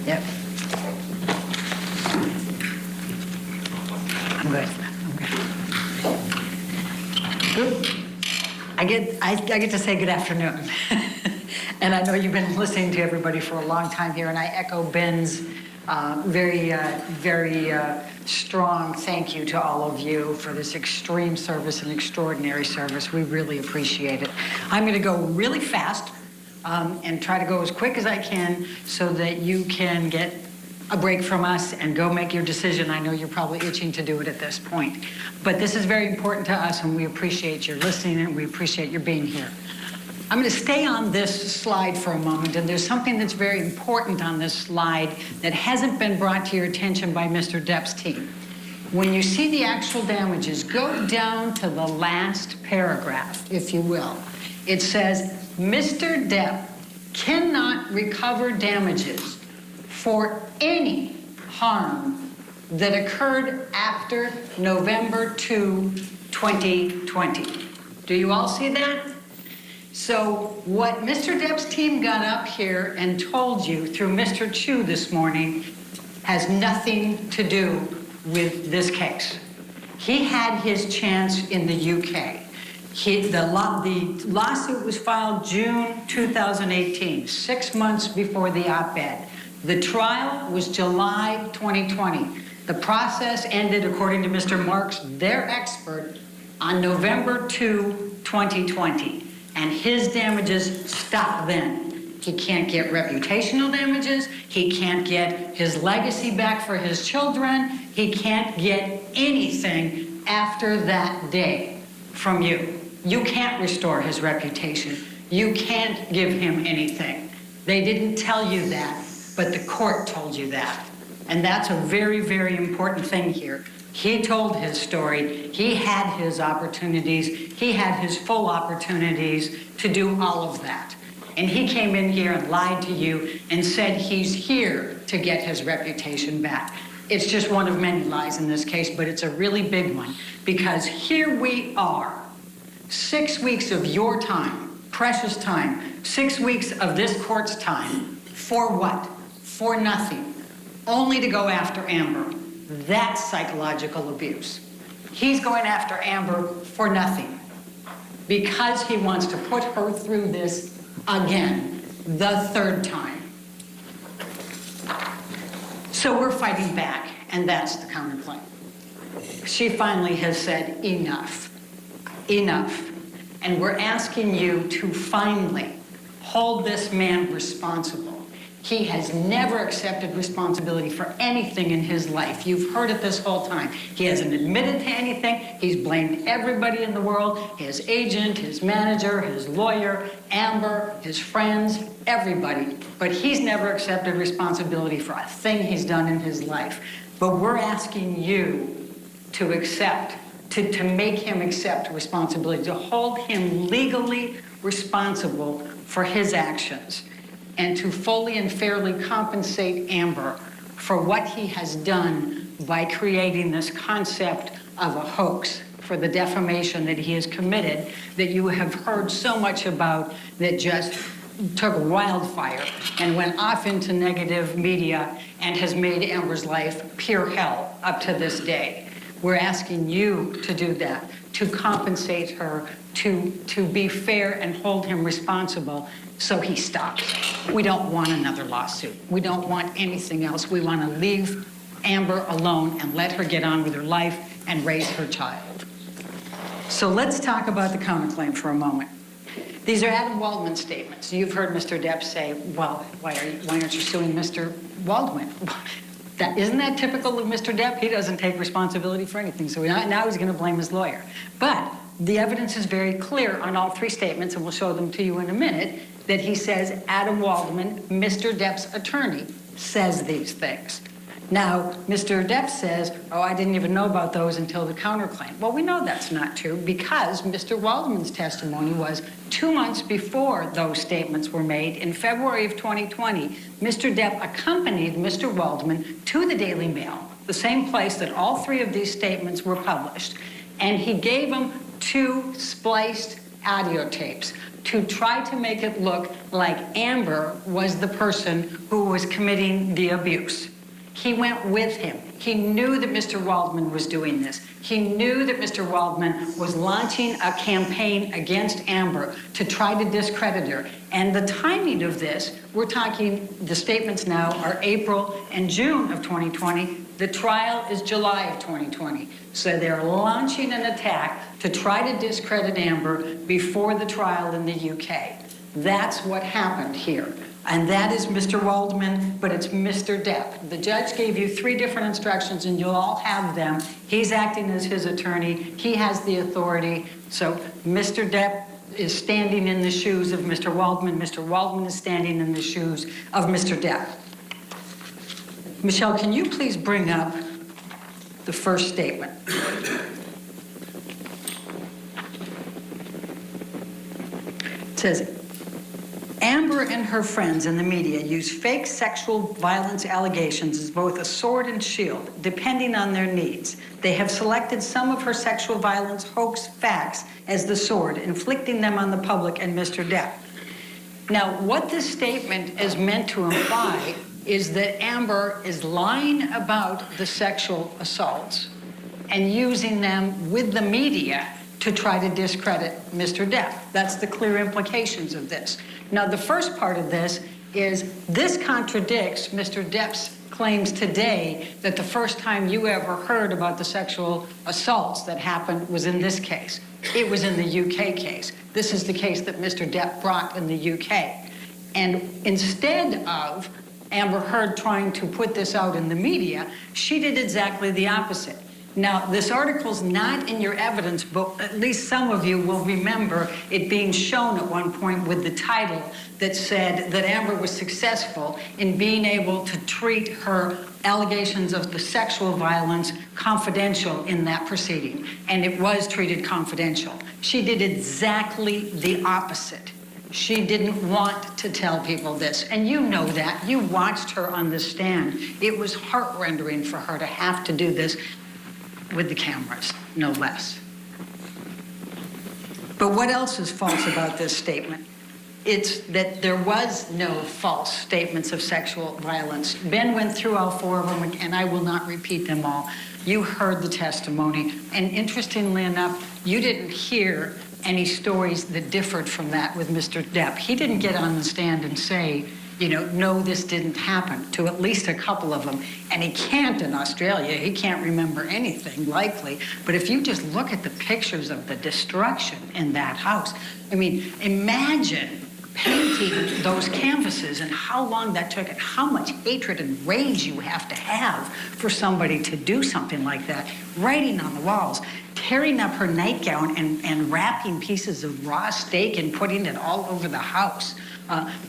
Yep. I'm good. Good. I get to say good afternoon. And I know you've been listening to everybody for a long time here, and I echo Ben's very strong thank you to all of you for this extreme service and extraordinary service. We really appreciate it. I'm going to go really fast and try to go as quick as I can so that you can get a break from us and go make your decision. I know you're probably itching to do it at this point. But this is very important to us, and we appreciate your listening, and we appreciate your being here. I'm going to stay on this slide for a moment, and there's something that's very important on this slide that hasn't been brought to your attention by Mr. Depp's team. When you see the actual damages, go down to the last paragraph, if you will. It says, Mr. Depp cannot recover damages for any harm that occurred after November 2, 2020. Do you all see that? So what Mr. Depp's team got up here and told you through Mr. Chu this morning has nothing to do with this case. He had his chance in the UK. The lawsuit was filed June 2018, 6 months before the op-ed. The trial was July 2020. The process ended, according to Mr. Marks, their expert, on November 2, 2020. And his damages stopped then. He can't get reputational damages. He can't get his legacy back for his children. He can't get anything after that day from you. You can't restore his reputation. You can't give him anything. They didn't tell you that, but the court told you that. And that's a very, very important thing here. He told his story. He had his opportunities. He had his full opportunities to do all of that. And he came in here and lied to you and said he's here to get his reputation back. It's just one of many lies in this case, but it's a really big one, because here we are, 6 weeks of your time, precious time, 6 weeks of this court's time, for what? For nothing. Only to go after Amber. That's psychological abuse. He's going after Amber for nothing, because he wants to put her through this again, the third time. So we're fighting back, and that's the counterclaim. She finally has said enough, enough. And we're asking you to finally hold this man responsible. He has never accepted responsibility for anything in his life. You've heard it this whole time. He hasn't admitted to anything. He's blamed everybody in the world, his agent, his manager, his lawyer, Amber, his friends, everybody. But he's never accepted responsibility for a thing he's done in his life. But we're asking you to accept, to make him accept responsibility, to hold him legally responsible for his actions, and to fully and fairly compensate Amber for what he has done by creating this concept of a hoax for the defamation that he has committed, that you have heard so much about, that just took wildfire and went off into negative media and has made Amber's life pure hell up to this day. We're asking you to do that, to compensate her, to be fair and hold him responsible, so he stops. We don't want another lawsuit. We don't want anything else. We want to leave Amber alone and let her get on with her life and raise her child. So let's talk about the counterclaim for a moment. These are Adam Waldman's statements. You've heard Mr. Depp say, well, why aren't you suing Mr. Waldman? Isn't that typical of Mr. Depp? He doesn't take responsibility for anything, so now he's going to blame his lawyer. But the evidence is very clear on all three statements, and we'll show them to you in a minute, that he says Adam Waldman, Mr. Depp's attorney, says these things. Now, Mr. Depp says, oh, I didn't even know about those until the counterclaim. Well, we know that's not true, because Mr. Waldman's testimony was 2 months before those statements were made. In February of 2020, Mr. Depp accompanied Mr. Waldman to the Daily Mail, the same place that all three of these statements were published, and he gave him 2 spliced audio tapes to try to make it look like Amber was the person who was committing the abuse. He went with him. He knew that Mr. Waldman was doing this. He knew that Mr. Waldman was launching a campaign against Amber to try to discredit her. And the timing of this, we're talking, the statements now are April and June of 2020. The trial is July of 2020. So they're launching an attack to try to discredit Amber before the trial in the UK. That's what happened here. And that is Mr. Waldman, but it's Mr. Depp. The judge gave you 3 different instructions, and you'll all have them. He's acting as his attorney. He has the authority. So Mr. Depp is standing in the shoes of Mr. Waldman. Mr. Waldman is standing in the shoes of Mr. Depp. Michelle, can you please bring up the first statement? It says, Amber and her friends in the media use fake sexual violence allegations as both a sword and shield, depending on their needs. They have selected some of her sexual violence hoax facts as the sword, inflicting them on the public and Mr. Depp. Now, what this statement is meant to imply is that Amber is lying about the sexual assaults and using them with the media to try to discredit Mr. Depp. That's the clear implications of this. Now, the first part of this is this contradicts Mr. Depp's claims today that the first time you ever heard about the sexual assaults that happened was in this case. It was in the UK case. This is the case that Mr. Depp brought in the UK. And instead of Amber Heard trying to put this out in the media, she did exactly the opposite. Now, this article's not in your evidence, but at least some of you will remember it being shown at one point with the title that said that Amber was successful in being able to treat her allegations of the sexual violence confidential in that proceeding. And it was treated confidential. She did exactly the opposite. She didn't want to tell people this. And you know that. You watched her on the stand. It was heart-rending for her to have to do this with the cameras, no less. But what else is false about this statement? It's that there was no false statements of sexual violence. Ben went through all four of them, and I will not repeat them all. You heard the testimony, and interestingly enough, you didn't hear any stories that differed from that with Mr. Depp. He didn't get on the stand and say, you know, no, this didn't happen, to at least a couple of them. And he can't in Australia. He can't remember anything, likely. But if you just look at the pictures of the destruction in that house, I mean, imagine painting those canvases and how long that took and how much hatred and rage you have to have for somebody to do something like that. Writing on the walls, tearing up her nightgown and wrapping pieces of raw steak and putting it all over the house.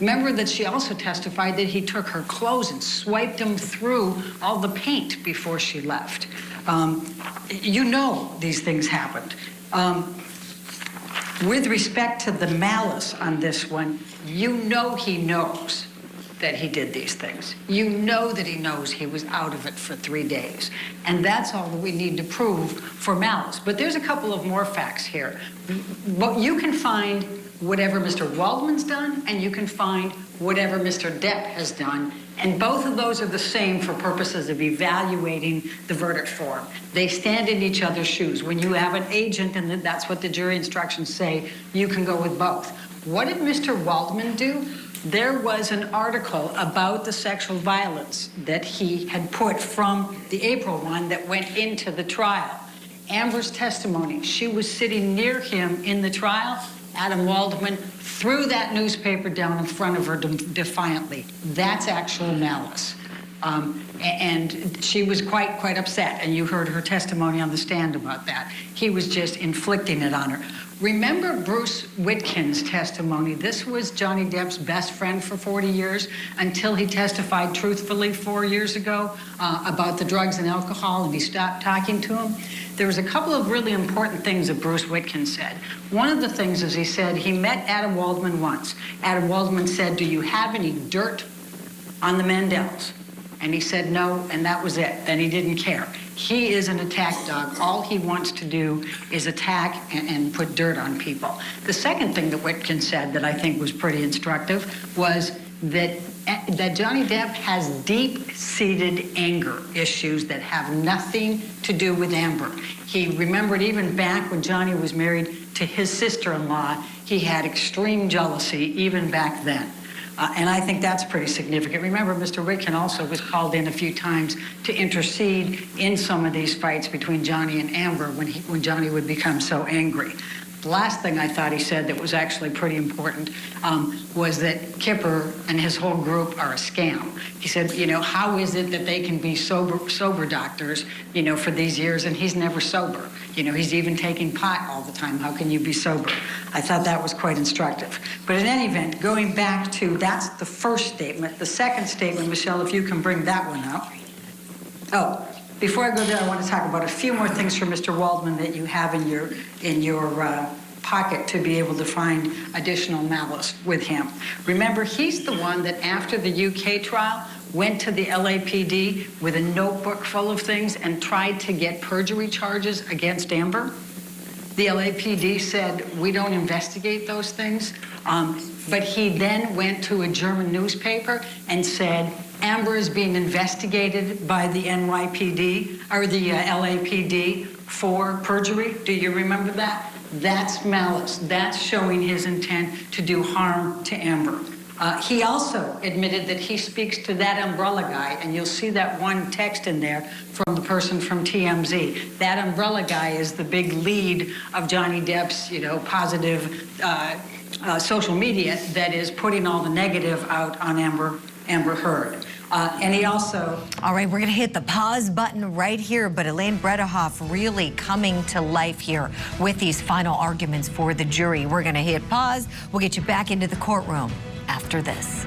Remember that she also testified that he took her clothes and swiped them through all the paint before she left. You know these things happened. With respect to the malice on this one, you know he knows that he did these things. You know that he knows he was out of it for 3 days. And that's all that we need to prove for malice. But there's a couple of more facts here. But you can find whatever Mr. Waldman's done, and you can find whatever Mr. Depp has done. And both of those are the same for purposes of evaluating the verdict form. They stand in each other's shoes. When you have an agent, and that's what the jury instructions say, you can go with both. What did Mr. Waldman do? There was an article about the sexual violence that he had put from the April one that went into the trial. Amber's testimony, she was sitting near him in the trial. Adam Waldman threw that newspaper down in front of her defiantly. That's actual malice. And she was quite upset, and you heard her testimony on the stand about that. He was just inflicting it on her. Remember Bruce Witkin's testimony? This was Johnny Depp's best friend for 40 years until he testified truthfully 4 years ago about the drugs and alcohol, and he stopped talking to him. There was a couple of really important things that Bruce Witkin said. One of the things is he said he met Adam Waldman once. Adam Waldman said, "Do you have any dirt on the Mandels?" And he said no, and that was it. Then he didn't care. He is an attack dog. All he wants to do is attack and put dirt on people. The second thing that Witkin said that I think was pretty instructive was that Johnny Depp has deep-seated anger issues that have nothing to do with Amber. He remembered even back when Johnny was married to his sister-in-law, he had extreme jealousy even back then. And I think that's pretty significant. Remember, Mr. Witkin also was called in a few times to intercede in some of these fights between Johnny and Amber when Johnny would become so angry. The last thing I thought he said that was actually pretty important was that Kipper and his whole group are a scam. He said, you know, how is it that they can be sober doctors, you know, for these years, and he's never sober? You know, he's even taking pot all the time. How can you be sober? I thought that was quite instructive. But in any event, going back to, that's the first statement. The second statement, Michelle, if you can bring that one up. Oh, before I go there, I want to talk about a few more things from Mr. Waldman that you have in your pocket to be able to find additional malice with him. Remember, he's the one that after the UK trial went to the LAPD with a notebook full of things and tried to get perjury charges against Amber. The LAPD said, we don't investigate those things. But he then went to a German newspaper and said, Amber is being investigated by the NYPD or the LAPD for perjury. Do you remember that? That's malice. That's showing his intent to do harm to Amber. He also admitted that he speaks to that umbrella guy, and you'll see that one text in there from the person from TMZ. That umbrella guy is the big lead of Johnny Depp's, you know, positive social media that is putting all the negative out on Amber Heard. And he also... All right, we're going to hit the pause button right here, but Elaine Bredehoff really coming to life here with these final arguments for the jury. We're going to hit pause. We'll get you back into the courtroom after this.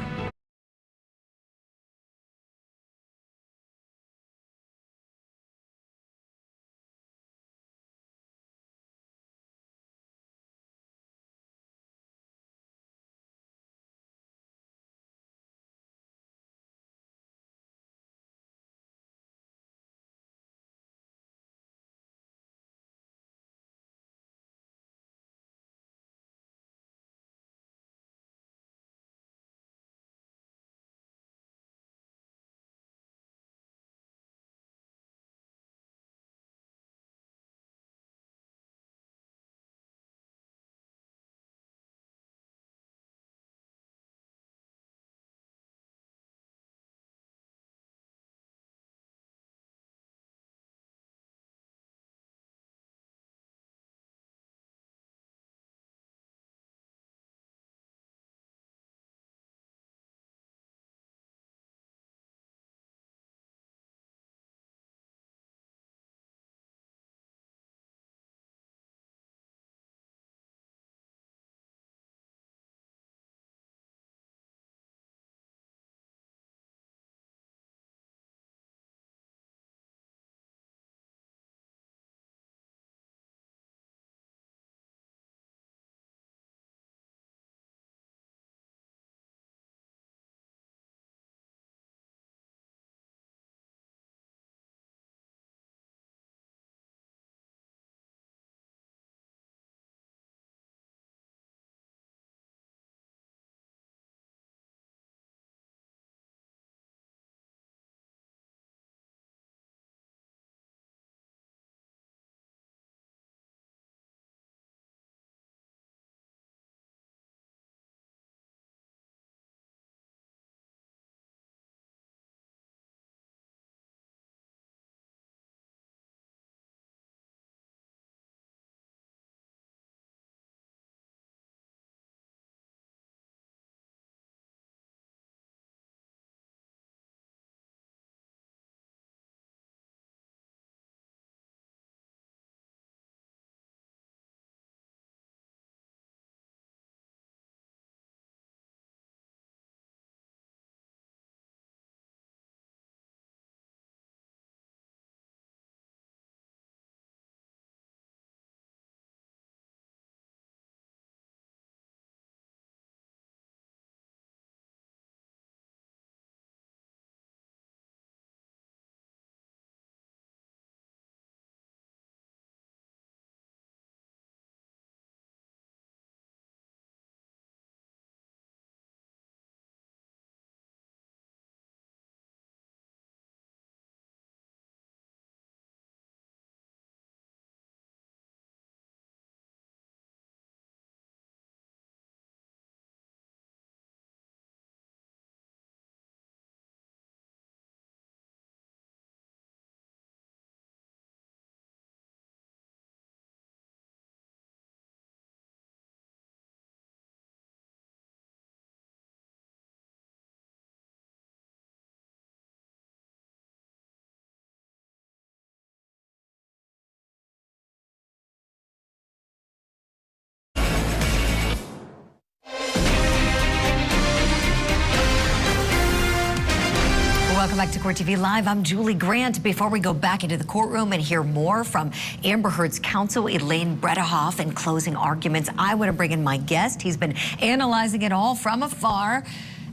Welcome back to Court TV Live. I'm Julie Grant. Before we go back into the courtroom and hear more from Amber Heard's counsel, Elaine Bredehoff, in closing arguments, I want to bring in my guest. He's been analyzing it all from afar.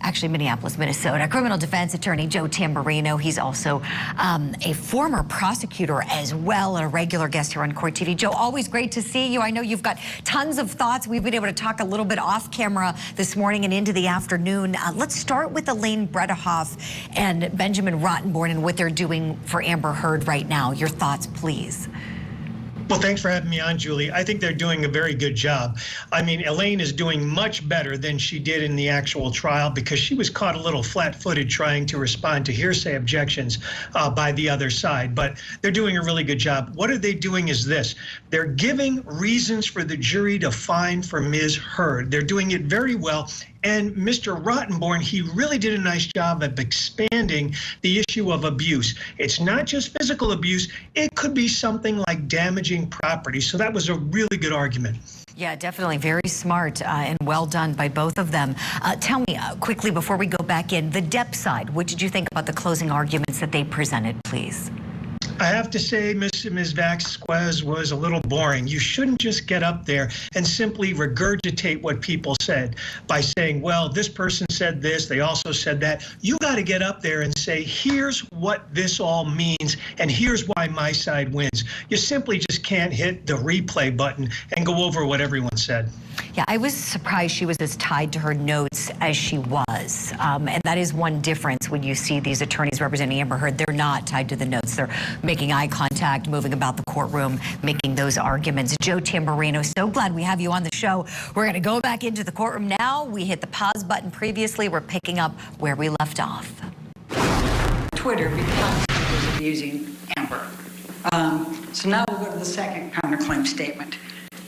Actually, Minneapolis, Minnesota. Criminal defense attorney Joe Tamburino. He's also a former prosecutor as well, and a regular guest here on Court TV. Joe, always great to see you. I know you've got tons of thoughts. We've been able to talk a little bit off camera this morning and into the afternoon. Let's start with Elaine Bredehoff and Benjamin Rottenborn and what they're doing for Amber Heard right now. Your thoughts, please. Well, thanks for having me on, Julie. I think they're doing a very good job. I mean, Elaine is doing much better than she did in the actual trial because she was caught a little flat-footed trying to respond to hearsay objections by the other side. But they're doing a really good job. What are they doing is this. They're giving reasons for the jury to find for Ms. Heard. They're doing it very well. And Mr. Rottenborn, he really did a nice job of expanding the issue of abuse. It's not just physical abuse, it could be something like damaging property. So that was a really good argument. Yeah, definitely very smart and well done by both of them. Tell me quickly before we go back in, the Depp side, what did you think about the closing arguments that they presented, please? I have to say, Ms. Vasquez was a little boring. You shouldn't just get up there and simply regurgitate what people said by saying, well, this person said this, they also said that. You got to get up there and say, here's what this all means, and here's why my side wins. You simply just can't hit the replay button and go over what everyone said. Yeah, I was surprised she was as tied to her notes as she was. And that is one difference when you see these attorneys representing Amber Heard. They're not tied to the notes. They're making eye contact, moving about the courtroom, making those arguments. Joe Tamburino, so glad we have you on the show. We're going to go back into the courtroom now. We hit the pause button previously. We're picking up where we left off. Twitter because he was abusing Amber. So now we'll go to the second counterclaim statement.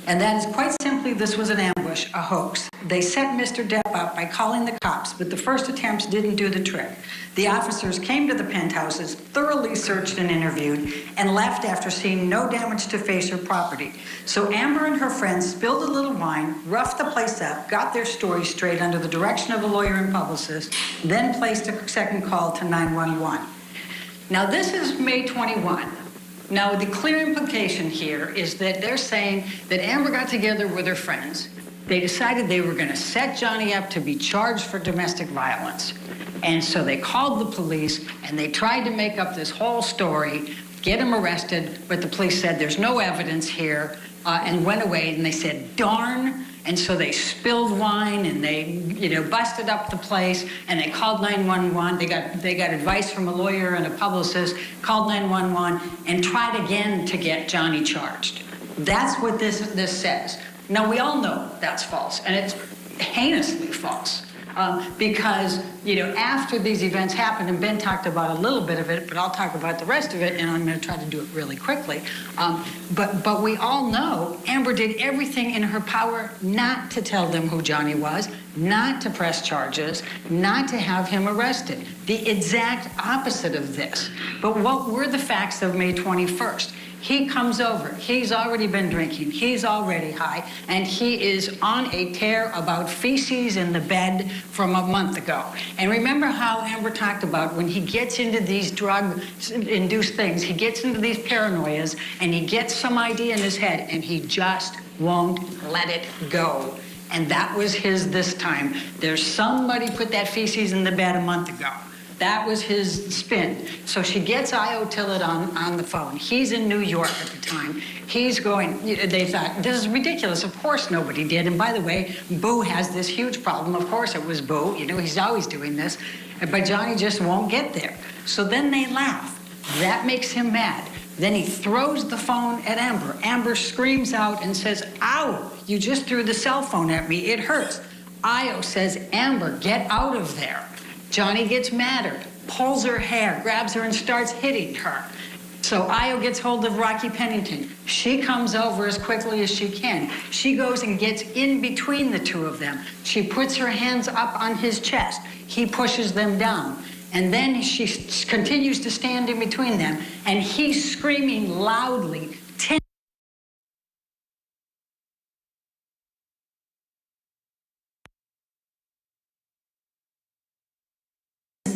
And that is quite simply, this was an ambush, a hoax. They set Mr. Depp up by calling the cops, but the first attempts didn't do the trick. The officers came to the penthouses, thoroughly searched and interviewed, and left after seeing no damage to face or property. So Amber and her friends spilled a little wine, roughed the place up, got their story straight under the direction of a lawyer and publicist, then placed a second call to 911. Now this is May 21. Now, the clear implication here is that they're saying that Amber got together with her friends. They decided they were going to set Johnny up to be charged for domestic violence. And so they called the police, and they tried to make up this whole story, get him arrested, but the police said there's no evidence here, and went away, and they said, darn. And so they spilled wine, and they, busted up the place, and they called 911. They got advice from a lawyer and a publicist, called 911, and tried again to get Johnny charged. That's what this says. Now, we all know that's false, and it's heinously false. Because, after these events happened, and Ben talked about a little bit of it, but I'll talk about the rest of it, and I'm going to try to do it really quickly. But we all know Amber did everything in her power not to tell them who Johnny was, not to press charges, not to have him arrested. The exact opposite of this. But what were the facts of May 21st? He comes over, he's already been drinking, he's already high, and he is on a tear about feces in the bed from a month ago. And remember how Amber talked about when he gets into these drug-induced things, he gets into these paranoias, and he gets some idea in his head, and he just won't let it go. And that was his this time. There's somebody put that feces in the bed a month ago. That was his spin. So she gets Io Tillett on the phone. He's in New York at the time. He's going, they thought, this is ridiculous. Of course nobody did. And by the way, Boo has this huge problem. Of course it was Boo. He's always doing this. But Johnny just won't get there. So then they laugh. That makes him mad. Then he throws the phone at Amber. Amber screams out and says, ow, you just threw the cell phone at me. It hurts. Io says, Amber, get out of there. Johnny gets madder, pulls her hair, grabs her and starts hitting her. So Io gets hold of Rocky Pennington. She comes over as quickly as she can. She goes and gets in between the two of them. She puts her hands up on his chest. He pushes them down. And then she continues to stand in between them. And he's screaming loudly,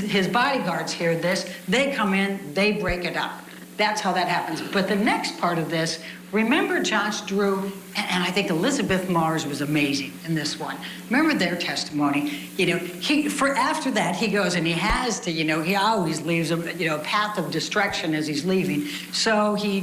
his bodyguards hear this, they come in, they break it up. That's how that happens. But the next part of this, remember Josh Drew, and I think Elizabeth Mars was amazing in this one. Remember their testimony? After that, he goes and he has to, he always leaves a path of destruction as he's leaving. So he,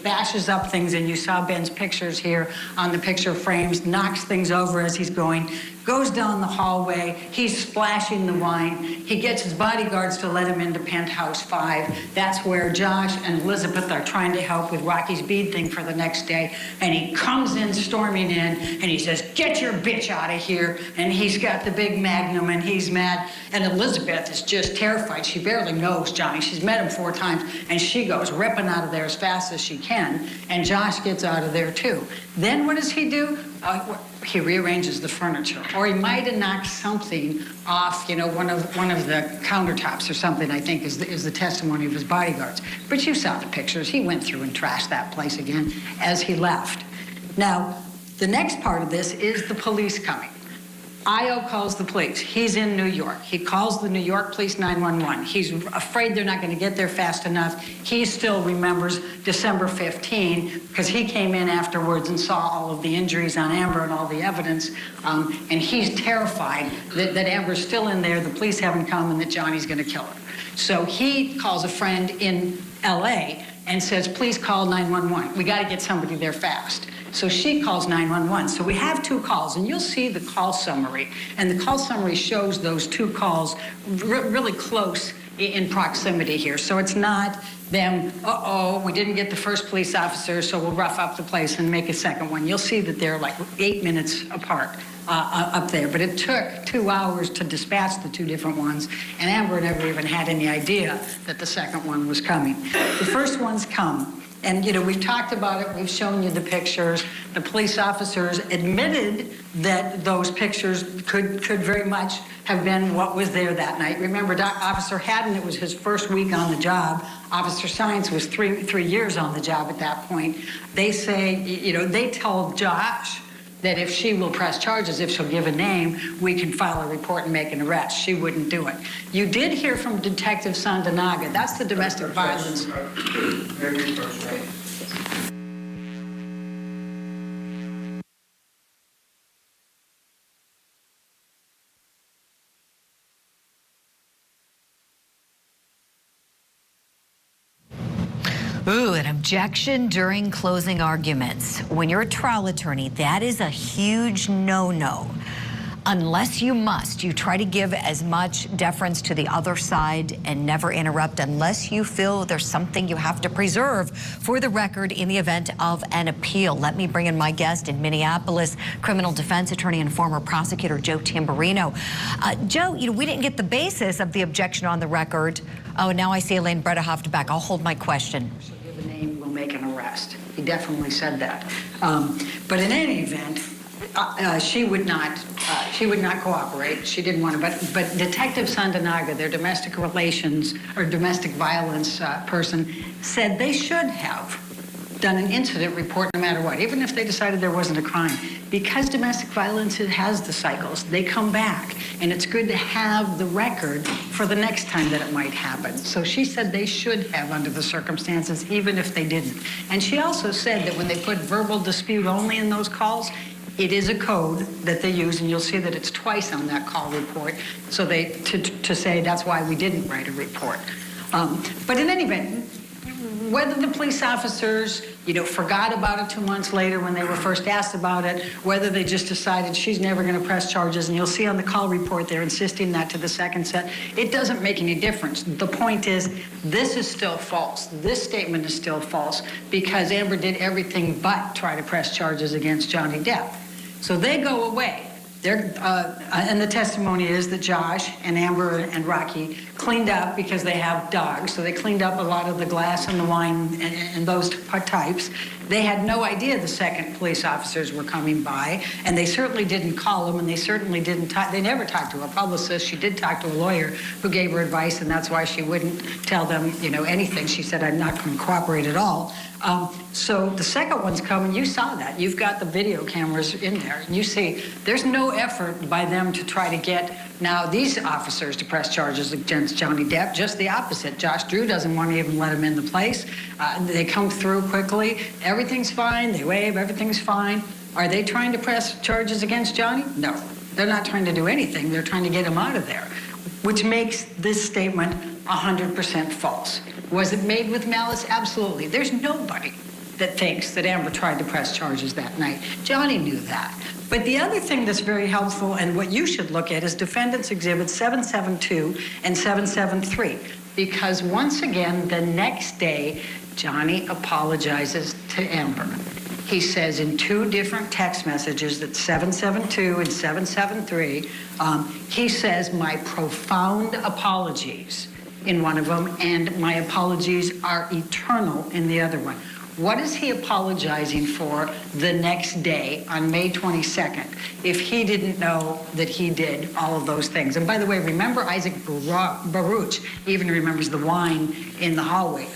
bashes up things, and you saw Ben's pictures here on the picture frames, knocks things over as he's going, goes down the hallway, he's splashing the wine. He gets his bodyguards to let him into penthouse 5. That's where Josh and Elizabeth are trying to help with Rocky's bead thing for the next day. And he comes in, storming in, and he says, get your bitch out of here. And he's got the big magnum, and he's mad. And Elizabeth is just terrified. She barely knows Johnny. She's met him 4 times, and she goes ripping out of there as fast as she can. And Josh gets out of there too. Then what does he do? he rearranges the furniture, or he might have knocked something off, one of the countertops or something, I think is the testimony of his bodyguards. But you saw the pictures. He went through and trashed that place again as he left. Now, the next part of this is the police coming. Io calls the police. He's in New York. He calls the New York Police 911. He's afraid they're not going to get there fast enough. He still remembers December 15 because he came in afterwards and saw all of the injuries on Amber and all the evidence. And he's terrified that Amber's still in there, the police haven't come, and that Johnny's going to kill her. So he calls a friend in LA and says, please call 911. We got to get somebody there fast. So she calls 911. So we have two calls, and you'll see the call summary. And the call summary shows those two calls really close in proximity here. So it's not them, we didn't get the first police officer, so we'll rough up the place and make a second one. You'll see that they're like 8 minutes apart up there. But it took 2 hours to dispatch the two different ones, and Amber never even had any idea that the second one was coming. The first one's come. And, we've talked about it. We've shown you the pictures. The police officers admitted that those pictures could very much have been what was there that night. Remember, Officer Haddon, it was his first week on the job. Officer Science was three years on the job at that point. They say, they told Josh that if she will press charges, if she'll give a name, we can file a report and make an arrest. She wouldn't do it. You did hear from Detective Sandanaga. That's the domestic violence. Ooh, an objection during closing arguments. When you're a trial attorney, that is a huge no-no. Unless you must, you try to give as much deference to the other side and never interrupt unless you feel there's something you have to preserve for the record in the event of an appeal. Let me bring in my guest in Minneapolis, criminal defense attorney and former prosecutor Joe Tamburino. Joe, we didn't get the basis of the objection on the record. Oh, now I see Elaine Bredehoft back. I'll hold my question. She'll give a name, we'll make an arrest. He definitely said that. But in any event, she would not cooperate. She didn't want to. But Detective Sandanaga, their domestic relations or domestic violence person, said they should have done an incident report no matter what, even if they decided there wasn't a crime. Because domestic violence, it has the cycles. They come back, and it's good to have the record for the next time that it might happen. So she said they should have under the circumstances, even if they didn't. And she also said that when they put verbal dispute only in those calls, it is a code that they use, and you'll see that it's twice on that call report. So to say that's why we didn't write a report. But in any event, whether the police officers, forgot about it 2 months later when they were first asked about it, whether they just decided she's never going to press charges, and you'll see on the call report they're insisting that to the second set, it doesn't make any difference. The point is, this is still false. This statement is still false because Amber did everything but try to press charges against Johnny Depp. So they go away. And the testimony is that Josh and Amber and Rocky cleaned up because they have dogs. So they cleaned up a lot of the glass and the wine and those types. They had no idea the second police officers were coming by, and they certainly didn't call them, and they certainly didn't talk. They never talked to a publicist. She did talk to a lawyer who gave her advice, and that's why she wouldn't tell them, anything. She said, I'm not going to cooperate at all. So the second one's coming. You saw that. You've got the video cameras in there, and you see there's no effort by them to try to get now these officers to press charges against Johnny Depp. Just the opposite. Josh Drew doesn't want to even let him in the place. They come through quickly. Everything's fine. They wave. Everything's fine. Are they trying to press charges against Johnny? No. They're not trying to do anything. They're trying to get him out of there, which makes this statement 100% false. Was it made with malice? Absolutely. There's nobody that thinks that Amber tried to press charges that night. Johnny knew that. But the other thing that's very helpful and what you should look at is Defendants Exhibits 772 and 773. Because once again, the next day, Johnny apologizes to Amber. He says in two different text messages, that's 772 and 773, he says, my profound apologies in one of them, and my apologies are eternal in the other one. What is he apologizing for the next day on May 22nd if he didn't know that he did all of those things? And by the way, remember Isaac Baruch even remembers the wine in the hallway.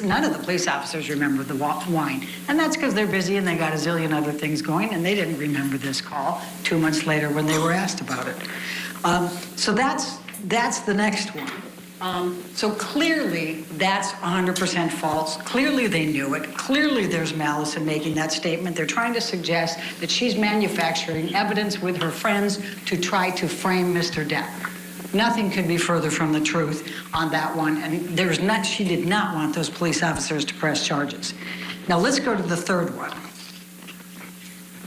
None of the police officers remember the wine. And that's because they're busy and they got a zillion other things going, and they didn't remember this call 2 months later when they were asked about it. So that's the next one. So clearly that's 100% false. Clearly they knew it. Clearly there's malice in making that statement. They're trying to suggest that she's manufacturing evidence with her friends to try to frame Mr. Depp. Nothing could be further from the truth on that one. And she did not want those police officers to press charges. Now let's go to the third one.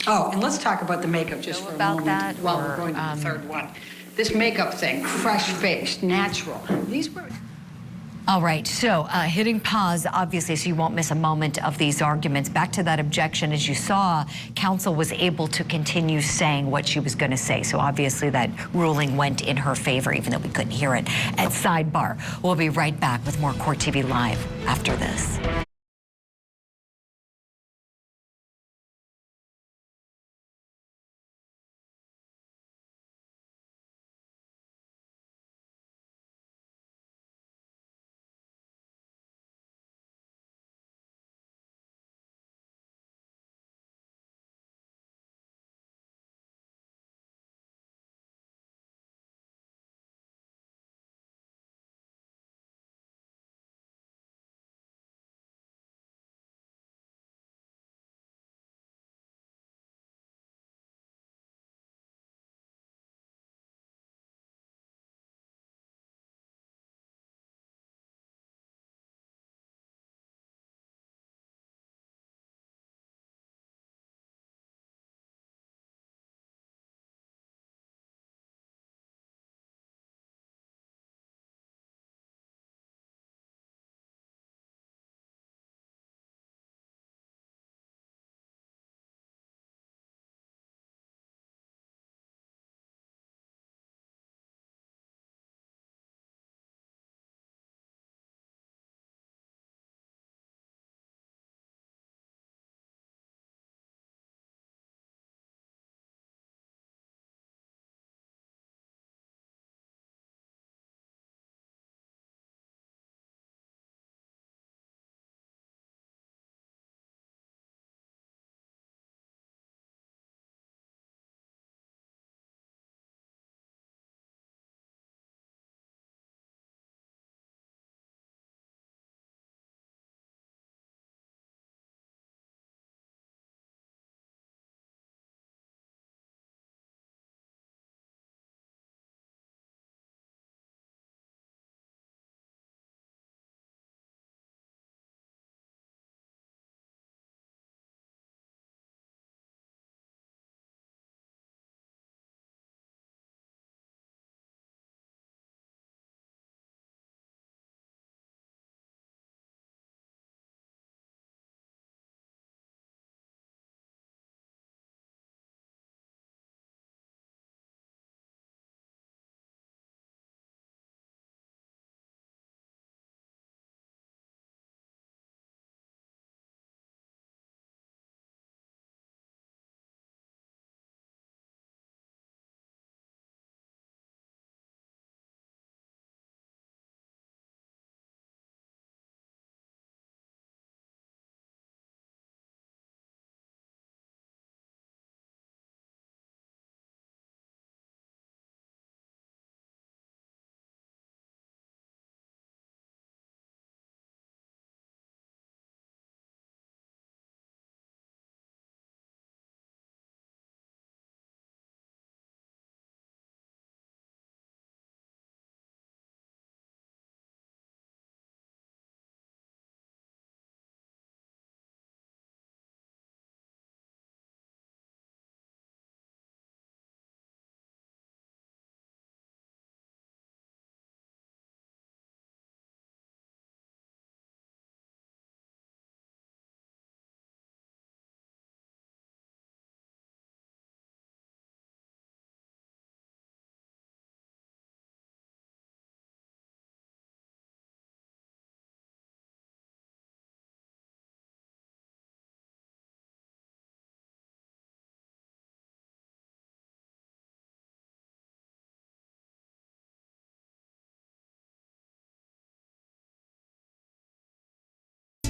Oh, and let's talk about the makeup just for a moment while we're going to the third one. This makeup thing, fresh-faced, natural. These were... All right, so hitting pause, obviously, so you won't miss a moment of these arguments. Back to that objection, as you saw, counsel was able to continue saying what she was going to say. So obviously that ruling went in her favor, even though we couldn't hear it at sidebar. We'll be right back with more Court TV Live after this.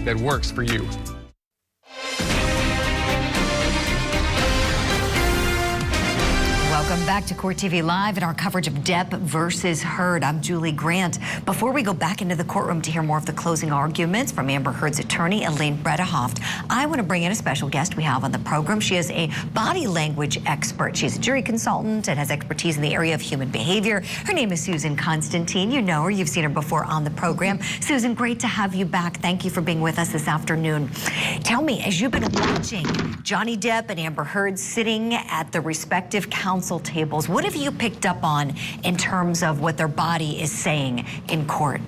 that works for you. Welcome back to Court TV Live and our coverage of Depp versus Heard. I'm Julie Grant. Before we go back into the courtroom to hear more of the closing arguments from Amber Heard's attorney, Elaine Bredehoft, I want to bring in a special guest we have on the program. She is a body language expert. She's a jury consultant and has expertise in the area of human behavior. Her name is Susan Constantine. You know her. You've seen her before on the program. Susan, great to have you back. Thank you for being with us this afternoon. Tell me, as you've been watching Johnny Depp and Amber Heard sitting at the respective counsel tables, what have you picked up on in terms of what their body is saying in court?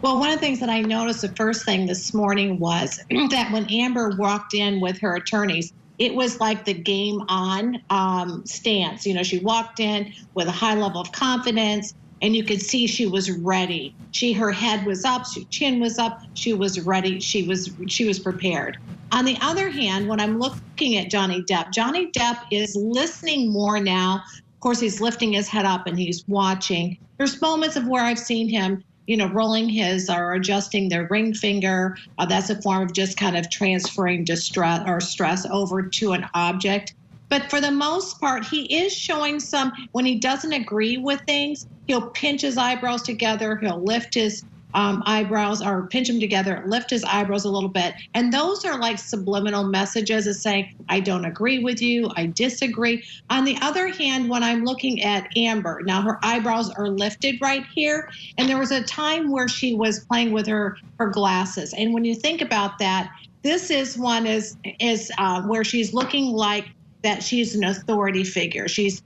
Well, one of the things that I noticed the first thing this morning was that when Amber walked in with her attorneys, it was like the game on stance. You know, she walked in with a high level of confidence, and you could see she was ready. Her head was up, her chin was up, she was ready, she was prepared. On the other hand, when I'm looking at Johnny Depp is listening more now. Of course, he's lifting his head up and he's watching. There's moments of where I've seen him, you know, rolling his or adjusting their ring finger. That's a form of just kind of transferring distress or stress over to an object. But for the most part, he is showing some, when he doesn't agree with things, he'll pinch his eyebrows together, he'll lift his eyebrows or pinch them together, lift his eyebrows a little bit. And those are like subliminal messages of saying, I don't agree with you, I disagree. On the other hand, when I'm looking at Amber, now her eyebrows are lifted right here. And there was a time where she was playing with her glasses. And when you think about that, this is one is where she's looking like that she's an authority figure. She's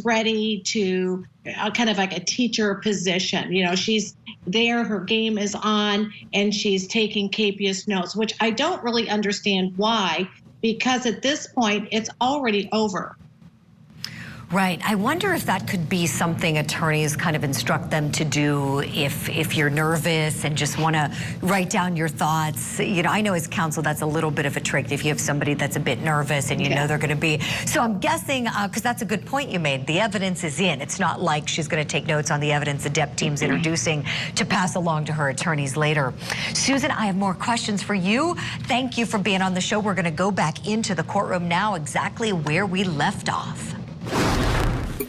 ready to kind of like a teacher position. You know, she's there, her game is on, and she's taking copious notes, which I don't really understand why, because at this point, it's already over. Right. I wonder if that could be something attorneys kind of instruct them to do if you're nervous and just want to write down your thoughts. You know, I know as counsel that's a little bit of a trick if you have somebody that's a bit nervous and you know they're going to be. So I'm guessing, because that's a good point you made, the evidence is in. It's not like she's going to take notes on the evidence the Depp team's introducing to pass along to her attorneys later. Susan, I have more questions for you. Thank you for being on the show. We're going to go back into the courtroom now, exactly where we left off.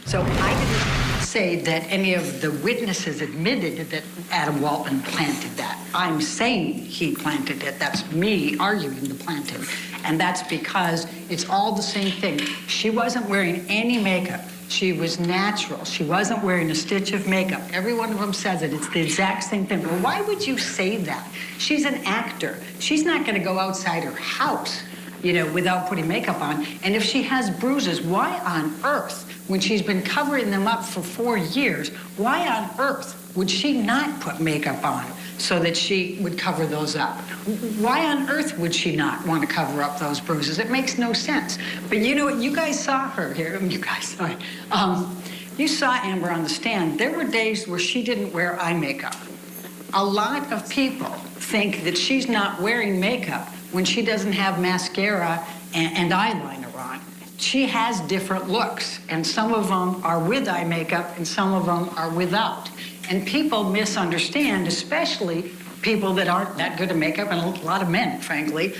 So I didn't say that any of the witnesses admitted that Adam Walton planted that. I'm saying he planted it. That's me arguing the planting. And that's because it's all the same thing. She wasn't wearing any makeup. She was natural. She wasn't wearing a stitch of makeup. Every one of them says it. It's the exact same thing. Well, why would you say that? She's an actor. She's not going to go outside her house, you know, without putting makeup on. And if she has bruises, why on earth, when she's been covering them up for 4 years, why on earth would she not put makeup on so that she would cover those up? Why on earth would she not want to cover up those bruises? It makes no sense. But you know what? You guys saw her here. You guys saw it. You saw Amber on the stand. There were days where she didn't wear eye makeup. A lot of people think that she's not wearing makeup when she doesn't have mascara and eyeliner on. She has different looks, and some of them are with eye makeup and some of them are without. And people misunderstand, especially people that aren't that good at makeup, and a lot of men, frankly,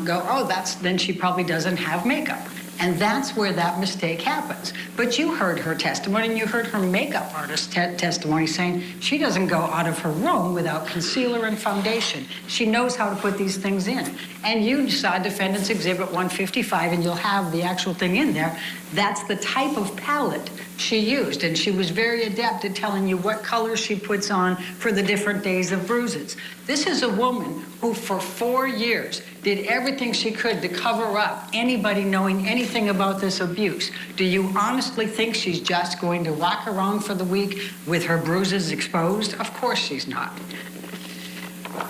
go, oh, then she probably doesn't have makeup. And that's where that mistake happens. But you heard her testimony, and you heard her makeup artist testimony saying she doesn't go out of her room without concealer and foundation. She knows how to put these things in. And you saw Defendant's Exhibit 155, and you'll have the actual thing in there. That's the type of palette she used, and she was very adept at telling you what colors she puts on for the different days of bruises. This is a woman who for 4 years did everything she could to cover up anybody knowing anything about this abuse. Do you honestly think she's just going to walk around for the week with her bruises exposed? Of course she's not.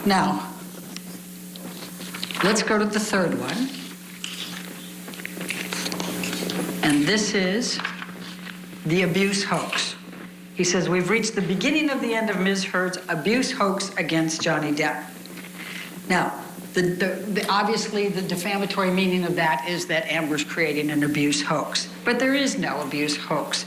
Now, let's go to the third one. And this is the abuse hoax. He says, we've reached the beginning of the end of Ms. Heard's abuse hoax against Johnny Depp. Now, obviously the defamatory meaning of that is that Amber's creating an abuse hoax. But there is no abuse hoax.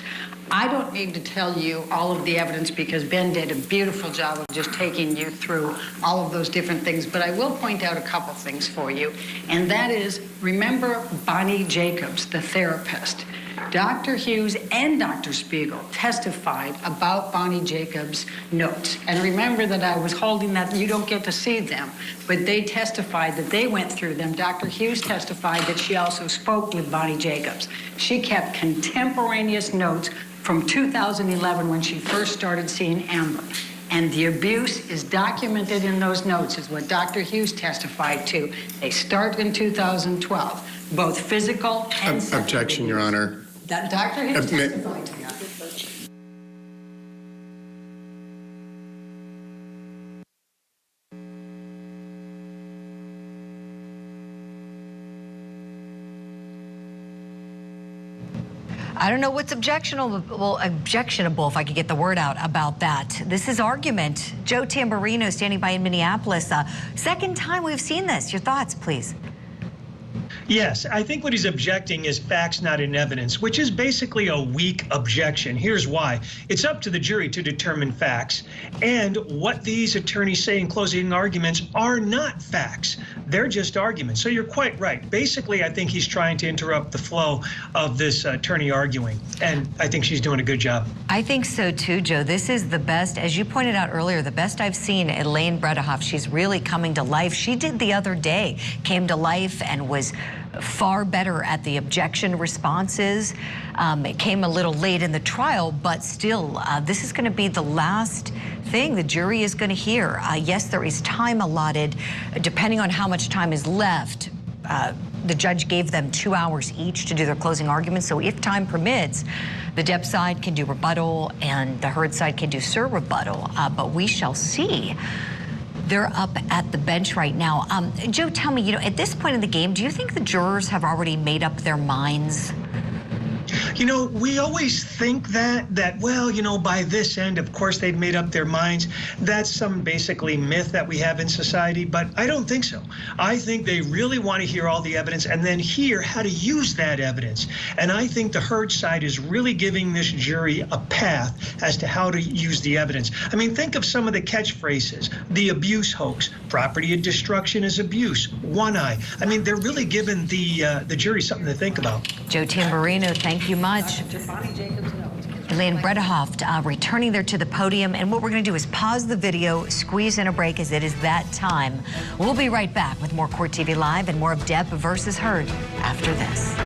I don't need to tell you all of the evidence because Ben did a beautiful job of just taking you through all of those different things, but I will point out a couple things for you, and that is, remember Bonnie Jacobs, the therapist. Dr. Hughes and Dr. Spiegel testified about Bonnie Jacobs' notes. And remember that I was holding that, you don't get to see them, but they testified that they went through them. Dr. Hughes testified that she also spoke with Bonnie Jacobs. She kept contemporaneous notes from 2011 when she first started seeing Amber. And the abuse is documented in those notes, is what Dr. Hughes testified to. They start in 2012, both physical and sexual Objection, abuse. Your Honor. Dr. Hughes testified to that. I don't know what's objectionable, if I could get the word out about that. This is argument. Joe Tamburino standing by in Minneapolis. Second time we've seen this. Your thoughts, please. Yes, I think what he's objecting is facts not in evidence, which is basically a weak objection. Here's why. It's up to the jury to determine facts, and what these attorneys say in closing arguments are not facts. They're just arguments. So you're quite right. Basically, I think he's trying to interrupt the flow of this attorney arguing, and I think she's doing a good job. I think so too, Joe. This is the best, as you pointed out earlier, the best I've seen Elaine Bredehoff. She's really coming to life. She did the other day, came to life and was far better at the objection responses. It came a little late in the trial, but still, this is going to be the last thing the jury is going to hear. Yes, there is time allotted, depending on how much time is left. The judge gave them 2 hours each to do their closing arguments, so if time permits, the Depp side can do rebuttal and the Heard side can do rebuttal, but we shall see. They're up at the bench right now. Joe, tell me, at this point in the game, do you think the jurors have already made up their minds? You know, we always think that, well, by this end, of course, they've made up their minds. That's some basically myth that we have in society, but I don't think so. I think they really want to hear all the evidence and then hear how to use that evidence. And I think the Heard side is really giving this jury a path as to how to use the evidence. I mean, think of some of the catchphrases: the abuse hoax, property of destruction is abuse, one eye. I mean, they're really giving the jury something to think about. Joe Tamburino, thank you much. Elaine Bredehoff returning there to the podium, and what we're going to do is pause the video, squeeze in a break as it is that time. We'll be right back with more Court TV Live and more of Depp versus Heard after this.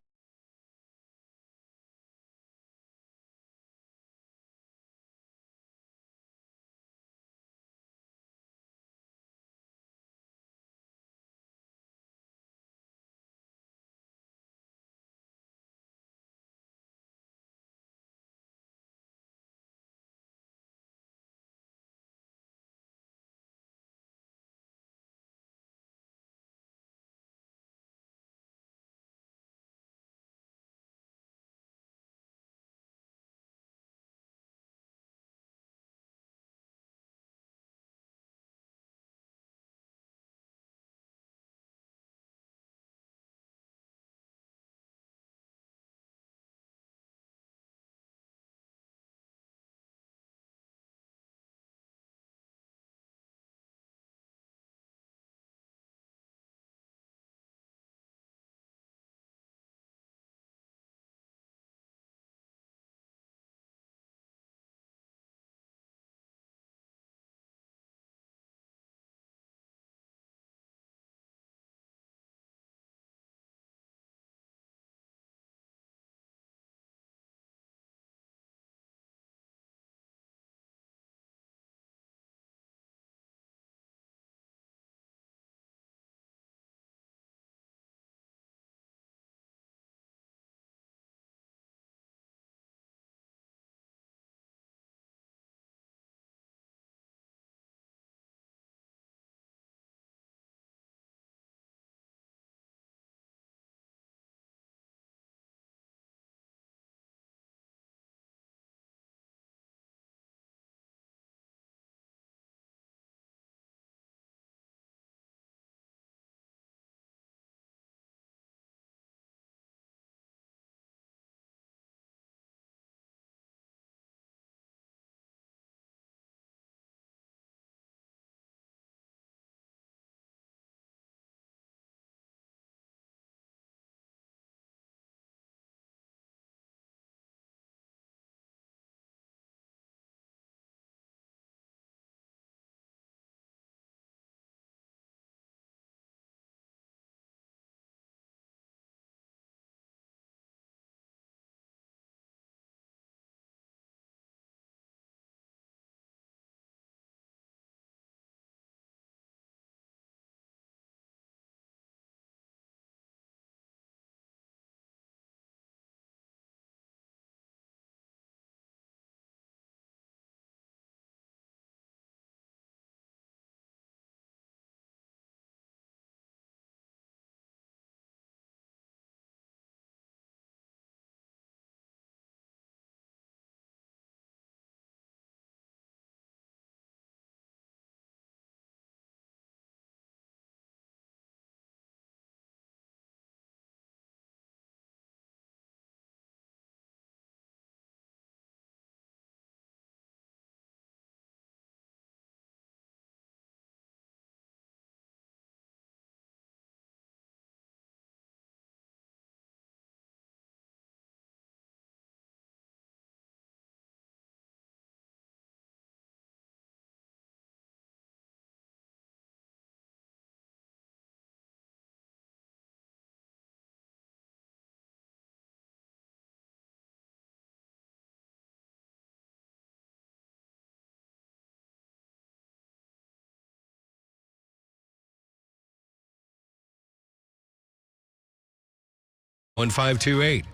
1528.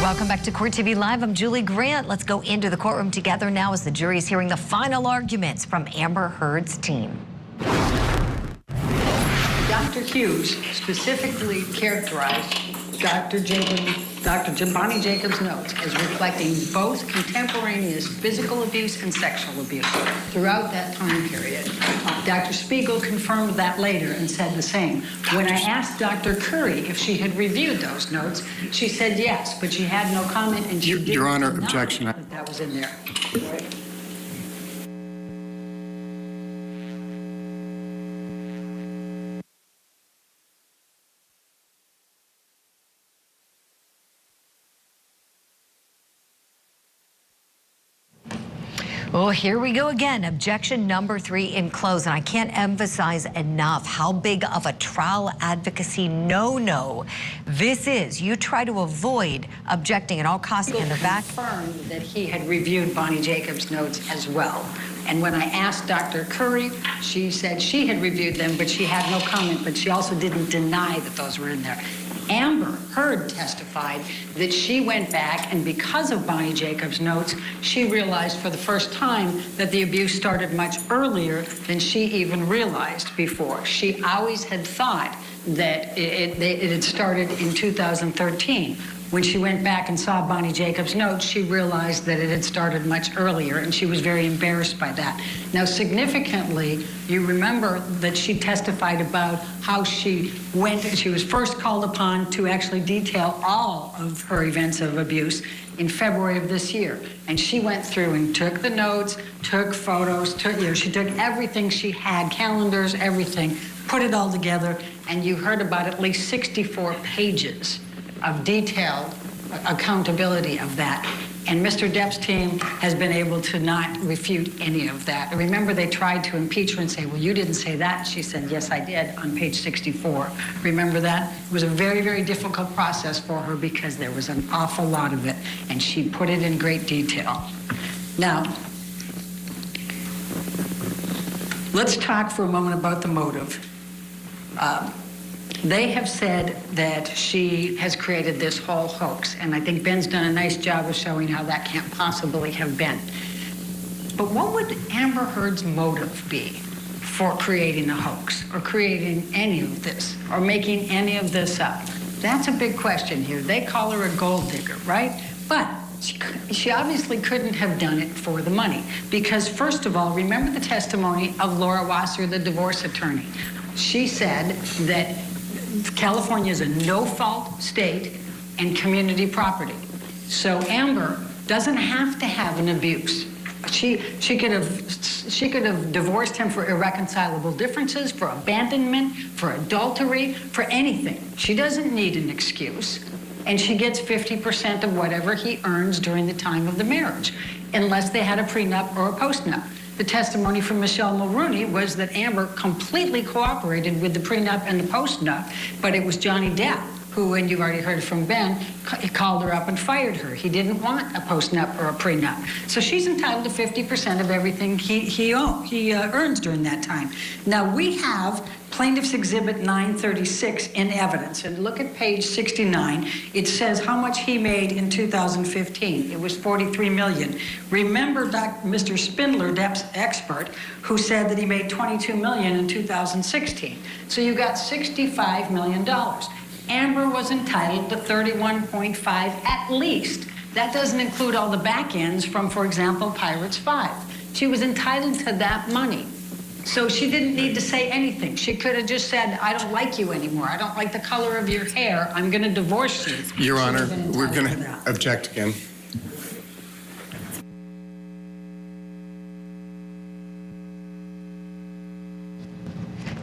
Welcome back to Court TV Live. I'm Julie Grant. Let's go into the courtroom together now as the jury is hearing the final arguments from Amber Heard's team. Dr. Hughes specifically characterized Dr. Bonnie Jacobs' notes as reflecting both contemporaneous physical abuse and sexual abuse throughout that time period. Dr. Spiegel confirmed that later and said the same. When I asked Dr. Curry if she had reviewed those notes, she said yes, but she had no comment and she didn't Your Honor, deny objection. that was in there. Oh, here we go again. Objection number 3 in close. And I can't emphasize enough how big of a trial advocacy no-no this is. You try to avoid objecting at all costs in the back. Confirmed that he had reviewed Bonnie Jacobs' notes as well. And when I asked Dr. Curry, she said she had reviewed them, but she had no comment, but she also didn't deny that those were in there. Amber Heard testified that she went back, and because of Bonnie Jacobs' notes, she realized for the first time that the abuse started much earlier than she even realized before. She always had thought that it had started in 2013. When she went back and saw Bonnie Jacobs' notes, she realized that it had started much earlier, and she was very embarrassed by that. Now, significantly, you remember that she testified about how she was first called upon to actually detail all of her events of abuse in February of this year. And she went through and took the notes, took photos, she took everything she had, calendars, everything, put it all together, and you heard about at least 64 pages of detailed accountability of that. And Mr. Depp's team has been able to not refute any of that. Remember, they tried to impeach her and say, well, you didn't say that. She said, yes, I did, on page 64. Remember that? It was a very, very difficult process for her because there was an awful lot of it, and she put it in great detail. Now, let's talk for a moment about the motive. They have said that she has created this whole hoax, and I think Ben's done a nice job of showing how that can't possibly have been. But what would Amber Heard's motive be for creating a hoax, or creating any of this, or making any of this up? That's a big question here. They call her a gold digger, right? But she obviously couldn't have done it for the money, because first of all, remember the testimony of Laura Wasser, the divorce attorney. She said that California is a no-fault state and community property. So Amber doesn't have to have an abuse. She could have divorced him for irreconcilable differences, for abandonment, for adultery, for anything. She doesn't need an excuse. And she gets 50% of whatever he earns during the time of the marriage, unless they had a prenup or a postnup. The testimony from Michelle Mulrooney was that Amber completely cooperated with the prenup and the postnup, but it was Johnny Depp who, and you've already heard from Ben, called her up and fired her. He didn't want a postnup or a prenup. So she's entitled to 50% of everything he earns during that time. Now, we have Plaintiff's Exhibit 936 in evidence. And look at page 69. It says how much he made in 2015. It was $43 million. Remember Mr. Spindler, Depp's expert, who said that he made $22 million in 2016. So you got $65 million. Amber was entitled to 31.5 at least. That doesn't include all the back ends from, for example, Pirates 5. She was entitled to that money. So she didn't need to say anything. She could have just said, I don't like you anymore. I don't like the color of your hair. I'm going to divorce you. Your Honor, we're going to object again.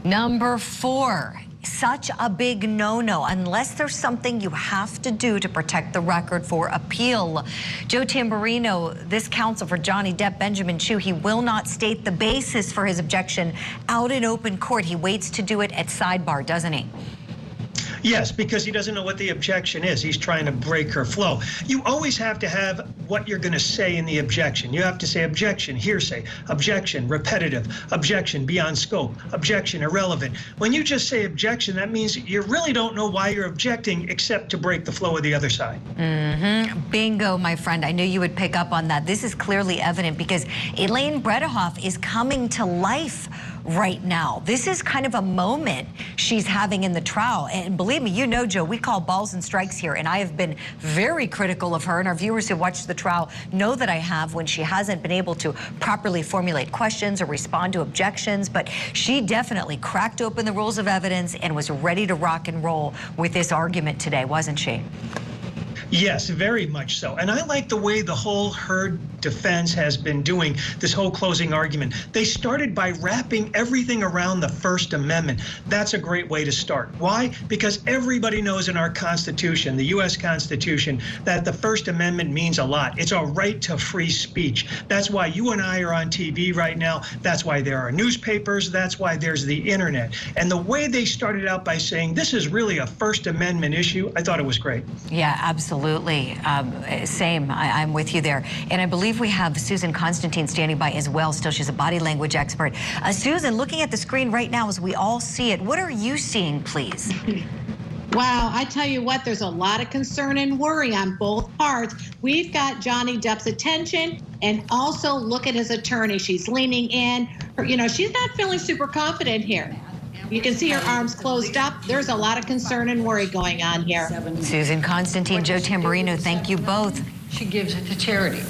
Number 4. Such a big no-no, unless there's something you have to do to protect the record for appeal. Joe Tamburino, this counsel for Johnny Depp, Benjamin Chew, he will not state the basis for his objection out in open court. He waits to do it at sidebar, doesn't he? Yes, because he doesn't know what the objection is. He's trying to break her flow. You always have to have what you're going to say in the objection. You have to say objection, hearsay, objection, repetitive, objection, beyond scope, objection, irrelevant. When you just say objection, that means you really don't know why you're objecting except to break the flow of the other side. Bingo, my friend. I knew you would pick up on that. This is clearly evident because Elaine Bredehoff is coming to life right now. This is kind of a moment she's having in the trial. And believe me, you know, Joe, we call balls and strikes here. And I have been very critical of her. And our viewers who watched the trial know that I have when she hasn't been able to properly formulate questions or respond to objections. But she definitely cracked open the rules of evidence and was ready to rock and roll with this argument today, wasn't she? Yes, very much so. And I like the way the whole Heard defense has been doing this whole closing argument. They started by wrapping everything around the First Amendment. That's a great way to start. Why? Because everybody knows in our Constitution, the U.S. Constitution, that the First Amendment means a lot. It's a right to free speech. That's why you and I are on TV right now. That's why there are newspapers. That's why there's the internet. And the way they started out by saying this is really a First Amendment issue, I thought it was great. Yeah, absolutely. Same. I'm with you there. And I believe we have Susan Constantine standing by as well. Still, she's a body language expert. Susan, looking at the screen right now as we all see it, what are you seeing, please? Wow, I tell you what, there's a lot of concern and worry on both parts. We've got Johnny Depp's attention, and also look at his attorney. She's leaning in. She's not feeling super confident here. You can see her arms closed up. There's a lot of concern and worry going on here. Susan Constantine, Joe Tamburino, thank you both. She gives it to charity,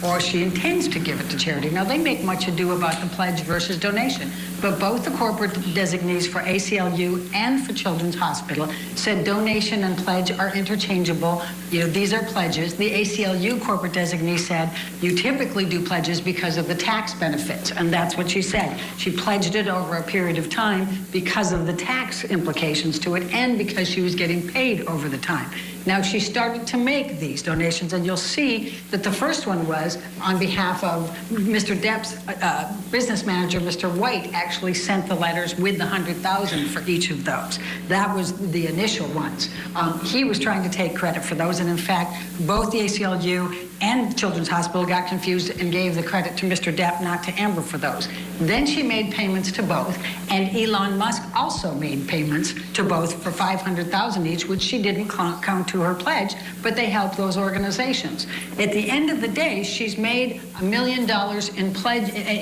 or she intends to give it to charity. Now, they make much ado about the pledge versus donation, but both the corporate designees for ACLU and for Children's Hospital said donation and pledge are interchangeable. These are pledges. The ACLU corporate designee said you typically do pledges because of the tax benefits, and that's what she said. She pledged it over a period of time because of the tax implications to it and because she was getting paid over the time. Now, she started to make these donations, and you'll see that the first one was on behalf of Mr. Depp's business manager, Mr. White, actually sent the letters with the $100,000 for each of those. That was the initial ones. He was trying to take credit for those, and in fact, both the ACLU and Children's Hospital got confused and gave the credit to Mr. Depp, not to Amber, for those. Then she made payments to both, and Elon Musk also made payments to both for $500,000 each, which she didn't count to her pledge, but they helped those organizations. At the end of the day, she's made $1 million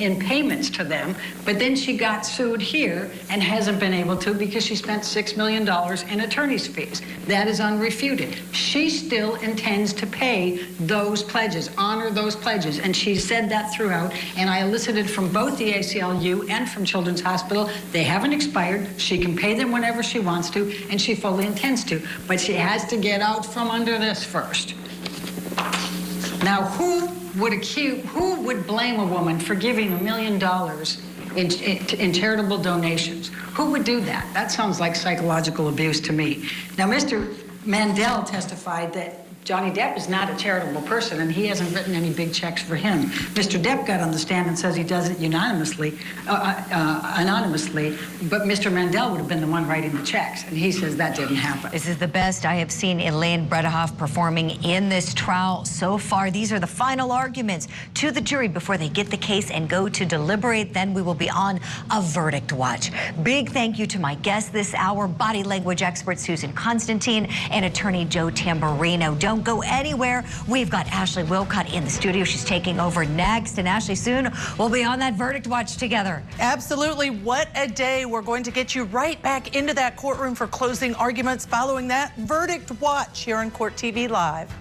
in payments to them, but then she got sued here and hasn't been able to because she spent $6 million in attorney's fees. That is unrefuted. She still intends to pay those pledges, honor those pledges, and she said that throughout, and I elicited from both the ACLU and from Children's Hospital, they haven't expired, she can pay them whenever she wants to, and she fully intends to, but she has to get out from under this first. Now, who would blame a woman for giving $1 million in charitable donations? Who would do that? That sounds like psychological abuse to me. Now, Mr. Mandel testified that Johnny Depp is not a charitable person, and he hasn't written any big checks for him. Mr. Depp got on the stand and says he does it anonymously, but Mr. Mandel would have been the one writing the checks, and he says that didn't happen. This is the best I have seen Elaine Bredehoff performing in this trial so far. These are the final arguments to the jury before they get the case and go to deliberate. Then we will be on a verdict watch. Big thank you to my guest this hour, body language expert Susan Constantine and attorney Joe Tamburino. Don't go anywhere. We've got Ashley Wilcott in the studio. She's taking over next. And Ashley, soon we'll be on that verdict watch together. Absolutely. What a day. We're going to get you right back into that courtroom for closing arguments following that verdict watch here on Court TV Live.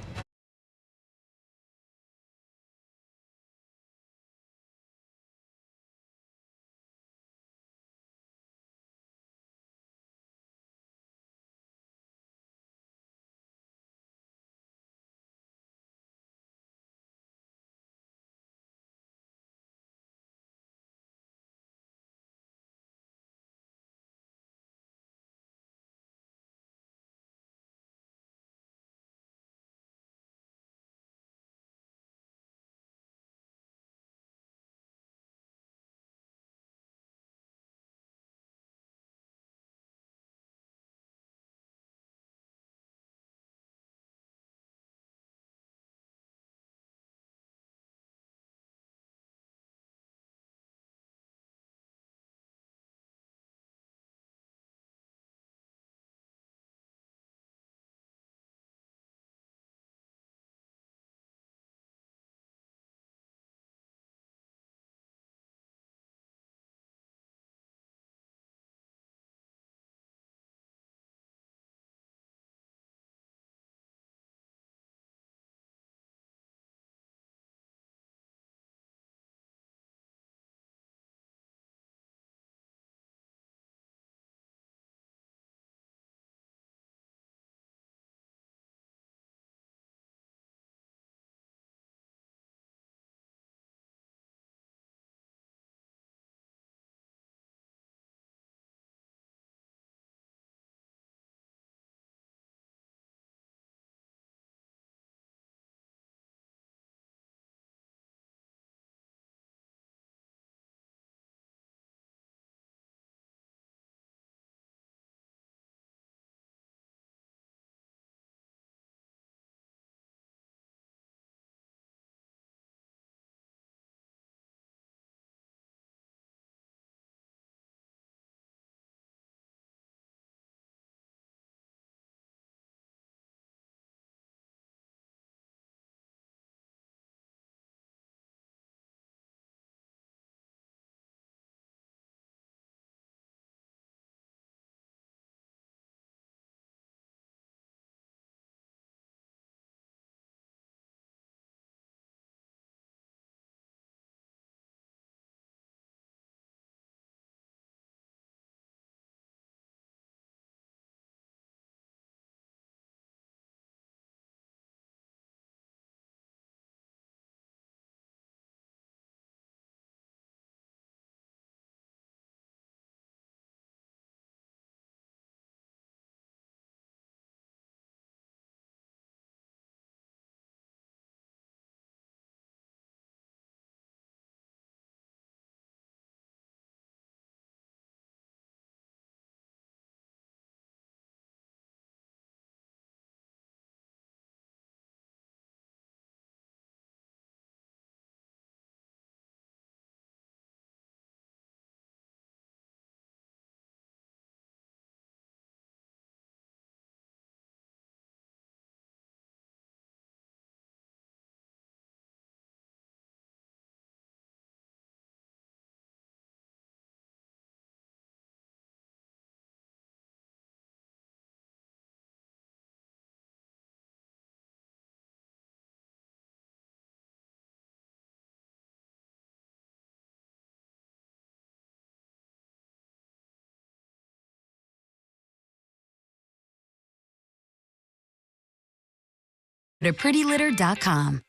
at prettylitter.com.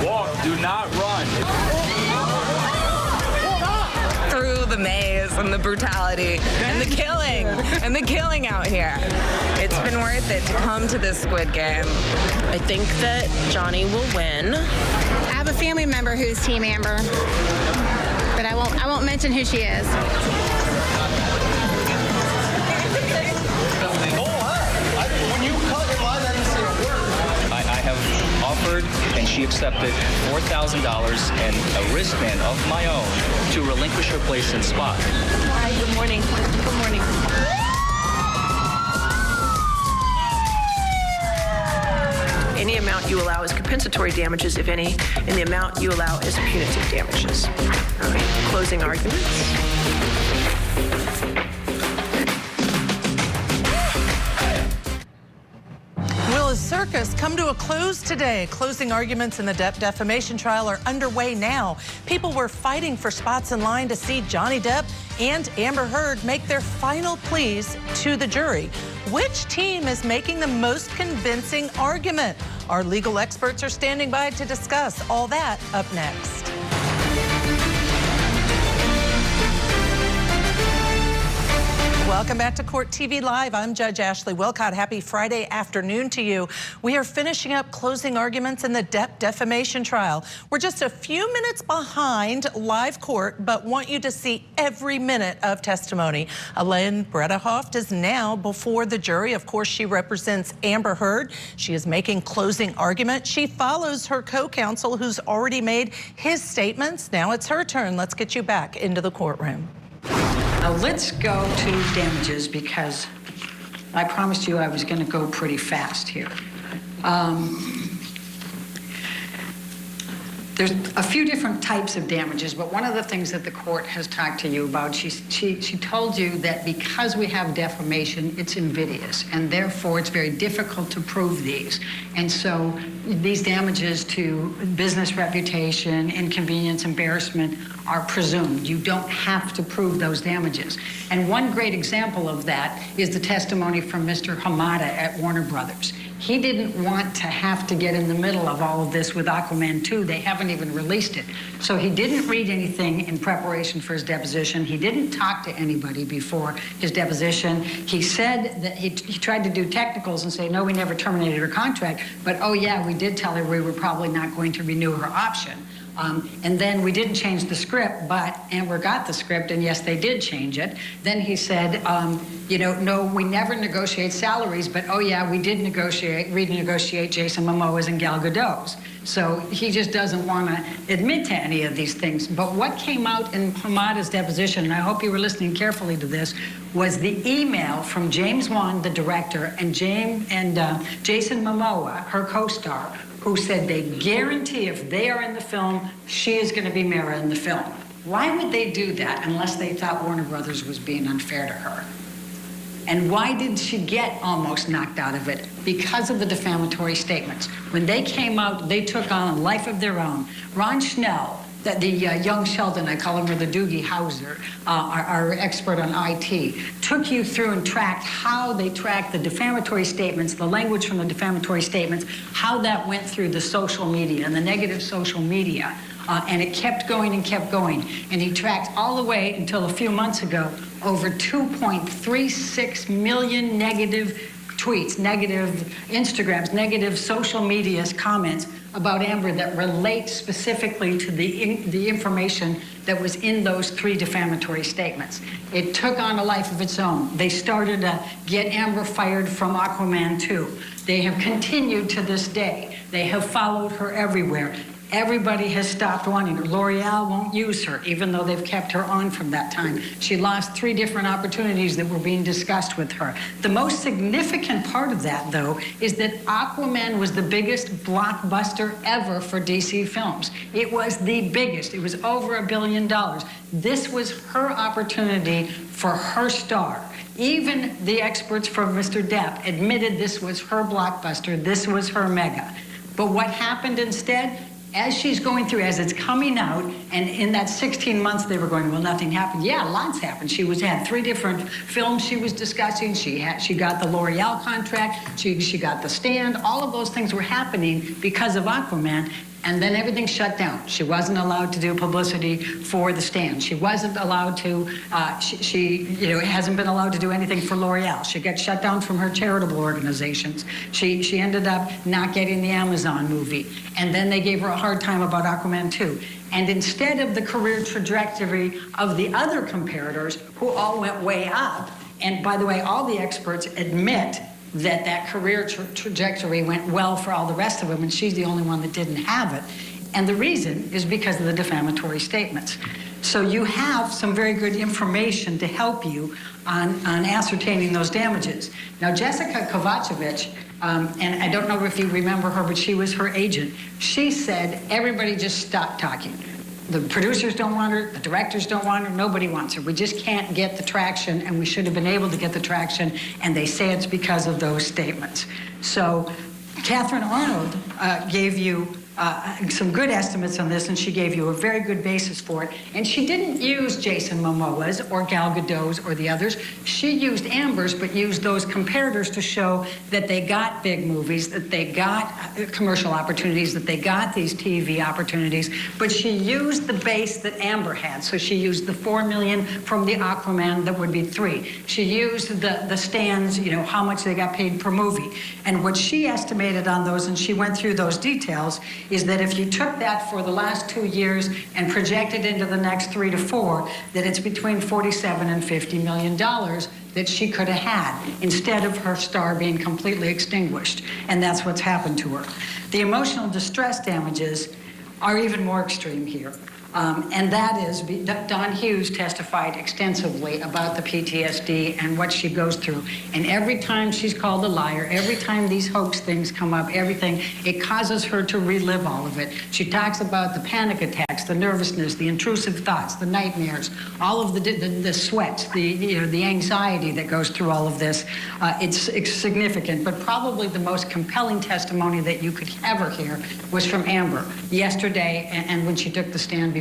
Walk, do not run. Through the maze and the brutality and the killing out here. It's been worth it to come to this Squid Game. I think that Johnny will win. I have a family member who's Team Amber, but I won't mention who she is. When you cut in line, I didn't say a word. I have offered, and she accepted, $4,000 and a wristband of my own to relinquish her place in spot. Hi, good morning. Good morning. Any amount you allow is compensatory damages, if any, and the amount you allow is punitive damages. All right, closing arguments. Will a circus come to a close today? Closing arguments in the Depp defamation trial are underway now. People were fighting for spots in line to see Johnny Depp and Amber Heard make their final pleas to the jury. Which team is making the most convincing argument? Our legal experts are standing by to discuss all that up next. Welcome back to Court TV Live. I'm Judge Ashley Wilcott. Happy Friday afternoon to you. We are finishing up closing arguments in the Depp defamation trial. We're just a few minutes behind live court, but want you to see every minute of testimony. Elaine Bredehoft is now before the jury. Of course, she represents Amber Heard. She is making closing argument. She follows her co-counsel who's already made his statements. Now it's her turn. Let's get you back into the courtroom. Now let's go to damages because I promised you I was going to go pretty fast here. There's a few different types of damages, but one of the things that the court has talked to you about, she told you that because we have defamation, it's invidious, and therefore it's very difficult to prove these. And so these damages to business reputation, inconvenience, embarrassment are presumed. You don't have to prove those damages. And one great example of that is the testimony from Mr. Hamada at Warner Brothers. He didn't want to have to get in the middle of all of this with Aquaman 2. They haven't even released it. So he didn't read anything in preparation for his deposition. He didn't talk to anybody before his deposition. He said that he tried to do technicals and say, no, we never terminated her contract, but oh yeah, we did tell her we were probably not going to renew her option. And then we didn't change the script, but Amber got the script, and yes, they did change it. Then he said, no, we never negotiate salaries, but oh yeah, we did renegotiate Jason Momoa's and Gal Gadot's. So he just doesn't want to admit to any of these things. But what came out in Hamada's deposition, and I hope you were listening carefully to this, was the email from James Wan, the director, and Jason Momoa, her co-star, who said they guarantee if they are in the film, she is going to be Mara in the film. Why would they do that unless they thought Warner Brothers was being unfair to her? And why did she get almost knocked out of it? Because of the defamatory statements. When they came out, they took on a life of their own. Ron Schnell, the young Sheldon, I call him, or the Doogie Howser, our expert on IT, took you through and tracked how they tracked the defamatory statements, the language from the defamatory statements, how that went through the social media and the negative social media. And it kept going and kept going. And he tracked all the way until a few months ago over 2.36 million negative tweets, negative Instagrams, negative social media's comments about Amber that relate specifically to the information that was in those 3 defamatory statements. It took on a life of its own. They started to get Amber fired from Aquaman 2. They have continued to this day. They have followed her everywhere. Everybody has stopped wanting her. L'Oreal won't use her, even though they've kept her on from that time. She lost 3 different opportunities that were being discussed with her. The most significant part of that, though, is that Aquaman was the biggest blockbuster ever for DC Films. It was the biggest. It was over $1 billion. This was her opportunity for her star. Even the experts from Mr. Depp admitted this was her blockbuster. This was her mega. But what happened instead? as she's going through, as it's coming out, and in that 16 months they were going, well, nothing happened. Yeah, lots happened. She had 3 different films she was discussing. She got the L'Oreal contract. She got The Stand. All of those things were happening because of Aquaman. And then everything shut down. She wasn't allowed to do publicity for The Stand. She wasn't allowed to, she hasn't been allowed to do anything for L'Oreal. She got shut down from her charitable organizations. She ended up not getting the Amazon movie. And then they gave her a hard time about Aquaman 2. And instead of the career trajectory of the other comparators, who all went way up, and by the way, all the experts admit that career trajectory went well for all the rest of them, and she's the only one that didn't have it. And the reason is because of the defamatory statements. So you have some very good information to help you on ascertaining those damages. Now, Jessica Kovacevic, and I don't know if you remember her, but she was her agent. She said, everybody just stop talking. The producers don't want her, the directors don't want her, nobody wants her. We just can't get the traction, and we should have been able to get the traction, and they say it's because of those statements. So Catherine Arnold gave you some good estimates on this, and she gave you a very good basis for it. And she didn't use Jason Momoa's or Gal Gadot's or the others. She used Amber's, but used those comparators to show that they got big movies, that they got commercial opportunities, that they got these TV opportunities. But she used the base that Amber had. So she used the $4 million from the Aquaman, that would be 3. She used the Stands, how much they got paid per movie. And what she estimated on those, and she went through those details, is that if you took that for the last 2 years and projected into the next 3 to 4, that it's between $47 and $50 million that she could have had, instead of her star being completely extinguished. And that's what's happened to her. The emotional distress damages are even more extreme here. And that is, Don Hughes testified extensively about the PTSD and what she goes through. And every time she's called a liar, every time these hoax things come up, everything, it causes her to relive all of it. She talks about the panic attacks, the nervousness, the intrusive thoughts, the nightmares, all of the sweats, the anxiety that goes through all of this. It's significant, but probably the most compelling testimony that you could ever hear was from Amber yesterday, and when she took the stand before.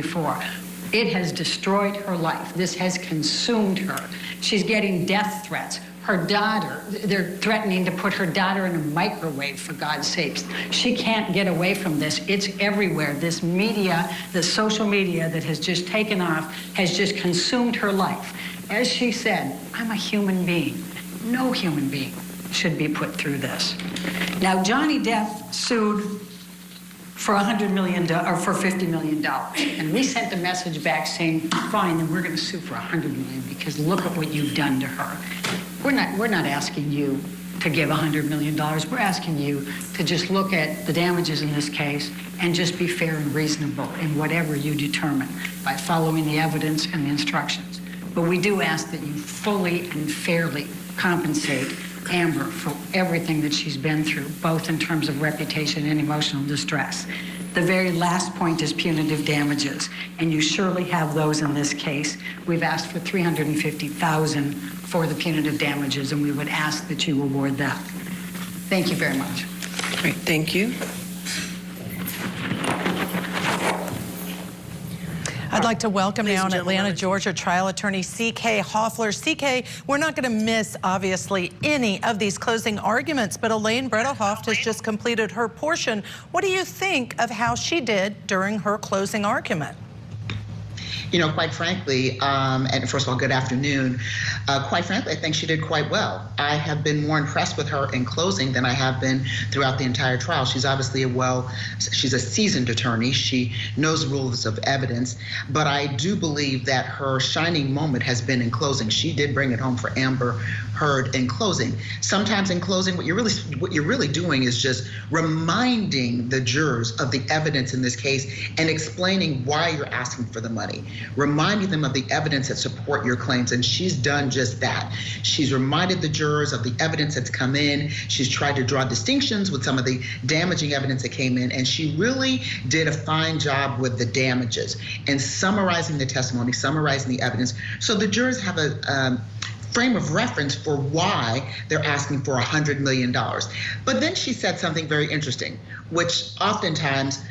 It has destroyed her life. This has consumed her. She's getting death threats. Her daughter, they're threatening to put her daughter in a microwave, for God's sakes. She can't get away from this. It's everywhere. This media, the social media that has just taken off, has just consumed her life. As she said, I'm a human being. No human being should be put through this. Now, Johnny Depp sued for $100 million, or for $50 million. And we sent a message back saying, fine, then we're going to sue for $100 million, because look at what you've done to her. We're not asking you to give $100 million. We're asking you to just look at the damages in this case and just be fair and reasonable in whatever you determine by following the evidence and the instructions. But we do ask that you fully and fairly compensate Amber for everything that she's been through, both in terms of reputation and emotional distress. The very last point is punitive damages, and you surely have those in this case. We've asked for $350,000 for the punitive damages, and we would ask that you award that. Thank you very much. Great, thank you. I'd like to welcome now in Atlanta, Georgia, trial attorney C.K. Hoffler. C.K., we're not going to miss, obviously, any of these closing arguments, but Elaine Bredehoft has just completed her portion. What do you think of how she did during her closing argument? Quite frankly, and first of all, good afternoon. Quite frankly, I think she did quite well. I have been more impressed with her in closing than I have been throughout the entire trial. She's obviously she's a seasoned attorney. She knows rules of evidence, but I do believe that her shining moment has been in closing. She did bring it home for Amber Heard in closing. Sometimes in closing, what you're really doing is just reminding the jurors of the evidence in this case and explaining why you're asking for the money, reminding them of the evidence that support your claims, and she's done just that. She's reminded the jurors of the evidence that's come in. She's tried to draw distinctions with some of the damaging evidence that came in, and she really did a fine job with the damages and summarizing the testimony, summarizing the evidence, so the jurors have a frame of reference for why they're asking for $100 million. But then she said something very interesting, which oftentimes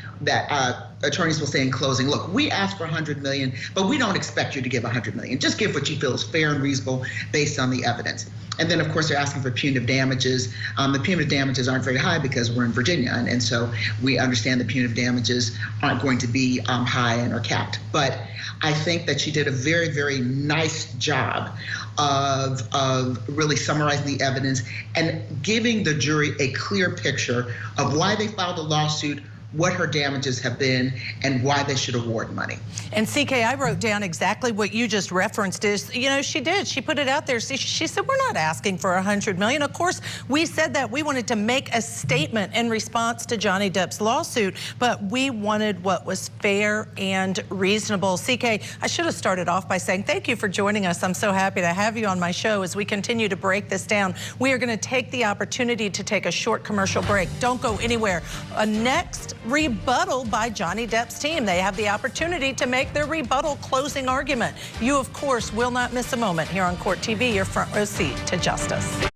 attorneys will say in closing, look, we asked for $100 million, but we don't expect you to give $100 million. Just give what you feel is fair and reasonable based on the evidence. And then, of course, they're asking for punitive damages. The punitive damages aren't very high because we're in Virginia, and so we understand the punitive damages aren't going to be high and are capped. But I think that she did a very, very nice job of really summarizing the evidence and giving the jury a clear picture of why they filed a lawsuit, what her damages have been, and why they should award money. And CK, I wrote down exactly what you just referenced is, you know, she did. She put it out there. She said, we're not asking for $100 million. Of course, we said that we wanted to make a statement in response to Johnny Depp's lawsuit, but we wanted what was fair and reasonable. CK, I should have started off by saying thank you for joining us. I'm so happy to have you on my show as we continue to break this down. We are going to take the opportunity to take a short commercial break. Don't go anywhere. Next, rebuttal by Johnny Depp's team. They have the opportunity to make their rebuttal closing argument. You, of course, will not miss a moment here on Court TV, your front row seat to justice.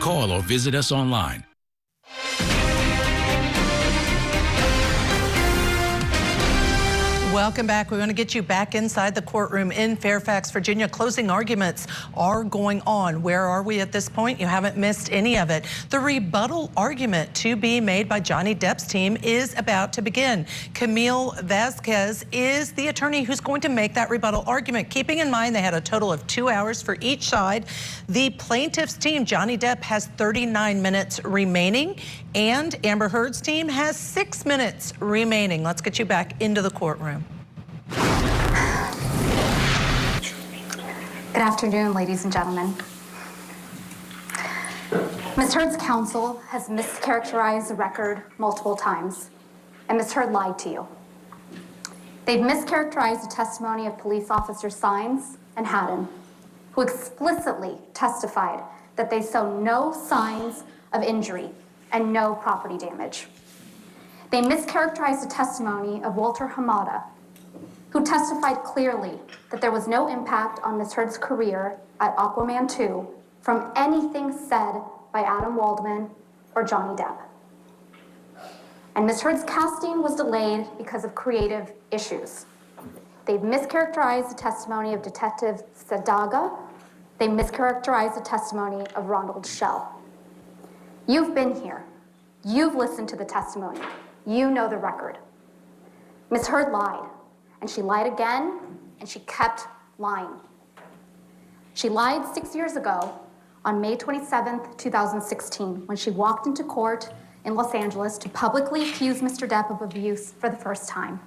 Call or visit us online. Welcome back. We want to get you back inside the courtroom in Fairfax, Virginia. Closing arguments are going on. Where are we at this point? You haven't missed any of it. The rebuttal argument to be made by Johnny Depp's team is about to begin. Camille Vasquez is the attorney who's going to make that rebuttal argument. Keeping in mind they had a total of 2 hours for each side. The plaintiff's team, Johnny Depp, has 39 minutes remaining, and Amber Heard's team has 6 minutes remaining. Let's get you back into the courtroom. Good afternoon, ladies and gentlemen. Ms. Heard's counsel has mischaracterized the record multiple times, and Ms. Heard lied to you. They've mischaracterized the testimony of police officer Sines and Haddon, who explicitly testified that they saw no signs of injury and no property damage. They mischaracterized the testimony of Walter Hamada, who testified clearly that there was no impact on Ms. Heard's career at Aquaman 2 from anything said by Adam Waldman or Johnny Depp. And Ms. Heard's casting was delayed because of creative issues. They've mischaracterized the testimony of Detective Sadaga. They mischaracterized the testimony of Ronald Schell. You've been here. You've listened to the testimony. You know the record. Ms. Heard lied. And she lied again, and she kept lying. She lied 6 years ago on May 27th, 2016, when she walked into court in Los Angeles to publicly accuse Mr. Depp of abuse for the first time.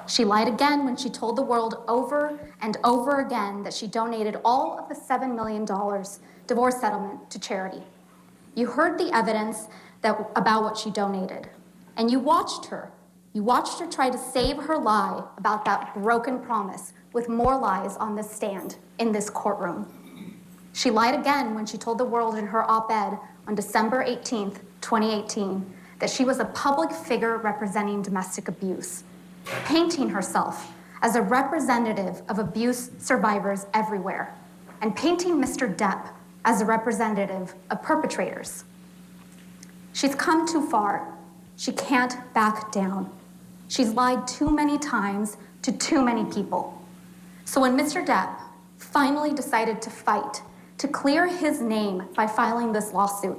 She lied again when she told the world over and over again that she donated all of the $7 million divorce settlement to charity. You heard the evidence about what she donated, and you watched her. You watched her try to save her lie about that broken promise with more lies on this stand in this courtroom. She lied again when she told the world in her op-ed on December 18th, 2018, that she was a public figure representing domestic abuse, painting herself as a representative of abuse survivors everywhere, and painting Mr. Depp as a representative of perpetrators. She's come too far. She can't back down. She's lied too many times to too many people. So when Mr. Depp finally decided to fight, to clear his name by filing this lawsuit,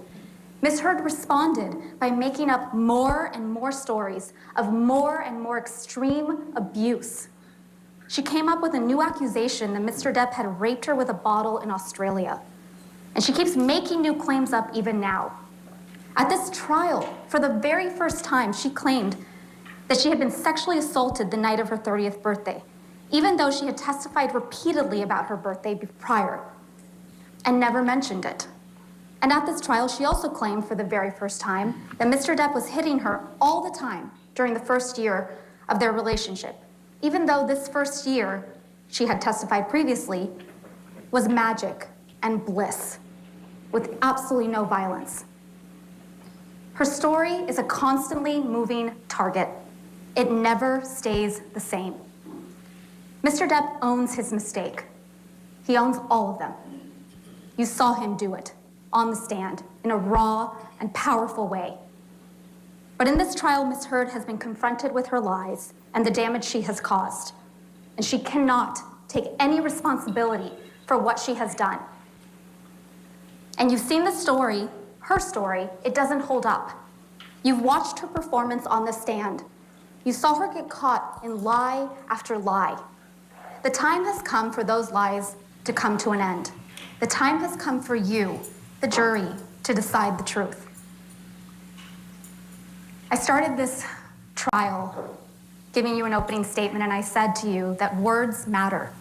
Ms. Heard responded by making up more and more stories of more and more extreme abuse. She came up with a new accusation that Mr. Depp had raped her with a bottle in Australia. And she keeps making new claims up even now. At this trial, for the very first time, she claimed that she had been sexually assaulted the night of her 30th birthday, even though she had testified repeatedly about her birthday prior and never mentioned it. And at this trial, she also claimed for the very first time that Mr. Depp was hitting her all the time during the first year of their relationship, even though this first year, she had testified previously, was magic and bliss with absolutely no violence. Her story is a constantly moving target. It never stays the same. Mr. Depp owns his mistake. He owns all of them. You saw him do it on the stand in a raw and powerful way. But in this trial, Ms. Heard has been confronted with her lies and the damage she has caused, and she cannot take any responsibility for what she has done. And you've seen the story, her story, it doesn't hold up. You've watched her performance on the stand. You saw her get caught in lie after lie. The time has come for those lies to come to an end. The time has come for you, the jury, to decide the truth. I started this trial giving you an opening statement, and I said to you that words matter.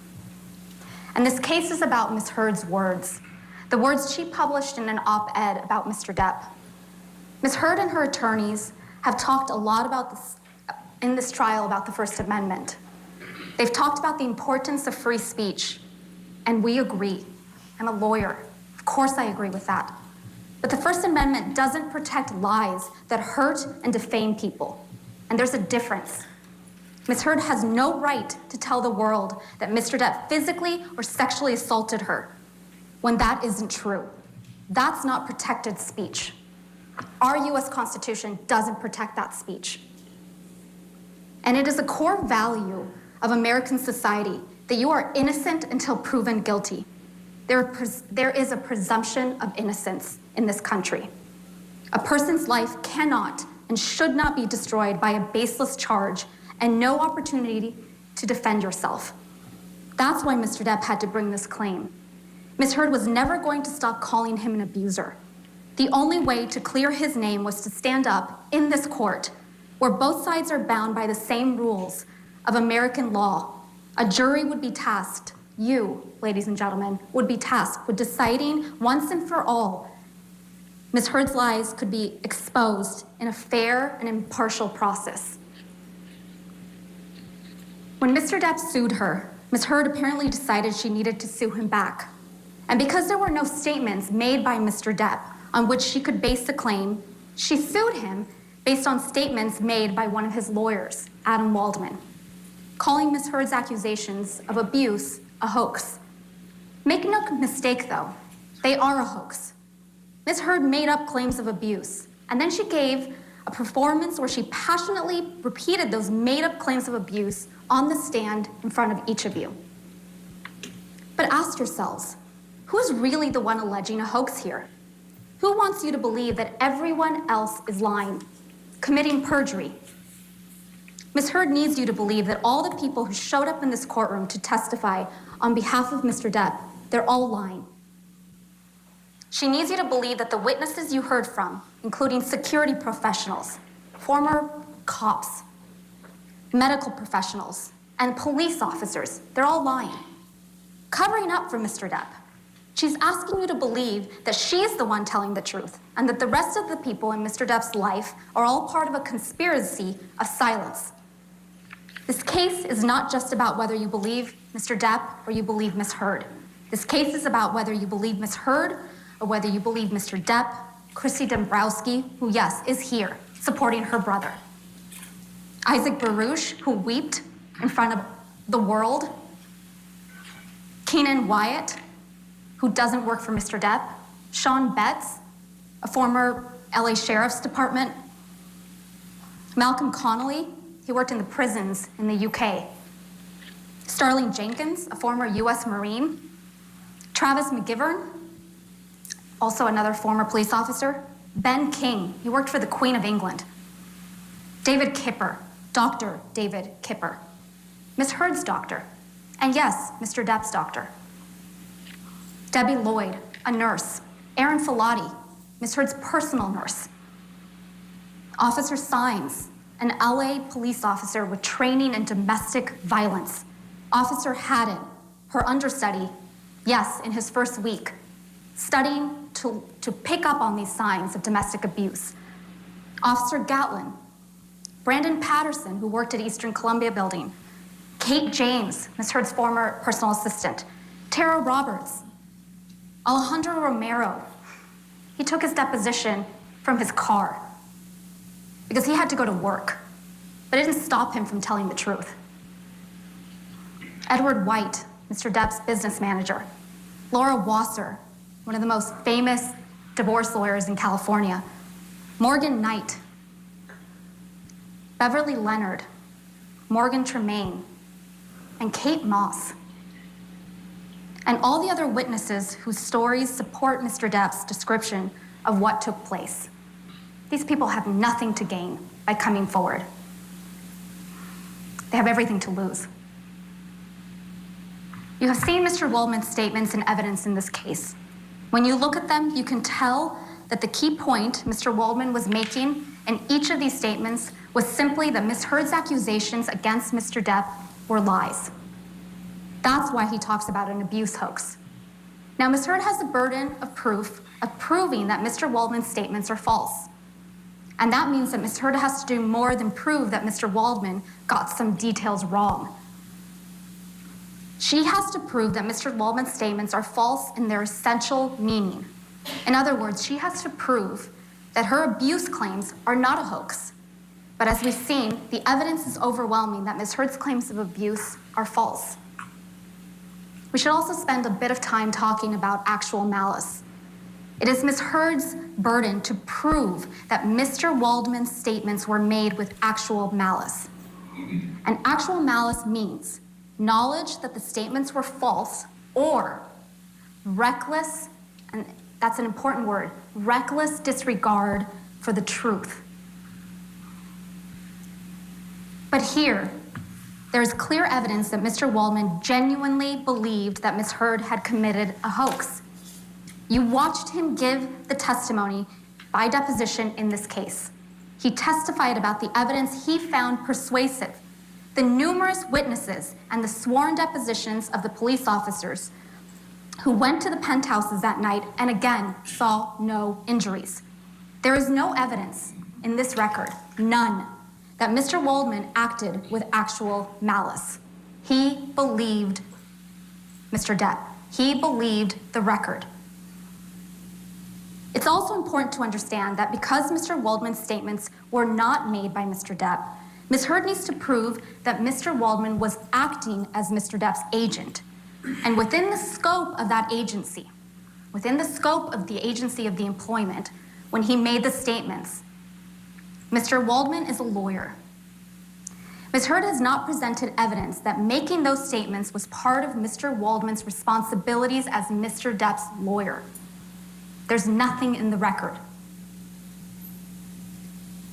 And this case is about Ms. Heard's words, the words she published in an op-ed about Mr. Depp. Ms. Heard and her attorneys have talked a lot about this in this trial about the First Amendment. They've talked about the importance of free speech, and we agree. I'm a lawyer. Of course I agree with that. But the First Amendment doesn't protect lies that hurt and defame people. And there's a difference. Ms. Heard has no right to tell the world that Mr. Depp physically or sexually assaulted her when that isn't true. That's not protected speech. Our U.S. Constitution doesn't protect that speech. And it is a core value of American society that you are innocent until proven guilty. There is a presumption of innocence in this country. A person's life cannot and should not be destroyed by a baseless charge and no opportunity to defend yourself. That's why Mr. Depp had to bring this claim. Ms. Heard was never going to stop calling him an abuser. The only way to clear his name was to stand up in this court where both sides are bound by the same rules of American law. A jury would be tasked, you, ladies and gentlemen, would be tasked with deciding once and for all Ms. Heard's lies could be exposed in a fair and impartial process. When Mr. Depp sued her, Ms. Heard apparently decided she needed to sue him back. And because there were no statements made by Mr. Depp on which she could base the claim, she sued him based on statements made by one of his lawyers, Adam Waldman, calling Ms. Heard's accusations of abuse a hoax. Make no mistake, though, they are a hoax. Ms. Heard made up claims of abuse, and then she gave a performance where she passionately repeated those made-up claims of abuse on the stand in front of each of you. But ask yourselves, who's really the one alleging a hoax here? Who wants you to believe that everyone else is lying, committing perjury? Ms. Heard needs you to believe that all the people who showed up in this courtroom to testify on behalf of Mr. Depp, they're all lying. She needs you to believe that the witnesses you heard from, including security professionals, former cops, medical professionals, and police officers, they're all lying, covering up for Mr. Depp. She's asking you to believe that she's the one telling the truth and that the rest of the people in Mr. Depp's life are all part of a conspiracy of silence. This case is not just about whether you believe Mr. Depp or you believe Ms. Heard. This case is about whether you believe Ms. Heard or whether you believe Mr. Depp, Chrissy Dombrowski, who, yes, is here, supporting her brother. Isaac Baruch, who wept in front of the world. Keenan Wyatt, who doesn't work for Mr. Depp. Sean Betts, a former LA Sheriff's Department. Malcolm Connolly, he worked in the prisons in the UK. Starling Jenkins, a former US Marine. Travis McGivern, also another former police officer. Ben King, he worked for the Queen of England. David Kipper, Dr. David Kipper. Ms. Heard's doctor. And yes, Mr. Depp's doctor. Debbie Lloyd, a nurse. Aaron Filati, Ms. Heard's personal nurse. Officer Sines, an LA police officer with training in domestic violence. Officer Haddon, her understudy, yes, in his first week, studying to pick up on these signs of domestic abuse. Officer Gatlin, Brandon Patterson, who worked at Eastern Columbia Building. Kate James, Ms. Heard's former personal assistant. Tara Roberts. Alejandro Romero. He took his deposition from his car because he had to go to work, but it didn't stop him from telling the truth. Edward White, Mr. Depp's business manager. Laura Wasser, one of the most famous divorce lawyers in California. Morgan Knight. Beverly Leonard. Morgan Tremaine. And Kate Moss. And all the other witnesses whose stories support Mr. Depp's description of what took place. These people have nothing to gain by coming forward. They have everything to lose. You have seen Mr. Waldman's statements and evidence in this case. When you look at them, you can tell that the key point Mr. Waldman was making in each of these statements was simply that Ms. Heard's accusations against Mr. Depp were lies. That's why he talks about an abuse hoax. Now, Ms. Heard has the burden of proof of proving that Mr. Waldman's statements are false. And that means that Ms. Heard has to do more than prove that Mr. Waldman got some details wrong. She has to prove that Mr. Waldman's statements are false in their essential meaning. In other words, she has to prove that her abuse claims are not a hoax. But as we've seen, the evidence is overwhelming that Ms. Heard's claims of abuse are false. We should also spend a bit of time talking about actual malice. It is Ms. Heard's burden to prove that Mr. Waldman's statements were made with actual malice. And actual malice means knowledge that the statements were false or reckless, and that's an important word, reckless disregard for the truth. But here, there's clear evidence that Mr. Waldman genuinely believed that Ms. Heard had committed a hoax. You watched him give the testimony by deposition in this case. He testified about the evidence he found persuasive, the numerous witnesses and the sworn depositions of the police officers who went to the penthouses that night and again saw no injuries. There is no evidence in this record, none, that Mr. Waldman acted with actual malice. He believed Mr. Depp. He believed the record. It's also important to understand that because Mr. Waldman's statements were not made by Mr. Depp, Ms. Heard needs to prove that Mr. Waldman was acting as Mr. Depp's agent. And within the scope of that agency, within the scope of the agency of the employment, when he made the statements, Mr. Waldman is a lawyer. Ms. Heard has not presented evidence that making those statements was part of Mr. Waldman's responsibilities as Mr. Depp's lawyer. There's nothing in the record.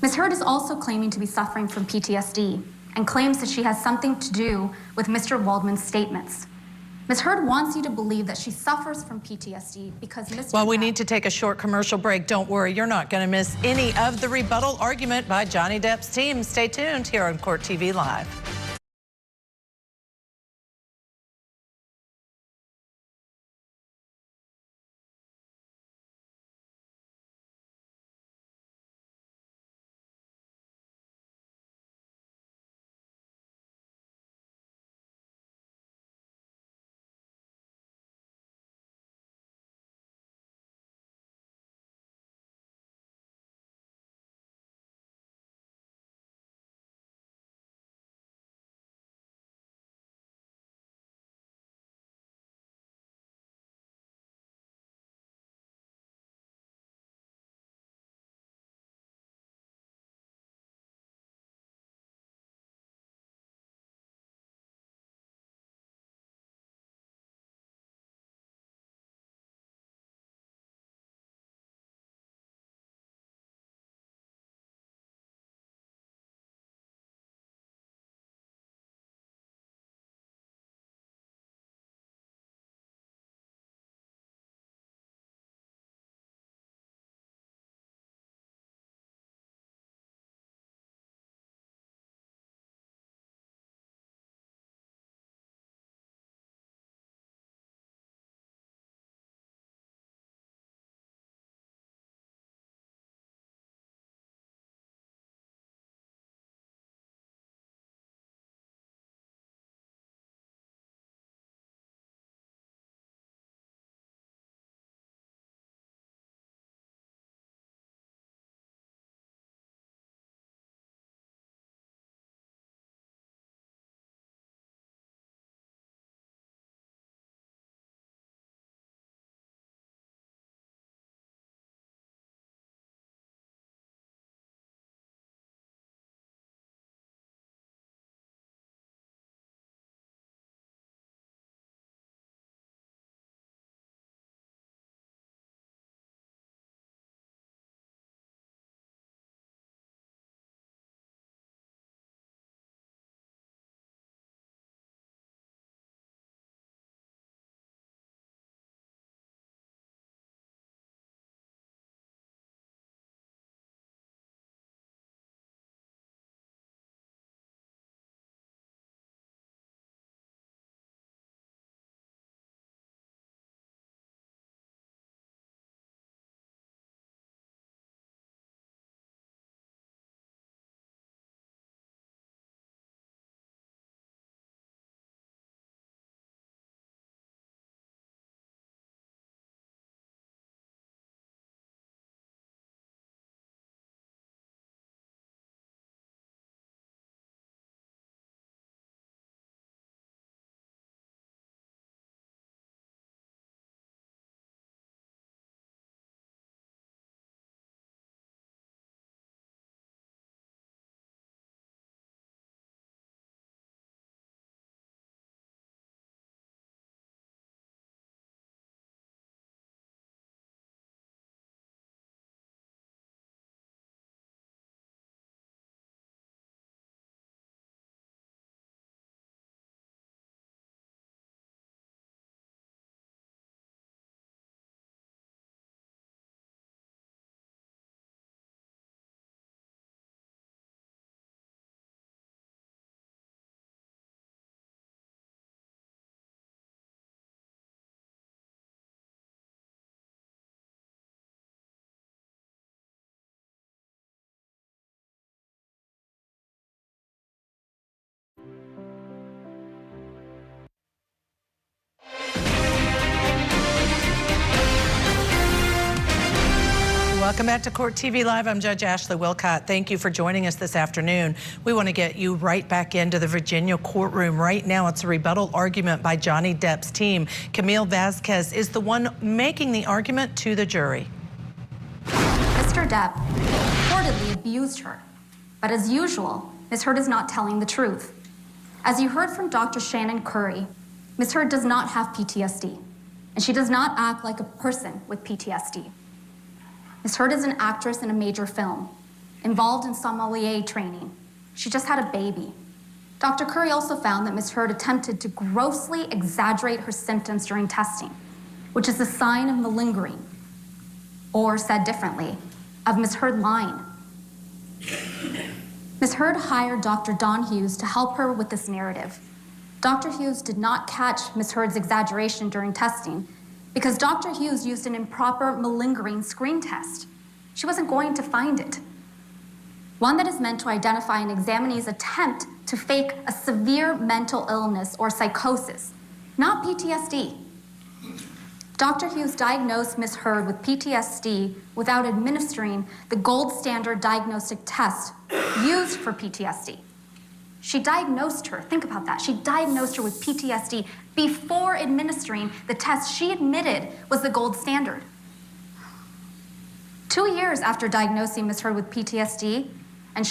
Ms. Heard is also claiming to be suffering from PTSD and claims that she has something to do with Mr. Waldman's statements. Ms. Heard wants you to believe that she suffers from PTSD because Mr. Well, we need to take a short commercial break. Don't worry, you're not going to miss any of the rebuttal argument by Johnny Depp's team. Stay tuned here on Court TV Live. Welcome back to Court TV Live. I'm Judge Ashley Wilcott. Thank you for joining us this afternoon. We want to get you right back into the Virginia courtroom. Right now, it's a rebuttal argument by Johnny Depp's team. Camille Vasquez is the one making the argument to the jury. Mr. Depp reportedly abused her, but as usual, Ms. Heard is not telling the truth. As you heard from Dr. Shannon Curry, Ms. Heard does not have PTSD, and she does not act like a person with PTSD. Ms. Heard is an actress in a major film, involved in sommelier training. She just had a baby. Dr. Curry also found that Ms. Heard attempted to grossly exaggerate her symptoms during testing, which is a sign of malingering, or said differently, of Ms. Heard lying. Ms. Heard hired Dr. Don Hughes to help her with this narrative. Dr. Hughes did not catch Ms. Heard's exaggeration during testing because Dr. Hughes used an improper malingering screen test. She wasn't going to find it. One that is meant to identify an examinee's attempt to fake a severe mental illness or psychosis, not PTSD. Dr. Hughes diagnosed Ms. Heard with PTSD without administering the gold standard diagnostic test used for PTSD. She diagnosed her, think about that, she diagnosed her with PTSD before administering the test she admitted was the gold standard. 2 years after diagnosing Ms. Heard with PTSD, and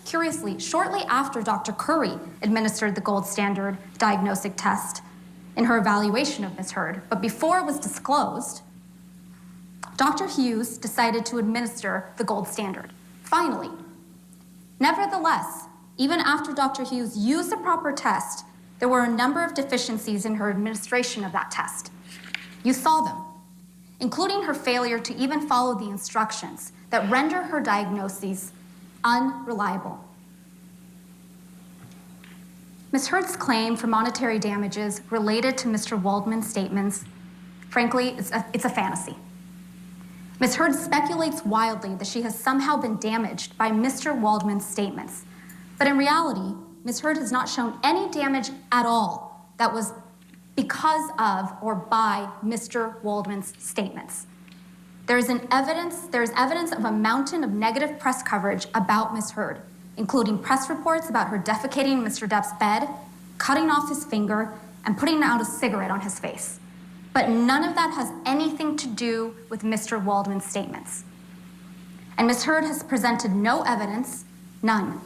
curiously, shortly after Dr. Curry administered the gold standard diagnostic test in her evaluation of Ms. Heard, but before it was disclosed, Dr. Hughes decided to administer the gold standard, finally. Nevertheless, even after Dr. Hughes used the proper test, there were a number of deficiencies in her administration of that test. You saw them, including her failure to even follow the instructions that render her diagnoses unreliable. Ms. Heard's claim for monetary damages related to Mr. Waldman's statements, frankly, it's a fantasy. Ms. Heard speculates wildly that she has somehow been damaged by Mr. Waldman's statements. But in reality, Ms. Heard has not shown any damage at all that was because of or by Mr. Waldman's statements. There is evidence of a mountain of negative press coverage about Ms. Heard, including press reports about her defecating in Mr. Depp's bed, cutting off his finger, and putting out a cigarette on his face. But none of that has anything to do with Mr. Waldman's statements. And Ms. Heard has presented no evidence, none,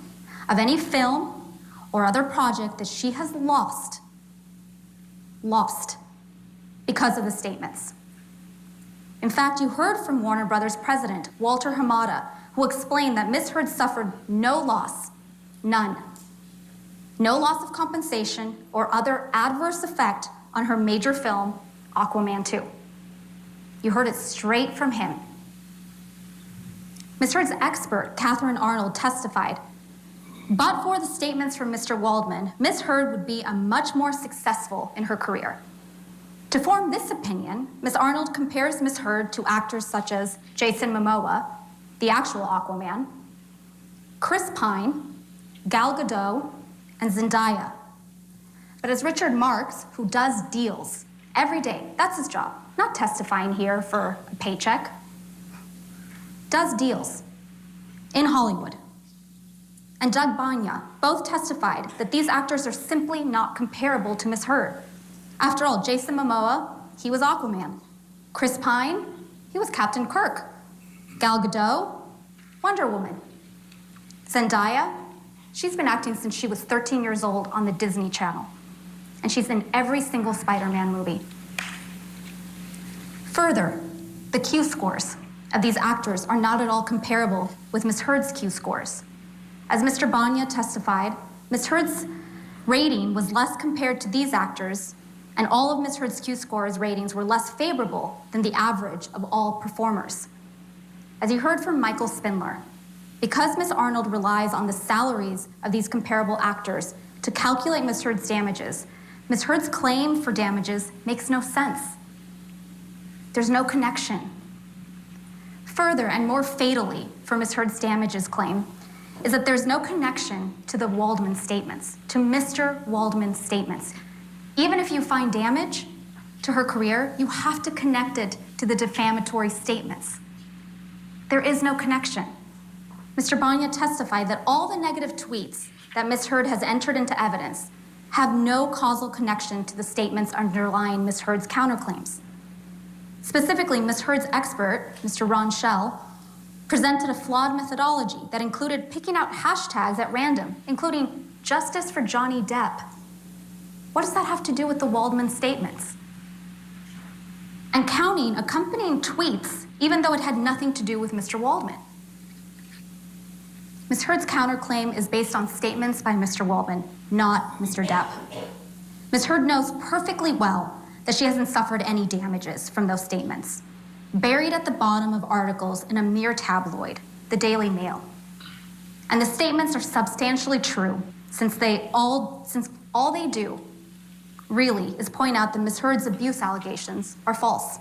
of any film or other project that she has lost because of the statements. In fact, you heard from Warner Brothers president, Walter Hamada, who explained that Ms. Heard suffered no loss, none. No loss of compensation or other adverse effect on her major film, Aquaman 2. You heard it straight from him. Ms. Heard's expert, Catherine Arnold, testified, but for the statements from Mr. Waldman, Ms. Heard would be much more successful in her career. To form this opinion, Ms. Arnold compares Ms. Heard to actors such as Jason Momoa, the actual Aquaman, Chris Pine, Gal Gadot, and Zendaya. But as Richard Marx, who does deals every day, that's his job, not testifying here for a paycheck, does deals in Hollywood, and Doug Banya both testified that these actors are simply not comparable to Ms. Heard. After all, Jason Momoa, he was Aquaman. Chris Pine, he was Captain Kirk. Gal Gadot, Wonder Woman. Zendaya, she's been acting since she was 13 years old on the Disney Channel. And she's in every single Spider-Man movie. Further, the Q scores of these actors are not at all comparable with Ms. Heard's Q scores. As Mr. Banya testified, Ms. Heard's rating was less compared to these actors, and all of Ms. Heard's Q scores ratings were less favorable than the average of all performers. As you heard from Michael Spindler, because Ms. Arnold relies on the salaries of these comparable actors to calculate Ms. Heard's damages, Ms. Heard's claim for damages makes no sense. There's no connection. Further, and more fatally for Ms. Heard's damages claim, is that there's no connection to the Waldman statements, to Mr. Waldman's statements. Even if you find damage to her career, you have to connect it to the defamatory statements. There is no connection. Mr. Banya testified that all the negative tweets that Ms. Heard has entered into evidence have no causal connection to the statements underlying Ms. Heard's counterclaims. Specifically, Ms. Heard's expert, Mr. Ron Schell, presented a flawed methodology that included picking out hashtags at random, including justice for Johnny Depp. What does that have to do with the Waldman statements? And counting accompanying tweets, even though it had nothing to do with Mr. Waldman. Ms. Heard's counterclaim is based on statements by Mr. Waldman, not Mr. Depp. Ms. Heard knows perfectly well that she hasn't suffered any damages from those statements, buried at the bottom of articles in a mere tabloid, the Daily Mail. And the statements are substantially true, since all they do really is point out that Ms. Heard's abuse allegations are false.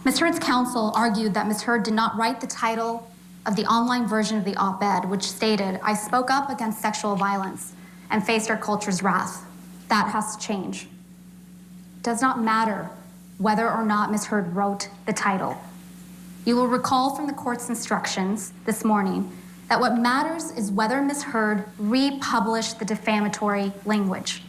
Ms. Heard's counsel argued that Ms. Heard did not write the title of the online version of the op-ed, which stated, "I spoke up against sexual violence and faced our culture's wrath. That has to change." It does not matter whether or not Ms. Heard wrote the title. You will recall from the court's instructions this morning that what matters is whether Ms. Heard republished the defamatory language.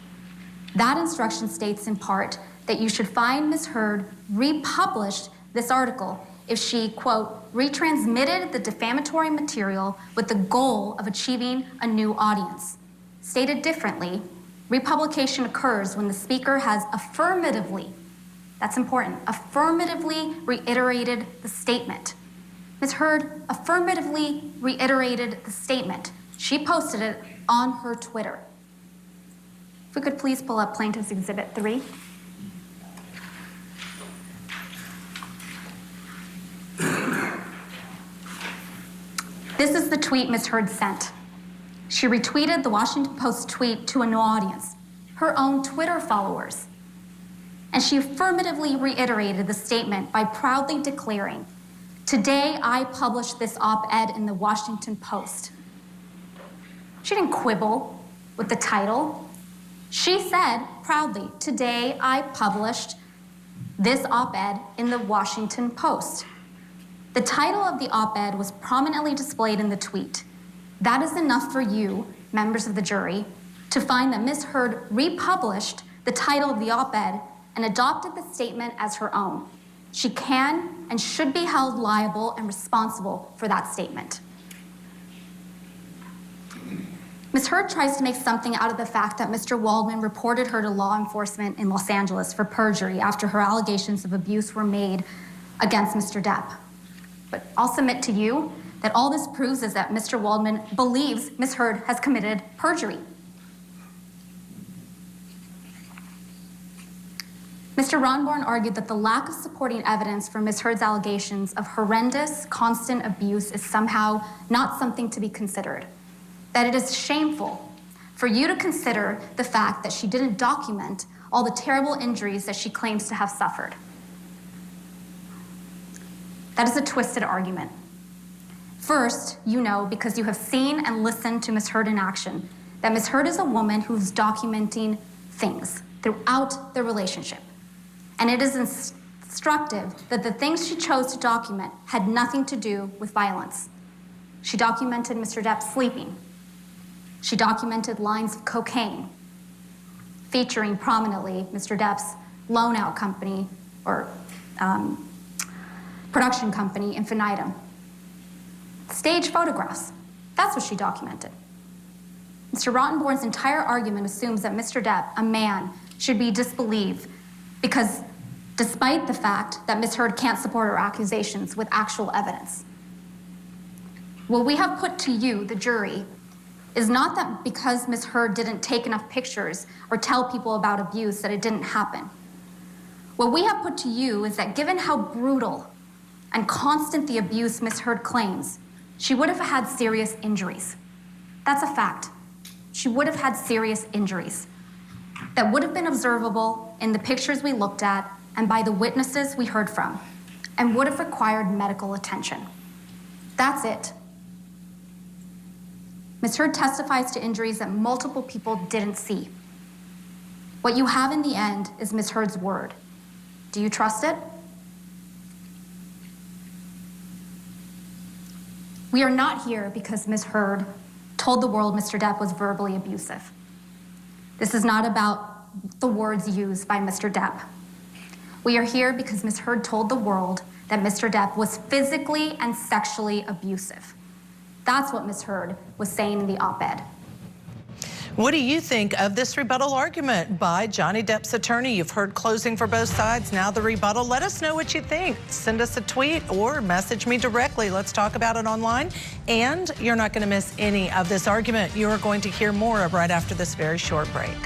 That instruction states in part that you should find Ms. Heard republished this article if she, quote, retransmitted the defamatory material with the goal of achieving a new audience. Stated differently, republication occurs when the speaker has affirmatively, that's important, affirmatively reiterated the statement. Ms. Heard affirmatively reiterated the statement. She posted it on her Twitter. If we could please pull up Plaintiff's Exhibit 3. This is the tweet Ms. Heard sent. She retweeted the Washington Post tweet to a new audience, her own Twitter followers. And she affirmatively reiterated the statement by proudly declaring, "Today I published this op-ed in the Washington Post." She didn't quibble with the title. She said proudly, "Today I published this op-ed in the Washington Post." The title of the op-ed was prominently displayed in the tweet. That is enough for you, members of the jury, to find that Ms. Heard republished the title of the op-ed and adopted the statement as her own. She can and should be held liable and responsible for that statement. Ms. Heard tries to make something out of the fact that Mr. Waldman reported her to law enforcement in Los Angeles for perjury after her allegations of abuse were made against Mr. Depp. But I'll submit to you that all this proves is that Mr. Waldman believes Ms. Heard has committed perjury. Mr. Ronborn argued that the lack of supporting evidence for Ms. Heard's allegations of horrendous, constant abuse is somehow not something to be considered. That it is shameful for you to consider the fact that she didn't document all the terrible injuries that she claims to have suffered. That is a twisted argument. First, you know, because you have seen and listened to Ms. Heard in action, that Ms. Heard is a woman who's documenting things throughout the relationship. And it is instructive that the things she chose to document had nothing to do with violence. She documented Mr. Depp sleeping. She documented lines of cocaine, featuring prominently Mr. Depp's loan-out company or production company, Infinitum. Stage photographs, that's what she documented. Mr. Rottenborn's entire argument assumes that Mr. Depp, a man, should be disbelieved because despite the fact that Ms. Heard can't support her accusations with actual evidence. What we have put to you, the jury, is not that because Ms. Heard didn't take enough pictures or tell people about abuse that it didn't happen. What we have put to you is that given how brutal and constant the abuse Ms. Heard claims, she would have had serious injuries. That's a fact. She would have had serious injuries that would have been observable in the pictures we looked at and by the witnesses we heard from, and would have required medical attention. That's it. Ms. Heard testifies to injuries that multiple people didn't see. What you have in the end is Ms. Heard's word. Do you trust it? We are not here because Ms. Heard told the world Mr. Depp was verbally abusive. This is not about the words used by Mr. Depp. We are here because Ms. Heard told the world that Mr. Depp was physically and sexually abusive. That's what Ms. Heard was saying in the op-ed. What do you think of this rebuttal argument by Johnny Depp's attorney? You've heard closing for both sides, now the rebuttal. Let us know what you think. Send us a tweet or message me directly. Let's talk about it online. And you're not going to miss any of this argument. You are going to hear more right after this very short break.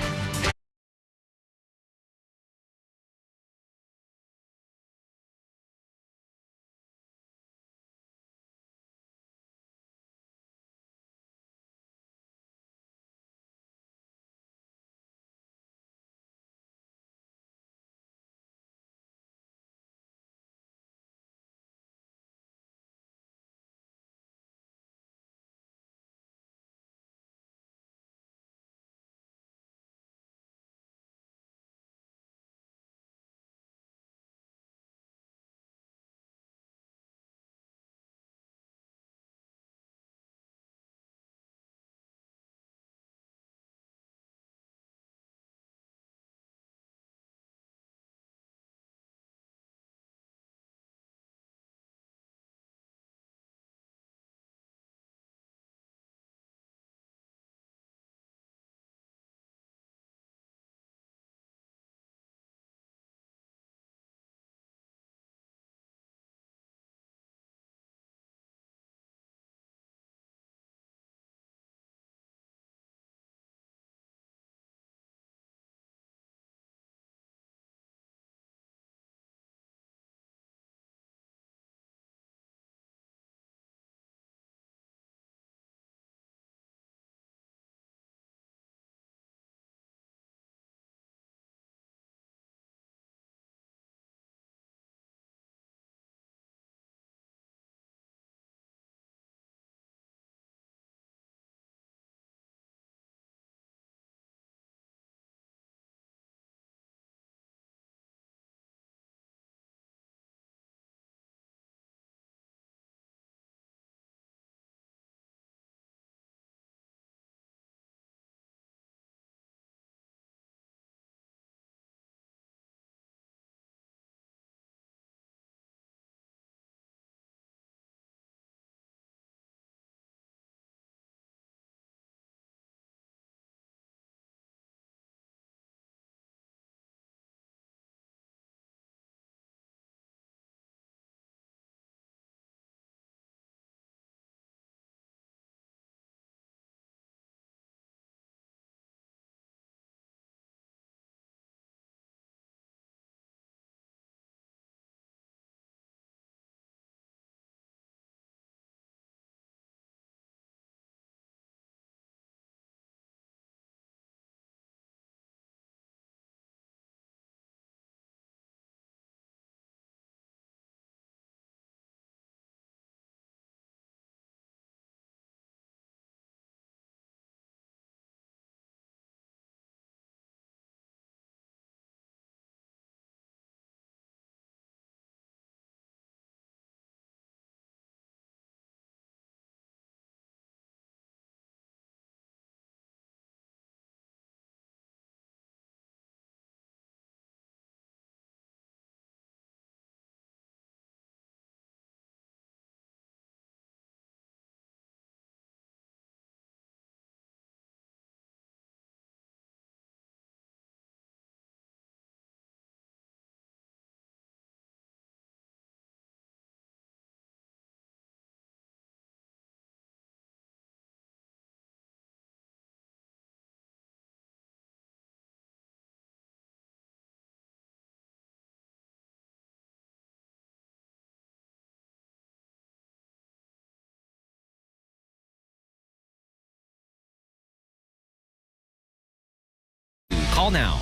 Call now.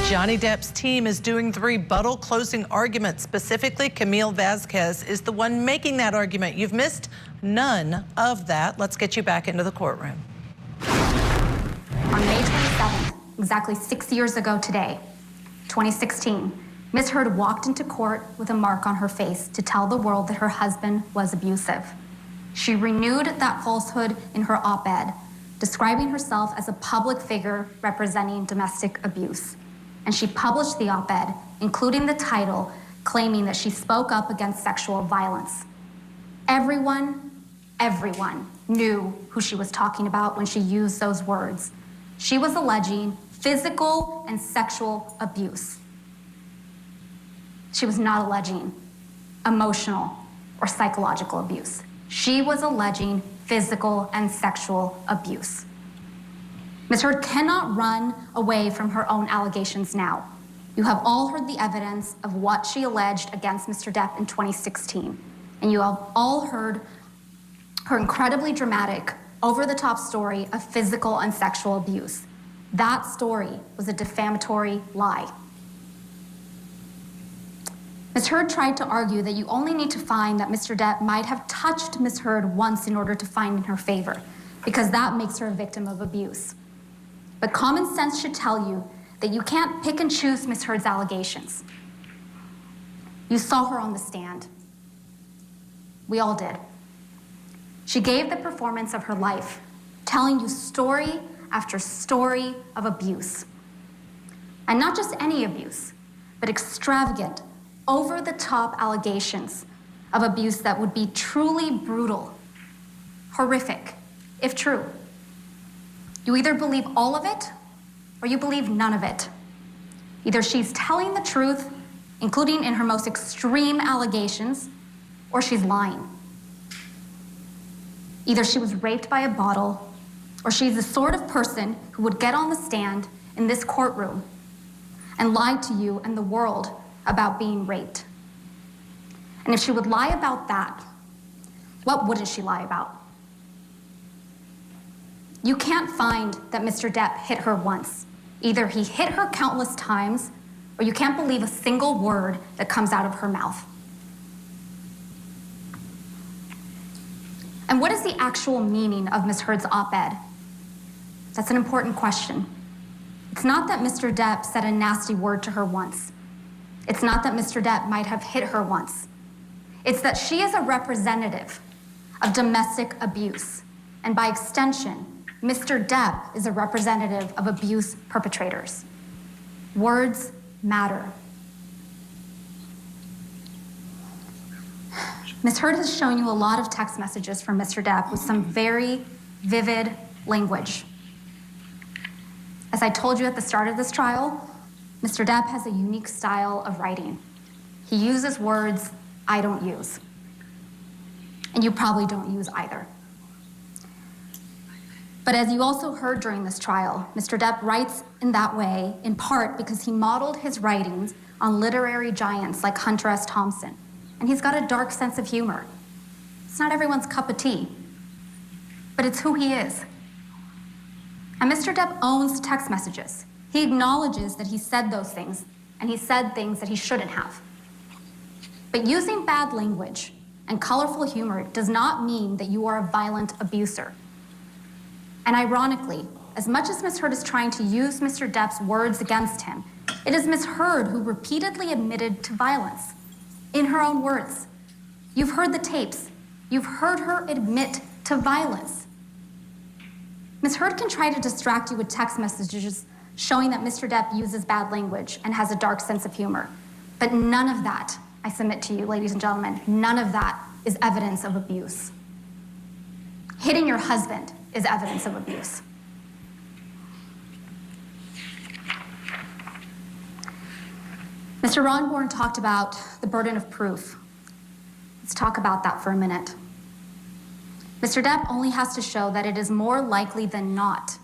Johnny Depp's team is doing the rebuttal closing argument. Specifically, Camille Vasquez is the one making that argument. You've missed none of that. Let's get you back into the courtroom. On May 27th, exactly 6 years ago today, 2016, Ms. Heard walked into court with a mark on her face to tell the world that her husband was abusive. She renewed that falsehood in her op-ed, describing herself as a public figure representing domestic abuse. And she published the op-ed, including the title, claiming that she spoke up against sexual violence. Everyone knew who she was talking about when she used those words. She was alleging physical and sexual abuse. She was not alleging emotional or psychological abuse. She was alleging physical and sexual abuse. Ms. Heard cannot run away from her own allegations now. You have all heard the evidence of what she alleged against Mr. Depp in 2016, and you have all heard her incredibly dramatic, over-the-top story of physical and sexual abuse. That story was a defamatory lie. Ms. Heard tried to argue that you only need to find that Mr. Depp might have touched Ms. Heard once in order to find in her favor, because that makes her a victim of abuse. But common sense should tell you that you can't pick and choose Ms. Heard's allegations. You saw her on the stand. We all did. She gave the performance of her life, telling you story after story of abuse. And not just any abuse, but extravagant, over-the-top allegations of abuse that would be truly brutal, horrific, if true. You either believe all of it, or you believe none of it. Either she's telling the truth, including in her most extreme allegations, or she's lying. Either she was raped by a bottle, or she's the sort of person who would get on the stand in this courtroom and lie to you and the world about being raped. And if she would lie about that, what wouldn't she lie about? You can't find that Mr. Depp hit her once. Either he hit her countless times, or you can't believe a single word that comes out of her mouth. And what is the actual meaning of Ms. Heard's op-ed? That's an important question. It's not that Mr. Depp said a nasty word to her once. It's not that Mr. Depp might have hit her once. It's that she is a representative of domestic abuse. And by extension, Mr. Depp is a representative of abuse perpetrators. Words matter. Ms. Heard has shown you a lot of text messages from Mr. Depp with some very vivid language. As I told you at the start of this trial, Mr. Depp has a unique style of writing. He uses words I don't use. And you probably don't use either. But as you also heard during this trial, Mr. Depp writes in that way, in part because he modeled his writings on literary giants like Hunter S. Thompson. And he's got a dark sense of humor. It's not everyone's cup of tea, but it's who he is. And Mr. Depp owns text messages. He acknowledges that he said those things, and he said things that he shouldn't have. But using bad language and colorful humor does not mean that you are a violent abuser. And ironically, as much as Ms. Heard is trying to use Mr. Depp's words against him, it is Ms. Heard who repeatedly admitted to violence. In her own words. You've heard the tapes. You've heard her admit to violence. Ms. Heard can try to distract you with text messages showing that Mr. Depp uses bad language and has a dark sense of humor. But none of that, I submit to you, ladies and gentlemen, none of that is evidence of abuse. Hitting your husband is evidence of abuse. Mr. Ronborn talked about the burden of proof. Let's talk about that for a minute. Mr. Depp only has to show that it is more likely than not,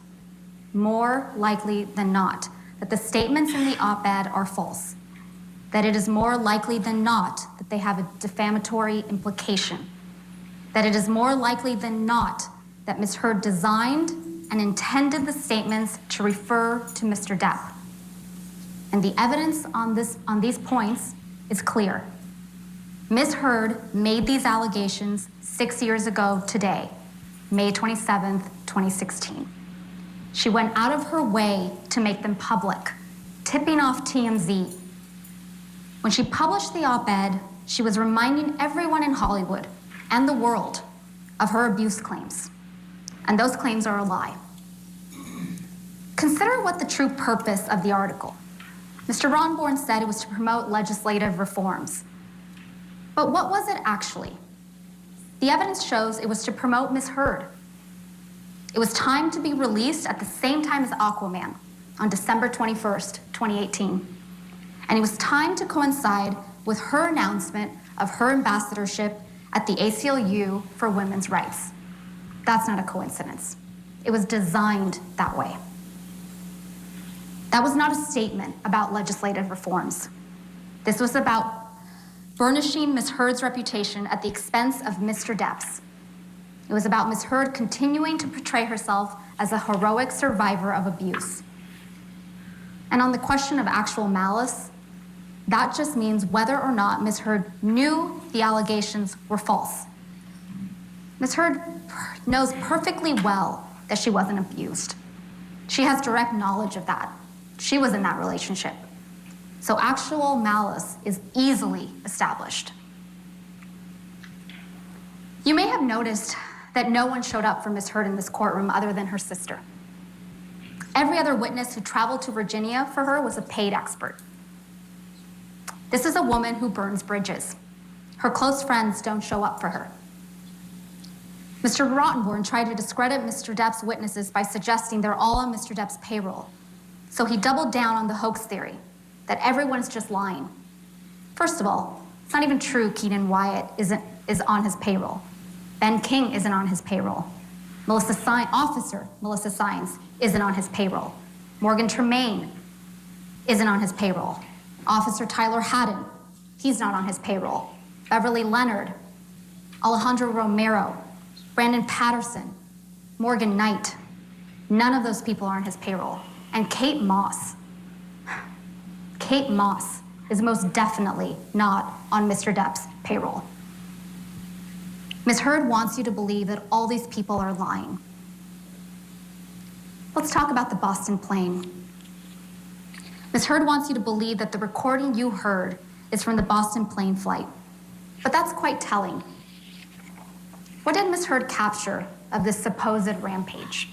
that the statements in the op-ed are false, that it is more likely than not that they have a defamatory implication, that it is more likely than not that Ms. Heard designed and intended the statements to refer to Mr. Depp. And the evidence on these points is clear. Ms. Heard made these allegations 6 years ago today, May 27th, 2016. She went out of her way to make them public, tipping off TMZ. When she published the op-ed, she was reminding everyone in Hollywood and the world of her abuse claims. And those claims are a lie. Consider what the true purpose of the article. Mr. Ronborn said it was to promote legislative reforms. But what was it actually? The evidence shows it was to promote Ms. Heard. It was timed to be released at the same time as Aquaman on December 21st, 2018. And it was timed to coincide with her announcement of her ambassadorship at the ACLU for women's rights. That's not a coincidence. It was designed that way. That was not a statement about legislative reforms. This was about burnishing Ms. Heard's reputation at the expense of Mr. Depp's. It was about Ms. Heard continuing to portray herself as a heroic survivor of abuse. And on the question of actual malice, that just means whether or not Ms. Heard knew the allegations were false. Ms. Heard knows perfectly well that she wasn't abused. She has direct knowledge of that. She was in that relationship. So actual malice is easily established. You may have noticed that no one showed up for Ms. Heard in this courtroom other than her sister. Every other witness who traveled to Virginia for her was a paid expert. This is a woman who burns bridges. Her close friends don't show up for her. Mr. Rottenborn tried to discredit Mr. Depp's witnesses by suggesting they're all on Mr. Depp's payroll. So he doubled down on the hoax theory, that everyone's just lying. First of all, it's not even true Keaton Wyatt is on his payroll. Ben King isn't on his payroll. Officer Melissa Sines isn't on his payroll. Morgan Tremaine isn't on his payroll. Officer Tyler Haddon, he's not on his payroll. Beverly Leonard, Alejandro Romero, Brandon Patterson, Morgan Knight, none of those people are on his payroll. And Kate Moss is most definitely not on Mr. Depp's payroll. Ms. Heard wants you to believe that all these people are lying. Let's talk about the Boston plane. Ms. Heard wants you to believe that the recording you heard is from the Boston plane flight. But that's quite telling. What did Ms. Heard capture of this supposed rampage?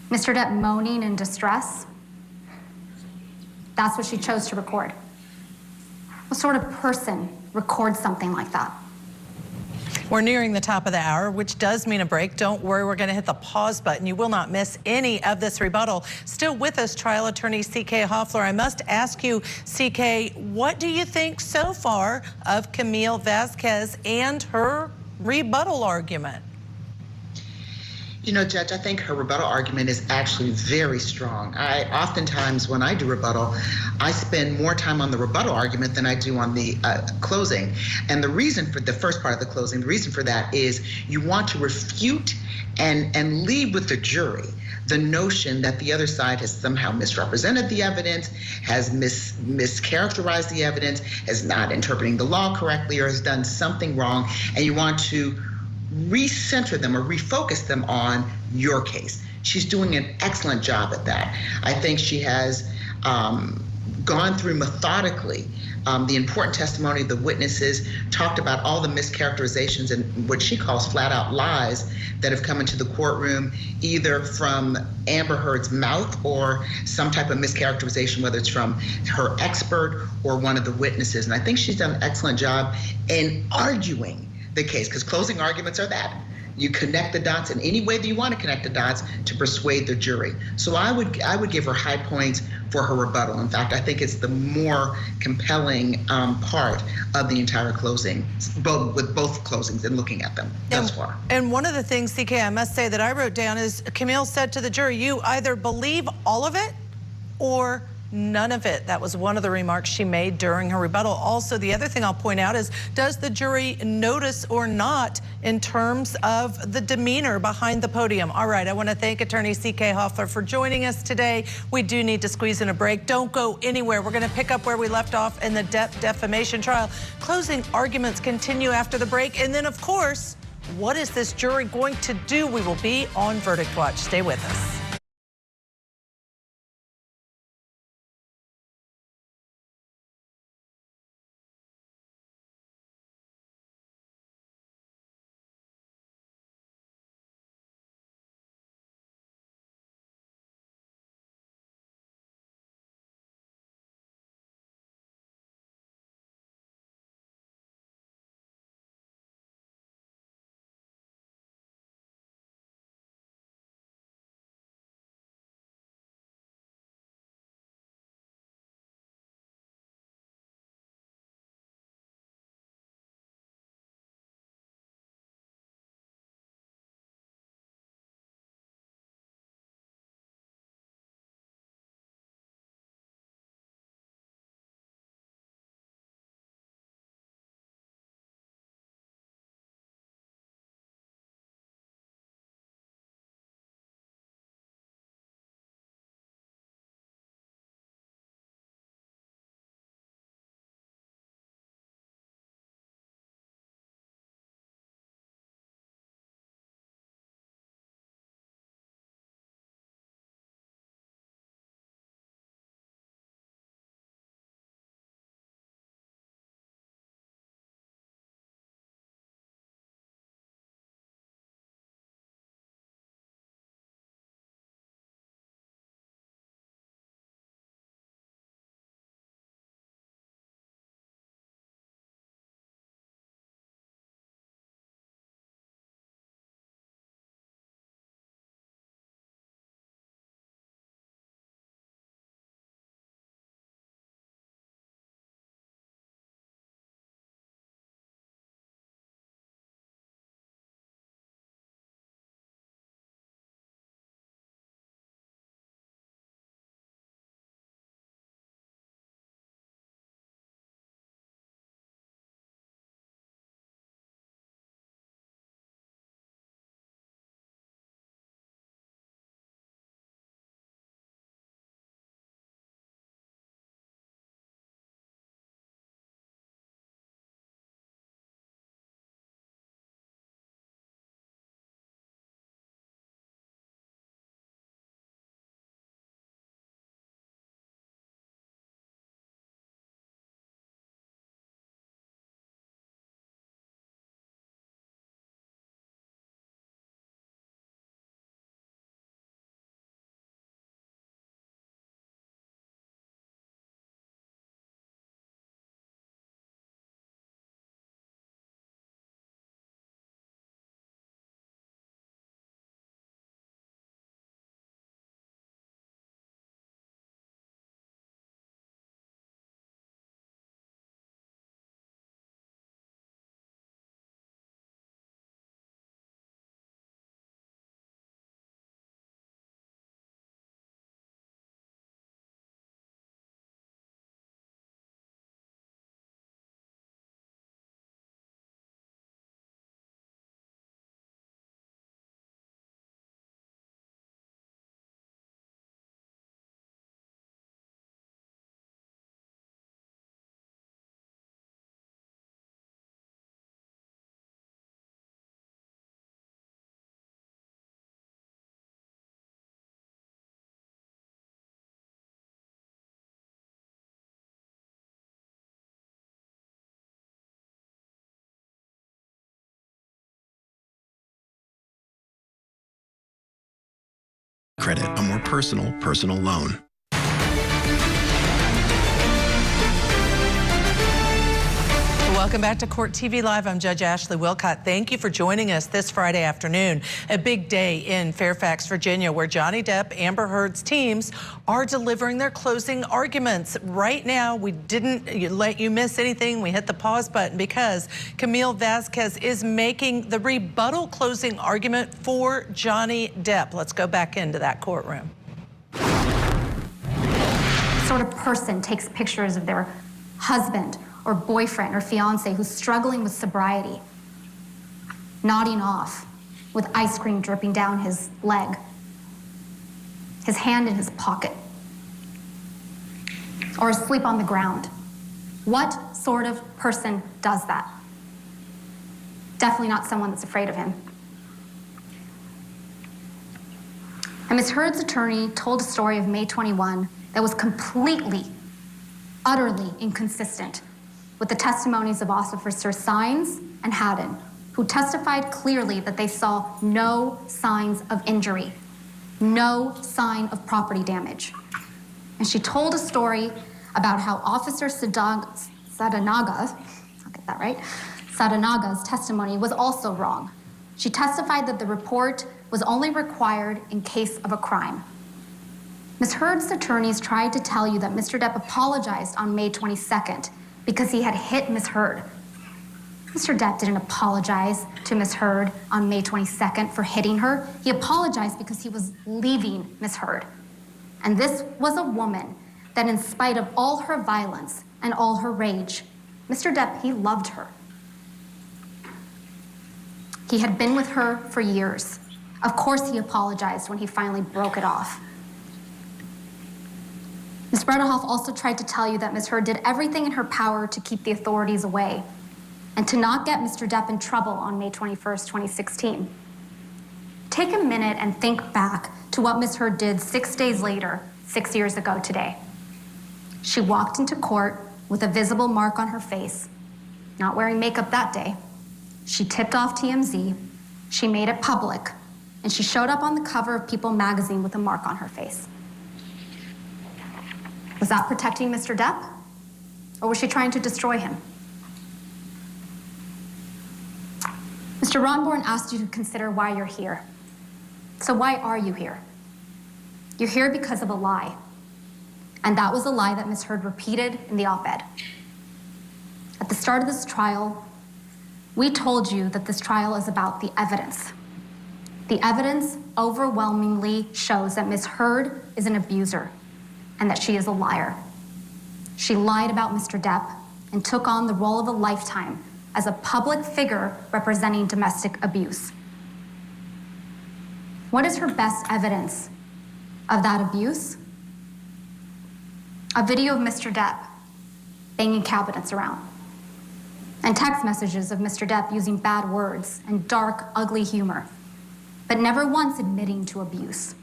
Mr. Depp moaning in distress? That's what she chose to record. What sort of person records something like that? We're nearing the top of the hour, which does mean a break. Don't worry, we're going to hit the pause button. You will not miss any of this rebuttal. Still with us, trial attorney C.K. Hoffler. I must ask you, C.K., what do you think so far of Camille Vasquez and her rebuttal argument? You know, Judge, I think her rebuttal argument is actually very strong. Oftentimes when I do rebuttal, I spend more time on the rebuttal argument than I do on the closing. And the reason for the first part of the closing, the reason for that is you want to refute and leave with the jury the notion that the other side has somehow misrepresented the evidence, has mischaracterized the evidence, is not interpreting the law correctly, or has done something wrong, and you want to recenter them or refocus them on your case. She's doing an excellent job at that. I think she has gone through methodically the important testimony of the witnesses, talked about all the mischaracterizations and what she calls flat out lies that have come into the courtroom, either from Amber Heard's mouth or some type of mischaracterization, whether it's from her expert or one of the witnesses. And I think she's done an excellent job in arguing the case, because closing arguments are that. You connect the dots in any way that you want to connect the dots to persuade the jury. So I would give her high points for her rebuttal. In fact, I think it's the more compelling part of the entire closing, with both closings and looking at them thus far. And one of the things, CK, I must say that I wrote down is Camille said to the jury, you either believe all of it or none of it. That was one of the remarks she made during her rebuttal. Also, the other thing I'll point out is, does the jury notice or not in terms of the demeanor behind the podium? All right, I want to thank attorney C.K. Hoffler for joining us today. We do need to squeeze in a break. Don't go anywhere. We're going to pick up where we left off in the Depp defamation trial. Closing arguments continue after the break. And then, of course, what is this jury going to do? We will be on Verdict Watch. Stay with us. Credit, a more personal loan. Welcome back to Court TV Live. I'm Judge Ashley Wilcott. Thank you for joining us this Friday afternoon. A big day in Fairfax, Virginia, where Johnny Depp, Amber Heard's teams are delivering their closing arguments. Right now, we didn't let you miss anything. We hit the pause button because Camille Vasquez is making the rebuttal closing argument for Johnny Depp. Let's go back into that courtroom. What sort of person takes pictures of their husband or boyfriend or fiance who's struggling with sobriety, nodding off with ice cream dripping down his leg, his hand in his pocket, or asleep on the ground? What sort of person does that? Definitely not someone that's afraid of him. And Ms. Heard's attorney told a story of May 21 that was completely, utterly inconsistent with the testimonies of Officers Sines and Haddon, who testified clearly that they saw no signs of injury, no sign of property damage. And she told a story about how Officer Sadanaga's testimony was also wrong. She testified that the report was only required in case of a crime. Ms. Heard's attorneys tried to tell you that Mr. Depp apologized on May 22nd because he had hit Ms. Heard. Mr. Depp didn't apologize to Ms. Heard on May 22nd for hitting her. He apologized because he was leaving Ms. Heard. And this was a woman that, in spite of all her violence and all her rage, Mr. Depp, he loved her. He had been with her for years. Of course he apologized when he finally broke it off. Ms. Bredehoff also tried to tell you that Ms. Heard did everything in her power to keep the authorities away and to not get Mr. Depp in trouble on May 21st, 2016. Take a minute and think back to what Ms. Heard did 6 days later, 6 years ago today. She walked into court with a visible mark on her face, not wearing makeup that day. She tipped off TMZ, she made it public, and she showed up on the cover of People magazine with a mark on her face. Was that protecting Mr. Depp? Or was she trying to destroy him? Mr. Ronborn asked you to consider why you're here. So why are you here? You're here because of a lie. And that was a lie that Ms. Heard repeated in the op-ed. At the start of this trial, we told you that this trial is about the evidence. The evidence overwhelmingly shows that Ms. Heard is an abuser and that she is a liar. She lied about Mr. Depp and took on the role of a lifetime as a public figure representing domestic abuse. What is her best evidence of that abuse? A video of Mr. Depp banging cabinets around, and text messages of Mr. Depp using bad words and dark, ugly humor, but never once admitting to abuse.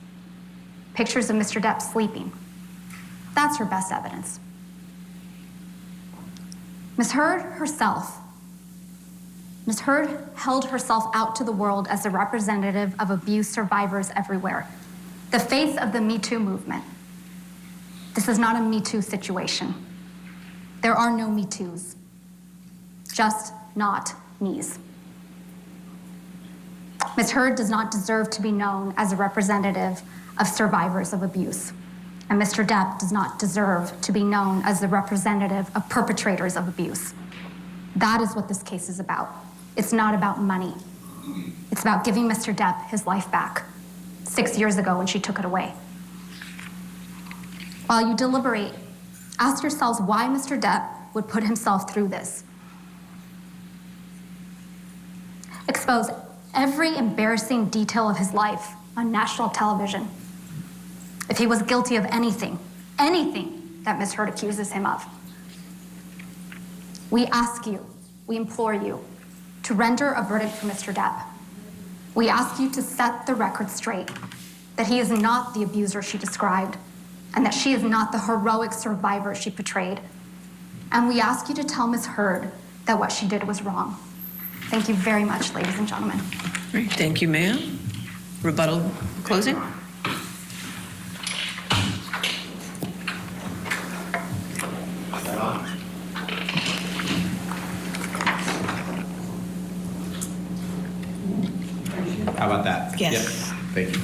Pictures of Mr. Depp sleeping. That's her best evidence. Ms. Heard herself, Ms. Heard held herself out to the world as a representative of abuse survivors everywhere, the face of the Me Too movement. This is not a Me Too situation. There are no Me Toos, just not me's. Ms. Heard does not deserve to be known as a representative of survivors of abuse. And Mr. Depp does not deserve to be known as the representative of perpetrators of abuse. That is what this case is about. It's not about money. It's about giving Mr. Depp his life back 6 years ago when she took it away. While you deliberate, ask yourselves why Mr. Depp would put himself through this. Expose every embarrassing detail of his life on national television. If he was guilty of anything that Ms. Heard accuses him of. We ask you, we implore you, to render a verdict for Mr. Depp. We ask you to set the record straight, that he is not the abuser she described, and that she is not the heroic survivor she portrayed. And we ask you to tell Ms. Heard that what she did was wrong. Thank you very much, ladies and gentlemen. Great, thank you, ma'am. Rebuttal closing? How about that? Yes. Yeah. Thank you.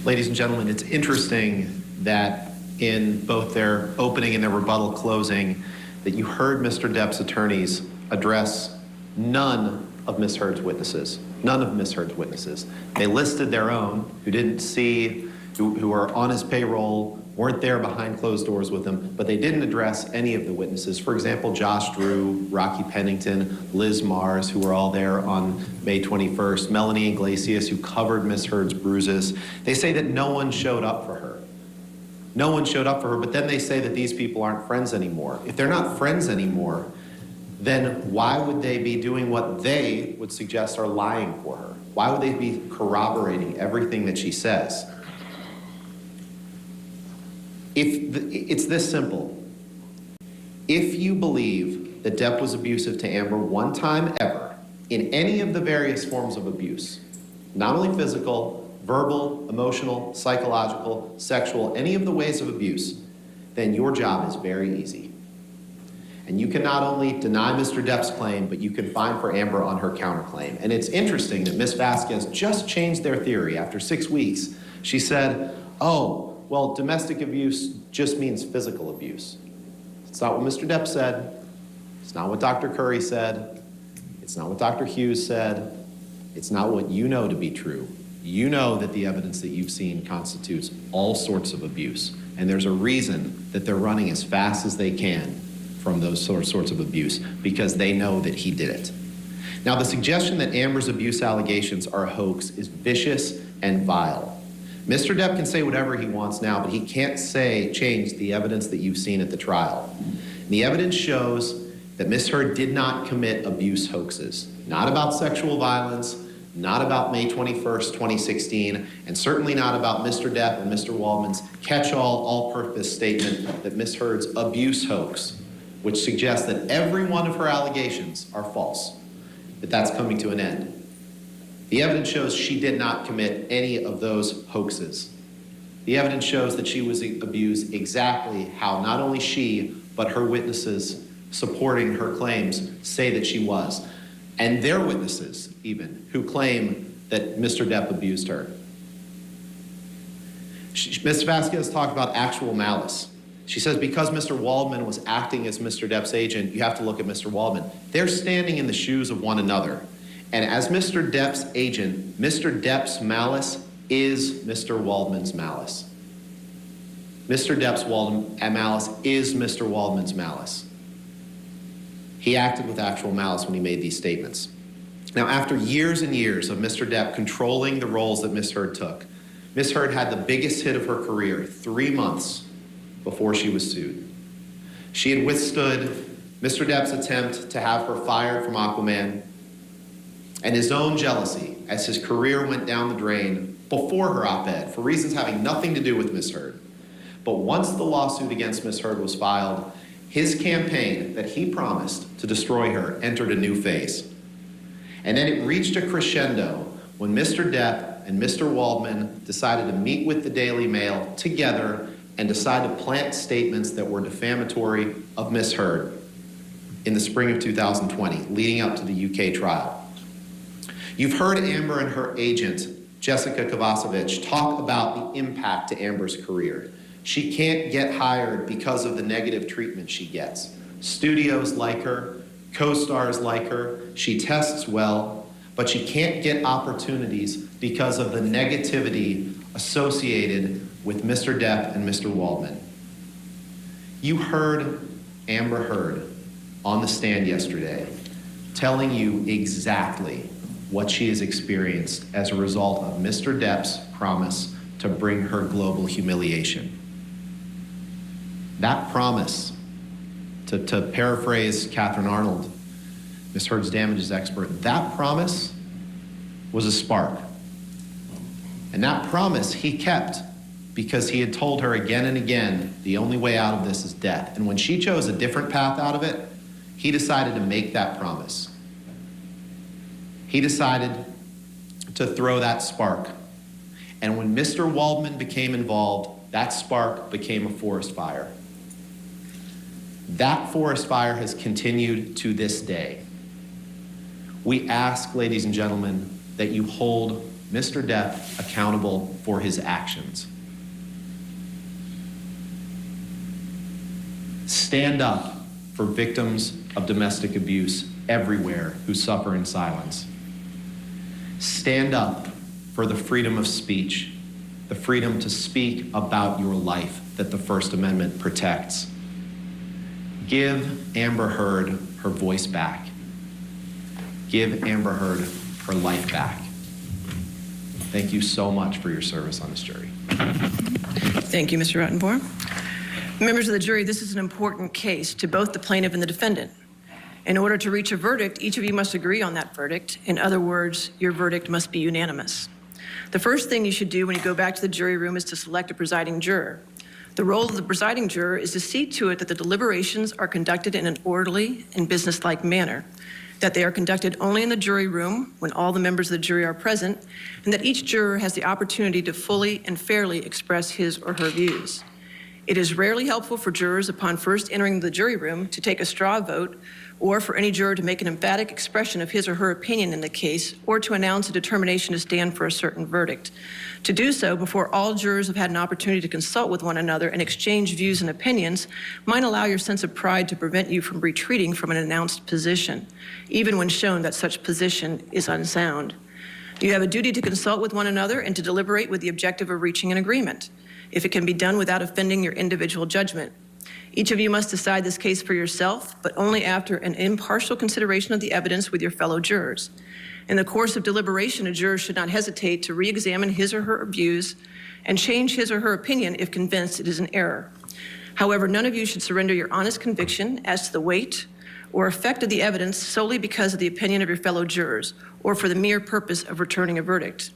Ladies and gentlemen, it's interesting that in both their opening and their rebuttal closing, that you heard Mr. Depp's attorneys address none of Ms. Heard's witnesses. None of Ms. Heard's witnesses. They listed their own, who didn't see, who are on his payroll, weren't there behind closed doors with him, but they didn't address any of the witnesses. For example, Josh Drew, Rocky Pennington, Liz Mars, who were all there on May 21st, Melanie Iglesias, who covered Ms. Heard's bruises. They say that no one showed up for her. No one showed up for her, but then they say that these people aren't friends anymore. If they're not friends anymore, then why would they be doing what they would suggest are lying for her? Why would they be corroborating everything that she says? It's this simple. If you believe that Depp was abusive to Amber one time ever, in any of the various forms of abuse, not only physical, verbal, emotional, psychological, sexual, any of the ways of abuse, then your job is very easy. And you can not only deny Mr. Depp's claim, but you can fine for Amber on her counterclaim. And it's interesting that Ms. Vasquez just changed their theory after 6 weeks. She said, oh, well, domestic abuse just means physical abuse. It's not what Mr. Depp said. It's not what Dr. Curry said. It's not what Dr. Hughes said. It's not what you know to be true. You know that the evidence that you've seen constitutes all sorts of abuse. And there's a reason that they're running as fast as they can from those sorts of abuse, because they know that he did it. Now, the suggestion that Amber's abuse allegations are a hoax is vicious and vile. Mr. Depp can say whatever he wants now, but he can't change the evidence that you've seen at the trial. And the evidence shows that Ms. Heard did not commit abuse hoaxes, not about sexual violence, not about May 21st, 2016, and certainly not about Mr. Depp and Mr. Waldman's catch-all, all-purpose statement that Ms. Heard's abuse hoax, which suggests that every one of her allegations are false, that that's coming to an end. The evidence shows she did not commit any of those hoaxes. The evidence shows that she was abused exactly how not only she, but her witnesses supporting her claims say that she was, and their witnesses even, who claim that Mr. Depp abused her. Ms. Vasquez talked about actual malice. She says because Mr. Waldman was acting as Mr. Depp's agent, you have to look at Mr. Waldman. They're standing in the shoes of one another. And as Mr. Depp's agent, Mr. Depp's malice is Mr. Waldman's malice. Mr. Depp's malice is Mr. Waldman's malice. He acted with actual malice when he made these statements. Now, after years and years of Mr. Depp controlling the roles that Ms. Heard took, Ms. Heard had the biggest hit of her career 3 months before she was sued. She had withstood Mr. Depp's attempt to have her fired from Aquaman and his own jealousy as his career went down the drain before her op-ed for reasons having nothing to do with Ms. Heard. But once the lawsuit against Ms. Heard was filed, his campaign that he promised to destroy her entered a new phase. And then it reached a crescendo when Mr. Depp and Mr. Waldman decided to meet with the Daily Mail together and decide to plant statements that were defamatory of Ms. Heard in the spring of 2020, leading up to the UK trial. You've heard Amber and her agent, Jessica Kovacevic, talk about the impact to Amber's career. She can't get hired because of the negative treatment she gets. Studios like her, co-stars like her, she tests well, but she can't get opportunities because of the negativity associated with Mr. Depp and Mr. Waldman. You heard Amber Heard on the stand yesterday telling you exactly what she has experienced as a result of Mr. Depp's promise to bring her global humiliation. That promise, to paraphrase Catherine Arnold, Ms. Heard's damages expert, that promise was a spark. And that promise he kept because he had told her again and again, the only way out of this is death. And when she chose a different path out of it, he decided to make that promise. He decided to throw that spark. And when Mr. Waldman became involved, that spark became a forest fire. That forest fire has continued to this day. We ask, ladies and gentlemen, that you hold Mr. Depp accountable for his actions. Stand up for victims of domestic abuse everywhere who suffer in silence. Stand up for the freedom of speech, the freedom to speak about your life that the First Amendment protects. Give Amber Heard her voice back. Give Amber Heard her life back. Thank you so much for your service on this jury. Thank you, Mr. Rottenborn. Members of the jury, this is an important case to both the plaintiff and the defendant. In order to reach a verdict, each of you must agree on that verdict. In other words, your verdict must be unanimous. The first thing you should do when you go back to the jury room is to select a presiding juror. The role of the presiding juror is to see to it that the deliberations are conducted in an orderly and businesslike manner, that they are conducted only in the jury room when all the members of the jury are present, and that each juror has the opportunity to fully and fairly express his or her views. It is rarely helpful for jurors upon first entering the jury room to take a straw vote, or for any juror to make an emphatic expression of his or her opinion in the case, or to announce a determination to stand for a certain verdict. To do so before all jurors have had an opportunity to consult with one another and exchange views and opinions might allow your sense of pride to prevent you from retreating from an announced position, even when shown that such position is unsound. You have a duty to consult with one another and to deliberate with the objective of reaching an agreement, if it can be done without offending your individual judgment. Each of you must decide this case for yourself, but only after an impartial consideration of the evidence with your fellow jurors. In the course of deliberation, a juror should not hesitate to re-examine his or her views and change his or her opinion if convinced it is an error. However, none of you should surrender your honest conviction as to the weight or effect of the evidence solely because of the opinion of your fellow jurors or for the mere purpose of returning a verdict.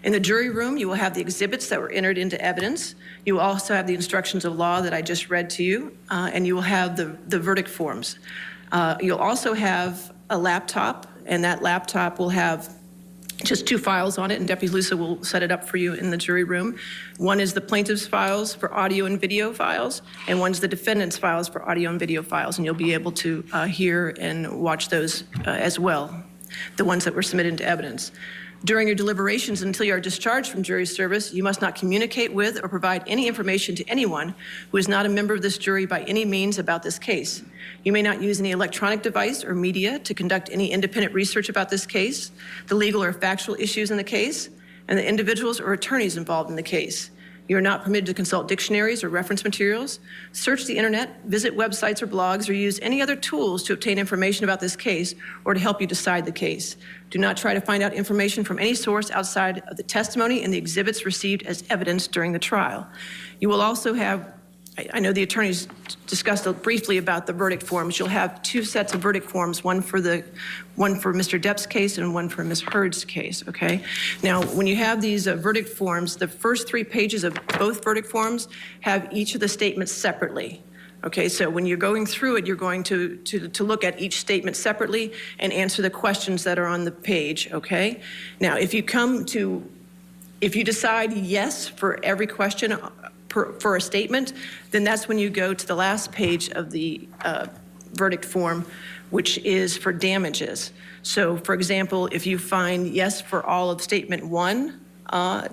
In the jury room, you will have the exhibits that were entered into evidence. You will also have the instructions of law that I just read to you, and you will have the verdict forms. You'll also have a laptop, and that laptop will have just 2 files on it, and Deputy Lusa will set it up for you in the jury room. One is the plaintiff's files for audio and video files, and one's the defendant's files for audio and video files, and you'll be able to hear and watch those as well, the ones that were submitted into evidence. During your deliberations until you are discharged from jury service, you must not communicate with or provide any information to anyone who is not a member of this jury by any means about this case. You may not use any electronic device or media to conduct any independent research about this case, the legal or factual issues in the case, and the individuals or attorneys involved in the case. You are not permitted to consult dictionaries or reference materials, search the internet, visit websites or blogs, or use any other tools to obtain information about this case or to help you decide the case. Do not try to find out information from any source outside of the testimony and the exhibits received as evidence during the trial. You will also have, I know the attorneys discussed briefly about the verdict forms. You'll have 2 sets of verdict forms, one for Mr. Depp's case and one for Ms. Heard's case, okay? Now, when you have these verdict forms, the first 3 pages of both verdict forms have each of the statements separately. Okay, so when you're going through it, you're going to look at each statement separately and answer the questions that are on the page, okay? Now, if you decide yes for every question for a statement, then that's when you go to the last page of the verdict form, which is for damages. So, for example, if you find yes for all of statement 1,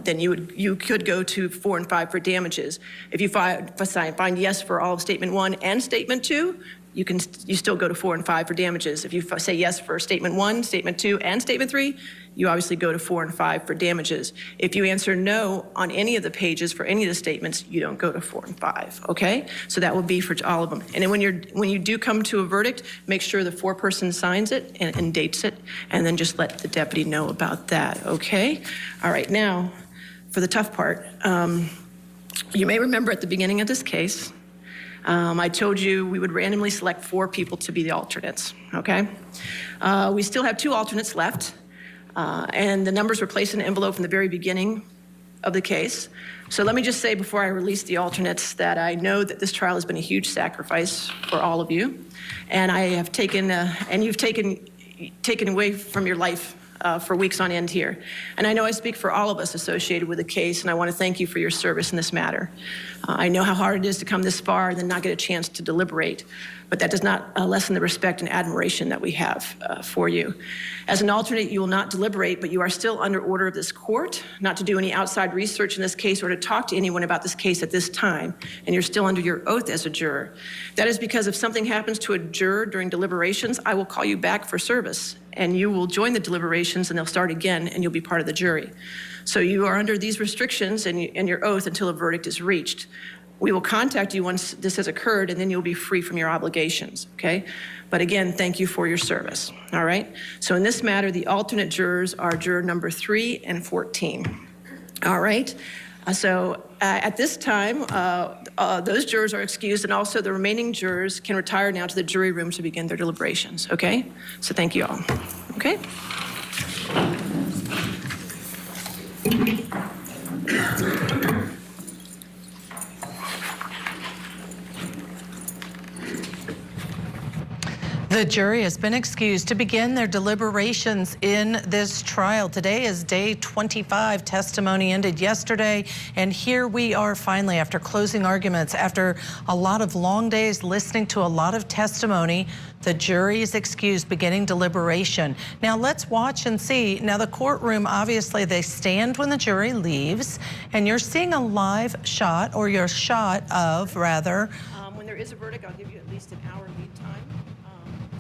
then you could go to 4 and 5 for damages. If you find yes for all of statement 1 and statement 2, you still go to 4 and 5 for damages. If you say yes for statement 1, statement 2, and statement 3, you obviously go to 4 and 5 for damages. If you answer no on any of the pages for any of the statements, you don't go to 4 and 5, okay? So that will be for all of them. And then when you do come to a verdict, make sure the foreperson signs it and dates it, and then just let the deputy know about that, okay? All right, now, for the tough part, you may remember at the beginning of this case, I told you we would randomly select 4 people to be the alternates, okay? We still have 2 alternates left, and the numbers were placed in an envelope from the very beginning. of the case. So let me just say before I release the alternates that I know that this trial has been a huge sacrifice for all of you. And I have taken, and you've taken away from your life for weeks on end here. And I know I speak for all of us associated with the case, and I want to thank you for your service in this matter. I know how hard it is to come this far and then not get a chance to deliberate, but that does not lessen the respect and admiration that we have for you. As an alternate, you will not deliberate, but you are still under order of this court not to do any outside research in this case or to talk to anyone about this case at this time, and you're still under your oath as a juror. That is because if something happens to a juror during deliberations, I will call you back for service, and you will join the deliberations and they'll start again and you'll be part of the jury. So you are under these restrictions and your oath until a verdict is reached. We will contact you once this has occurred and then you'll be free from your obligations, okay? But again, thank you for your service, all right? So in this matter, the alternate jurors are juror number 3 and 14, all right? At this time, those jurors are excused and also the remaining jurors can retire now to the jury room to begin their deliberations, okay? So thank you all, okay? The jury has been excused to begin their deliberations in this trial. Today is day 25. Testimony ended yesterday, and here we are finally after closing arguments, after a lot of long days listening to a lot of testimony. The jury is excused beginning deliberation. Now let's watch and see. Now the courtroom, obviously they stand when the jury leaves, and you're seeing a live shot, or your shot of rather. When there is a verdict, I'll give you at least an hour lead time.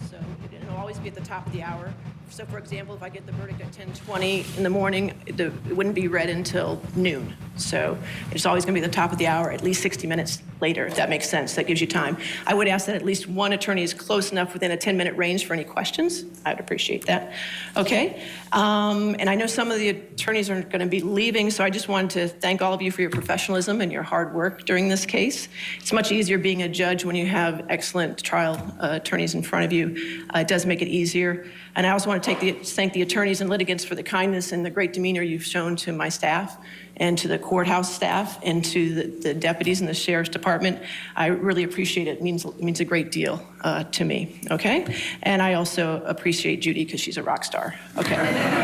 So it'll always be at the top of the hour. So for example, if I get the verdict at 10:20 in the morning, it wouldn't be read until noon. So it's always gonna be at the top of the hour, at least 60 minutes later, if that makes sense. That gives you time. I would ask that at least one attorney is close enough within a 10-minute range for any questions. I would appreciate that. Okay, and I know some of the attorneys are gonna be leaving, so I just wanted to thank all of you for your professionalism and your hard work during this case. It's much easier being a judge when you have excellent trial attorneys in front of you. It does make it easier. And I also want to thank the attorneys and litigants for the kindness and the great demeanor you've shown to my staff and to the courthouse staff and to the deputies in the sheriff's department. I really appreciate it. It means a great deal to me, okay? And I also appreciate Judy because she's a rock star, okay?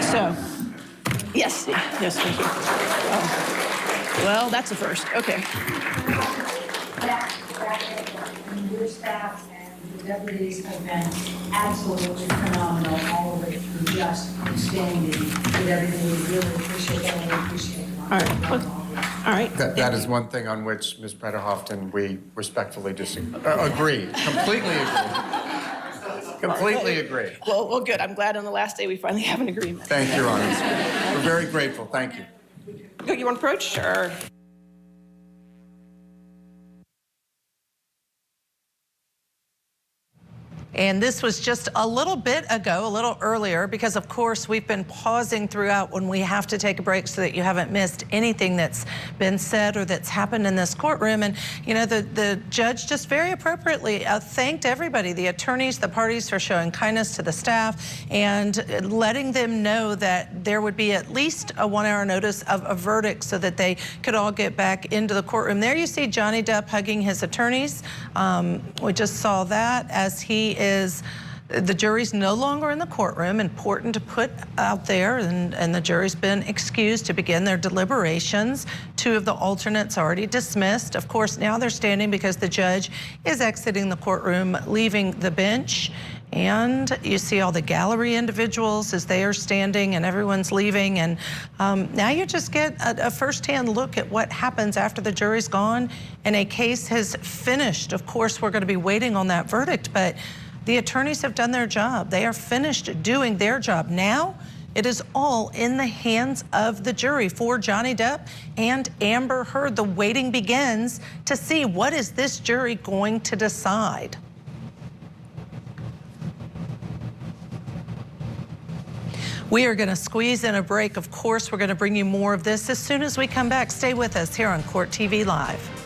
So, yes, thank you. Well, that's a first, okay. Your staff and the deputies have been absolutely phenomenal all the way through, just outstanding with everything. We really appreciate that. We appreciate it. All right. All right. That is one thing on which, Ms. Preda-Hofton, we respectfully agree. Completely agree. Completely agree. Well, good. I'm glad on the last day we finally have an agreement. Thank you, Your Honor. We're very grateful. Thank you. You want to approach? Sure. And this was just a little bit ago, a little earlier, because of course we've been pausing throughout when we have to take a break so that you haven't missed anything that's been said or that's happened in this courtroom. And you know, the judge just very appropriately thanked everybody, the attorneys, the parties, for showing kindness to the staff and letting them know that there would be at least a 1-hour notice of a verdict so that they could all get back into the courtroom. There you see Johnny Depp hugging his attorneys. We just saw that as he is, the jury's no longer in the courtroom, important to put out there, and the jury's been excused to begin their deliberations. 2 of the alternates already dismissed. Of course, now they're standing because the judge is exiting the courtroom, leaving the bench. And you see all the gallery individuals as they are standing and everyone's leaving. And now you just get a firsthand look at what happens after the jury's gone and a case has finished. Of course, we're going to be waiting on that verdict, but the attorneys have done their job. They are finished doing their job. Now it is all in the hands of the jury for Johnny Depp and Amber Heard. The waiting begins to see what is this jury going to decide. We are going to squeeze in a break. Of course, we're going to bring you more of this as soon as we come back. Stay with us here on Court TV Live.